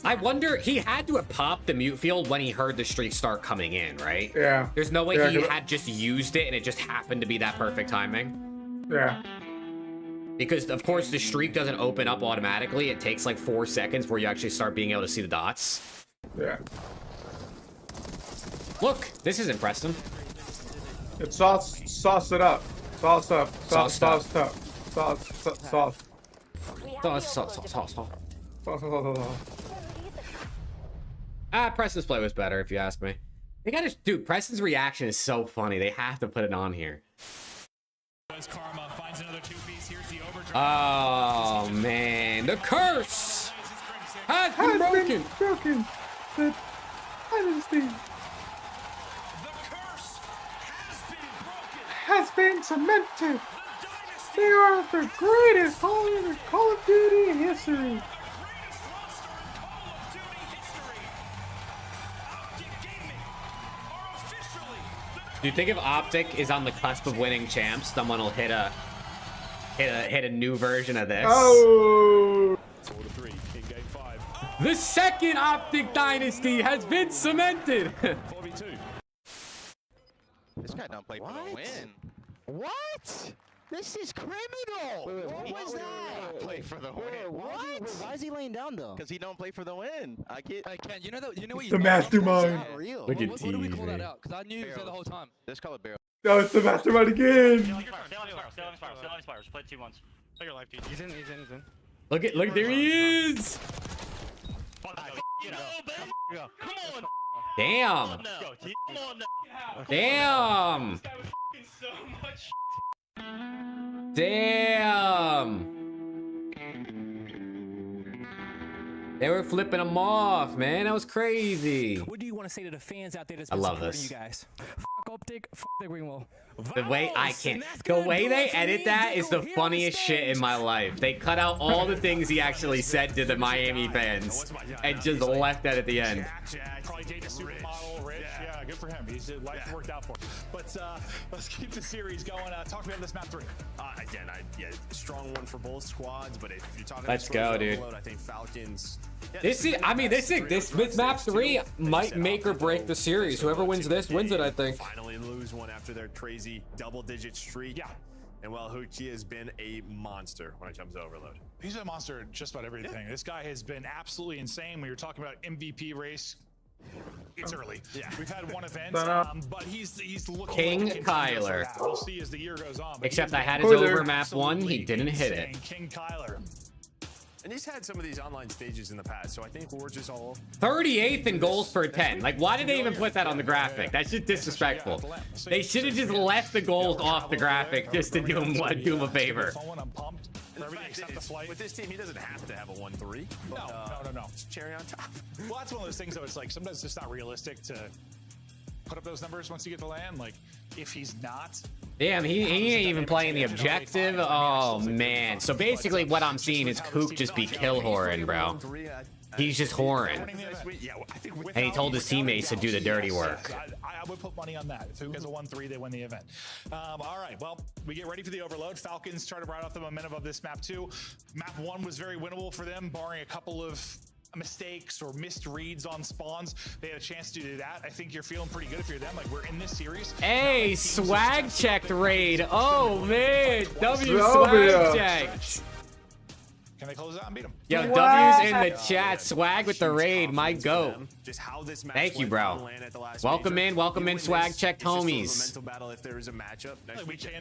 I wonder, he had to have popped the mute field when he heard the streak start coming in, right? Yeah. There's no way he had just used it and it just happened to be that perfect timing. Yeah. Because, of course, the streak doesn't open up automatically. It takes like 4 seconds before you actually start being able to see the dots. Yeah. Look, this isn't Preston. It's sauce it up. Sauce up. Sauce up. Sauce. Preston's play was better, if you ask me. They gotta, dude, Preston's reaction is so funny. They have to put it on here. Oh, man. The curse has been broken. The dynasty has been cemented. They are the greatest Call of Duty in history. Do you think if Optic is on the cusp of winning champs, someone will hit a new version of this? Oh! The second Optic dynasty has been cemented. This guy don't play for the win. What? This is criminal. What was that? Play for the win. What? Why is he laying down though? Because he don't play for the win. I can't. You know what? The mastermind. Look at What do we call that out? Because I knew you said the whole time. Let's call it barrel. No, it's the mastermind again. Stay on Spires. Play 2 once. Take your life, dude. He's in. Look, there he is. Come on. Damn. Damn. Damn. They were flipping them off, man. That was crazy. What do you want to say to the fans out there that's I love supporting this. you guys? F Optic, f the Greenwall. The way the way they edit that is the funniest shit in my life. They cut out all the things he actually said to the Miami fans and just left that at the end. Probably dated supermodel, rich. Yeah, good for him. He's life worked out for him. But let's keep the series going. Talk about this map 3. Again, strong one for both squads. But if you're talking, Let's go, dude. overload, I think Falcons. This map 3 might make or break the series. Whoever wins this wins it, I think. Finally lose one after their crazy double-digit streak. Yeah. And well, Huki has been a monster when it comes to overload. He's a monster at just about everything. This guy has been absolutely insane. When you're talking about MVP race, it's early. Yeah, we've had one event, but he's looking King like Kyler. We'll see as the year goes on. Except I had his over map 1. He didn't hit it. King Kyler. And he's had some of these online stages in the past, so I think we're just all 38th in goals per 10. Like, why did they even put that on the graphic? That's just disrespectful. They should have just left the goals off the graphic just to do him a favor. With this team, he doesn't have to have a 1-3. No. Cherry on top. Well, that's one of those things, though. It's like sometimes it's not realistic to put up those numbers once you get to land. Like, if he's not. Damn, he ain't even playing the objective. Oh, man. So basically what I'm seeing is Kook just be kill whoring, bro. He's just whoring. And he told his teammates to do the dirty work. I would put money on that. If Kook has a 1-3, they win the event. All right, well, we get ready for the overload. Falcons try to ride off the momentum of this map 2. Map 1 was very winnable for them, barring a couple of mistakes or missed reads on spawns. They had a chance to do that. I think you're feeling pretty good if you're them. Like, we're in this series. Hey, swag checked raid. Oh, man. W swag checked. Can they close out and beat them? Yo, W's in the chat. Swag with the raid. My go. Thank you, bro. Welcome in, swag checked homies.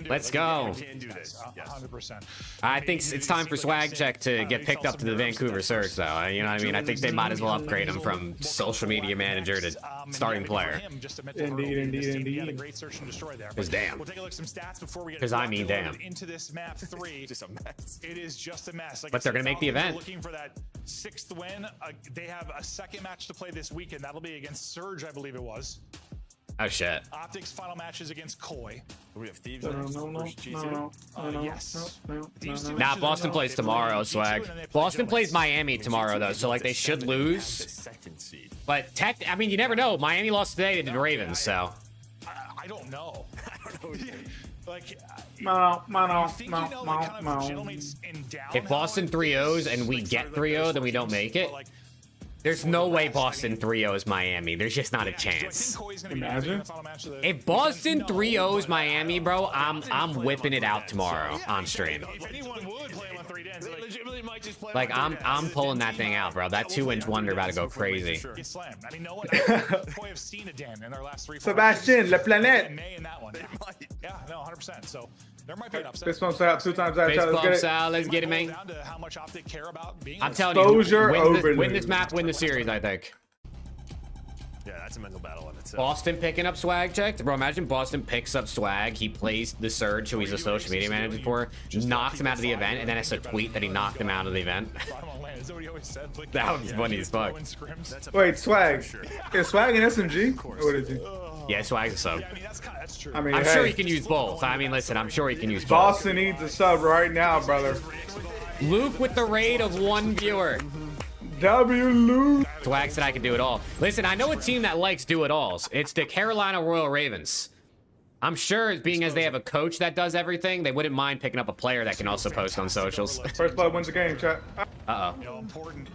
Let's go. 100%. I think it's time for swag check to get picked up to the Vancouver Surge, though. You know what I mean? I think they might as well upgrade him from social media manager to starting player. Indeed. Because damn. We'll take a look at some stats before we get damn. into this map 3. Just a mess. It is just a mess. Like But they're gonna make the event. Looking for that 6th win. They have a second match to play this weekend. That'll be against Surge, I believe it was. Oh shit. Optics final match is against Koi. We have Thieves. Yes. Nah, Boston plays tomorrow, swag. Boston plays Miami tomorrow, though, so like they should lose. But I mean, you never know. Miami lost today to the Ravens, so. I don't know. Like, if Boston 3-0s and we get 3-0, then we don't make it. There's no way Boston 3-0s Miami. There's just not a chance. Imagine. If Boston 3-0s Miami, bro, I'm whipping it out tomorrow on stream. Like I'm pulling that thing out, bro. That 2-inch wonder about to go crazy. I mean, no one have seen a Dan in their last 3 Sebastian, Le Planet. Yeah, no, 100%. So there might be an upset. Fist bumps out 2 times out. Fist bumps out. Let's get it, man. I'm telling you, win this map, win the series, I think. Yeah, that's a mental battle in itself. Boston picking up swag check. Bro, imagine Boston picks up swag. He plays the Surge, who he's a social media manager for, knocks him out of the event, and then has to tweet that he knocked him out of the event. That was funny as fuck. Wait, swag. Is swag an SMG? Or what is he? Yeah, swag's a sub. I mean, I'm hey, sure he can use both. I mean, listen, I'm sure he can use both. Boston needs a sub right now, brother. Luke with the raid of 1 viewer. W Luke. Swag said I can do it all. Listen, I know a team that likes do it alls. It's the Carolina Royal Ravens. I'm sure, being as they have a coach that does everything, they wouldn't mind picking up a player that can also post on socials. First blood wins the game, chat. Uh-oh. You know, important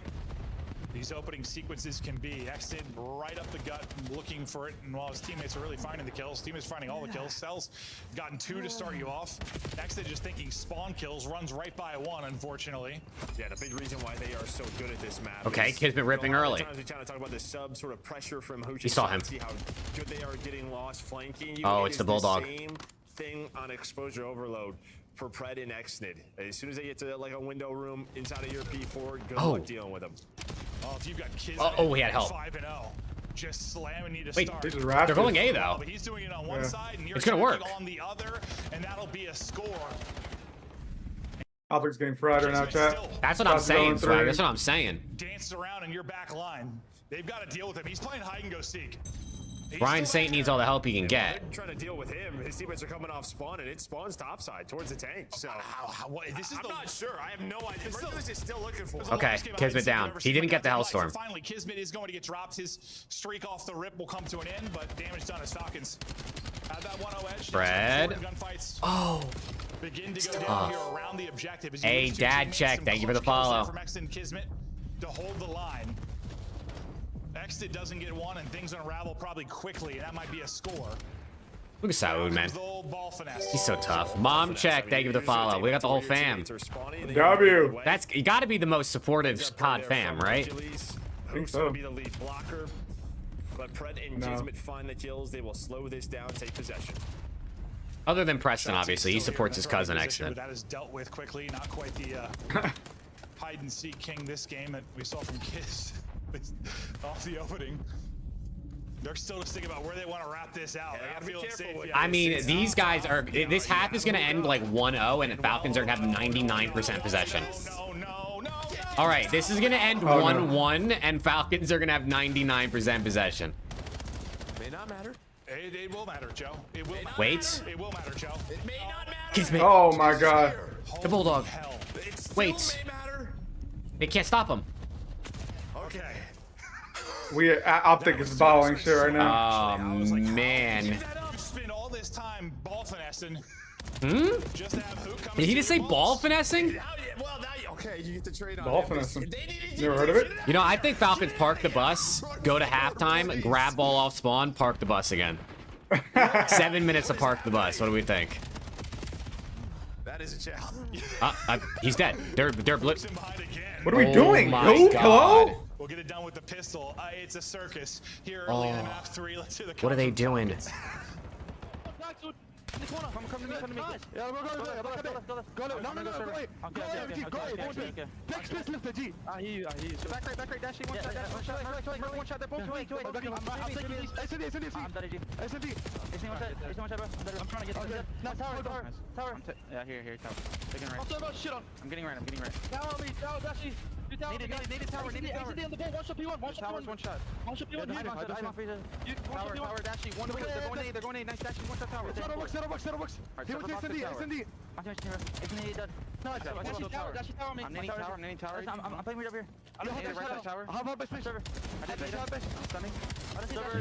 these opening sequences can be. Exit right up the gut, looking for it, and while his teammates are really finding the kills, team is finding all the kills. Cell's gotten 2 to start you off. Exit just thinking spawn kills, runs right by 1, unfortunately. Yeah, the big reason why they are so good at this map. Okay, Kismet ripping early. Sometimes we kind of talk about the sub sort of pressure from Hoochie. He saw him. See how good they are getting lost flanking. Oh, it's the Bulldog. Same thing on exposure overload for Pred and Exnid. As soon as they get to like a window room inside of your P4, good luck dealing with them. Oh, if you've got kids he had help. 5-0, just slamming you to Wait, start. they're going A though. But he's doing it on one side, and you're it's gonna work on the other, and that'll be a score. Optics getting fried right now, chat. That's what I'm saying, Swag. That's what I'm saying. Danced around in your back line. They've got to deal with him. He's playing hide and go seek. Brian Saint needs all the help he can get. Trying to deal with him. His teammates are coming off spawn, and it spawns topside towards the tank. So I'm not sure. I have no idea. Merciless is still looking for him. Okay, Kismet down. He didn't get the Hellstorm. Finally, Kismet is going to get dropped. His streak off the rip will come to an end, but damage done as Falcons have that 1-0 edge. Fred. Oh. Begin to go down here around the objective. Hey, Dad check. Thank you for the follow. From Exton Kismet to hold the line. Exit doesn't get one, and things unravel probably quickly, and that might be a score. Look at Saud, man. He's so tough. Mom check. Thank you for the follow. We got the whole fam. W. That's you got to be the most supportive COD fam, right? I think so. Be the lead blocker, but Pred and Kismet find the kills. They will slow this down, take possession. Other than Preston, obviously, he supports his cousin Exton. That is dealt with quickly. Not quite the hide and seek king this game that we saw from Kiss off the opening. They're still just thinking about where they want to wrap this out. They gotta feel it safe. I mean, these guys are. This half is gonna end like 1-0, and Falcons are gonna have 99% possession. All right, this is gonna end 1-1, and Falcons are gonna have 99% possession. May not matter. It will matter, Joe. It will matter. Wait. It will matter, Joe. It may not matter. Kismet. Oh my God. The Bulldog. Wait. They can't stop him. Okay. Optic is balling shit right now. Oh man. You spend all this time ball finessing. Just to have who come. Did he just say ball finessing? Well, now okay, you get to trade on Ball finessing. Never heard of it? You know, I think Falcons park the bus, go to halftime, grab ball off spawn, park the bus again. 7 minutes to park the bus. What do we think? That is a challenge. He's dead. They're What are we doing? My Who? God. Hello? We'll get it done with the pistol. It's a circus here early in the map 3. Let's see the. What are they doing? In the corner. Come to me, come to me. Yeah, go. Okay. Next place left the G. I hear you. Back right, Dashy. One shot. They're both wait. I'm taking these. SND. I'm dead, G. SND. One shot, bro. I'm trying to get to the tower. Yeah, here, tower. Taking right. I'm getting right. Tower on me, Dashy. Needed tower. SND on the ball. One shot, P1. One shot. One shot, P1. Tower, Dashy. One way. They're going A. Nice, Dashy. One shot, tower. Settle box. SND. Dashy tower me. I'm nading tower. I'm playing right up here. I'm right tower. How about best server?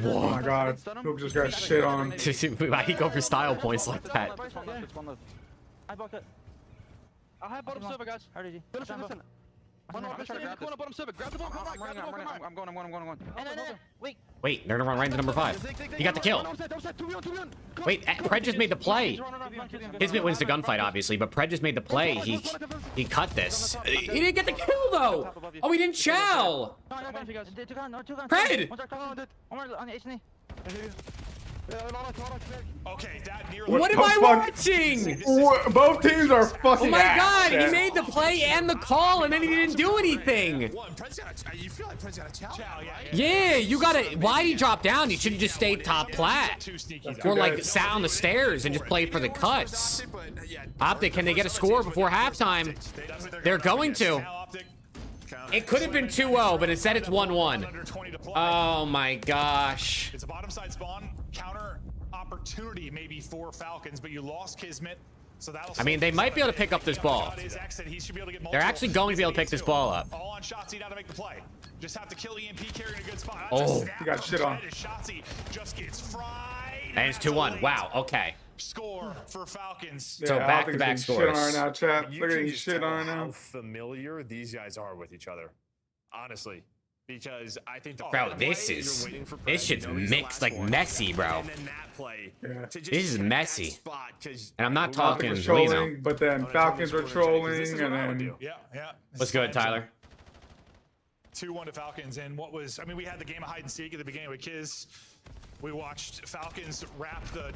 Oh my God. Luke just got shit on. Why he go for style points like that? I blocked it. I'll have bottom server, guys. How did you? Listen. Oh no, I'm trying to grab this. Grab the ball. I'm going. Wait. Wait, they're gonna run right into number 5. He got the kill. Wait, Pred just made the play. Kismet wins the gunfight, obviously, but Pred just made the play. He cut this. He didn't get the kill though. Oh, he didn't chow. Pred. Okay, that nearly. What am I watching? Both teams are fucking. Oh my ass, god, he man. made the play and the call, and then he didn't do anything. You feel like Pred's got a chow, right? Yeah, you gotta. Why'd he drop down? He should have just stayed top plat. Or like sat on the stairs and just played for the cuts. Optic, can they get a score before halftime? They're going to. It could have been 2-0, but instead it's 1-1. Oh my gosh. It's a bottom side spawn counter opportunity maybe for Falcons, but you lost Kismet, so that'll. I mean, they might be able to pick up this ball. They're actually going to be able to pick this ball up. All on Shotzi now to make the play. Just have to kill EMP carry in a good spot. Oh, he got shit on. Shotzi just gets fried. And it's 2-1. Wow. Okay. Score for Falcons. So back-to-back scores. Shit on right now, chat. You Look at can these just shit tell on how now. familiar these guys are with each other, honestly, because I think the Bro, this shit's mixed, like messy, bro. And then that play, This is messy. And I'm not talking Optic was Lino. trolling, but then Falcons were trolling, and then. Yeah. What's good, Tyler? 2-1 to Falcons, and what was, I mean, we had the game of hide and seek at the beginning with Kiz. We watched Falcons wrap the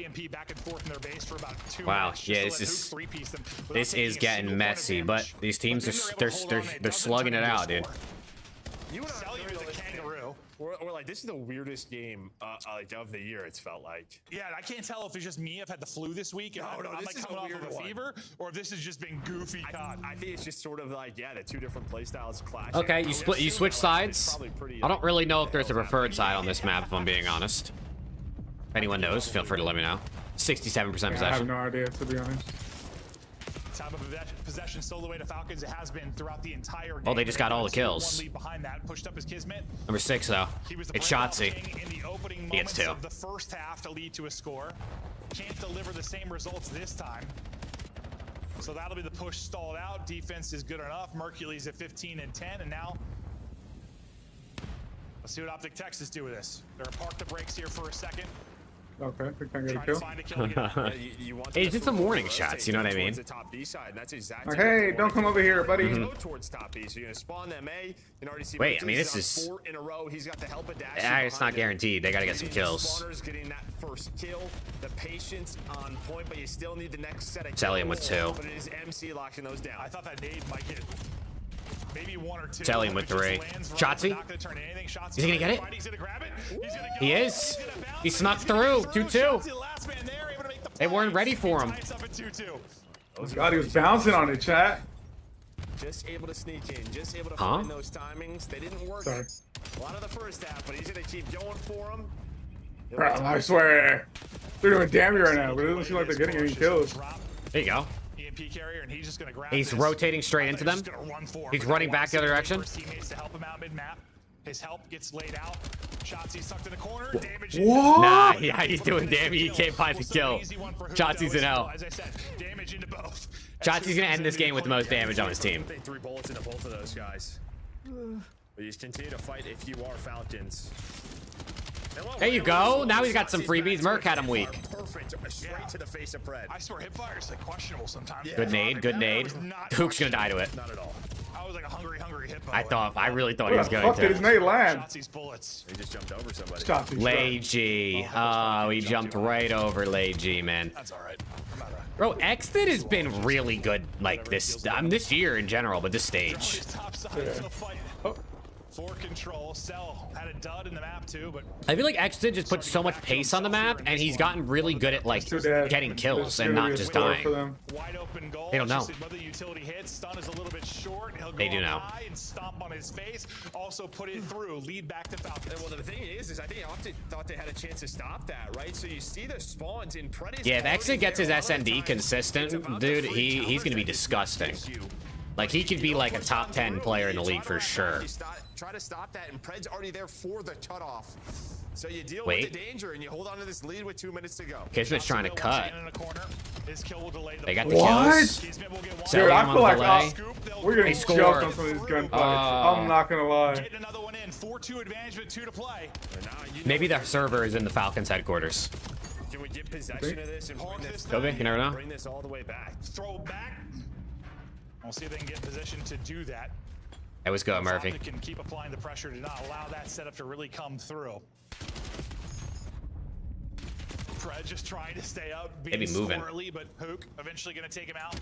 EMP back and forth in their base for about 2 Wow, minutes. yeah, This is getting messy, but these teams they're slugging it out, dude. You and I is a kangaroo. We're like, this is the weirdest game like of the year. It's felt like. Yeah, and I can't tell if it's just me. I've had the flu this week, and I'm like is coming off of a one. fever, or if this has just been goofy. I think it's just sort of like, yeah, the two different play styles clash. Okay, you switch sides. I don't really know if there's a preferred side on this map, if I'm being honest. If anyone knows, feel free to let me know. 67% possession. I have no idea, to be honest. Time of possession stole away to Falcons. It has been throughout the entire game. Oh, they just got all the kills. One lead behind that, pushed up his Kismet. Number 6 though. It's Shotzi. In the opening He gets moments 2. of the first half to lead to a score. Can't deliver the same results this time. So that'll be the push stalled out. Defense is good enough. Mercury's at 15 and 10, and now let's see what Optic Texas do with this. They're gonna park the brakes here for a second. Okay, we can't get a kill. Hey, did some warning shots, you know what I mean? Like, hey, don't come over here, buddy. Wait, I mean, this is... Yeah, it's not guaranteed. They gotta get some kills. Cellium with 2. I thought that nade might get maybe 1 or 2. Cellium with 3. Shotzi? Is he gonna get it? He is. He snuck through. 2-2. They weren't ready for him. God, he was bouncing on it, chat. Just able to sneak in, just able to find those timings. They didn't work a lot of the first half, but he's gonna keep going for them. Bro, I swear, they're doing damage right now, but it doesn't seem like they're getting any kills. There you go. EMP carrier, and he's just gonna grab He's rotating straight into them. He's running back the other direction. Teammates to help him out mid-map. His help gets laid out. Shotzi's tucked in the corner. Damage. Nah, yeah, he's doing damage. He can't find the kill. Shotzi's in hell. As I said, damage into both. Shotzi's gonna end this game with the most damage on his team. 3 bullets into both of those guys. But you just continue to fight if you are Falcons. There you go. Now he's got some freebies. Merc had him weak. Perfect. Straight to the face of Pred. I swear, hipfire is like questionable sometimes. Good nade. Good nade. Hook's gonna die to it. Not at all. I was like a hungry hippo. I really thought he was going Fuck, did his to. nade land? Shotzi's bullets. He just jumped over somebody. Lay G. Oh, he jumped right over Lay G, man. That's all right. Bro, Xvid has been really good, like this year in general, but this stage. For control, Cell had a dud in the map too, but I feel like Xvid just puts so much pace on the map, and he's gotten really good at like getting kills and not just dying. wide open goal. They don't know. Whether utility hits, stun is a little bit short. He'll go They do up know. high and stomp on his face. Also put it through. Lead back to Falcons. Well, the thing is I think Optic thought they had a chance to stop that, right? So you see the spawns in Pred. Yeah, if Xvid gets his SND consistent, dude, he's gonna be disgusting. Like he could be like a top 10 player in the league for sure. Try to stop that, and Pred's already there for the cutoff. So you deal Wait. with the danger, and you hold on to this lead with 2 minutes to go. Kismet's trying to cut. His kill will delay the They got the What? kills. Dude, I feel like we're They getting scored. jumped on some of these gunfights. I'm not gonna lie. Getting another one in. 4-2 advantage with 2 to play. Maybe the server is in the Falcons headquarters. Can we get possession of this and bring this, Kobe, you never know. bring this all the way back? Throw back. We'll see if they can get in position to do that. That was good, Murphy. They can keep applying the pressure to not allow that setup to really come through. Fred just trying to stay up, being Maybe moving. squirrely, but Hook eventually going to take him out.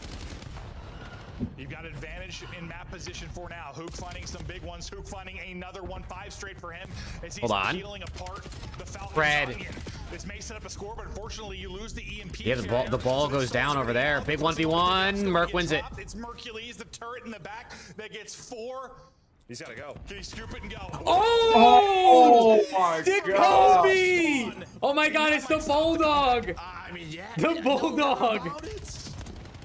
You've got advantage in map position for now. Hook finding some big ones. Hook finding another 1-5 straight for him as he's Hold on. peeling apart the Falcons. Fred. This may set up a score, but unfortunately you lose the EMP. Yeah, the ball goes down over there. Big 1v1. Merc wins it. It's Mercules, the turret in the back that gets 4. He's got to go. Can he scoop it and go? Oh my Dick god. Kobe! Oh my god, it's the Bulldog! I mean, yeah. The Bulldog!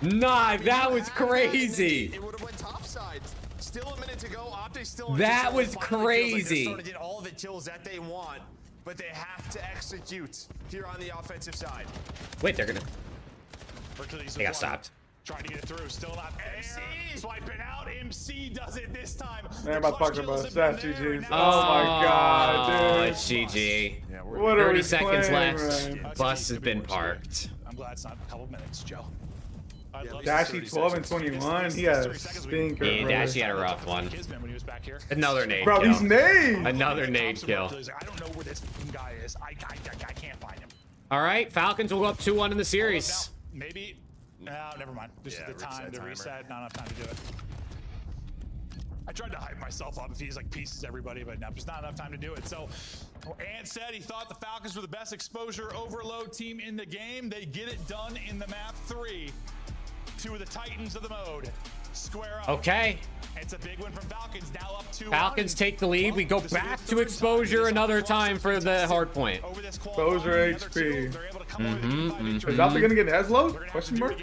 Nah, that was crazy. It would have went topside. Still a minute to go. Optic still in That control. was Finally feels like they're crazy. starting to get all the kills that they want, but they have to execute here on the offensive side. Wait, they're gonna. Hercules They got with one. stopped. Trying to get it through, still not there. Swiping out. MC does it this time. Man, I'm about to talk about that, GG's. Oh Oh my god, dude. It's GG. What are 30 we seconds playing, left. man? Bus has been parked. I'm glad it's not a couple minutes, Joe. Dashy 12 and 21. He had a stinker. Yeah, bro. Dashy had a rough one. When he was back here. Another nade Bro, kill. these nades. Another nade kill. I don't know where this guy is. I can't find him. All right, Falcons will go up 2-1 in the series. Maybe. No, never mind. This is the time to reset. Not enough time to do it. I tried to hype myself up if he's like pieces everybody, but no, there's not enough time to do it. So, Ant said he thought the Falcons were the best exposure overload team in the game. They get it done in the map 3. 2 of the Titans of the mode square up. Okay. It's a big win from Falcons. Now up 2-1. Falcons take the lead. We go back to exposure another time for the hard point. Exposure HP. Mm-hmm. Is Alpha gonna get Heslo? Question mark?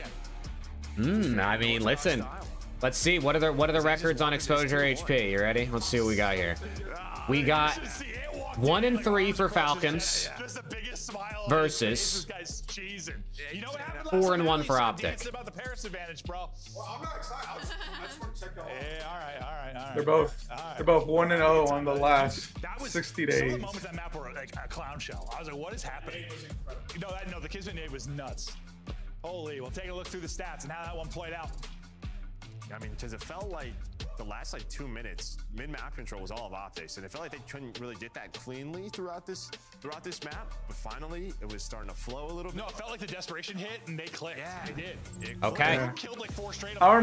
I mean, listen. Let's see. What are the records on exposure HP? You ready? Let's see what we got here. We got 1 and 3 for Falcons versus 4 and 1 for Optic. About the Paris advantage, bro. Well, I'm not excited. I just want to check out. Yeah, all right. They're both 1 and 0 on the last 60 Some of days. the moments that map were like a clown show. I was like, what is happening? No, the Kismet nade was nuts. Holy, we'll take a look through the stats and how that one played out. I mean, because it felt like the last 2 minutes, mid-map control was all of Optics, and it felt like they couldn't really get that cleanly throughout this map. But finally, it was starting to flow a little bit. No, it felt like the desperation hit and they clicked. Yeah, they did. Okay. Yeah. Killed like 4 straight. I don't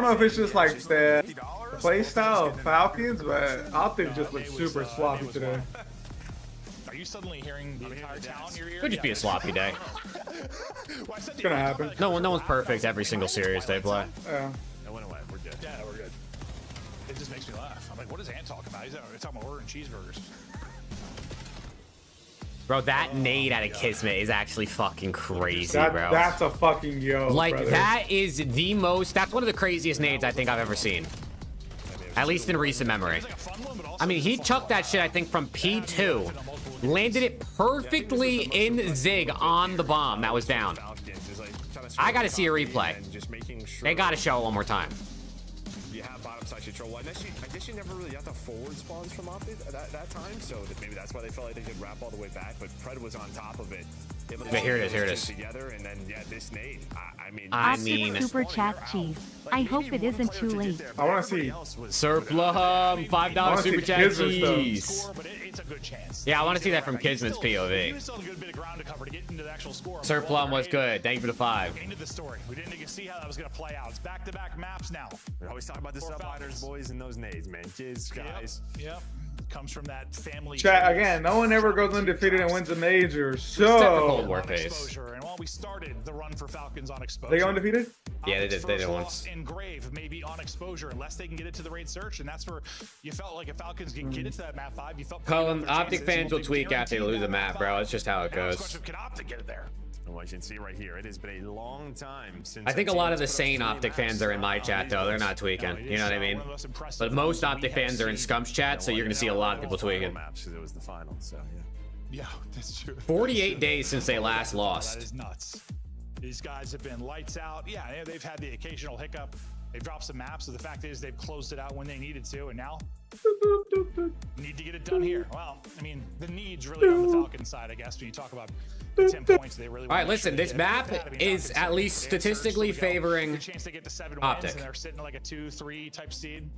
know if it's just like the play style of Falcons, but Optic just looks super sloppy today. Are you suddenly hearing the entire town in your ear? Could just be a sloppy day. It's gonna happen. No one's perfect every single series they play. Yeah. It went away. We're good. Yeah, we're good. It just makes me laugh. I'm like, what is Ant talking about? He's talking about ordering cheeseburgers. Bro, that nade out of Kismet is actually fucking crazy, bro. That's a fucking yo. Like, brother. that is that's one of the craziest nades I think I've ever seen. At least in recent memory. I mean, he chucked that shit, I think, from P2. Landed it perfectly in Zig on the bomb that was down. I gotta see a replay. They gotta show it one more time. You have bottom side control. Well, I guess you never really got the forward spawns from Optic at that time, so maybe that's why they felt like they could wrap all the way back. But Pred was on top of it. But here it is. Together, and then this nade. I mean, Super chat cheese. I hope it isn't too late. I want to see Surplum $5 super chat Kismet stuff. cheese. Yeah, I want to see that from Kismet's POV. Surplum was good. Thank you for the 5. Into the story. We didn't get to see how that was going to play out. It's back-to-back maps now. We always talk about the subliners, boys, and those nades, man. Kids, guys. Yep. Comes from that family. Chat again. No one ever goes undefeated and wins a major. So Cold War phase. And while we started the run for Falcons on exposure, they go undefeated. Yeah, they did. They did once. In Grave, maybe on exposure, unless they can get it to the raid search, and that's where you felt like if Falcons can get it to that map 5, you felt. Colin, Optic fans will tweak after they lose a map, bro. It's just how it goes. Can Optic get it there? Well, you can see right here, it has been a long time since. I think a lot of the sane Optic fans are in my chat, though. They're not tweaking. You know what I mean? But most Optic fans are in Scump's chat, so you're going to see a lot of people tweaking. Maps, it was the final, so yeah. Yeah, that's true. 48 days since they last lost. That is nuts. These guys have been lights out. Yeah, they've had the occasional hiccup. They've dropped some maps, so the fact is they've closed it out when they needed to, and now need to get it done here. Well, I mean, the need's really on the Falcons side, I guess, when you talk about the 10 points they really want. All right, listen, this map is at least statistically favoring chance they get to 7 Optic. wins, and they're sitting like a 2-3 type seed.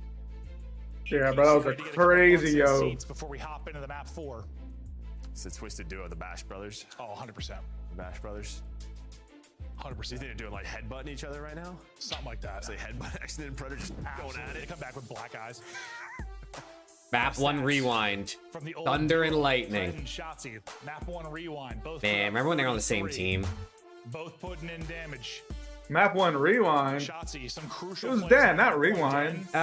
Yeah, bro, that was a crazy, yo. Before we hop into the map 4. It's a twisted duo, the Bash Brothers. Oh, 100%. Bash Brothers. 100%. You think they're doing like headbutting each other right now? Something like that. It's like headbutt accident Predator just going at They it. come back with black eyes. Map 1 rewind. From the old Thunder and Fred Lightning. and Shotzi. Map 1 rewind. Both Man, remember when they were on the same 3. team? Both putting in damage. Map 1 rewind. Shotzi, some It crucial was plays Dan, on not map rewind. 1.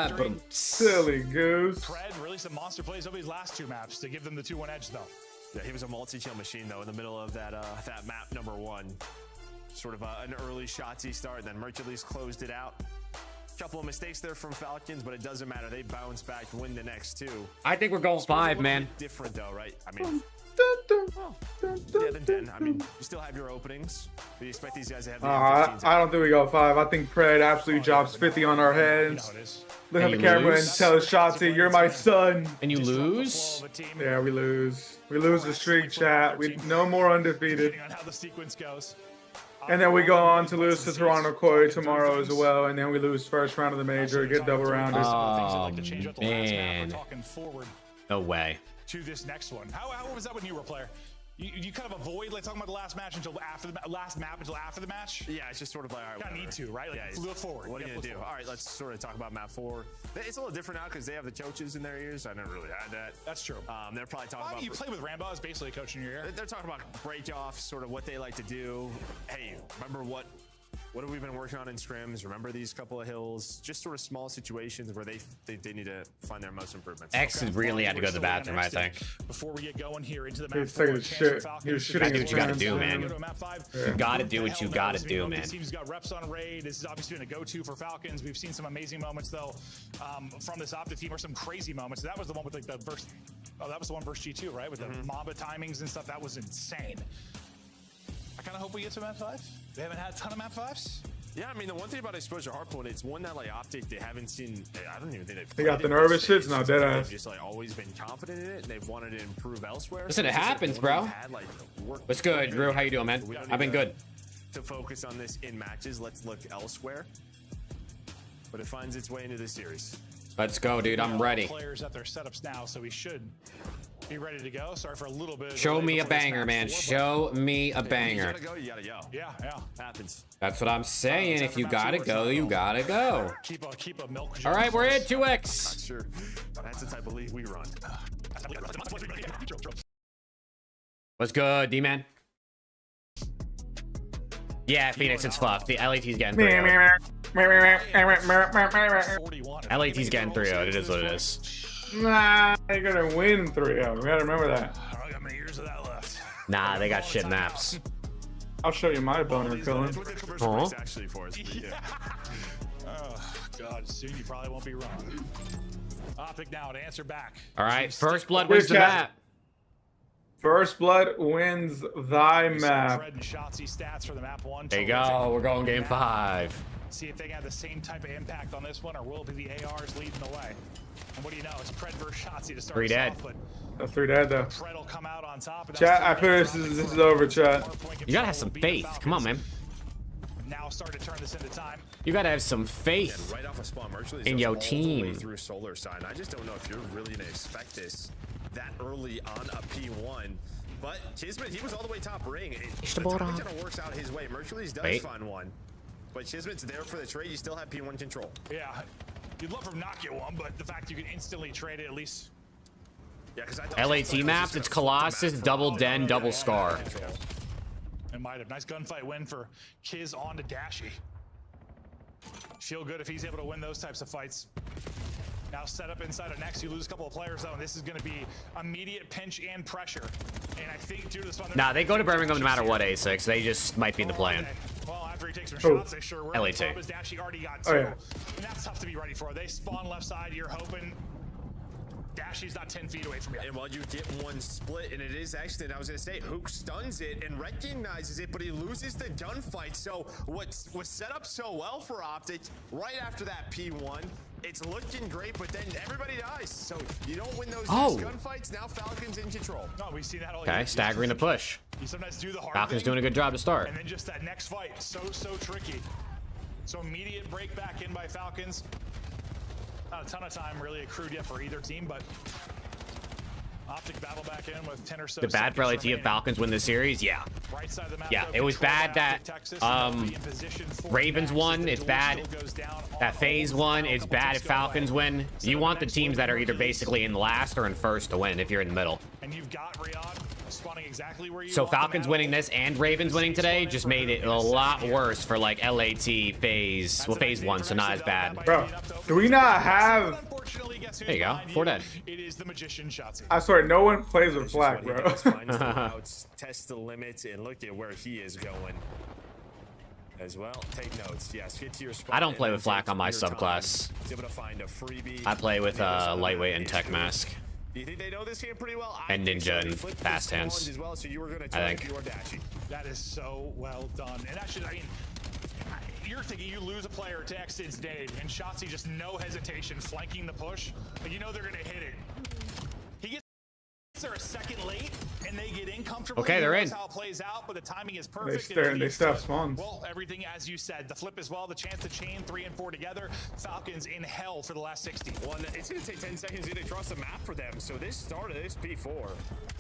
Silly goose. Silly goose. Pred really some monster plays over these last 2 maps to give them the 2-1 edge, though. Yeah, he was a multi-kill machine though in the middle of that that map number 1. Sort of an early Shotzi start, then Mercules closed it out. Couple of mistakes there from Falcons, but it doesn't matter. They bounce back to win the next 2. I think we're going 5, man. Different though, right? I mean, yeah, then 10. I mean, you still have your openings. We expect these guys to have the M15s. I don't think we go 5. I think Pred absolutely drops 50 on our heads. Look at the camera and tell Shotzi, you're my son. And you lose? Yeah, we lose. We lose the streak, chat. We no more undefeated. Depending on how the sequence goes. And then we go on to lose to Toronto Koi tomorrow as well. And then we lose first round of the major, get double rounded. Oh, man. No way. To this next one. How was that when you were a player? You kind of avoid like talking about the last match until after the last map until after the match. Yeah, it's just sort of like, all right, kind of need to, right? Like, yeah, look forward. What are you gonna do? All right, let's sort of talk about map 4. It's a little different now because they have the coaches in their ears. I never really had that. That's true. They're probably talking about. You play with Rambo as basically a coach in your ear. They're talking about break-offs, sort of what they like to do. Hey, remember what have we been working on in scrims? Remember these couple of hills? Just sort of small situations where they need to find their most improvements. X really had to go to the bathroom, I think. Before we get going here into the He was taking a shit. He was shitting his what you gotta pants. do, man. You gotta do what you gotta do, man. This team's got reps on raid. This has obviously been a go-to for Falcons. We've seen some amazing moments though from this Optic team, or some crazy moments. That was the one with like the verse. Oh, that was the one versus G2, right? With the Mamba timings and stuff. That was insane. I kind of hope we get to map 5. They haven't had a ton of map 5s. Yeah, I mean, the one thing about Exposure Hardpoint, it's one that like Optic they haven't seen. I don't even think they've. They got the nervous shits now, deadass. They've just like always been confident in it, and they've wanted to improve elsewhere. Listen, it happens, bro. What's good, Drew? How you doing, man? I've been good. To focus on this in matches, let's look elsewhere. But it finds its way into this series. Let's go, dude. I'm ready. Players at their setups now, so we should be ready to go. Sorry for a little bit. Show me a banger, man. Show me a banger. You gotta go. Yeah. Happens. That's what I'm saying. If you gotta go, you gotta go. Keep a milk. All right, we're in 2x. Not sure. That's the type of league we run. What's good, D-man? Yeah, Phoenix, it's fucked. The LAT's getting 3-0. LAT's getting 3-0. It is what it is. Nah, you're gonna win 3-0. We gotta remember that. I don't got many years of that left. Nah, they got shit maps. I'll show you my boner, Cullen. Actually for us. Yeah. Oh God, soon you probably won't be wrong. Optic now to answer back. All right, First Blood wins the map. First Blood wins thy map. Fred and Shotzi stats for the map 1. There you go. We're going game 5. See if they can have the same type of impact on this one, or will it be the ARs leading the way? And what do you know? It's Pred versus Shotzi to start. 3 dead. Off, but That's 3 dead though. Pred will come out on top. Chat, I feel this is over, chat. You gotta have some faith. Come on, man. Now start to turn this into time. You gotta have some faith Right off a spawn, in your team. Through Solar Sign. I just don't know if you're really gonna expect this that early on a P1. But Chismet, he was all the way top ring. The timing kind of works out his way. Mercules does find one. But Chismet's there for the trade. You still have P1 control. Yeah. You'd love for him not get one, but the fact you can instantly trade it at least. Yeah, because LAT maps, it's Colossus, double Den, double Scar. It might have. Nice gunfight win for Kiz on to Dashy. Feel good if he's able to win those types of fights. Now set up inside of next. You lose a couple of players though, and this is going to be immediate pinch and pressure. And I think due to the spawn, Nah, they go to Birmingham no matter what, A6. They just might be in the plan. Well, after he takes some shots, they sure were. LAT. Dashy already got 2. And that's tough to be ready for. They spawn left side. You're hoping. Dashy's not 10 feet away from you. And while you get one split, and it is accident, I was gonna say, Hook stuns it and recognizes it, but he loses the gunfight. So what was set up so well for Optic, right after that P1, it's looking great, but then everybody dies. So you don't win those gunfights. Now Falcons in control. No, we see that all Okay, year. staggering the push. You sometimes do the hard Falcons thing, doing a good job to start. and then just that next fight, so tricky. So immediate break back in by Falcons. Not a ton of time really accrued yet for either team, but Optic battle back in with 10 or so. The bad for LAT if Falcons win this series, yeah. Right side of the map, Yeah, though, it was control bad by that Optic Texas, and they'll be in position for Ravens Max won. as the It's duel bad still goes down on that FaZe won. It's bad if Falcons win. You want the teams that are either basically in last or in first to win if you're in the middle. And you've got Riyadh spawning exactly where you So want them Falcons at. winning this and Ravens winning today just made it a lot worse for like LAT, FaZe. Well, FaZe won, so not as bad. Bro, do we not have... There you go, 4 dead. It is the magician Shotzi. I swear, no one plays with Flak, bro. Test the limits and look at where he is going as well. Take notes. Yes, get to your spot. I don't play with Flak on my subclass. He's able to find a freebie. I play with lightweight and tech mask. Do you think they know this game pretty well? And ninja and fast hands. As well, so you were gonna I think. your Dashy. That is so well done. And that should, I mean, you're thinking you lose a player to Extid's nade, and Shotzi just no hesitation flanking the push. But you know they're gonna hit it. He gets there a second late, and they get in comfortably. Okay, they're He knows in. how it plays out, but the timing is They perfect. stare and they still have spawns. Well, everything as you said, the flip as well, the chance to chain 3 and 4 together. Falcons in hell for the last 60. Well, it's gonna take 10 seconds to get across the map for them. So this start of this P4.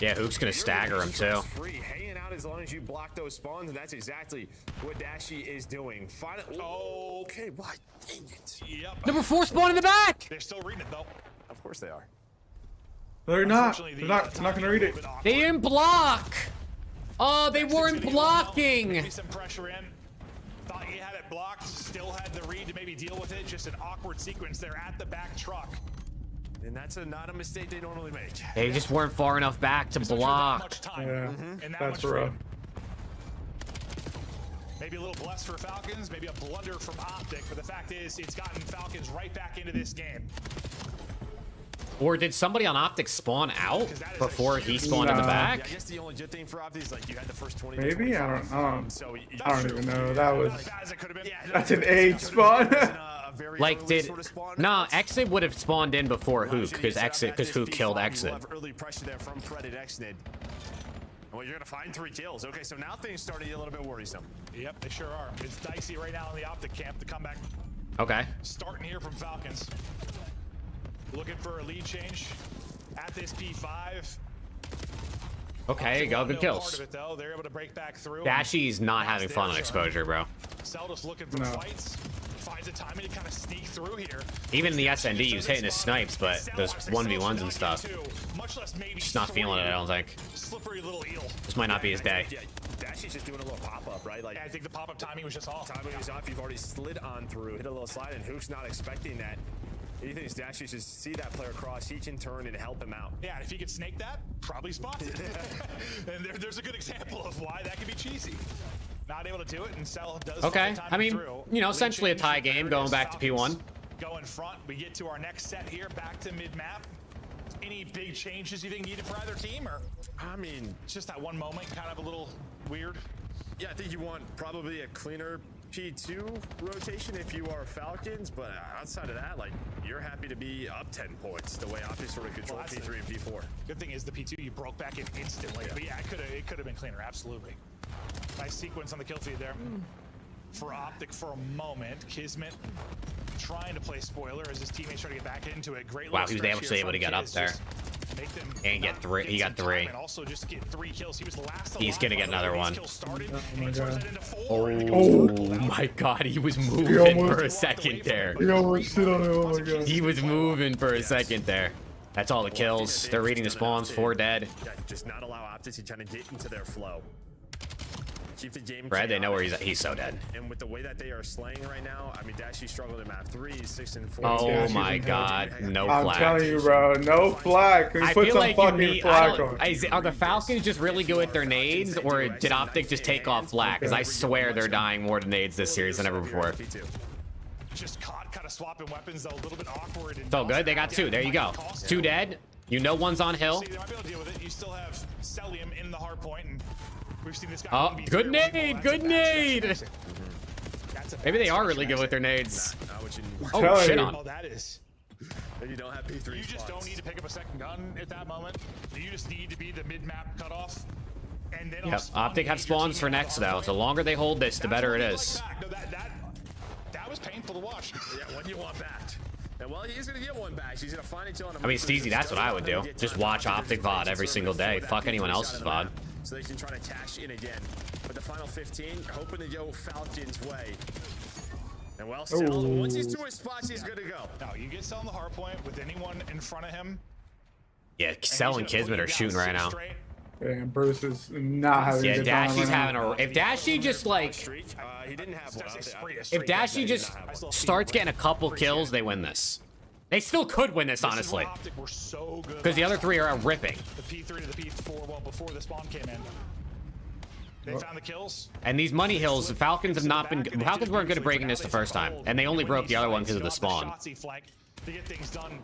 Yeah, Hook's gonna stagger him too. Free, hanging out as long as you block those spawns, and that's exactly what Dashy is doing. Okay, why? Dang it. Yep. Number 4 spawn in the back. They're still reading it though. Of course they are. They're not. They're not gonna read it. They didn't block. Oh, they weren't blocking. Maybe some pressure in. Thought you had it blocked. Still had the read to maybe deal with it. Just an awkward sequence there at the back truck. And that's not a mistake they normally make. They just weren't far enough back to block. Yeah, And that that's much rough. Maybe a little blessed for Falcons, maybe a blunder from Optic, but the fact is it's gotten Falcons right back into this game. Or did somebody on Optic spawn out before he spawned in the Yeah, I back? guess the only good thing for Optic is like you had the first 20. Maybe? I don't even know. That was... As it could have been. That's an 8 spawn. Like, did... Nah, Exit would have spawned in before Hook, because Hook killed Exit. Early pressure there from Predator Exnid. Well, you're gonna find 3 kills. Okay, so now things starting to get a little bit worrisome. Yep, they sure are. It's dicey right now in the Optic camp. The comeback Okay. starting here from Falcons. Looking for a lead change at this P5. Okay, go. Good Part kills. of it, though. They're able to break back through. Dashy's not having fun on exposure, bro. Seldus looking for fights. Finds a timing to kind of sneak through here. Even in the SND, he was hitting his snipes, but those 1v1s and stuff. Much less maybe Just not feeling it, I don't think. slippery little eel. This might not be his day. Yeah, Dashy's just doing a little pop-up, right? Like, I think the pop-up timing was just off. Timing was off. You've already slid on through, hit a little slide, and Hook's not expecting that. He thinks Dashy should see that player cross, he can turn and help him out. Yeah, and if he could snake that, probably spots it. And there's a good example of why that could be cheesy. Not able to do it, and Cell does. Okay, find the I timing mean, through. you know, Lead essentially a change, tie there game it going is, back to Falcons P1. Go in front. We get to our next set here, back to mid-map. Any big changes you think needed for either team, or? I mean, it's just that one moment, kind of a little weird. Yeah, I think you want probably a cleaner P2 rotation if you are Falcons, but outside of that, like, you're happy to be up 10 points the way Optic sort of control P3 and P4. Good thing is the P2 you broke back in instantly. Yeah. But yeah, it could have been cleaner, absolutely. Nice sequence on the kill feed there. For Optic for a moment, Kismet trying to play spoiler as his teammates try to get back into it. Great. Wow, he was actually able to get up there and get 3. He got 3. And also just get 3 kills. He was last. He's gonna get another one. Oh my god. Oh my god, he was moving for a second there. He almost sit on it. Oh my god. He was moving for a second there. That's all the kills. They're reading the spawns. 4 dead. Yeah, just not allow Optic to trying to get into their flow. Keep the game. Brad, they know where he's at. He's so dead. And with the way that they are slaying right now, I mean, Dashy struggled in map 3, 6 and 4. Oh my god, no I'm flag. telling you, bro, no flag. He I put feel some like you fucking need, flag on. are the Falcons just really good with their nades, or did Optic just take off flag? Because I swear they're dying more to nades this series than ever before. just caught kind of swapping weapons, though, a little bit awkward. And So good. They got two. There you go. Two dead. You know one's on hill. See, they might be able to deal with it. You still have Celium in the hard point, and we've seen this guy. Oh, good nade. Good nade. Maybe they are really good with their nades. Oh, shit on. Oh, that is. You don't have P3 You just don't need to pick up a second gun at that moment. You just need to be the mid-map cutoff. And then Yep. Optic have spawns for next, though. So the longer they hold this, the better it is. No, that was painful to watch. Yeah, what do you want back? And well, he's gonna get one back. He's gonna find each other. I mean, Steezy, that's what I would do. Just watch Optic VOD every single day. Fuck anyone else's VOD. So they can try to cash in again. But the final 15, hoping to go Falcon's way. And well, still, once he's to his spots, he's good to go. No, you get Cell on the hard point with anyone in front of him. Yeah, Cell and Kismet are shooting right now. Yeah, and Bruce is not having a good time Dashy's right having now. a. If Dashy just like, He didn't have one. if Dashy just starts getting a couple kills, they win this. They still could win this, honestly. Because the other three are out ripping. The P3 to the P4, well, before the spawn came in. They found the kills. And these money hills, the Falcons have not been. Falcons weren't good at breaking this the first time, and they only broke the other one because of the spawn. To get things done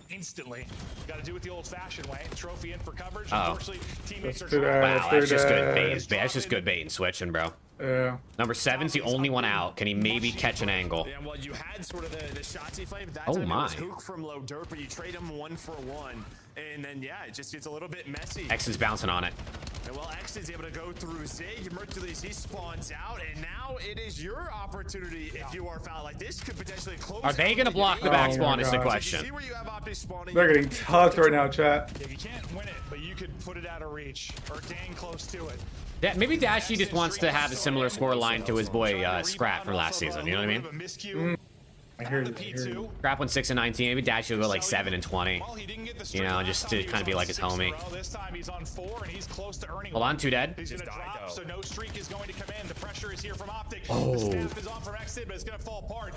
instantly. Got to do it the old-fashioned way. Trophy in for coverage. Oh. Unfortunately, teammates are Wow, that's just good bait. That's just good bait and switching, bro. Yeah. Number 7's the only one out. Can he maybe catch an angle? Yeah, well, you had sort of the Shotzi flame. That Oh time my. It was Hook from low dirt, but you trade him 1-for-1. And then, yeah, it just gets a little bit messy. X is bouncing on it. And well, X is able to go through Zig. Mercules, he spawns out. And now it is your opportunity if you are foul. Like, this could potentially close. Are they going to block the back spawn is the question. They're getting tucked right now, chat. Yeah, you can't win it, but you could put it out of reach or dang close to it. Yeah, maybe Dashy just wants to have a similar score line to his boy Scrap for last season. You know what I mean? I hear you. Scrap went 6 and 19. Maybe Dashy will go like 7 and 20. You know, just to kind of be like his homie. This time he's on 4 and he's close to earning. Hold on, 2 dead. He's gonna drop, so no streak is going to come in. The pressure is here from Optic. Oh. The snap is on from Exit, but it's gonna fall apart.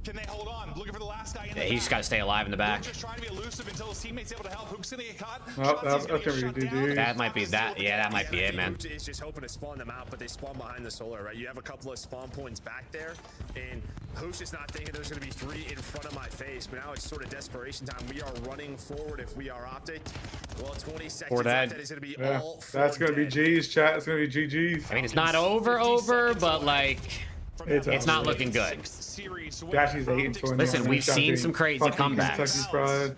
Can they hold on? Looking for the last guy in the Yeah, he's just got to stay alive in the back. Just trying to be elusive until his teammates able to help. Hook's gonna get caught. Oh, that's gonna be GG. That might be that. Yeah, that might be it, man. Is just hoping to spawn them out, but they spawn behind the solar, right? You have a couple of spawn points back there, and Hook's just not thinking there's going to be 3 in front of my face. But now it's sort of desperation time. We are running forward if we are Optic. Well, 20 seconds left. That is going to be all. That's gonna be G's, chat. It's gonna be GG's. I mean, it's not over, but like, it's not looking good. Dashy's 8-20. Listen, we've seen some crazy comebacks.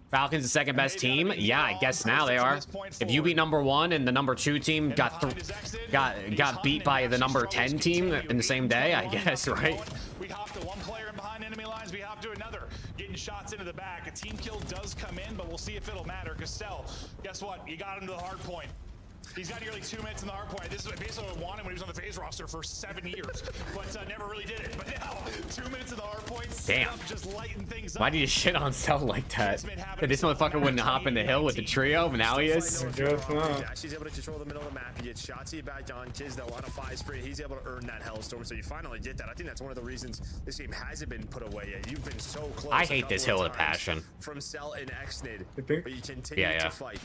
Falcons the second best team. Yeah, I guess now they are. If you beat number 1 and the number 2 team got beat by the number 10 team in the same day, I guess, right? We hop to one player in behind enemy lines. We hop to another, getting shots into the back. A team kill does come in, but we'll see if it'll matter. Because Cell, guess what? You got him to the hard point. He's got nearly 2 minutes in the hard point. This is basically what I wanted when he was on the FaZe roster for 7 years, but never really did it. But now, 2 minutes in the hard point. Damn. Just lighten things up. Why do you shit on Cell like that? This motherfucker wouldn't hop in the hill with the trio, but now he is. She's able to control the middle of the map. You get Shotzi back on Tisdale on a 5 spree. He's able to earn that Hellstorm, so you finally get that. I think that's one of the reasons this game hasn't been put away yet. You've been so close. I hate this hill with a passion. From Cell and Xnid, but you continue to fight.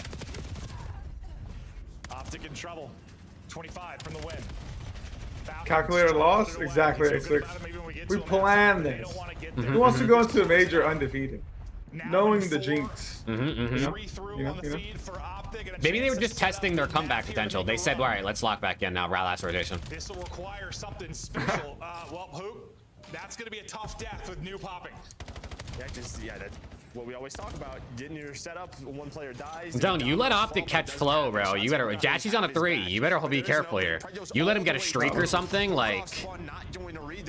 Optic in trouble. 25 from the win. Calculator loss? Exactly, A6. We planned this. Who wants to go into a major undefeated? Knowing the jinx. You know? Maybe they were just testing their comeback potential. They said, all right, let's lock back in now, last rotation. This will require something special. Well, Hoop, that's going to be a tough death with new popping. Yeah, that's what we always talk about. Getting your setup, one player dies. I'm telling you, you let Optic catch flow, bro. You better. Dashy's on a 3. You better be careful here. You let him get a streak or something, like.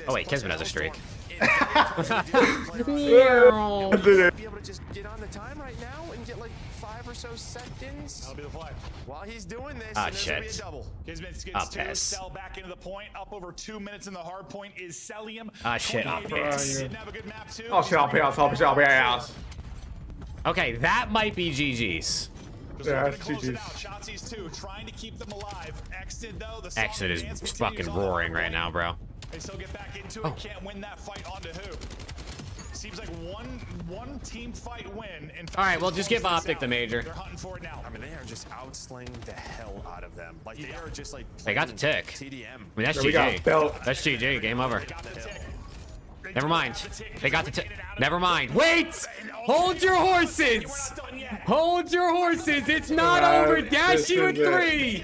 Oh wait, Kismet has a streak. Be able to just get on the time right now and get like 5 or so seconds. That'll be the play. While he's doing this, ah, shit. Kismet I'll gets 2. pass. Cell back into the point. Up over 2 minutes in the hard point is Celium. Ah, shit. I'll pass. Didn't have a good map too. Oh shit, I'll pass. Okay, that might be GG's. Yeah, that's GG's. Shotzi's 2, trying to keep them alive. Exit though. The Exit is fucking roaring right now, bro. They still get back into it. Can't win that fight onto who? Seems like one team fight win. All right, well, just give Optic the major. They're hunting for it now. I mean, they are just outslaying the hell out of them. Like they are just like. They got the tick. TDM. I mean, that's GG. That's GG. Game over. Never mind. They got the never mind. Wait! Hold your horses! Hold your horses! It's not over! Dashi with 3!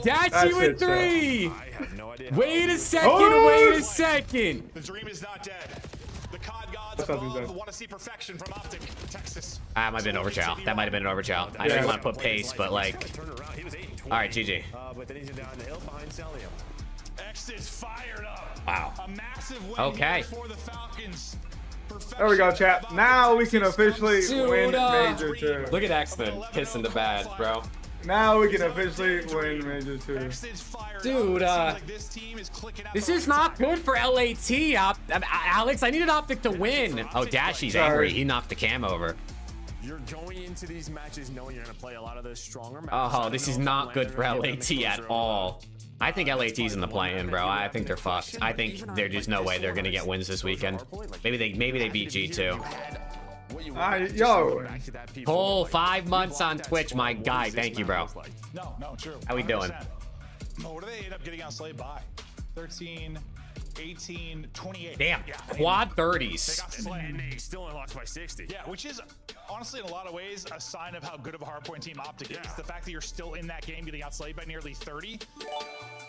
Dashi with 3! Wait a second, wait a second! The dream is not dead. The COD gods above want to see perfection from Optic, Texas. That might have been an overchow. That might have been an overchow. I didn't want to put pace, but like... Alright, GG. But then he's down the hill behind Celium. X is fired up. Wow. A massive win Okay. for the Falcons. There we go, chat. Now we can officially win Major 2. Look at X-Men pissing the bad, bro. Now we can officially win Major 2. Dude, this is not good for LAT. Alex, I needed Optic to win. Oh, Dashi's angry. He knocked the cam over. You're going into these matches knowing you're going to play a lot of those stronger matches. Oh, this is not good for LAT at all. I think LAT's in the play-in, bro. I think they're fucked. I think there's just no way they're gonna get wins this weekend. Maybe they beat G2. Yo. Whole 5 months on Twitch, my guy. Thank you, bro. No, true. How we doing? Oh, what do they end up getting outslayed by? 13, 18, 28. Damn, Yeah, quad They 30s. got slayed. And they still only lost by 60. Yeah, which is honestly in a lot of ways a sign of how good of a hardpoint team Optic is. The fact that you're still in that game getting outslayed by nearly 30.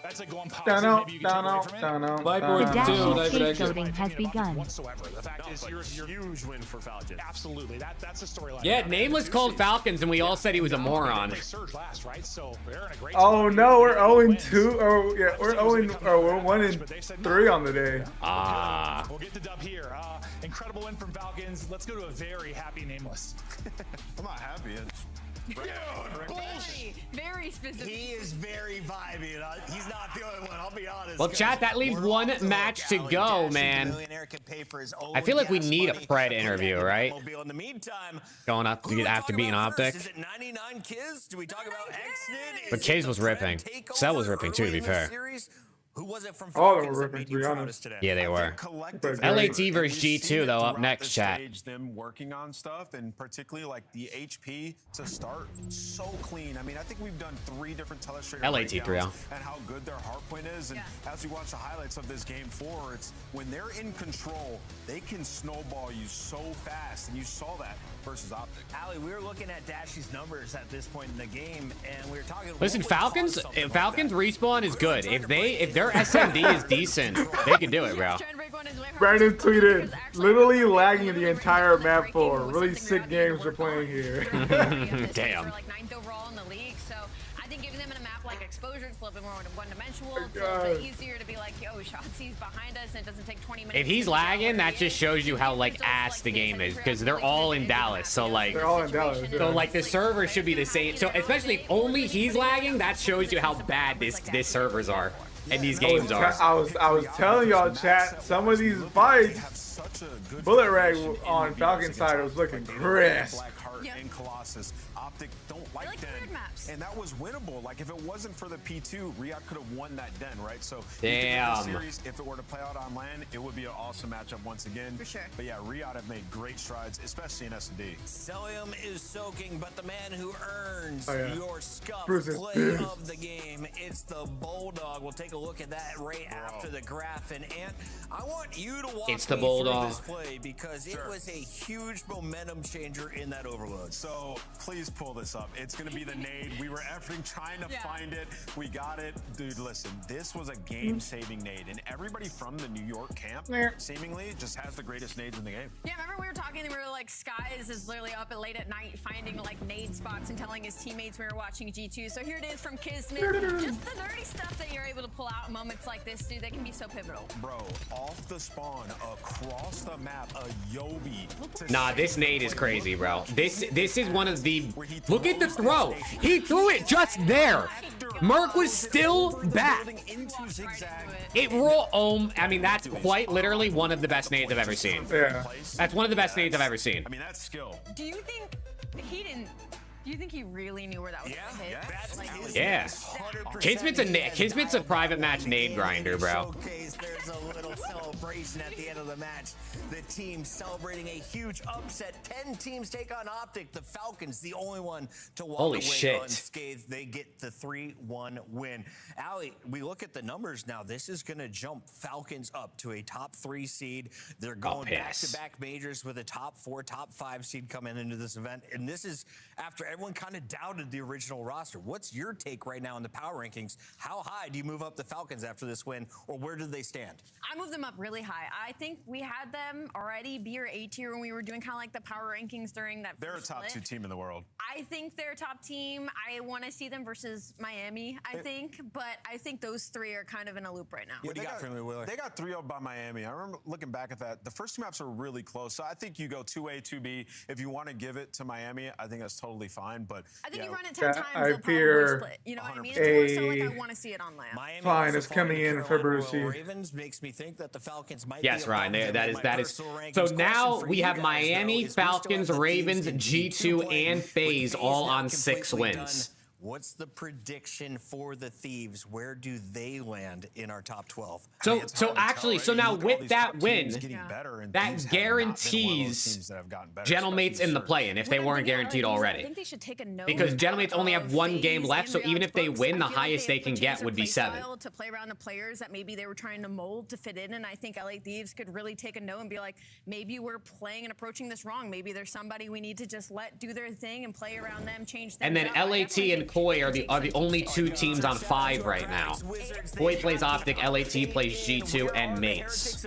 That's a going positive. Maybe you can take away from it. The Dashi scapegoating has begun. Whatsoever. The fact is you're huge win for Falcons. Absolutely. That's a storyline. Yeah, Nameless called Falcons, and we all said he was a moron. They surged last, right? So they're in a great Oh no, we're 0-2. Oh yeah, we're 1-3 on the day. Ah. We'll get the dub here. Incredible win from Falcons. Let's go to a very happy Nameless. I'm not happy. Very specific. He is very vibey. He's not the only one, I'll be honest. Well, chat, that leaves one match to go, man. I feel like we need a Pred interview, right? Going up to after beating Optic. Is it 99 Kiz? Do we talk about Xnid? But Kiz was ripping. Cell was ripping too, to be fair. Who was it from All of them were ripping, to be honest. Yeah, they were. LAT versus G2, though, up next, chat. Them working on stuff, and particularly like the HP to start so clean. I mean, I think we've done 3 different telestrator LAT 3-0. and how good their hardpoint is. And as we watch the highlights of this game 4, it's when they're in control, they can snowball you so fast, and you saw that versus Optic. Ali, we were looking at Dashi's numbers at this point in the game, and we were talking. Listen, Falcons respawn is good. If their SMD is decent, they can do it, bro. Brandon tweeted, literally lagging the entire map 4. Really sick games we're playing here. Damn. Like 9th overall in the league, so I think giving them in a map like Exposure, it's a little bit more one-dimensional. It's a little bit easier to be like, yo, Shotzi's behind us, and it doesn't take 20 minutes. If he's lagging, that just shows you how like ass the game is, because they're all in Dallas. So like, They're all in Dallas. so like the server should be the same. So especially if only he's lagging, that shows you how bad this servers are. And these games are. I was telling y'all, chat, some of these fights, Bullet Rag on Falcon side was looking crisp. Blackheart and Colossus. Optic don't like Den, and that was winnable. Like if it wasn't for the P2, Riyadh could have won that Den, right? So damn. Series, if it were to play out on land, it would be an awesome matchup once again. For sure. But yeah, Riyadh have made great strides, especially in S&D. Celium is soaking, but the man who earns your scuff Bruce's play beard. of the game, it's the Bulldog. We'll take a look at that right after the graph. And Ant, I want you to walk It's the me Bulldog. through this play because it was a huge momentum changer in that overload. So please pull this up. It's going to be the nade. We were effing trying to find it. We got it. Dude, listen, this was a game-saving nade. And everybody from the New York camp seemingly just has the greatest nades in the game. Yeah, remember we were talking and we were like, Skies is literally up at late at night finding like nade spots and telling his teammates we were watching G2. So here it is from Kismet. Just the nerdy stuff that you're able to pull out in moments like this, dude, they can be so pivotal. Bro, off the spawn, across the map, a Yobi. Nah, this nade is crazy, bro. This is one of the. Look at the throw. He threw it just there. Merc was still back. It rolled. I mean, that's quite literally one of the best nades I've ever seen. Yeah. That's one of the best nades I've ever seen. I mean, that's skill. Do you think he didn't? Do you think he really knew where that was gonna hit? That's Like, Yeah. Kismet's a private match nade grinder, bro. There's a little celebration at the end of the match. the team celebrating a huge upset. 10 teams take on Optic. The Falcons, the only one to walk Holy away shit. unscathed. They get the 3-1 win. Allie, we look at the numbers now. This is going to jump Falcons up to a top 3 seed. They're going back-to-back majors with a top 4, top 5 seed coming into this event. And this is after everyone kind of doubted the original roster. What's your take right now in the power rankings? How high do you move up the Falcons after this win, or where do they stand? I moved them up really high. I think we had them already B or A tier when we were doing kind of like the power rankings during that. They're a top 2 team in the world. I think they're a top team. I want to see them versus Miami, I think. But I think those 3 are kind of in a loop right now. What do you got for me, Wheeler? They got 3-0 by Miami. I remember looking back at that. The first 2 maps are really close. So I think you go 2A, 2B. If you want to give it to Miami, I think that's totally fine. But I think you run it 10 times, I they'll probably fear split. You know what I mean? It's more so like I want to see it on land. Miami Fine, it's coming in for Brucey. Ravens makes me think that the Falcons might Yes, be Ryan, above them that in is my that is. personal rankings. So Question now for we you have guys, Miami, though, is we still have Falcons, the Ravens, Thieves in G2, playing and with FaZe all now on 6 completely wins. done. What's the prediction for the Thieves? Where do they land in our top 12? So actually, so now with that win, that guarantees Gentlemates in the play-in if they weren't guaranteed I already. think they should take a note Because Gentlemates only have 1 game FaZe left, so and even if they Riyadh's win, the books, I feel like highest they can have get changed would their be 7. playstyle to play around the players that maybe they were trying to mold to fit in, and I think LA Thieves could really take a note and be like, maybe we're playing and approaching this wrong. Maybe there's somebody we need to just let do their thing and play around them, change things And then up. I LAT definitely and Koi are the only 2 teams on 5 right now. Koi plays Optic, LAT plays G2, and Mates.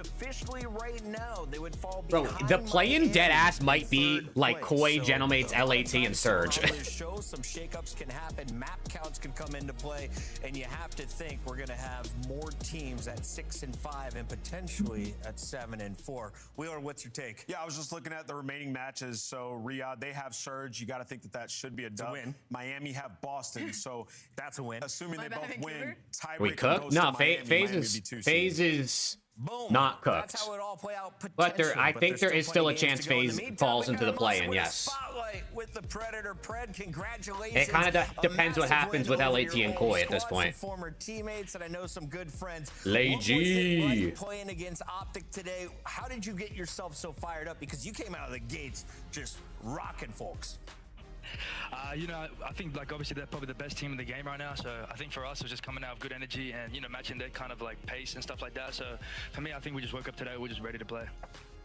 Bro, the play-in deadass might be like Koi, Gentlemates, LAT, and Surge. Some shakeups can happen, map counts can come into play, and you have to think we're going to have more teams at 6 and 5 and potentially at 7 and 4. Wheeler, what's your take? Yeah, I was just looking at the remaining matches. So Riyadh, they have Surge. You got to think that that should be a dub. win. Miami have Boston, so that's a win. Assuming they both win, We tiebreaker cook? goes No, to Miami. FaZe is not cooked. That's how it all play out But I think there is still a chance plenty FaZe games to go. In the falls meantime, into the we play-in, got a yes. spotlight with the Predator. Pred, congratulations. It kind of depends what A massive happens win with over LAT your and old Koi at this squad, point. some former teammates, and I know some good friends. Lay What was G. it like playing against Optic today? How did you get yourself so fired up? Because you came out of the gates just rocking folks. You know, I think like obviously they're probably the best team in the game right now. So I think for us it was just coming out of good energy and matching their kind of like pace and stuff like that. So for me, I think we just woke up today, we're just ready to play.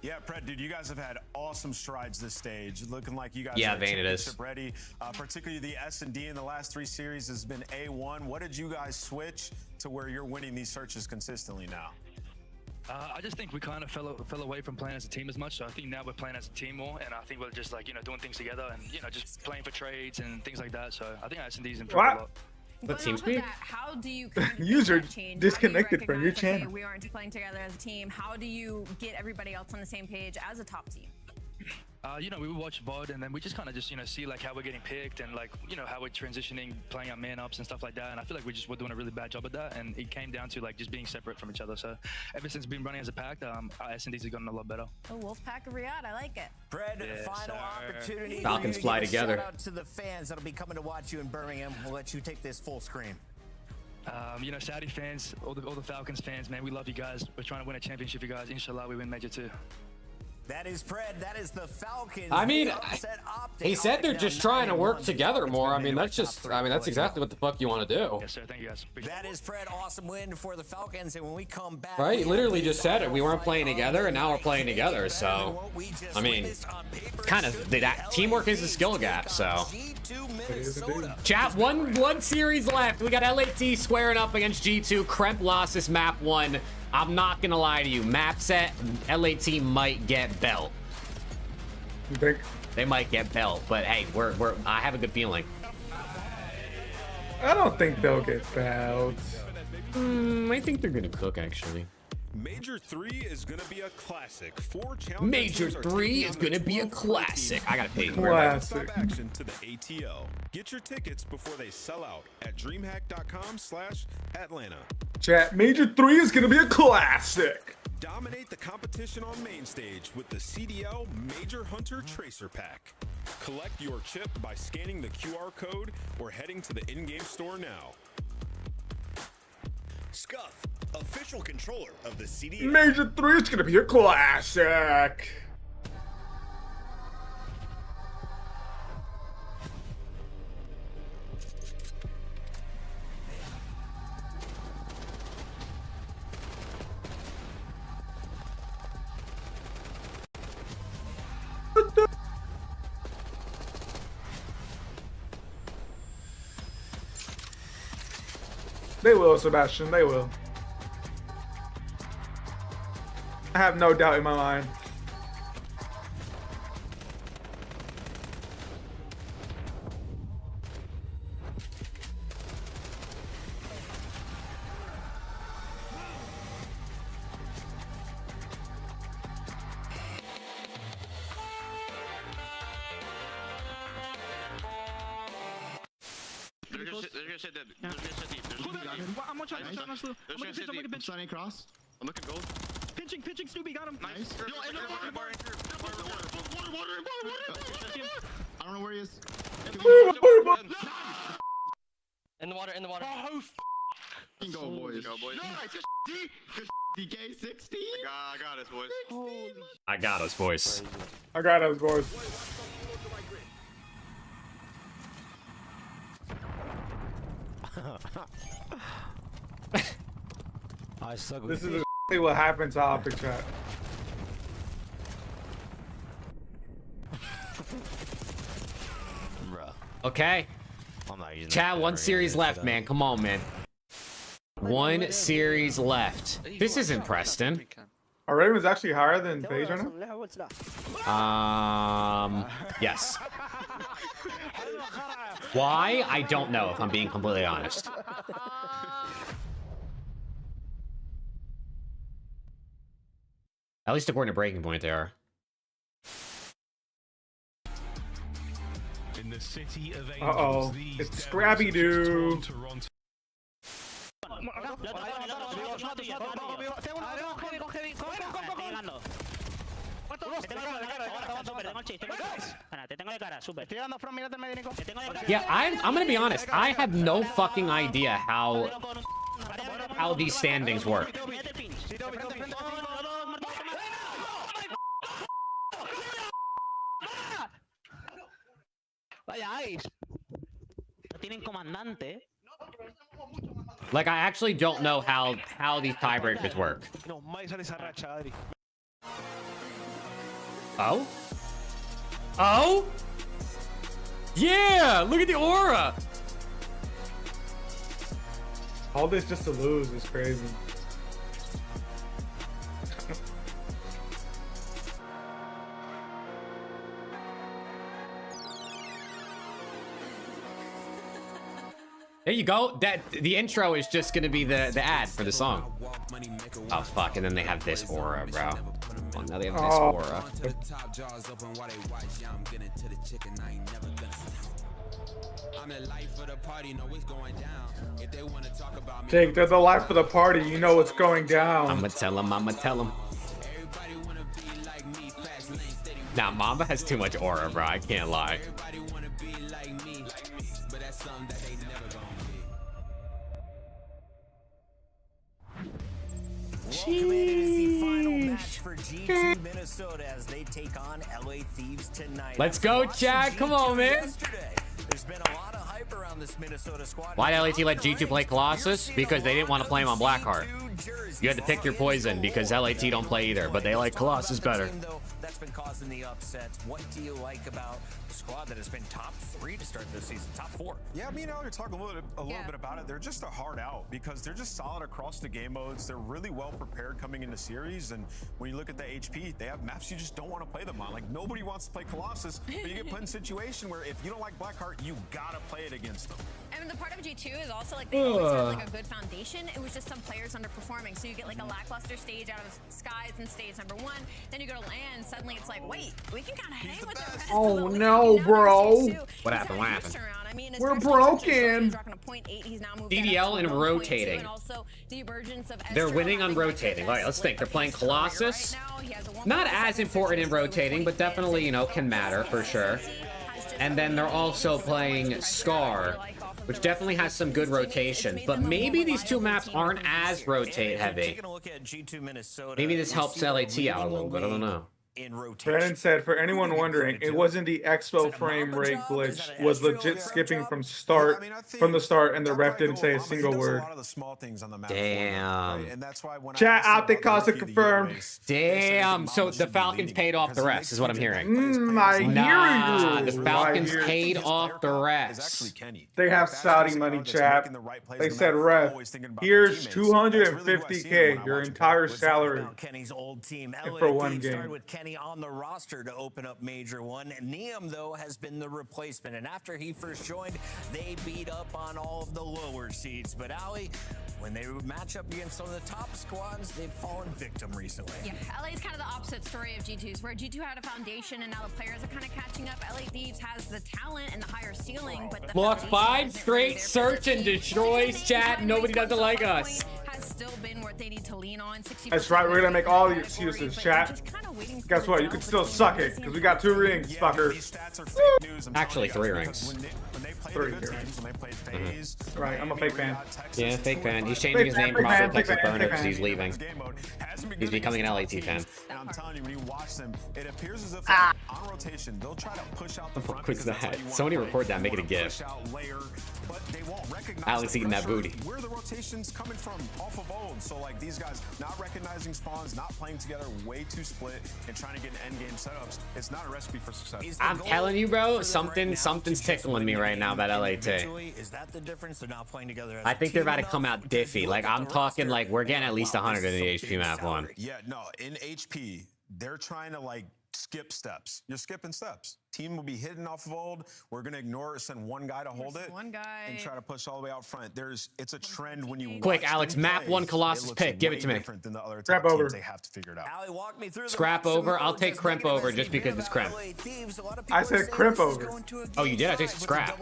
Yeah, Pred, dude, you guys have had awesome strides this stage. Looking like you guys Yeah, are Vayne, it is. championship ready. Particularly the S&D in the last 3 series has been A1. What did you guys switch to where you're winning these searches consistently now? I just think we kind of fell away from playing as a team as much. So I think now we're playing as a team more, and I think we're just like doing things together and just playing for trades and things like that. So I think S&D's improved a lot. What team speak? How do you kind of User change? disconnected from your How do you recognize, channel. okay, we aren't playing together as a team. How do you get everybody else on the same page as a top team? We would watch VOD and then we just kind of just see like how we're getting picked and like how we're transitioning, playing our man ups and stuff like that. And I feel like we're doing a really bad job at that. And it came down to like just being separate from each other. So ever since we've been running as a pack, our S&Ds have gotten a lot better. The Wolfpack of Riyadh, I like it. Fred, Yes, final sir. opportunity. Falcons for you to fly give a together. Shout out to the fans that'll be coming to watch you in Birmingham. We'll let you take this full screen. Saudi fans, all the Falcons fans, man, we love you guys. We're trying to win a championship, you guys. Inshallah, we win Major 2. That is Pred. That is the Falcons. I mean, They upset Optic. he said they're Optic just down trying to work 9-1. together more. I Falcons mean, made that's it just, top I mean, that's three. exactly what the fuck you want to do. Yes, sir. Thank you, guys. That is Pred. Awesome win for the Falcons. And when we come back, Right? we He literally have the just said it. We weren't final playing fight together, of and now we're the playing night. together. Better So, than what we just I mean, witnessed on paper. kind of that teamwork is the skill gap. So, G2 Minnesota. chat, one series left. We got LAT squaring up against G2. Kremp lost this map 1. I'm not gonna lie to you. Map set, LAT might get belt. You think? They might get belt, but hey, I have a good feeling. I don't think they'll get belts. I think they're gonna cook actually. Major 3 is going to be a classic. 4 challenger Major teams are 3 taking is on gonna the be a 12 pro classic. team. I gotta pay. Classic. Stop action to the ATL. Get your tickets before they sell out at dreamhack.com/Atlanta. Chat, Major 3 is gonna be a classic. Dominate the competition on main stage with the CDL Major Hunter Tracer Pack. Collect your chip by scanning the QR code or heading to the in-game store now. Scuff, official controller of the CDL. Major 3 is gonna be a classic. They will, Sebastian. They will. I have no doubt in my mind. Signing cross. I'm looking gold. Pinching, Snoopy got him. Nice. Yo, I don't know where he is. In the water. Oh, go, boys. Go, boys. DK 16. I got us, boys. I got us, boys. I got us, boys. I suck. This is exactly what happened to Optic Chat. Okay. Chat, one series left, man. Come on, man. One series left. This isn't Preston. Are Ravens actually higher than FaZe right now? Yes. Why? I don't know, if I'm being completely honest. At least according to Breaking Point, they are. In the city of Uh-oh. It's Scrappy Doo. Yeah, I'm gonna be honest. I have no fucking idea how these standings work. Like, I actually don't know how these tiebreakers work. Oh? Oh? Yeah! Look at the aura! All this just to lose is crazy. There you go. The intro is just gonna be the ad for the song. Oh fuck! And then they have this aura, bro. Well, now they have this aura. Jake, they're the life of the party. You know what's going down. I'ma tell him. Nah, Mamba has too much aura, bro. I can't lie. Welcome in. It is the final match for G2 Minnesota as they take on LA Thieves tonight. Let's go, Chad. Come on, man. There's been a lot of hype around this Minnesota squad. Why did LAT let G2 play Colossus? Because they didn't want to play him on Blackheart. You had to pick your poison because LAT don't play either, but they like Colossus better. That's been causing the upsets. What do you like about the squad that has been top 3 to start this season? Top 4. Yeah, me and Elliot talked a little bit about it. They're just a hard out because they're just solid across the game modes. They're really well prepared coming into series, and when you look at the HP, they have maps you just don't want to play them on. Like, nobody wants to play Colossus, but you get put in a situation where if you don't like Blackheart, you gotta play it against them. And the part of G2 is also like they always have like a good foundation. It was just some players underperforming. So you get like a lackluster stage out of Skies in stage number 1. Then you go to LAN. Suddenly it's like, wait, we can kind of hang with the rest. Oh no, bro! What happened? What happened? I mean, we're broken. CDL and rotating. They're winning on rotating. All right, let's think. They're playing Colossus. Not as important in rotating, but definitely, you know, can matter for sure. And then they're also playing Scar. which definitely has some good rotation. But maybe these two maps aren't as rotate heavy. Maybe this helps LAT out a little bit. I don't know. Brandon said, for anyone wondering, it wasn't the expo frame rate glitch. It was legit skipping from the start, and the ref didn't say a single word. Damn. Chat out the Casa confirmed. Damn. So the Falcons paid off the refs, is what I'm hearing. Nah, the Falcons paid off the refs. They have Saudi money, chat. They said, ref, here's $250K, your entire salary, for one game. Kenny on the roster to open up Major 1. Neum, though, has been the replacement. And after he first joined, they beat up on all of the lower seeds. But Ali, when they match up against some of the top squads, they've fallen victim recently. Yeah, LA is kind of the opposite story of G2's, where G2 had a foundation and now the players are kind of catching up. LA Thieves has the talent and the higher ceiling, but the Look, 5 straight search and destroys, chat. Nobody doesn't like us. Has still been what they need to lean on. That's right, we're gonna make all the excuses, chat. Guess what? You can still suck it, because we got 2 rings, fucker. Actually, 3 rings. 3 rings. Right, I'm a fake fan. Yeah, fake fan. He's changing his name from Texas Burner because he's leaving. He's becoming an LAT fan. And I'm telling you, when you watch them, it appears as if on rotation, they'll try to push out the front. Quick's that? Somebody record that, make it a GIF. But they won't recognize Alex eating that booty. Where the rotation's coming from off of old. So like these guys not recognizing spawns, not playing together, way too split, and trying to get endgame setups. It's not a recipe for success. I'm telling you, bro, something's tickling me right now about LAT. Is that the difference? They're not playing together as I think they're about to come out diffy. Like, I'm talking like we're getting at least 100 in the HP map 1. Yeah, no, in HP, they're trying to like skip steps. You're skipping steps. Team will be hitting off of old. We're gonna ignore it, send one guy to hold it, and try to push all the way out front. It's a trend when you quick, Alex, map 1 Colossus pick. Give it to me. Scrap over. They have to figure it out. Scrap over. I'll take crimp over just because it's crimp. I said crimp over. Oh, you did? I take scrap.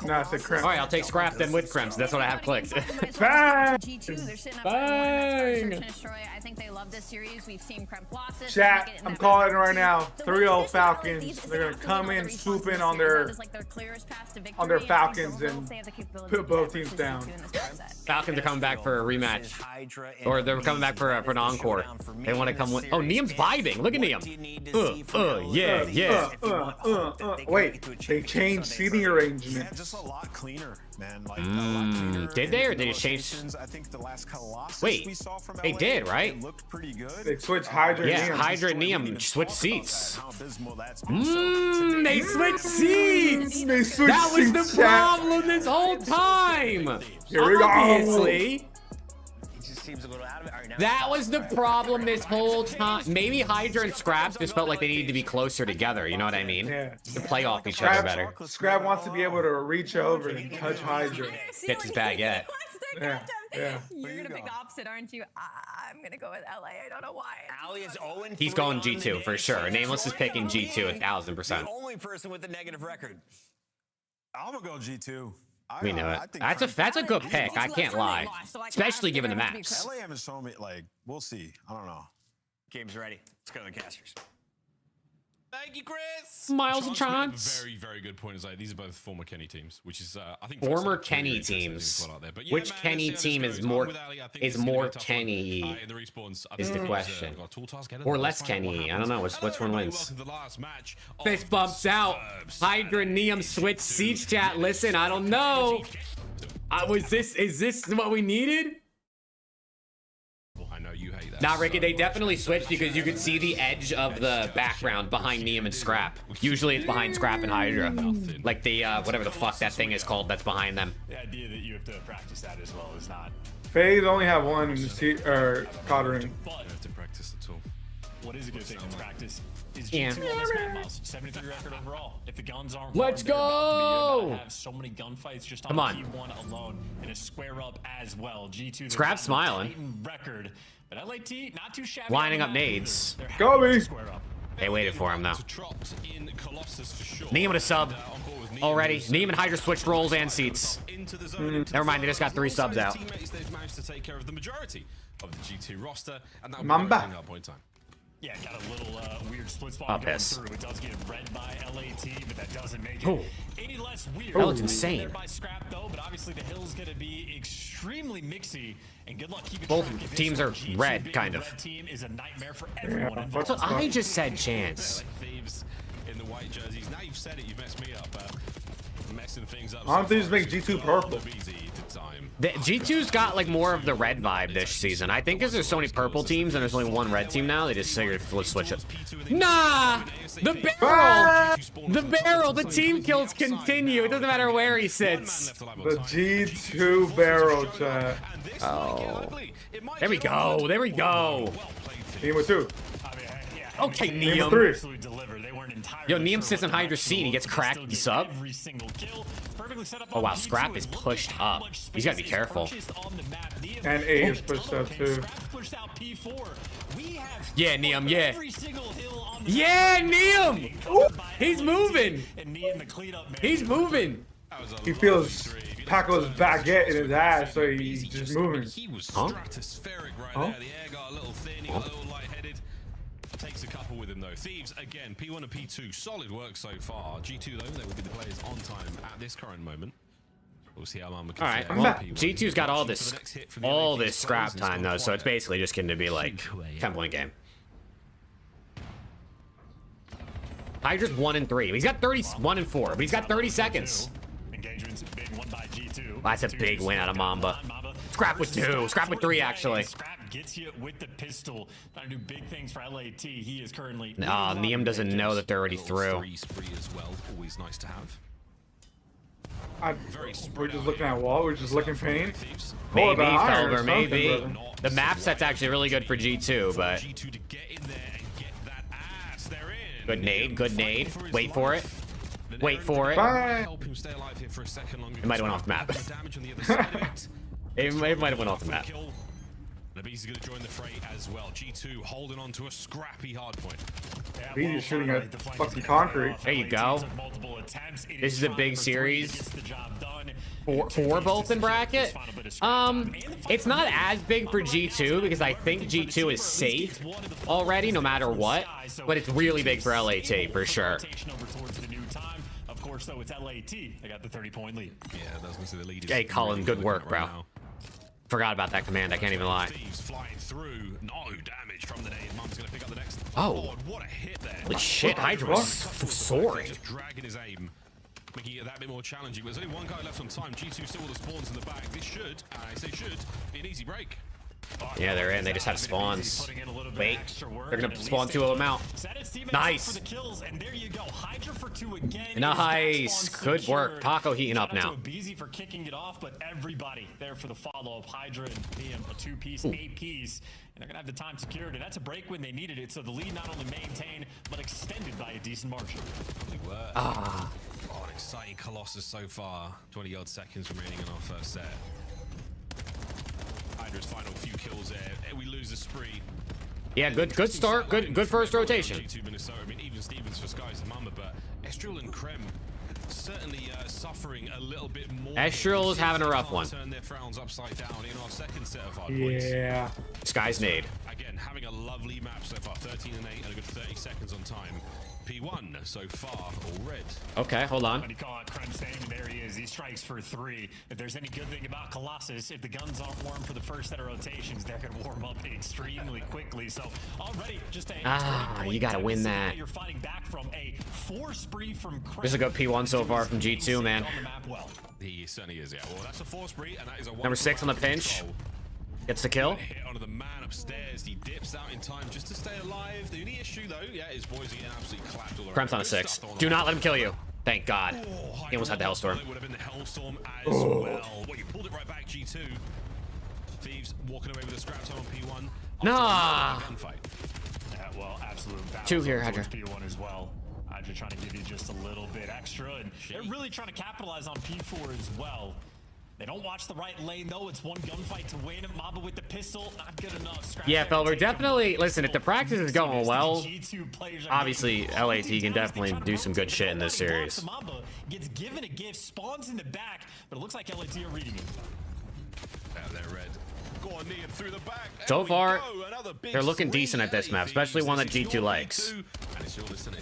No, I said crimp. All right, I'll take scrap then with crimps. That's what I have clicked. Bang! Bang! I think they love this series. We've seen crimp losses. Chat, I'm calling it right now. 3-0 Falcons. They're gonna come in, swoop in on their Falcons and put both teams down. Falcons are coming back for a rematch, or they're coming back for an encore. They want to come win. Oh, Neum's vibing. Look at Neum. Yeah. Wait, they changed seating arrangement. Yeah, just a lot cleaner, man. Like, a lot cleaner. Did they, or did they just change? I think the last Colossus we saw from they LA, did, right? It looked pretty good. They switched Hydra and Neum. Yeah, Hydra and Neum switched seats. They switched seats. That was the problem this whole time. Here we go. Obviously. That was the problem this whole time. Maybe Hydra and Scrap just felt like they needed to be closer together. You know what I mean? Yeah. To play off each other better. Scrap wants to be able to reach over and touch Hydra. Gets his baguette. Yeah. You're gonna pick the opposite, aren't you? I'm gonna go with LA. I don't know why. Ali is 0-3. He's going G2 for sure. Nameless is picking G2 1,000%. The only person with a negative record. I'm gonna go G2. We know it. That's a good pick. I can't lie, especially given the maps. LA haven't shown me, like, we'll see. I don't know. Game's ready. Let's go to the casters. Thank you, Chris. Miles and Chance. Very, very good point. Is like these are both former Kenny teams, which is I think former Kenny teams. Which Kenny team is more Kenny? Is the question, or less Kenny? I don't know. Which one wins? Fist bumps out. Hydra Neum switch seats. Chat. Listen, I don't know. Is this what we needed? I know you hate that. Nah, Ricky, they definitely switched because you could see the edge of the background behind Neum and Scrap. Usually it's behind Scrap and Hydra. Like the, whatever the fuck that thing is called that's behind them. The idea that you have to practice that as well is not... FaZe only have one COD ring. You have to practice at all. What is a good thing in practice is G2 on this map, Miles. 73 record overall. If the guns aren't Let's warm, go! they're about to have so many gunfights just on T1 alone and a square up as well. G2 Scrap smiling. Record. But LAT, not too shabby. Lining up nades. Go me. They waited for him though. Neum with a sub already. Neum and Hydra switched roles and seats. Never mind, they just got 3 subs out. They've managed to take care of the majority of the G2 roster, and that'll Mamba. be our point time. Yeah, got a little weird split spot going through. It does get read by LAT, but that doesn't make it any less weird. That looks insane. There by Scrap though, but obviously the hill's going to be extremely mixy. And good luck keeping Both track of teams this are one. red, G2 kind being of. the red team is a nightmare for everyone involved. That's what I just said, Chance. Thieves in the white jerseys. Now you've said it, you've messed me up. Messing things up. I don't think just make G2 purple. The G2's got like more of the red vibe this season. I think because there's so many purple teams and there's only one red team now, they just figured let's switch it. Nah! The barrel! The barrel! The team kills continue. It doesn't matter where he sits. The G2 barrel, chat. Oh. There we go. There we go. Team with 2. Okay, Team Neum. with 3. Yo, Neum sits in Hydra's seat and he gets cracked the sub. Oh wow, Scrap is pushed up. He's gotta be careful. And A is pushed up too. Yeah, Neum, yeah. Yeah, Neum! He's moving! He's moving! He feels Paco's baguette in his ass, so he's just moving. Huh? Stratospheric right there. The air got a little thin, he got a little lightheaded. Takes a couple with him though. Thieves again, P1 and P2, solid work so far. G2 though, they will be the players on time at this current moment. We'll see how Mama can Alright, well, G2's got all this scrap time though, so it's basically just going to be like 10-point game. Hydra's 1 and 3. He's got 31 and 4, but he's got 30 seconds. Engagement's a big one by G2. That's a big win out of Mamba. Scrap with 2. Scrap with 3, actually. Scrap gets you with the pistol. Trying to do big things for LAT. He is currently. Nah, Neum doesn't know that they're already through. Spree as well, always nice to have. We're just looking at wall. We're just looking pain. Maybe, Felber, maybe. The map set's actually really good for G2, but. Good nade, good nade. Wait for it. Wait for it. Help him stay alive here for a second longer. It might have went off the map. It might have went off the map. Nabi's going to join the fray as well. G2 holding on to a scrappy hard point. He's just shooting at fucking concrete. There you go. This is a big series. For both in bracket. It's not as big for G2 because I think G2 is safe already, no matter what. But it's really big for LAT for sure. Of course, though, it's LAT. They got the 30-point lead. Yeah, that's going to the lead. Hey, Colin, good work, bro. Forgot about that command. I can't even lie. Flying through. No damage from the nade. Mom's going to pick up the next. Oh. What a hit there. Holy shit, Hydra soaring. Just dragging his aim, making it that bit more challenging. But there's only one guy left on time. G2 still with the spawns in the back. This should, I say should, be an easy break. Yeah, they're in. They just have spawns. Wait, they're gonna spawn 2 of them out. Nice. Nice. Good work. Paco heating up now. Easy for kicking it off, but everybody there for the follow-up. Hydra and Liam, a 2-piece, 8-piece, and they're gonna have the time secured. And that's a break when they needed it. So the lead not only maintained but extended by a decent margin. Ah. Oh, an exciting Colossus so far. 20-odd seconds remaining in our first set. Hydra's final few kills there. We lose the spree. Yeah, good start. Good first rotation. G2 Minnesota. I mean, even Stevens for Skies and Mamba, but Estrel and Krem certainly suffering a little bit more. Estrel is having a rough one. Turn their frowns upside down in our second set of hard points. Yeah. Sky's nade. Again, having a lovely map so far. 13 and 8 and a good 30 seconds on time. P1 so far, all red. Okay, hold on. When you call out Krem's name, there he is. He strikes for 3. If there's any good thing about Colossus, if the guns aren't warm for the first set of rotations, they're going to warm up extremely quickly. So already just a you got to win that. You're fighting back from a 4 spree from Krem. This is a good P1 so far from G2, man. He certainly is, yeah. Well, that's a 4 spree, and that is a Number 6 on the pinch. Gets the kill. Hit onto the man upstairs. He dips out in time just to stay alive. The only issue, though, yeah, is boys are getting absolutely clapped all around. Krem's on a 6. Do not let him kill you. Thank God. He almost had the Hellstorm. It would have been the Hellstorm as well. Well, you pulled it right back, G2. Thieves walking away with a scrap time on P1. Nah. Yeah, well, absolute battle 2 here, Hydra. P1 as well. Hydra trying to give you just a little bit extra, and they're really trying to capitalize on P4 as well. They don't watch the right lane, though. It's one gunfight to win. Mamba with the pistol, not good enough. Yeah, Felber, definitely. Listen, if the practice is going well, obviously LAT can definitely do some good shit in this series. Mamba gets given a gift, spawns in the back, but it looks like LAT are reading it. They're red. So far, they're looking decent at this map, especially one that G2 likes. And it's all listening.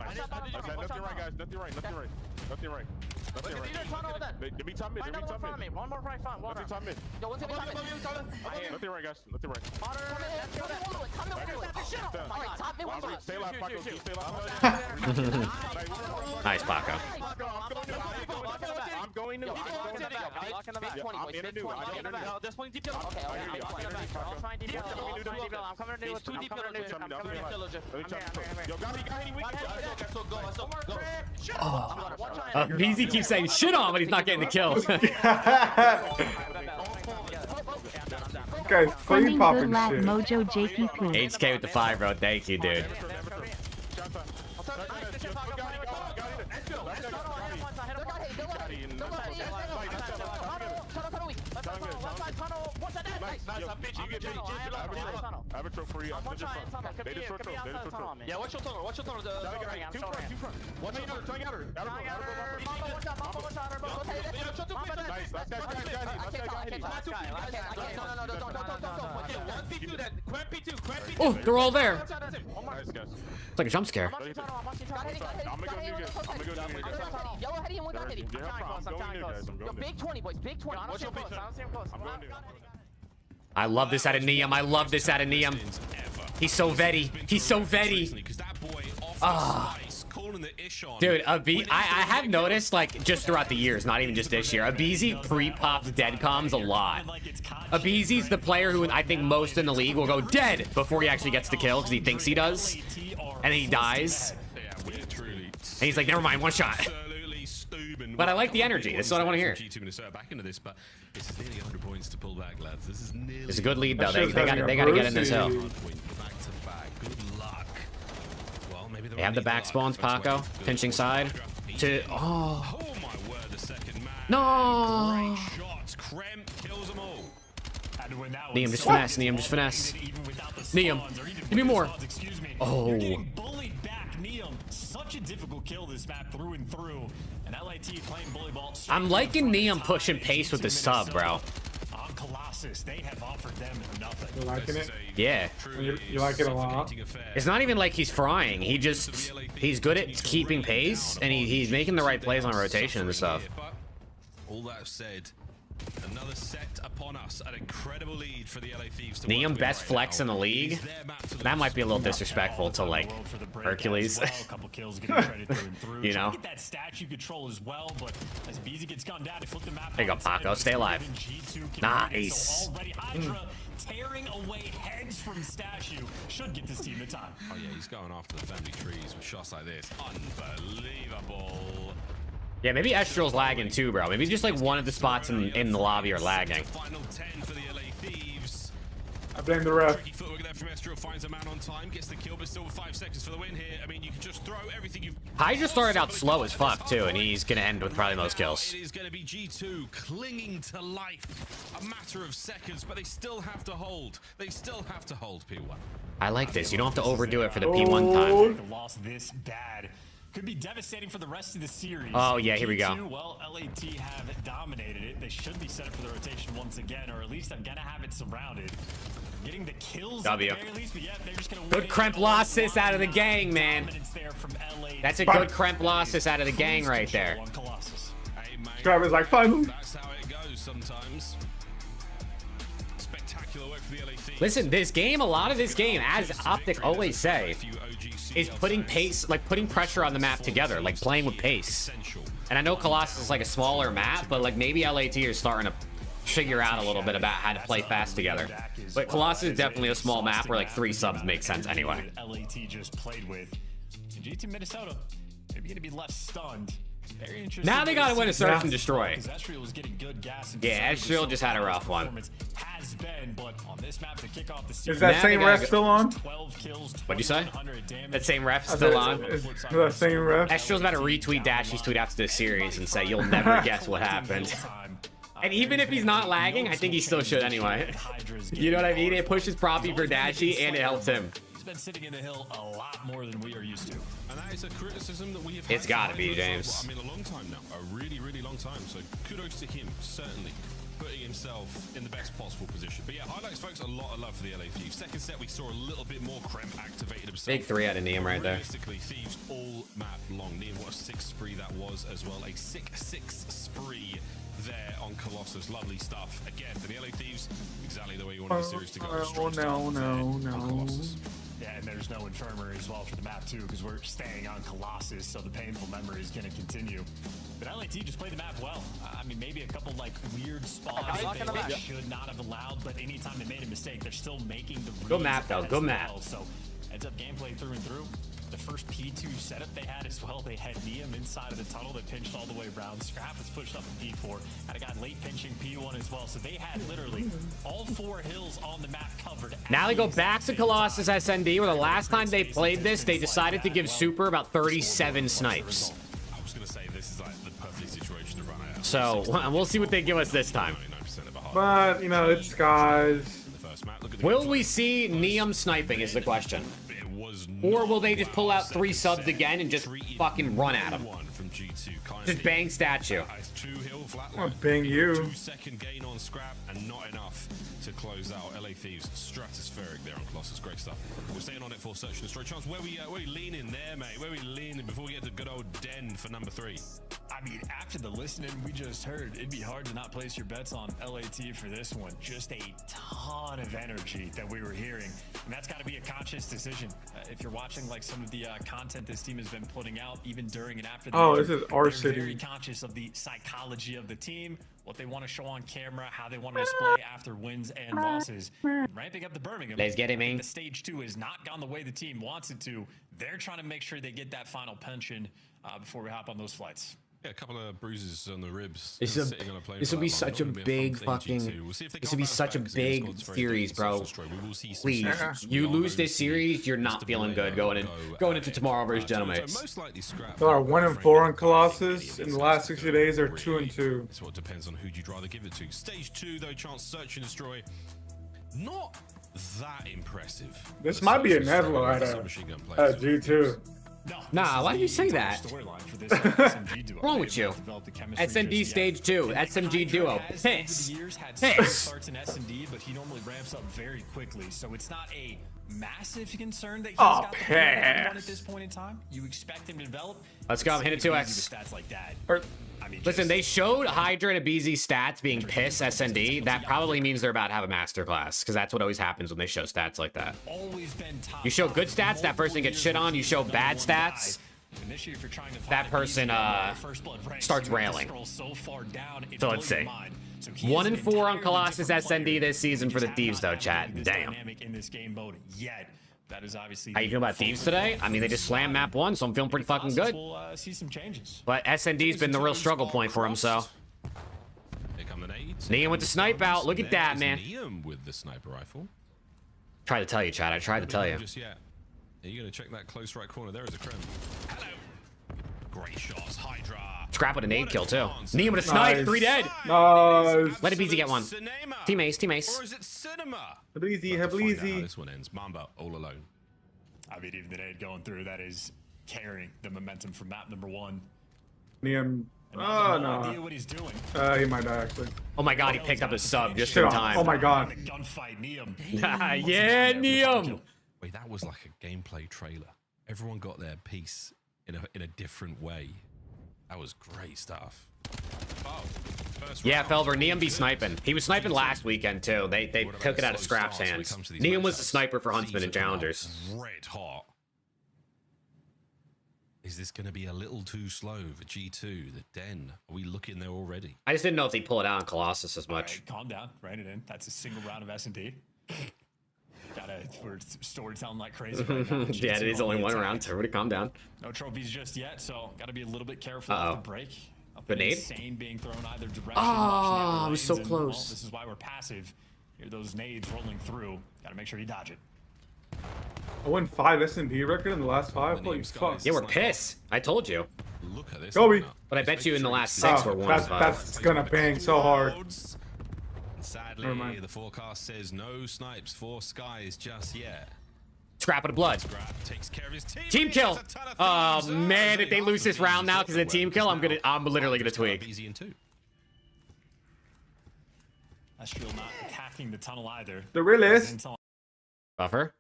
Nothing right, guys. Nothing right. Nothing right. Nothing right. Nothing right. Give me time mid. Give me time mid. One more right front. Nothing time mid. Yo, one's gonna be Nothing right, guys. Nothing right. Stay alive, Paco. Stay alive. Nice, Paco. I'm going to. I'm in a new. There's plenty deep. Okay. I'm coming to with 2 deep. I'm coming to Yo, got me. BZ keeps saying shit on, but he's not getting the kill. Guys, Sending popping good lat shit. mojo JPP. HK with the 5, bro. Thank you, dude. I have a throw for you. Yeah, watch your tunnel. Watch your tunnel. Two front. Watch your tunnel. Tongue outer. Nice. Last guy. Oh, they're all there. Nice, guys. It's like a jump scare. I'm gonna go new guys. I'm gonna go new guys. Yellow heading and one got hitting. I'm going new guys. I'm Yo, going new. big 20, boys. Big 20. I don't see him close. I'm going new. I love this out of Neum. I love this out of Neum. He's so vetty. He's so vetty. Ah. Dude, I have noticed, like, just throughout the years, not even just this year, Abizi pre-pops dead comms a lot. Abizi's the player who I think most in the league will go dead before he actually gets the kill because he thinks he does. And then he dies. And he's like, never mind, one shot. But I like the energy. This is what I want to hear. It's a good lead, though. They gotta get in this hill. They have the back spawns, Paco. Pinching side. Oh. No. Neum, just finesse. Neum, just finesse. Neum, give me more. Oh. Such a difficult kill this map through and through. And LAT playing bully ball. I'm liking Neum pushing pace with the sub, bro. On Colossus, they have offered them nothing. You liking it? Yeah. You like it a lot? It's not even like he's frying. He's good at keeping pace, and he's making the right plays on rotation and stuff. All that said, another set upon us, an incredible lead for the LA Thieves. Neum best flex in the league. That might be a little disrespectful to like Hercules. You know. That statue control as well, but as BZ gets gunned down, they flip the map. There you go, Paco. Stay alive. Nice. Tearing away heads from statue should get this team the time. Oh yeah, he's going after the family trees with shots like this. Unbelievable. Yeah, maybe Estrel's lagging too, bro. Maybe just like one of the spots in the lobby are lagging. Final 10 for the LA Thieves. I blame the ref. Tricky footwork there from Estrel, finds a man on time, gets the kill, but still 5 seconds for the win here. I mean, you can just throw everything you've... Hydra started out slow as fuck too, and he's gonna end with probably most kills. It is gonna be G2 clinging to life. A matter of seconds, but they still have to hold. They still have to hold P1. I like this. You don't have to overdo it for the P1 time. A loss this bad could be devastating for the rest of the series. Oh yeah, here we go. Well, LAT have dominated it. They should be set up for the rotation once again, or at least they're gonna have it surrounded. Getting the kills W. at the very least, but yeah, they're just gonna Good Kremp losses out of the gang, man. That's a good Kremp losses out of the gang right there. Travis like finally. That's how it goes sometimes. Spectacular work for the LA Thieves. Listen, this game, a lot of this game, as Optic always say, is putting pace, like putting pressure on the map together, like playing with pace. And I know Colossus is like a smaller map, but like maybe LAT is starting to figure out a little bit about how to play fast together. But Colossus is definitely a small map where like 3 subs make sense anyway. LAT just played with. G2 Minnesota, maybe gonna be left stunned. Very interesting. Now they gotta win a search and destroy. Estrel was getting good gas. Yeah, Estrel just had a rough one. Has been, but on this map to kick off the series. Is that same ref still on? What'd you say? That same ref still on? Is that same ref? Estrel's about to retweet Dashy's tweet after this series and say, "You'll never guess what happened." And even if he's not lagging, I think he still should anyway. You know what I mean? It pushes Proppy for Dashy and it helps him. He's been sitting in the hill a lot more than we are used to. And that is a criticism that we have It's got to be, James. I mean, a long time now. A really, really long time. So kudos to him, certainly. Putting himself in the best possible position. But yeah, highlights, folks, a lot of love for the LA Thieves. Second set, we saw a little bit more. Krem activated himself. Big 3 out of Neum right there. Realistically, Thieves all map long. Neum, what a 6 spree that was as well. A 6-6 spree there on Colossus. Lovely stuff. Again, for the LA Thieves, exactly the way you want the series to go. Oh, no. Yeah, and there's no infirmary as well for the map too, because we're staying on Colossus, so the painful memory is going to continue. But LAT just played the map well. I mean, maybe a couple like weird spots that they should not have allowed, but anytime they made a mistake, they're still making the Go map though, go map. So ends up gameplay through and through. The first P2 setup they had as well, they had Neum inside of the tunnel that pinched all the way around. Scrap was pushed up in P4. Had a guy late pinching P1 as well. So they had literally all 4 hills on the map covered. Now they go back to Colossus SND, where the last time they played this, they decided to give Super about 37 snipes. I was going to say, this is like the perfect situation to run out. So we'll see what they give us this time. But, you know, it's guys. Will we see Neum sniping is the question. Or will they just pull out 3 subs again and just fucking run at him? Just bang statue. I'll bang you. 2-second gain on Scrap and not enough to close out. LA Thieves stratospheric there on Colossus. Great stuff. We're staying on it for search and destroy. Chance, where we leaning there, mate? Where we leaning before we get to good old Den for number 3? I mean, after the listening we just heard, it'd be hard to not place your bets on LAT for this one. Just a ton of energy that we were hearing. And that's got to be a conscious decision. If you're watching like some of the content this team has been putting out, even during and after the Oh, game, this is our they're city. very conscious of the psychology of the team, what they want to show on camera, how they want to display after wins and losses. Ramping up the Birmingham. Let's get it, man. The stage 2 has not gone the way the team wants it to. They're trying to make sure they get that final pension before we hop on those flights. Yeah, a couple of bruises on the ribs. This will be such a big fucking. This will be such a big series, bro. Please, you lose this series, you're not feeling good going into tomorrow versus Genomates. They are 1-4 on Colossus. In the last 60 days, they're 2-2. It's what depends on who you'd rather give it to. Stage 2, though, Chance Search and Destroy. Not that impressive. This might be a Nevlo at a G2. Nah, why do you say that? What's wrong with you? SND stage 2, SMG duo. Piss. Piss. Starts in S&D, but he normally ramps up very quickly, so it's not a massive concern that he's Oh, got the pass. one at this point in time. You expect him to develop. Let's go, I'm hitting 2x. Stats like that. I mean, Listen, they showed Hydra and Abizi stats being piss SND. That probably means they're about to have a masterclass, because that's what always happens when they show stats like that. You show good stats, that person gets shit on. You show bad stats, that person starts railing. So let's see. 1-4 on Colossus SND this season for the Thieves, though, chat. Damn. That is obviously How you feel about Thieves today? I mean, they just slammed map 1, so I'm feeling pretty fucking good. We'll see some changes. But SND's been the real struggle point for him, so. Here come the nades. Neum with the snipe out. Look at that, man. Neum with the sniper rifle. Tried to tell you, Chad. I tried to tell you. Just yet. Are you going to check that close right corner? There is a Krem. Hello. Great shots, Hydra. Scrap with a nade kill, too. Neum with a snipe. Nice. 3 dead. Nice. Let Abizi get one. Team Ace, Team Ace. Or is it Cinema? Hableezy. This one ends. Mamba all alone. I mean, even the nade going through, that is carrying the momentum from map number 1. Neum. No idea what he's doing. He might die, actually. Oh my god, he picked up his sub just in time. Oh my god. Gunfight, Neum. Yeah, Neum. Wait, that was like a gameplay trailer. Everyone got their piece in a different way. That was great stuff. Oh, yeah, Felver, Neum be sniping. He was sniping last weekend, too. They took it out of Scrap's hands. Neum was the sniper for Huntsman and Challengers. Red hot. Is this going to be a little too slow for G2, the Den? Are we looking there already? I just didn't know if they pull it out on Colossus as much. Right, calm down, rein it in. That's a single round of S&D. We're storytelling like crazy right now. Yeah, it is only one round, so everybody calm down. No trophies just yet, so gotta be a little bit careful off the break. Grenade? Insane being thrown either direction. Oh, I was so and, close. well, this is why we're passive. Hear those nades rolling through. Gotta make sure you dodge it. I won 5 S&D record in the last 5. Holy fuck. Yeah, we're pissed. I told you. Look at this. Kobe. But I bet you in the last 6 we're 1-5. That's gonna bang so hard. Sadly, the forecast says no snipes for Skies just yet. Scrap of the blood. Team kill. Oh man, if they lose this round now because of the team kill, I'm literally gonna tweak. Astral not attacking the tunnel either. The real is. Buffer.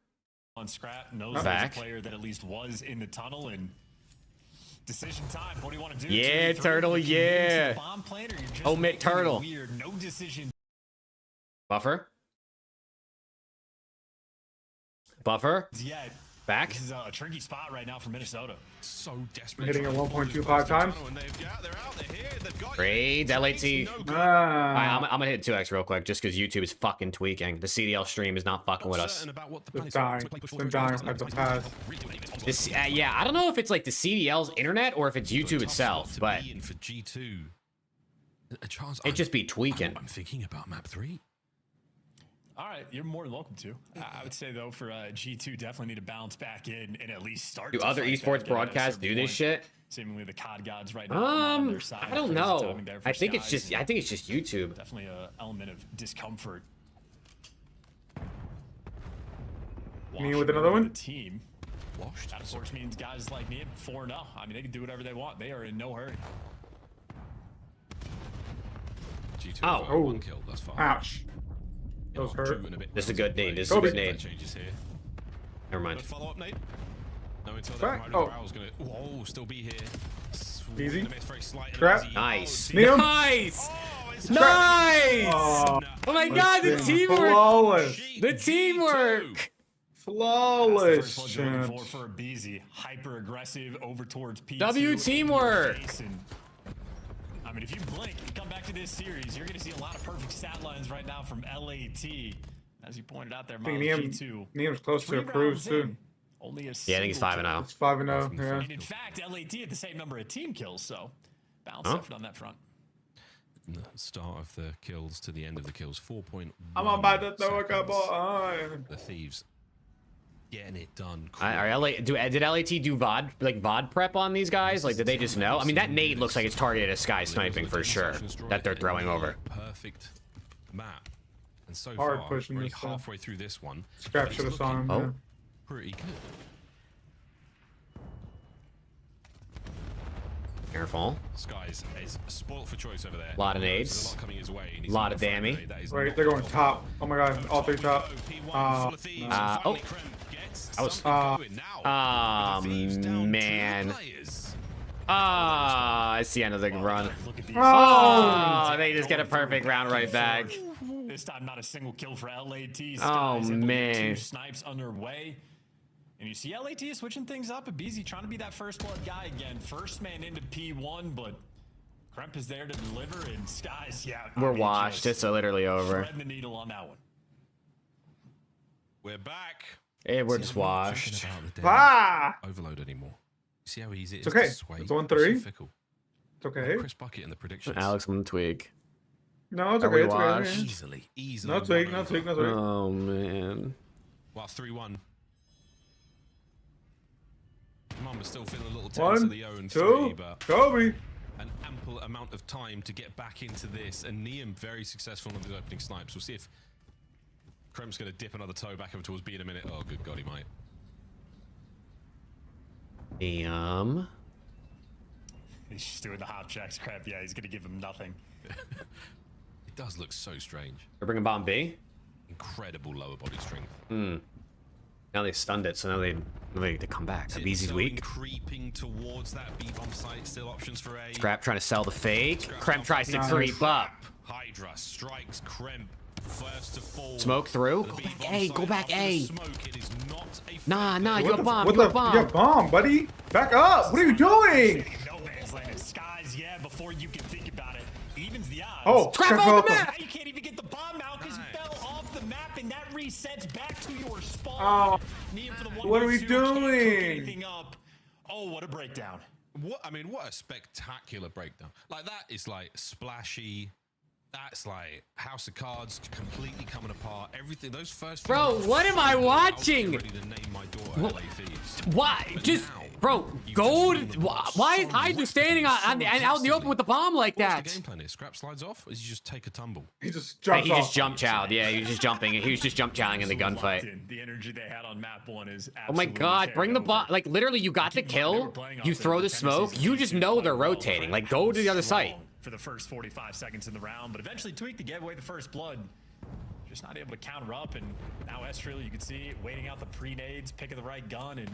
On Scrap knows there's a player that at least was in the tunnel and decision time. What do you want to do? Yeah, Turtle. Yeah. Omit Turtle. Weird. No decision. Buffer. Buffer. Yeah. Back. This is a tricky spot right now for Minnesota. So desperate. Hitting it 1.25 times. Trades, LAT. I'm gonna hit 2x real quick just because YouTube is fucking tweaking. The CDL stream is not fucking with us. It's dying. It's been dying at the pass. This, yeah, I don't know if it's like the CDL's internet or if it's YouTube itself, but it just be tweaking. I'm thinking about map 3. All right, you're more than welcome to. I would say though, for G2, definitely need to bounce back in and at least start. Do other esports broadcasts do this shit? Seemingly the COD gods right now. On their side. I don't know. I think it's just YouTube. Definitely an element of discomfort. Me with another one. The team. That of course means guys like me 4-0. I mean, they can do whatever they want. They are in no hurry. G2 oh, one kill. That's fine. Ouch. Those hurt. This is a good nade. This is a good nade. Never mind. Follow up, Nate. No intel there. Barrel's gonna still be here. Easy. Trap. Nice. Neum. Nice. Nice. Oh my god, the teamwork. Flawless. The teamwork. Flawless. That's the first one you're looking for BZ. Hyper aggressive over towards P2. W teamwork. I mean, if you blink and come back to this series, you're going to see a lot of perfect stat lines right now from LAT. As you pointed out there, G2. Neum's close to a cruise, too. Only a I think he's 5-0. It's 5-0, yeah. And in fact, LAT had the same number of team kills, so balanced effort on that front. The start of the kills to the end of the kills, 4.1. I'm about to throw a couple on. The Thieves getting it done. Did LAT do VOD prep on these guys? Like, did they just know? I mean, that nade looks like it's targeted at Sky sniping for sure. That they're throwing over. Perfect map. And so hard far, pushing already this halfway through this one. Scrap should have saw him. Oh. Yeah. Pretty good. Careful. Sky's is spoiled for choice over there. A lot of nades. A lot coming his way. A lot of dammy. Wait, they're going top. Oh my god, all three top. Oh. Man. I see another run. Oh, they just get a perfect round right back. This time, not a single kill for LAT. Oh, man. 2 snipes underway. And you see LAT is switching things up. And BZ trying to be that first blood guy again. First man into P1, but Kremp is there to deliver. And Skies, yeah. We're washed. It's literally over. Threading the needle on that one. We're back. Hey, we're just washed. Overload anymore. See how easy it is okay. to sway. It's 1-3. So fickle. It's okay. Chris Bucket in the predictions. Alex on the tweak. No, it's okay. It's okay. Easily. No tweak. Oh, man. Well, 3-1. Mamba still feeling a little tense at the 0-3, but Kobe. An ample amount of time to get back into this, and Neum very successful on the opening snipes. We'll see if Kremp's going to dip another toe back over towards B in a minute. Oh, good God, he might. He's just doing the hop checks. Crap, yeah, he's going to give him nothing. It does look so strange. They're bringing bomb B. Incredible lower body strength. Now they stunned it, so now they need to come back. BZ's weak. Creeping towards that B bomb site. Still options for A. Scrap trying to sell the fake. Kremp tries to creep up. Hydra strikes Kremp. First to fall. Smoke through. Go back A. Go back A. Nah, you have bomb. You have bomb, buddy. Back up. What are you doing? No man's land. Skies, yeah, before you can think about it. Evens the odds. Oh, Scrap off the map. You can't even get the bomb out because you fell off the map, and that resets back to your spawn. What are we doing? Oh, what a breakdown. What a spectacular breakdown. Like, that is like splashy, That's like House of Cards completely coming apart. Everything, those first. Bro, what am I watching? Ready to name my daughter LA Thieves. Why? Just, bro, gold. Why is Hyde standing out in the open with the bomb like that? What's the game plan here? Scrap slides off, or does he just take a tumble? He just jumps off. He just jump chowed. Yeah, he was just jumping. He was just jump chowing in the gunfight. The energy they had on map 1 is Oh my god, bring the bomb. Like, literally, you got the kill. You throw the smoke. You just know they're rotating. Like, go to the other site. For the first 45 seconds in the round, but eventually Tweak to get away the first blood. Just not able to counter up, and now Estriel, you can see, waiting out the pre-nades, picking the right gun, and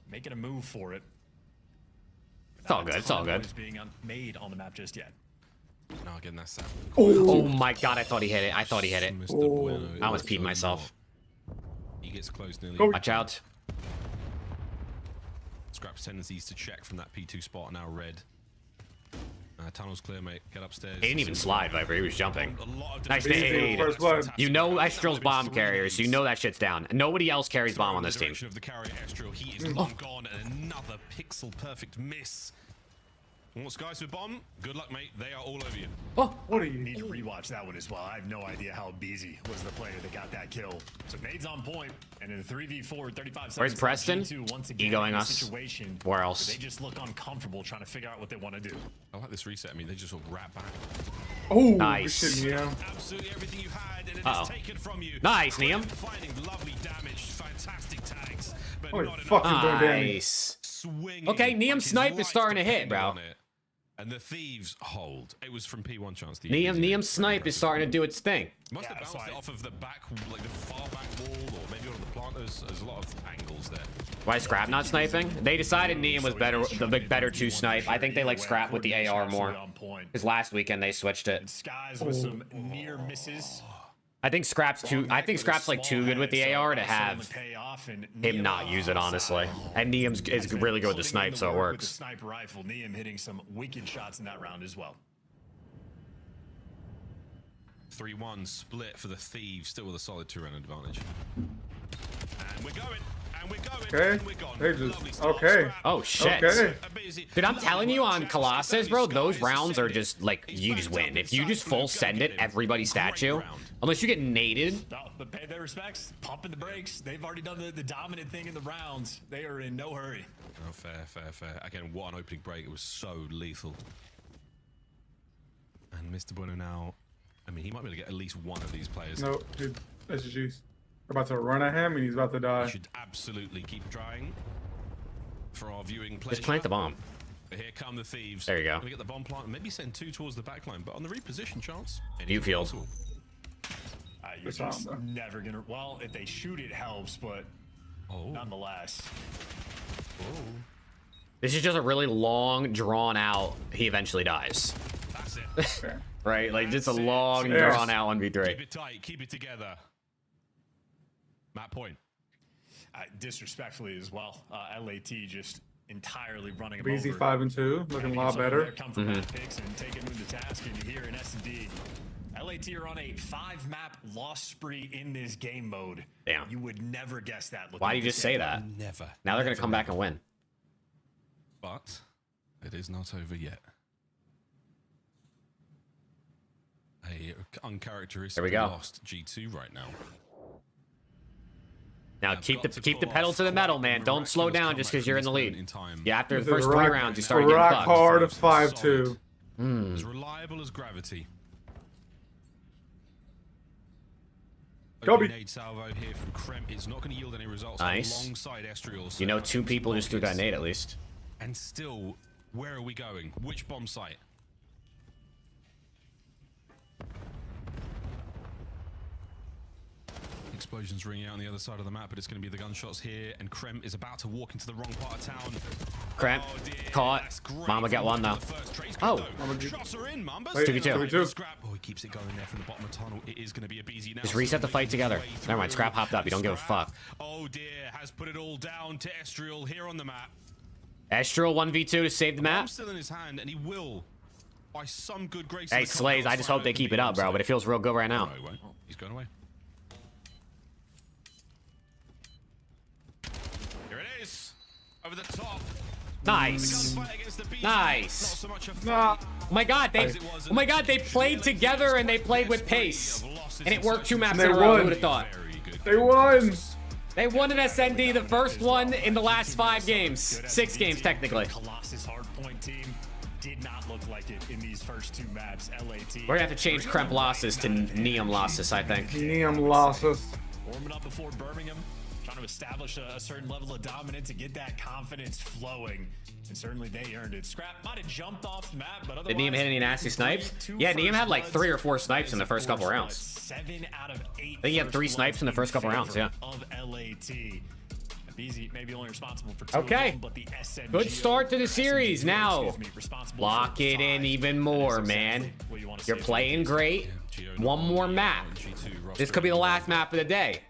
making a move for it. It's all good. It's all good. Being made on the map just yet. No, again, that's that. Oh my god, I thought he hit it. I thought he hit it. I almost peed myself. He gets close nearly. Watch out. Scrap's tendencies to check from that P2 spot are now red. Tunnel's clear, mate. Get upstairs. He didn't even slide, Viper. He was jumping. Nice nade. You know Estriel's bomb carrier, so you know that shit's down. Nobody else carries bomb on this team. Of the carrier Estriel, he is long gone, and another pixel perfect miss. What's guys with bomb? Good luck, mate. They are all over you. Oh, what do you need to rewatch that one as well? I have no idea how Beezy was the player that got that kill. So nades on point, and in a 3v4, 35 seconds. Where's Preston? Egoing us. Where else? They just look uncomfortable trying to figure out what they want to do. I like this reset. I mean, they just sort of wrap back. Oh, nice. Yeah. Absolutely everything you had, and it is taken from you. Nice, Neum. Finding lovely damage, fantastic tags, but not enough. Nice. Okay, Neum snipe is starting to hit, bro. And the thieves hold. It was from P1 chance. Neum snipe is starting to do its thing. Must have bounced it off of the back, like the far back wall, or maybe on the planters. There's a lot of angles there. Why is Scrap not sniping? They decided Neum was better to snipe. I think they like Scrap with the AR more. Because last weekend they switched it. Skies with some near misses. I think Scrap's like too good with the AR to have him not use it, honestly. And Neum's is really good with the snipe, so it works. With the sniper rifle, Neum hitting some wicked shots in that round as well. 3-1 split for the thieves, still with a solid 2-round advantage. And we're going. Okay. They just okay. Oh shit. Okay. Dude, I'm telling you on Colossus, bro, those rounds are just like you just win. If you just full send it, everybody statue. Unless you get naded. No, but pay their respects. Pumping the brakes. They've already done the dominant thing in the rounds. They are in no hurry. Oh, fair. Again, what an opening break. It was so lethal. And Mr. Bueno now, I mean, he might be able to get at least one of these players. No, dude, that's just juice. They're about to run at him, and he's about to die. We should absolutely keep trying for our viewing pleasure. Just plant the bomb. But here come the thieves. There you go. We get the bomb plant and maybe send 2 towards the back line, but on the reposition chance. You feel. You're just never gonna. Well, if they shoot, it helps, but nonetheless. This is just a really long, drawn out. He eventually dies. That's it. Right, like just a long, drawn out 1v3. Keep it tight. Keep it together. Matt Point. Disrespectfully as well. LAT just entirely running him Beezy over. 5 and 2, looking a lot better. Come from Matt Picks and taking him to task, and here in S&D. LAT are on a 5-map loss spree in this game mode. Damn. You would never guess that. Why do you just say that? Never. Now they're going to come back and win. But it is not over yet. A uncharacteristically lost G2 right now. Now keep the pedal to the metal, man. Don't slow down just because you're in the lead. Yeah, after the first 3 rounds, you start getting fucked. Rock hard of 5-2. As reliable as gravity. Grenade salvo here from Krem. It's not going to yield any results. Nice. Alongside Estriel. You know, 2 people just threw that nade at least. And still, where are we going? Which bomb site? Explosions ringing out on the other side of the map, but it's going to be the gunshots here. And Krem is about to walk into the wrong part of town. Krem, caught. Mama got one though. Oh. Shots are in, Mambas. 2v2. Oh, he keeps it going there from the bottom of the tunnel. It is going to be a BZ now. Just reset the fight together. Never mind, Scrap hopped up. You don't give a fuck. Oh dear, has put it all down to Estriel here on the map. Estriel 1v2 to save the map. Still in his hand, and he will, by some good grace. Hey, Slays, I just hope they keep it up, bro, but it feels real good right now. He's going away. Here it is. Over the top. Nice. Nice. Nah. Oh my god, they played together and they played with pace. And it worked 2 maps in a row. Who would have thought? They won. They won an SND, the first one in the last 5 games. 6 games, technically. Colossus hardpoint team did not look like it in these first 2 maps. LAT. We're gonna have to change Kremp losses to Neum losses, I think. Neum losses. Warming up before Birmingham, trying to establish a certain level of dominance to get that confidence flowing. And certainly they earned it. Scrap might have jumped off the map, but otherwise... Did Neum hit any nasty snipes? Yeah, Neum had like 3 or 4 snipes in the first couple rounds. 7 out of 8. I think he had 3 snipes in the first couple rounds, yeah. Of LAT. BZ maybe only responsible for 2 okay. of them, but the SMGO, good start to the series. Now, lock it in even more, man. You're playing great. 1 more map. This could be the last map of the day.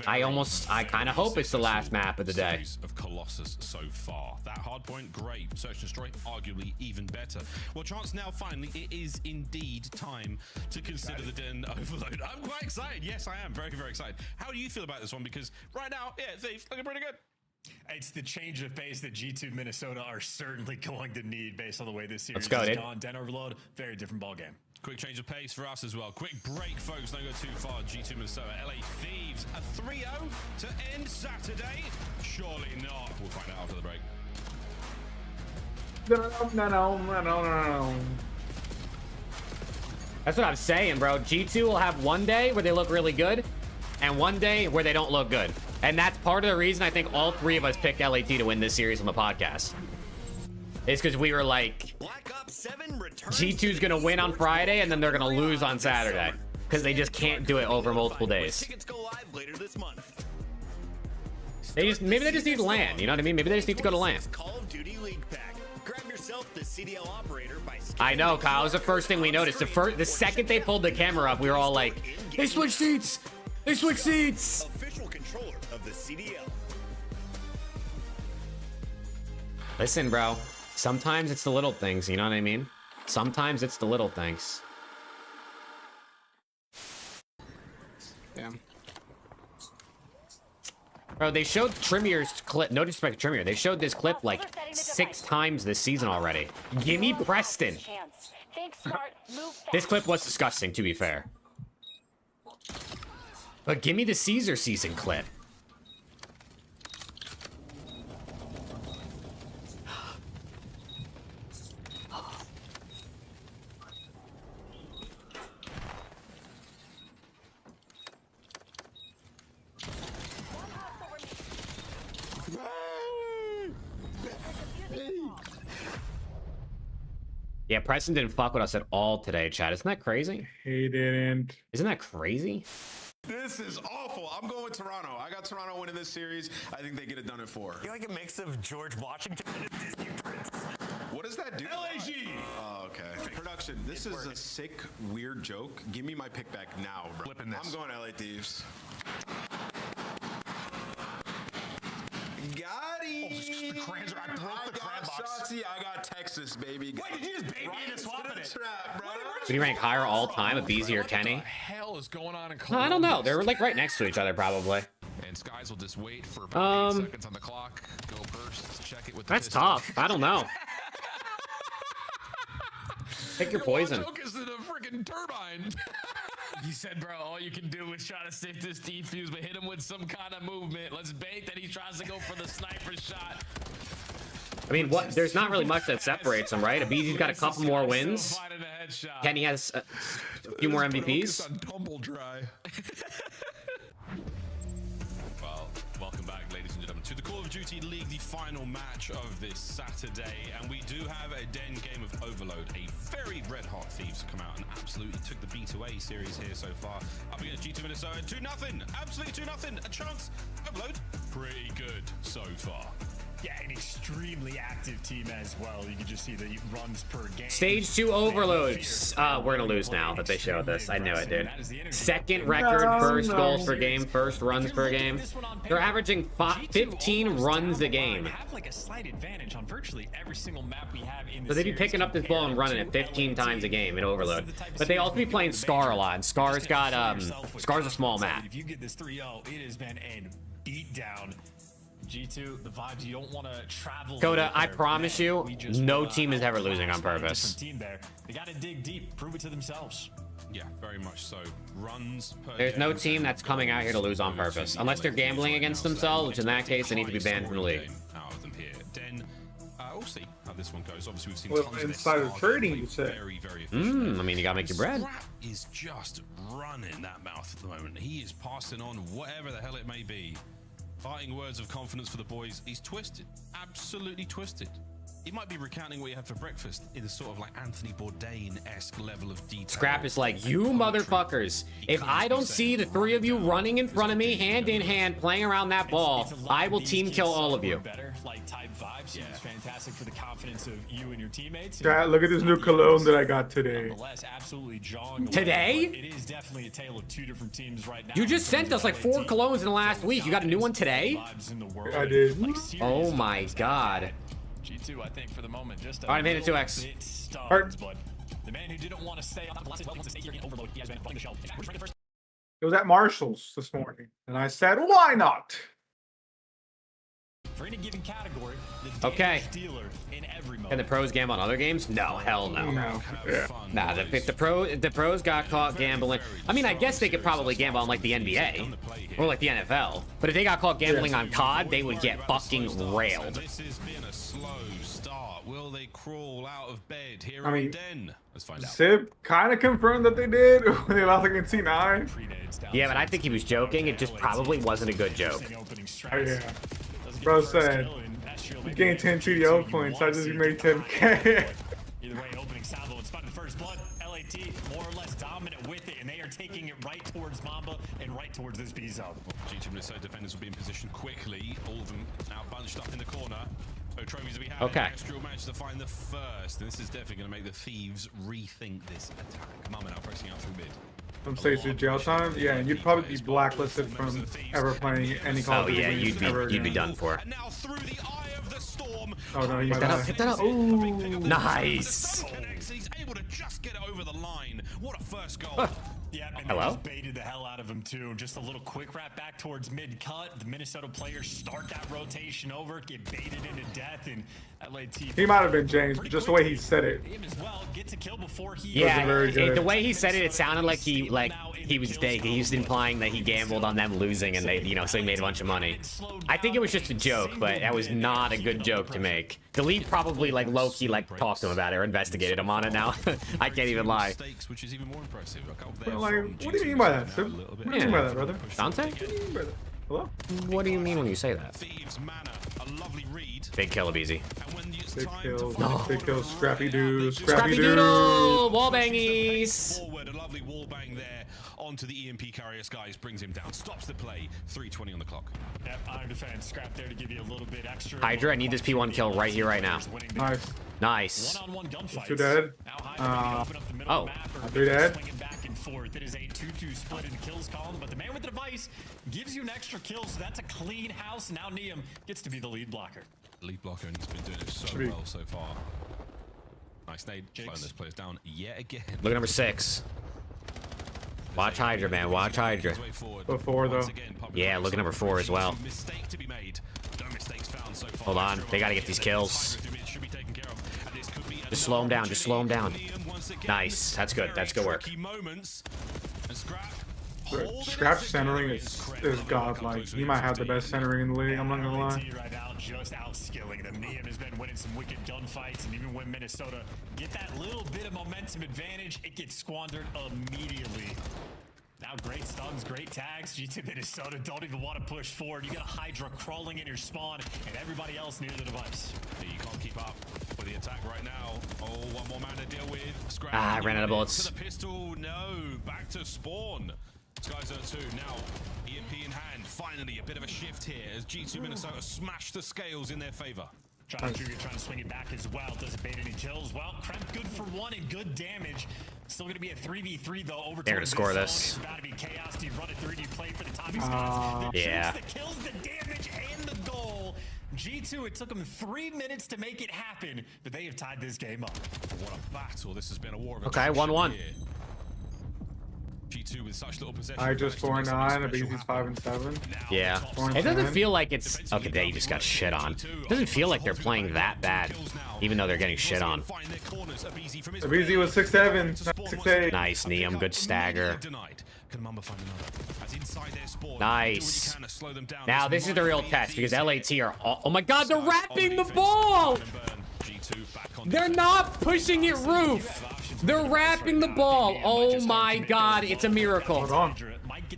I kind of hope it's the last map of the day. Of Colossus so far. That hardpoint, great. Search and destroy, arguably even better. Well, Chance, now finally, it is indeed time to consider the Den overload. I'm quite excited. Yes, I am very, very excited. How do you feel about this one? Because right now, yeah, Thieves looking pretty good. It's the change of pace that G2 Minnesota are certainly going to need based on the way this series has gone. Den overload, very different ball game. Quick change of pace for us as well. Quick break, folks. Don't go too far. G2 Minnesota, LA Thieves, a 3-0 to end Saturday. Surely not. We'll find out after the break. No. That's what I'm saying, bro. G2 will have one day where they look really good and one day where they don't look good. And that's part of the reason I think all 3 of us picked LAT to win this series on the podcast. It's because we were like, G2's going to win on Friday and then they're going to lose on Saturday. Because they just can't do it over multiple days. Maybe they just need to land, you know what I mean? Maybe they just need to go to land. I know, Kyle. It was the first thing we noticed. The second they pulled the camera up, we were all like, they switched seats! They switched seats! Official controller of the CDL. Listen, bro. Sometimes it's the little things, you know what I mean? Sometimes it's the little things. Damn. Bro, they showed Trimmier's clip. No disrespect to Trimmier. They showed this clip like 6 times this season already. Gimme Preston. This clip was disgusting, to be fair. But give me the Caesar season clip. Yeah, Preston didn't fuck with us at all today, Chad. Isn't that crazy? He didn't. Isn't that crazy? This is awful. I'm going with Toronto. I got Toronto winning this series. I think they get it done at 4. You're like a mix of George Washington and a Disney prince. What does that do? LAG! Oh, okay. Production, this is a sick, weird joke. Give me my pick back now, bro. Flipping this. I'm going LA Thieves. Got him! I broke the crab box. I got Texas, baby. Wait, did you just baby into swapping it? Did he rank higher all time, a BZ or Kenny? What the hell is going on in Columbus? I don't know. They were like right next to each other, probably. And Skies will just wait for about 8 seconds on the clock. Go burst, check it with the That's pistol. tough. I don't know. Pick your poison. Joke is in a freaking turbine. You said, bro, all you can do is try to save this defuse, but hit him with some kind of movement. Let's bait that he tries to go for the sniper shot. I mean, what? There's not really much that separates them, right? Abizi's got a couple more wins. Kenny has a few more MVPs. On tumble dry. Well, welcome back, ladies and gentlemen, to the Call of Duty League, the final match of this Saturday. And we do have a Den game of Overload. A very red-hot Thieves come out and absolutely took the B2A series here so far. Up against G2 Minnesota, 2-0. Absolutely 2-0. A chance. Overload, pretty good so far. Yeah, an extremely active team as well. You can just see the runs per game. Stage 2 overloads. We're gonna lose now that they showed this. I knew it, dude. Second record, first goals per game, first runs per game. They're averaging 15 runs a game. Have like a slight advantage on virtually every single map we have in the So they'd be picking up this ball and running it 15 times a game in Overload. But they also be playing Scar a lot. And Scar's got Scar's a small map. If you get this 3-0, it has been a beatdown. G2, the vibes, you don't want to travel. Coda, I promise you, no team is ever losing on purpose. Team there. They got to dig deep, prove it to themselves. Yeah, very much so. Runs per There's no game. team that's coming out here to lose on purpose. Unless they're gambling against themselves, which in that case, they need to be banned from the league. Out of them here. Den, we'll see how this one goes. Obviously, we've seen Well, tons of insider trading, you say. very, very efficient. I mean, you gotta make your bread. Scrap is just running that mouth at the moment. He is passing on whatever the hell it may be. Fighting words of confidence for the boys. He's twisted. Absolutely twisted. He might be recounting what you had for breakfast in a sort of like Anthony Bourdain-esque level of detail. Scrap is like, you motherfuckers. If I don't see the three of you running in front of me, hand in hand, playing around that ball, I will team kill all of you. Better, like type vibes. It's fantastic for the confidence of you and your teammates. Dad, look at this new cologne that I got today. Nonetheless, absolutely jawing Today? away, it is definitely a tale of two different teams right now. You just sent us like 4 colognes in the last week. You got a new one today? I did. Oh my god. G2, I think, for the moment, just Alright, I made it 2x. Stuns, but the man who didn't want to stay on the wants to stay here in overload. He has been running the show. It was at Marshall's this morning, and I said, why not? For any given category, the Okay. dealer in every mode. Can the pros gamble on other games? No, hell no. No. Yeah. Nah, if the pros got caught gambling, I mean, I guess they could probably gamble on like the NBA or like the NFL. But if they got caught gambling on COD, they would get fucking railed. This has been a slow start. Will they crawl out of bed here I mean, in Den? Let's find out. Sib kind of confirmed that they did when they lost against C9. Yeah, but I think he was joking. It just probably wasn't a good joke. Oh, yeah. Bro said, you gained 10 CDL points, I just made 10K. Either way, opening salvo and spotted the first blood. LAT more or less dominant with it, and they are taking it right towards Mamba and right towards this B zone. G2 Minnesota defenders will be in position quickly. All of them now bunched up in the corner. So trophies to be had. Okay. Astral managed to find the first, and this is definitely going to make the Thieves rethink this attack. Mama now pressing out through mid. From stage to jail time, yeah, and you'd probably be blacklisted from ever playing any Call of Oh Duty yeah, ever you'd be again. done for. And now through the eye of the storm. Oh no, you Pick that up, pick that up. Ooh, nice. He's able to just get it over the line. What a first goal. Yeah, and Hello? they just baited the hell out of him too. Just a little quick wrap back towards mid cut. The Minnesota players start that rotation over, get baited into death, and LAT. He might have been James, but just the way he said it. Him as well, get to kill before he. Yeah, very good. the way he said it, it sounded like he was he was implying that he gambled on them losing and they, you know, so he made a bunch of money. I think it was just a joke, but that was not a good joke to make. The league probably like low-key like talked to him about it or investigated him on it now. I can't even lie. Mistakes, which is even more impressive. But like, what do you mean by that, Sib? What do you mean by that, brother? Dante? What do you mean by that? Hello? What do you mean when you say that? Thieves Manor, a lovely read. Big kill of easy. And when it's Big time kills, to big kills, Scrappy Doo, Scrappy Doodle, wall bangies. Forward, a lovely wall bang there onto the EMP carrier. Skies brings him down, stops the play. 3:20 on the clock. Yep, iron defense, Scrap there to give you a little bit extra. Hydra, I need this P1 kill right here, right now. Nice. Nice. One-on-one gunfights. 2 dead. Now Oh. 3 dead. swinging back and forth. It is a 2-2 split in the kills column, but the man with the device gives you an extra kill, so that's a clean house. Now Neum gets to be the lead blocker. Lead blocker, and he's been doing it so Sweet. well so far. Nice nade, slowing those players down yet again. Look at number 6. Watch Hydra, man. Watch Hydra. Before though. Yeah, look at number 4 as well. Mistake to be made. No mistakes found so far. Hold on. They got to get these kills. Just slow him down. Just slow him down. Nice. That's good. That's good work. Scrap centering is godlike. He might have the best centering in the league, I'm not gonna lie. Right now, just outskilling them. Neum has been winning some wicked gunfights, and even when Minnesota get that little bit of momentum advantage, it gets squandered immediately. Now great stuns, great tags. G2 Minnesota don't even want to push forward. You got a Hydra crawling in your spawn, and everybody else near the device. Yeah, you can't keep up with the attack right now. Oh, one more man to deal with. Scrap. Ah, I ran out of bullets. To the pistol, no. Back to spawn. Skies are 2 now. EMP in hand. Finally, a bit of a shift here as G2 Minnesota smash the scales in their favor. Trying to swing it back as well. Doesn't bait any kills. Well, Kremp good for 1 and good damage. Still going to be a 3v3 though. Over They're gonna score this. It's about to be chaos. Do you run it through? Do you play for the timing spots? Yeah. The kills, the damage, and the goal. G2, it took them 3 minutes to make it happen, but they have tied this game up. What a battle. This has been a war of Okay, attrition 1-1. here. G2 with such little possession. I just 4-9. Abizi's 5-7. Yeah. It doesn't feel like it's okay. They just got shit on. It doesn't feel like they're playing that bad, even though they're getting shit on. Abizi was 6-7, 6-8. Nice, Neum. Good stagger. Nice. Now this is the real test because LAT are all, oh my god, they're wrapping the ball. They're not pushing it roof. They're wrapping the ball. Oh my god, it's a miracle.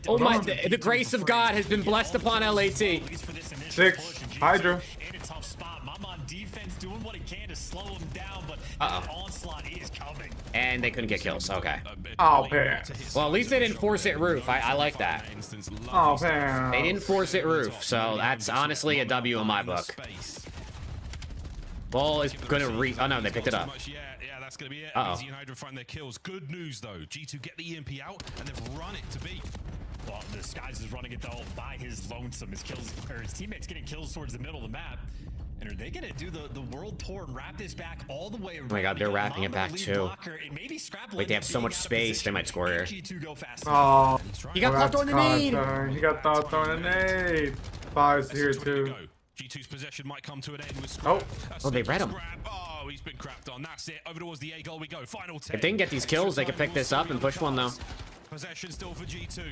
Oh my, the grace of God has been blessed upon LAT. 6 Hydra. And they couldn't get kills. Okay. Oh, man. Well, at least they didn't force it roof. I like that. Oh, man. They didn't force it roof, so that's honestly a W in my book. Ball is gonna oh no, they picked it up. That's gonna be it. Uh-oh. Easy and Hydra find their kills. Good news though. G2 get the EMP out and they've run it to B. Well, the Skies is running it all by his lonesome. His kills, or his teammates getting kills towards the middle of the map. And are they gonna do the world tour and wrap this back all the way around? Oh my god, they're wrapping it back too. Wait, they have so much space. They might score here. Oh, he got caught throwing the nade. He got caught throwing a nade. 5's here too. G2's possession might come to an end with Scrap. Oh, they read him. Oh, he's been crapped on. That's it. Over towards the A goal we go. Final 10. If they can get these kills, they can pick this up and push one though. Possession still for G2.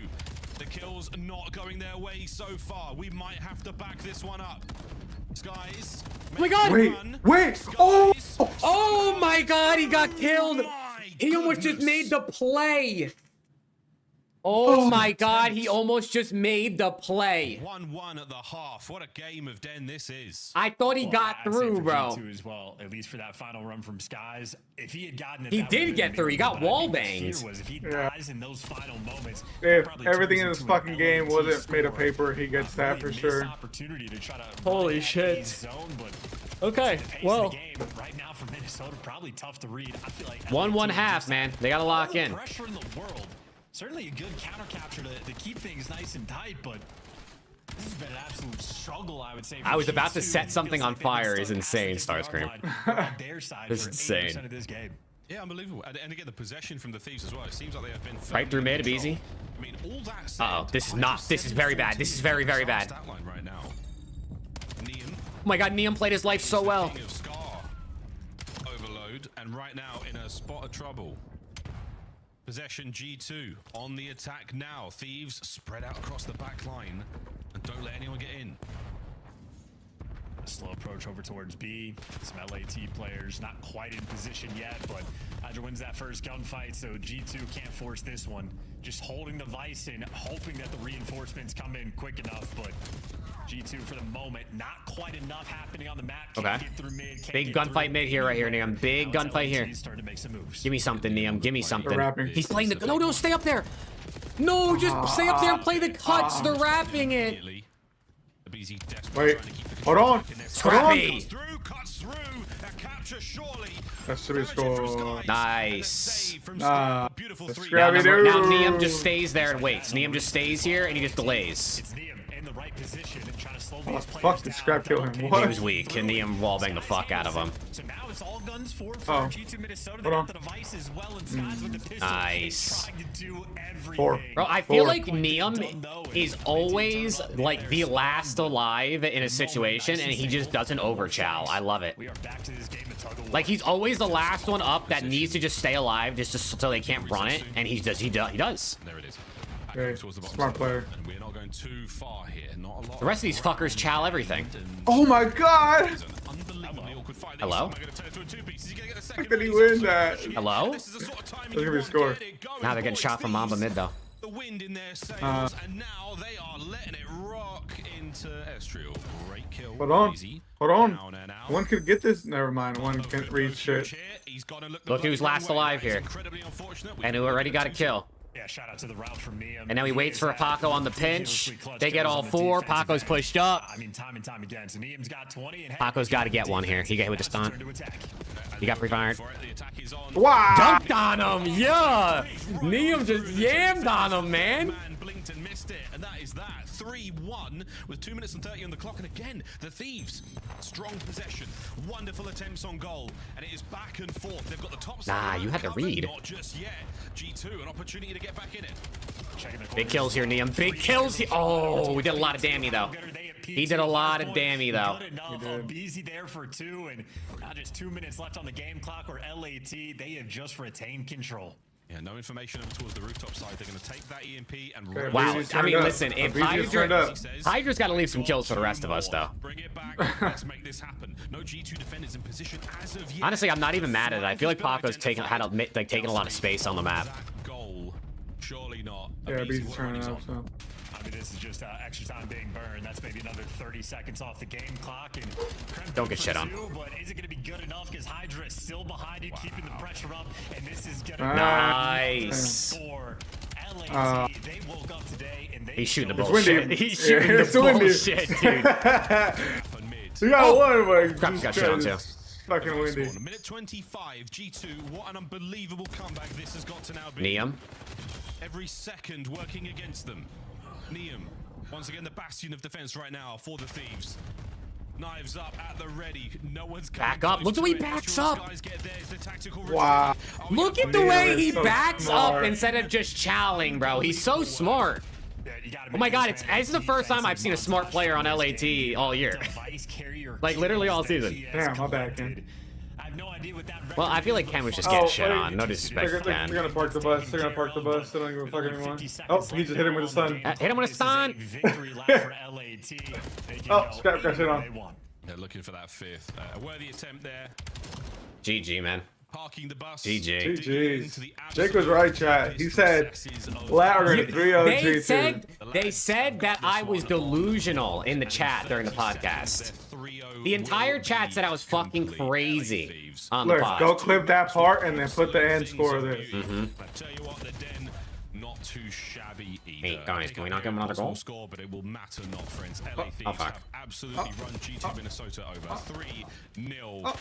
The kills not going their way so far. We might have to back this one up. Skies. Oh my god! Wait! Oh! Oh my god, he got killed! He almost just made the play! Oh my god, he almost just made the play. 1-1 at the half. What a game of Den this is. I thought he got through, bro. G2 as well, at least for that final run from Skies. If he had gotten it, he did get through. He got wall banged. If he dies in those final moments, if everything in this fucking game wasn't made of paper, he gets that for sure. Holy shit. Okay, well. Right now for Minnesota, probably tough to read. I feel like 1-1/2, man. They gotta lock in. Pressure in the world. Certainly a good counter capture to keep things nice and tight, but this has been an absolute struggle, I would say. I was about to set something on fire. Is insane, Starscream. This is insane. Yeah, unbelievable. And again, the possession from the Thieves as well. It seems like they have been right through mid, easy. I mean, all that uh-oh, this is not. This is very bad. This is very, very bad. Right now. Oh my god, Neum played his life so well. Overload, and right now in a spot of trouble. Possession G2 on the attack now. Thieves spread out across the back line and don't let anyone get in. A slow approach over towards B. Some LAT players not quite in position yet, but Hydra wins that first gunfight, so G2 can't force this one. Just holding the vice and hoping that the reinforcements come in quick enough, but G2 for the moment, not quite enough happening on the map. Okay. Big gunfight mid here, right here, Neum. Big gunfight here. Give me something, Neum. Give me something. He's playing the. No, stay up there. No, just stay up there and play the cuts. They're wrapping it. Wait, hold on. Scrappy. That should be score. Nice. Now Neum just stays there and waits. Neum just stays here and he just delays. Oh, fuck, did Scrap kill him? What? He was weak, and Neum wallbanged the fuck out of him. So now it's all guns for G2 Minnesota. Hold on. The device as well, and Skies with the pistol. Nice. Four. Bro, I feel like Neum is always like the last alive in a situation, and he just doesn't overchow. I love it. We are back to this game of tug of war. Like he's always the last one up that needs to just stay alive, just so they can't run it, and he does. He does. There it is. Okay, smart player. And we're not going too far here. Not a lot. The rest of these fuckers chow everything. Oh my god! Hello? How could he win that? Hello? Let's give me a score. Now they're getting shot from Mamba mid though. The wind in their sails, and now they are letting it rock into Estriel. Great kill. Hold on. Easy. Hold on. Down and out. One could get this. Never mind. One can't reach shit. Look who's last alive here. And who already got a kill. Yeah, shout out to the route from Neum. And now he waits for Paco on the pinch. They get all four. Paco's pushed up. I mean, time and time again. So Neum's got 20. And Paco's got to get one here. He got hit with the stunt. He got pre-fired. Wow! Dunked on him. Yeah. Neum just yammed on him, man. point and missed it, and that is that. 3-1 with 2 minutes and 30 on the clock, and again, the Thieves, strong possession, wonderful attempts on goal, and it is back and forth. They've got the top side. Nah, you had to read. Not just yet. G2, an opportunity to get back in it. Big kills here, Neum. Big kills here. Oh, we did a lot of damage, though. He did a lot of damage, though. BZ there for 2, and now just 2 minutes left on the game clock, or LAT, they have just retained control. Yeah, no information over towards the rooftop side. They're going to take that EMP and... Wow, I mean, listen, if Hydra's got to leave some kills for the rest of us, though. Bring it back. Let's make this happen. No G2 defenders in position as of yet. Honestly, I'm not even mad at it. I feel like Paco's taking a lot of space on the map. Goal. Surely not. Yeah, BZ's turning up, so... I mean, this is just extra time being burned. That's maybe another 30 seconds off the game clock. And don't get shit on. But is it going to be good enough? Because Hydra is still behind you, keeping the pressure up. And this is going to nice. For LAT. They woke up today and they... He's shooting the bullshit. He's shooting the bullshit, dude. You got one, but Crap's got shit on, too. Fucking windy. Minute 25, G2. What an unbelievable comeback this has got to now be. Neum. Every second working against them. Neum, once again, the bastion of defense right now for the Thieves. Knives up at the ready. No one's back up. Look the way he backs up. Wow. Look at the way he backs up instead of just chowing, bro. He's so smart. Oh my god, this is the first time I've seen a smart player on LAT all year. Like, literally all season. Damn, my bad, Ken. Well, I feel like Ken was just getting shit on. No disrespect to Ken. They're gonna park the bus. They're gonna park the bus. They don't even fuck anymore. Oh, he just hit him with a stun. Hit him with a stun. Oh, Scrap got shit on. They're looking for that fifth. A worthy attempt there. GG, man. Parking the bus. GG. GG's. Jake was right, chat. He said, LAT are gonna 3-0 G2. They said that I was delusional in the chat during the podcast. The entire chat said I was fucking crazy on the pod. Go clip that part and then put the end score of this. I tell you what, the Den, not too shabby either. Hey, guys, can we not get him another goal? Score, but it will matter not, friends. LA Thieves have absolutely run G2 Minnesota over. 3-0.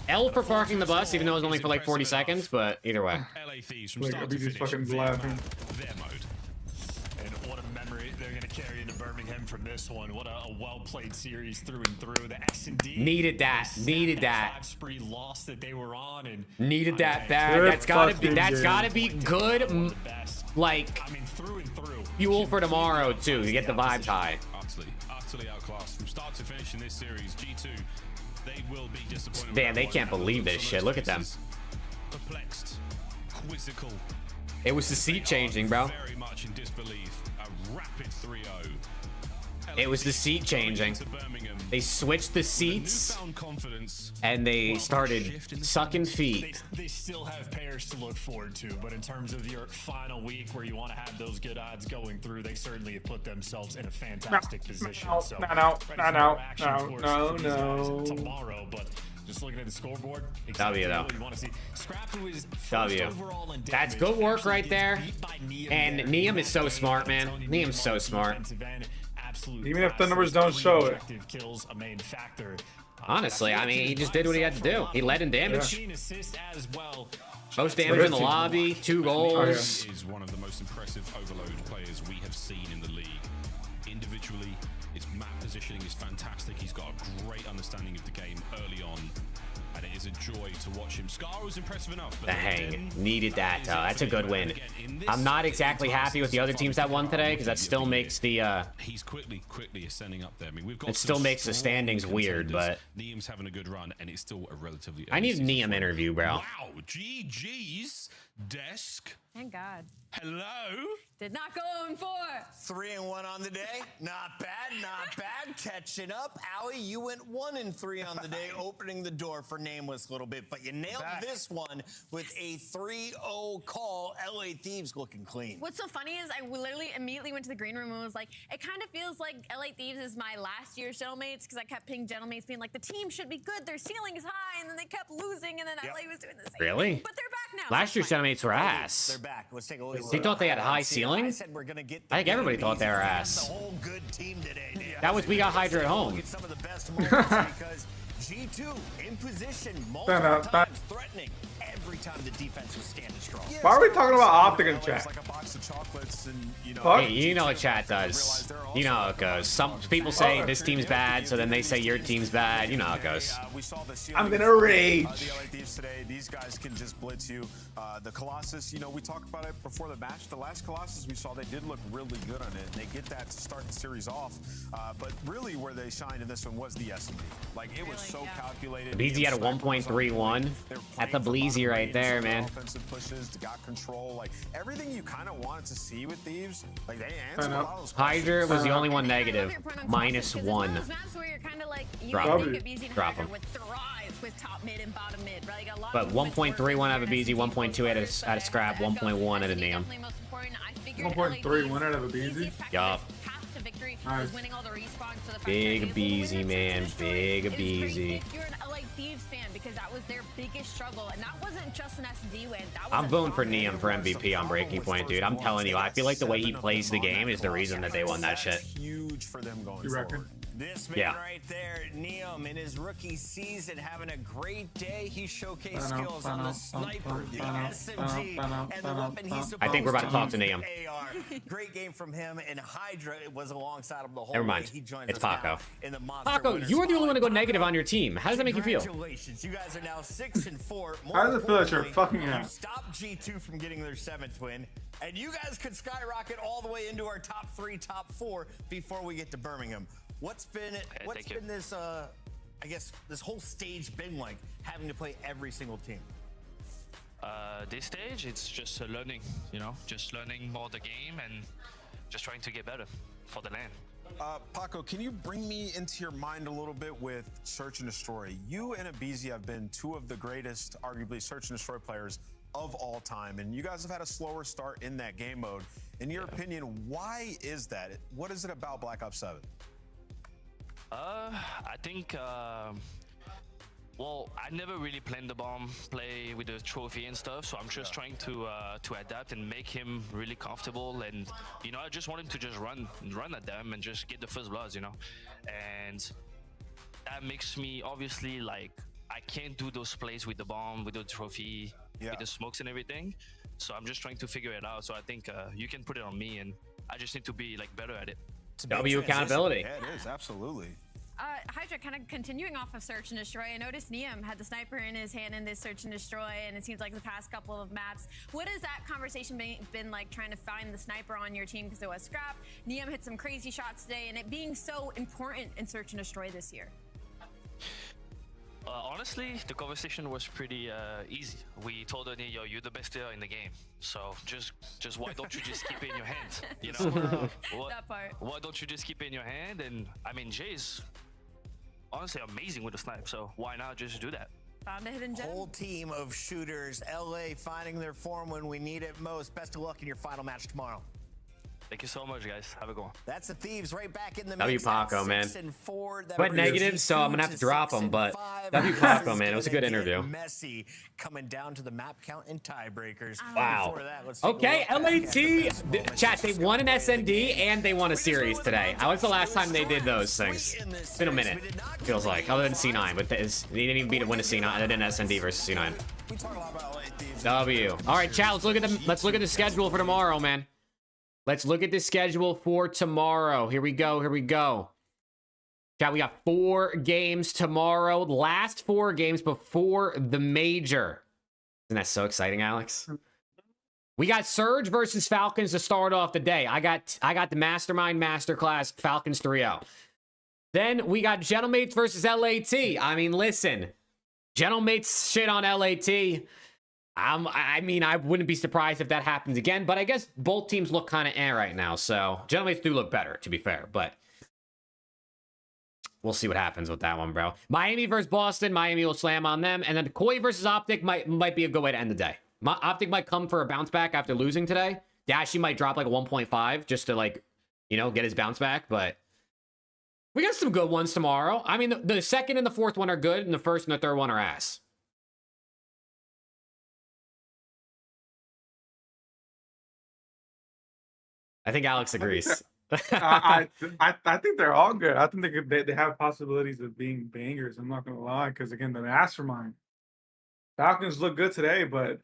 L for parking the bus, even though it was only for like 40 seconds, but either way. LA Thieves from start to finish, fucking laughing. Their mode. And what a memory they're going to carry into Birmingham from this one. What a well-played series through and through. The S&D needed that. Needed that. Spree loss that they were on and needed that bad. That's gotta be good. Like, I mean, through and through. Fuel for tomorrow too. You get the vibes high. Utterly outclassed from start to finish in this series. G2, they will be disappointed. Damn, they can't believe this shit. Look at them. Perplexed, quizzical. It was the seat changing, bro. Very much in disbelief. A rapid 3-0. It was the seat changing. They switched the seats and they started sucking feet. They still have pairs to look forward to, but in terms of your final week where you want to have those good odds going through, they certainly have put themselves in a fantastic position. No. Tomorrow, but just looking at the scoreboard, W though. You want to see Scrap, who is W. That's good work right there. And Neum is so smart, man. Neum's so smart. Even if the numbers don't show it. Honestly, I mean, he just did what he had to do. He led in damage. Most damage in the lobby, 2 goals. Is one of the most impressive overload players we have seen in the league. Individually, his map positioning is fantastic. He's got a great understanding of the game early on. And it is a joy to watch him. Scar was impressive enough. The hang. Needed that. That's a good win. I'm not exactly happy with the other teams that won today because that still makes the he's quickly ascending up there. I mean, we've got it still makes the standings weird, but Neum's having a good run and it's still a relatively I need a Neum interview, bro. Wow, GG's desk. Thank God. Hello. Did not go 0-4. 3-1 on the day. Not bad, not bad. Catching up. Allie, you went 1-3 on the day, opening the door for Nameless a little bit, but you nailed this one with a 3-0 call. LA Thieves looking clean. What's so funny is I literally immediately went to the green room and was like, it kind of feels like LA Thieves is my last year's Gentleman's because I kept pinging Gentleman's being like, the team should be good, their ceiling is high, and then they kept losing, and then LA was doing the same Really? thing. But they're back now. Last year's Gentleman's were ass. They're back. Let's take a look. They thought they had a high ceiling? I think everybody thought they were ass. The whole good team today. That was we got Hydra at home. Some of the best moments because G2 in position, multiple times threatening. every time the defense was standing strong. Why are we talking about Optic in chat? Like a box of chocolates and, you know, Fuck. Hey, you know what chat does. You know how it goes. Some people say this team's bad, so then they say your team's bad. You know how it goes. We saw the I'm gonna rage. The LA Thieves today, these guys can just blitz you. The Colossus, you know, we talked about it before the match. The last Colossus we saw, they did look really good on it, and they get that to start the series off. But really, where they shined in this one was the SMD. Like, it was so calculated. BZ had a 1.31. That's a Bleezy right there, man. Offensive pushes, got control, like everything you kind of wanted to see with Thieves. Like, they answered a lot of those questions. Hydra was the only one negative. -1. Drop him. But 1.31 out of a BZ, 1.2 out of Scrap, 1.1 out of Neum. 1.31 out of a BZ? Yup. Nice. Big BZ, man. Big BZ. You're an LA Thieves fan because that was their biggest struggle, and that wasn't just an SD win. That was I'm voting for Neum for MVP on Breaking Point, dude. I'm telling you, I feel like the way he plays the game is the reason that they won that shit. Huge for them going You reckon? forward. This man right there, Neum, in his rookie season, having a great day. He showcased skills on the sniper, the SMG, and the weapon he's supposed to. I think we're about to talk to Neum. AR. Great game from him, and Hydra was alongside him the whole Never way. mind. He joins It's us now Paco. in the Monster Paco, Winners you were the only one to go Spotlight. negative on your team. How does that make you feel? Congratulations. You guys are now 6-4. How does it feel that you're More fucking importantly, ass? you stopped G2 from getting their 7th win, and you guys could skyrocket all the way into our top 3, top 4 before we get to Birmingham. What's been this I guess this whole stage been like, having to play every single team? This stage, it's just learning, you know, just learning more the game and just trying to get better for the LAN. Paco, can you bring me into your mind a little bit with Search and Destroy? You and Abizi have been two of the greatest, arguably, Search and Destroy players of all time, and you guys have had a slower start in that game mode. In your opinion, why is that? What is it about Black Ops 7? I think, well, I never really planned the bomb play with the trophy and stuff, so I'm just trying to adapt and make him really comfortable. And you know, I just want him to just run at them and just get the first bloods, you know. And that makes me obviously like I can't do those plays with the bomb, with the trophy, with the smokes and everything. So I'm just trying to figure it out. So I think you can put it on me, and I just need to be like better at it. W accountability. Yeah, it is, absolutely. Hydra, kind of continuing off of Search and Destroy, I noticed Neum had the sniper in his hand in this Search and Destroy, and it seems like the past couple of maps. What has that conversation been like, trying to find the sniper on your team? Because it was Scrap, Neum hit some crazy shots today, and it being so important in Search and Destroy this year. Honestly, the conversation was pretty easy. We told her, yo, you're the best player in the game. So just why don't you just keep it in your hand? You know, that part. Why don't you just keep it in your hand? And I mean, Jay's honestly amazing with the snipe. So why not just do that? Found a hidden gem. Whole team of shooters, LA finding their form when we need it most. Best of luck in your final match tomorrow. Thank you so much, guys. Have a good one. That's the Thieves right back in the W mix. Paco, man. 6-4. Went negative, so I'm gonna have to drop him. But W Paco, man, it was a good interview. Messy coming down to the map count and tiebreakers. Wow. Before that, let's take Okay, a look LAT. Chat, they won an SND and they won a series today. When's the last time they did those things? It's been a minute, feels like. Other than C9, but they didn't even beat a win a C9. They did an SND versus C9. We talk a lot about LA Thieves. W. All right, chat. Let's look at the schedule for tomorrow, man. Let's look at the schedule for tomorrow. Here we go. Here we go. Chat, we got 4 games tomorrow. Last 4 games before the major. Isn't that so exciting, Alex? We got Surge versus Falcons to start off the day. I got the Mastermind Masterclass Falcons 3-0. Then we got Gentlemates versus LAT. I mean, listen. Gentlemates shit on LAT. I mean, I wouldn't be surprised if that happens again, but I guess both teams look kind of right now, so Gentlemates do look better, to be fair, but we'll see what happens with that one, bro. Miami versus Boston. Miami will slam on them, and then Koi versus Optic might be a good way to end the day. Optic might come for a bounce back after losing today. Dashy might drop like a 1.5 just to, like, you know, get his bounce back, but we got some good ones tomorrow. I mean, the second and the fourth one are good, and the first and the third one are ass. I think Alex agrees. I think they're all good. I think they have possibilities of being bangers. I'm not gonna lie, because again, the Mastermind, Falcons look good today, but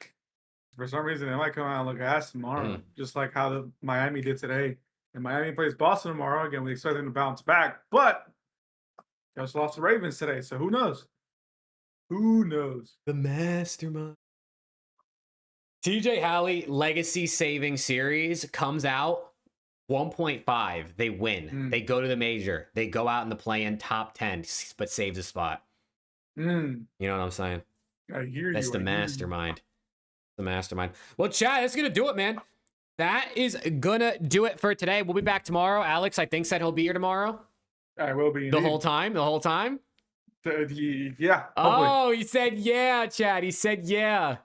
for some reason they might come out and look ass tomorrow, just like how the Miami did today. And Miami plays Boston tomorrow. Again, we expect them to bounce back, but they also lost the Ravens today, so who knows? Who knows? The mastermind. TJ Halley Legacy Saving Series comes out 1.5. They win. They go to the major. They go out in the play-in top 10, but save the spot. You know what I'm saying? I hear That's you. the mastermind. The mastermind. Well, chat, that's going to do it, man. That is going to do it for today. We'll be back tomorrow. Alex, I think, said he'll be here tomorrow. I will be. The whole time? The whole time? Yeah. Hopefully. Oh, he said yeah, Chad. He said yeah.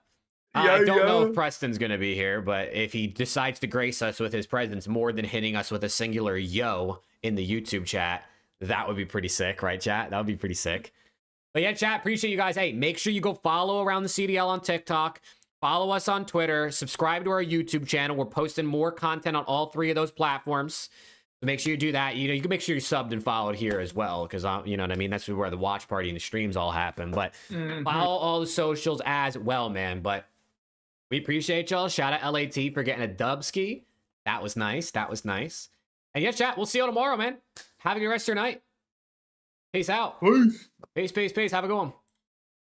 I don't know if Preston's going to be here, but if he decides to grace us with his presence more than hitting us with a singular yo in the YouTube chat, that would be pretty sick, right, chat? That would be pretty sick. But yeah, chat, appreciate you guys. Hey, make sure you go follow Around the CDL on TikTok. Follow us on Twitter. Subscribe to our YouTube channel. We're posting more content on all 3 of those platforms. So make sure you do that. You know, you can make sure you're subbed and followed here as well, because you know what I mean. That's where the watch party and the streams all happen. But follow all the socials as well, man. But we appreciate y'all. Shout out LAT for getting a dub ski. That was nice. That was nice. And yeah, chat, we'll see you tomorrow, man. Have a good rest of your night. Peace out. Peace. Peace, peace, peace. Have a good one.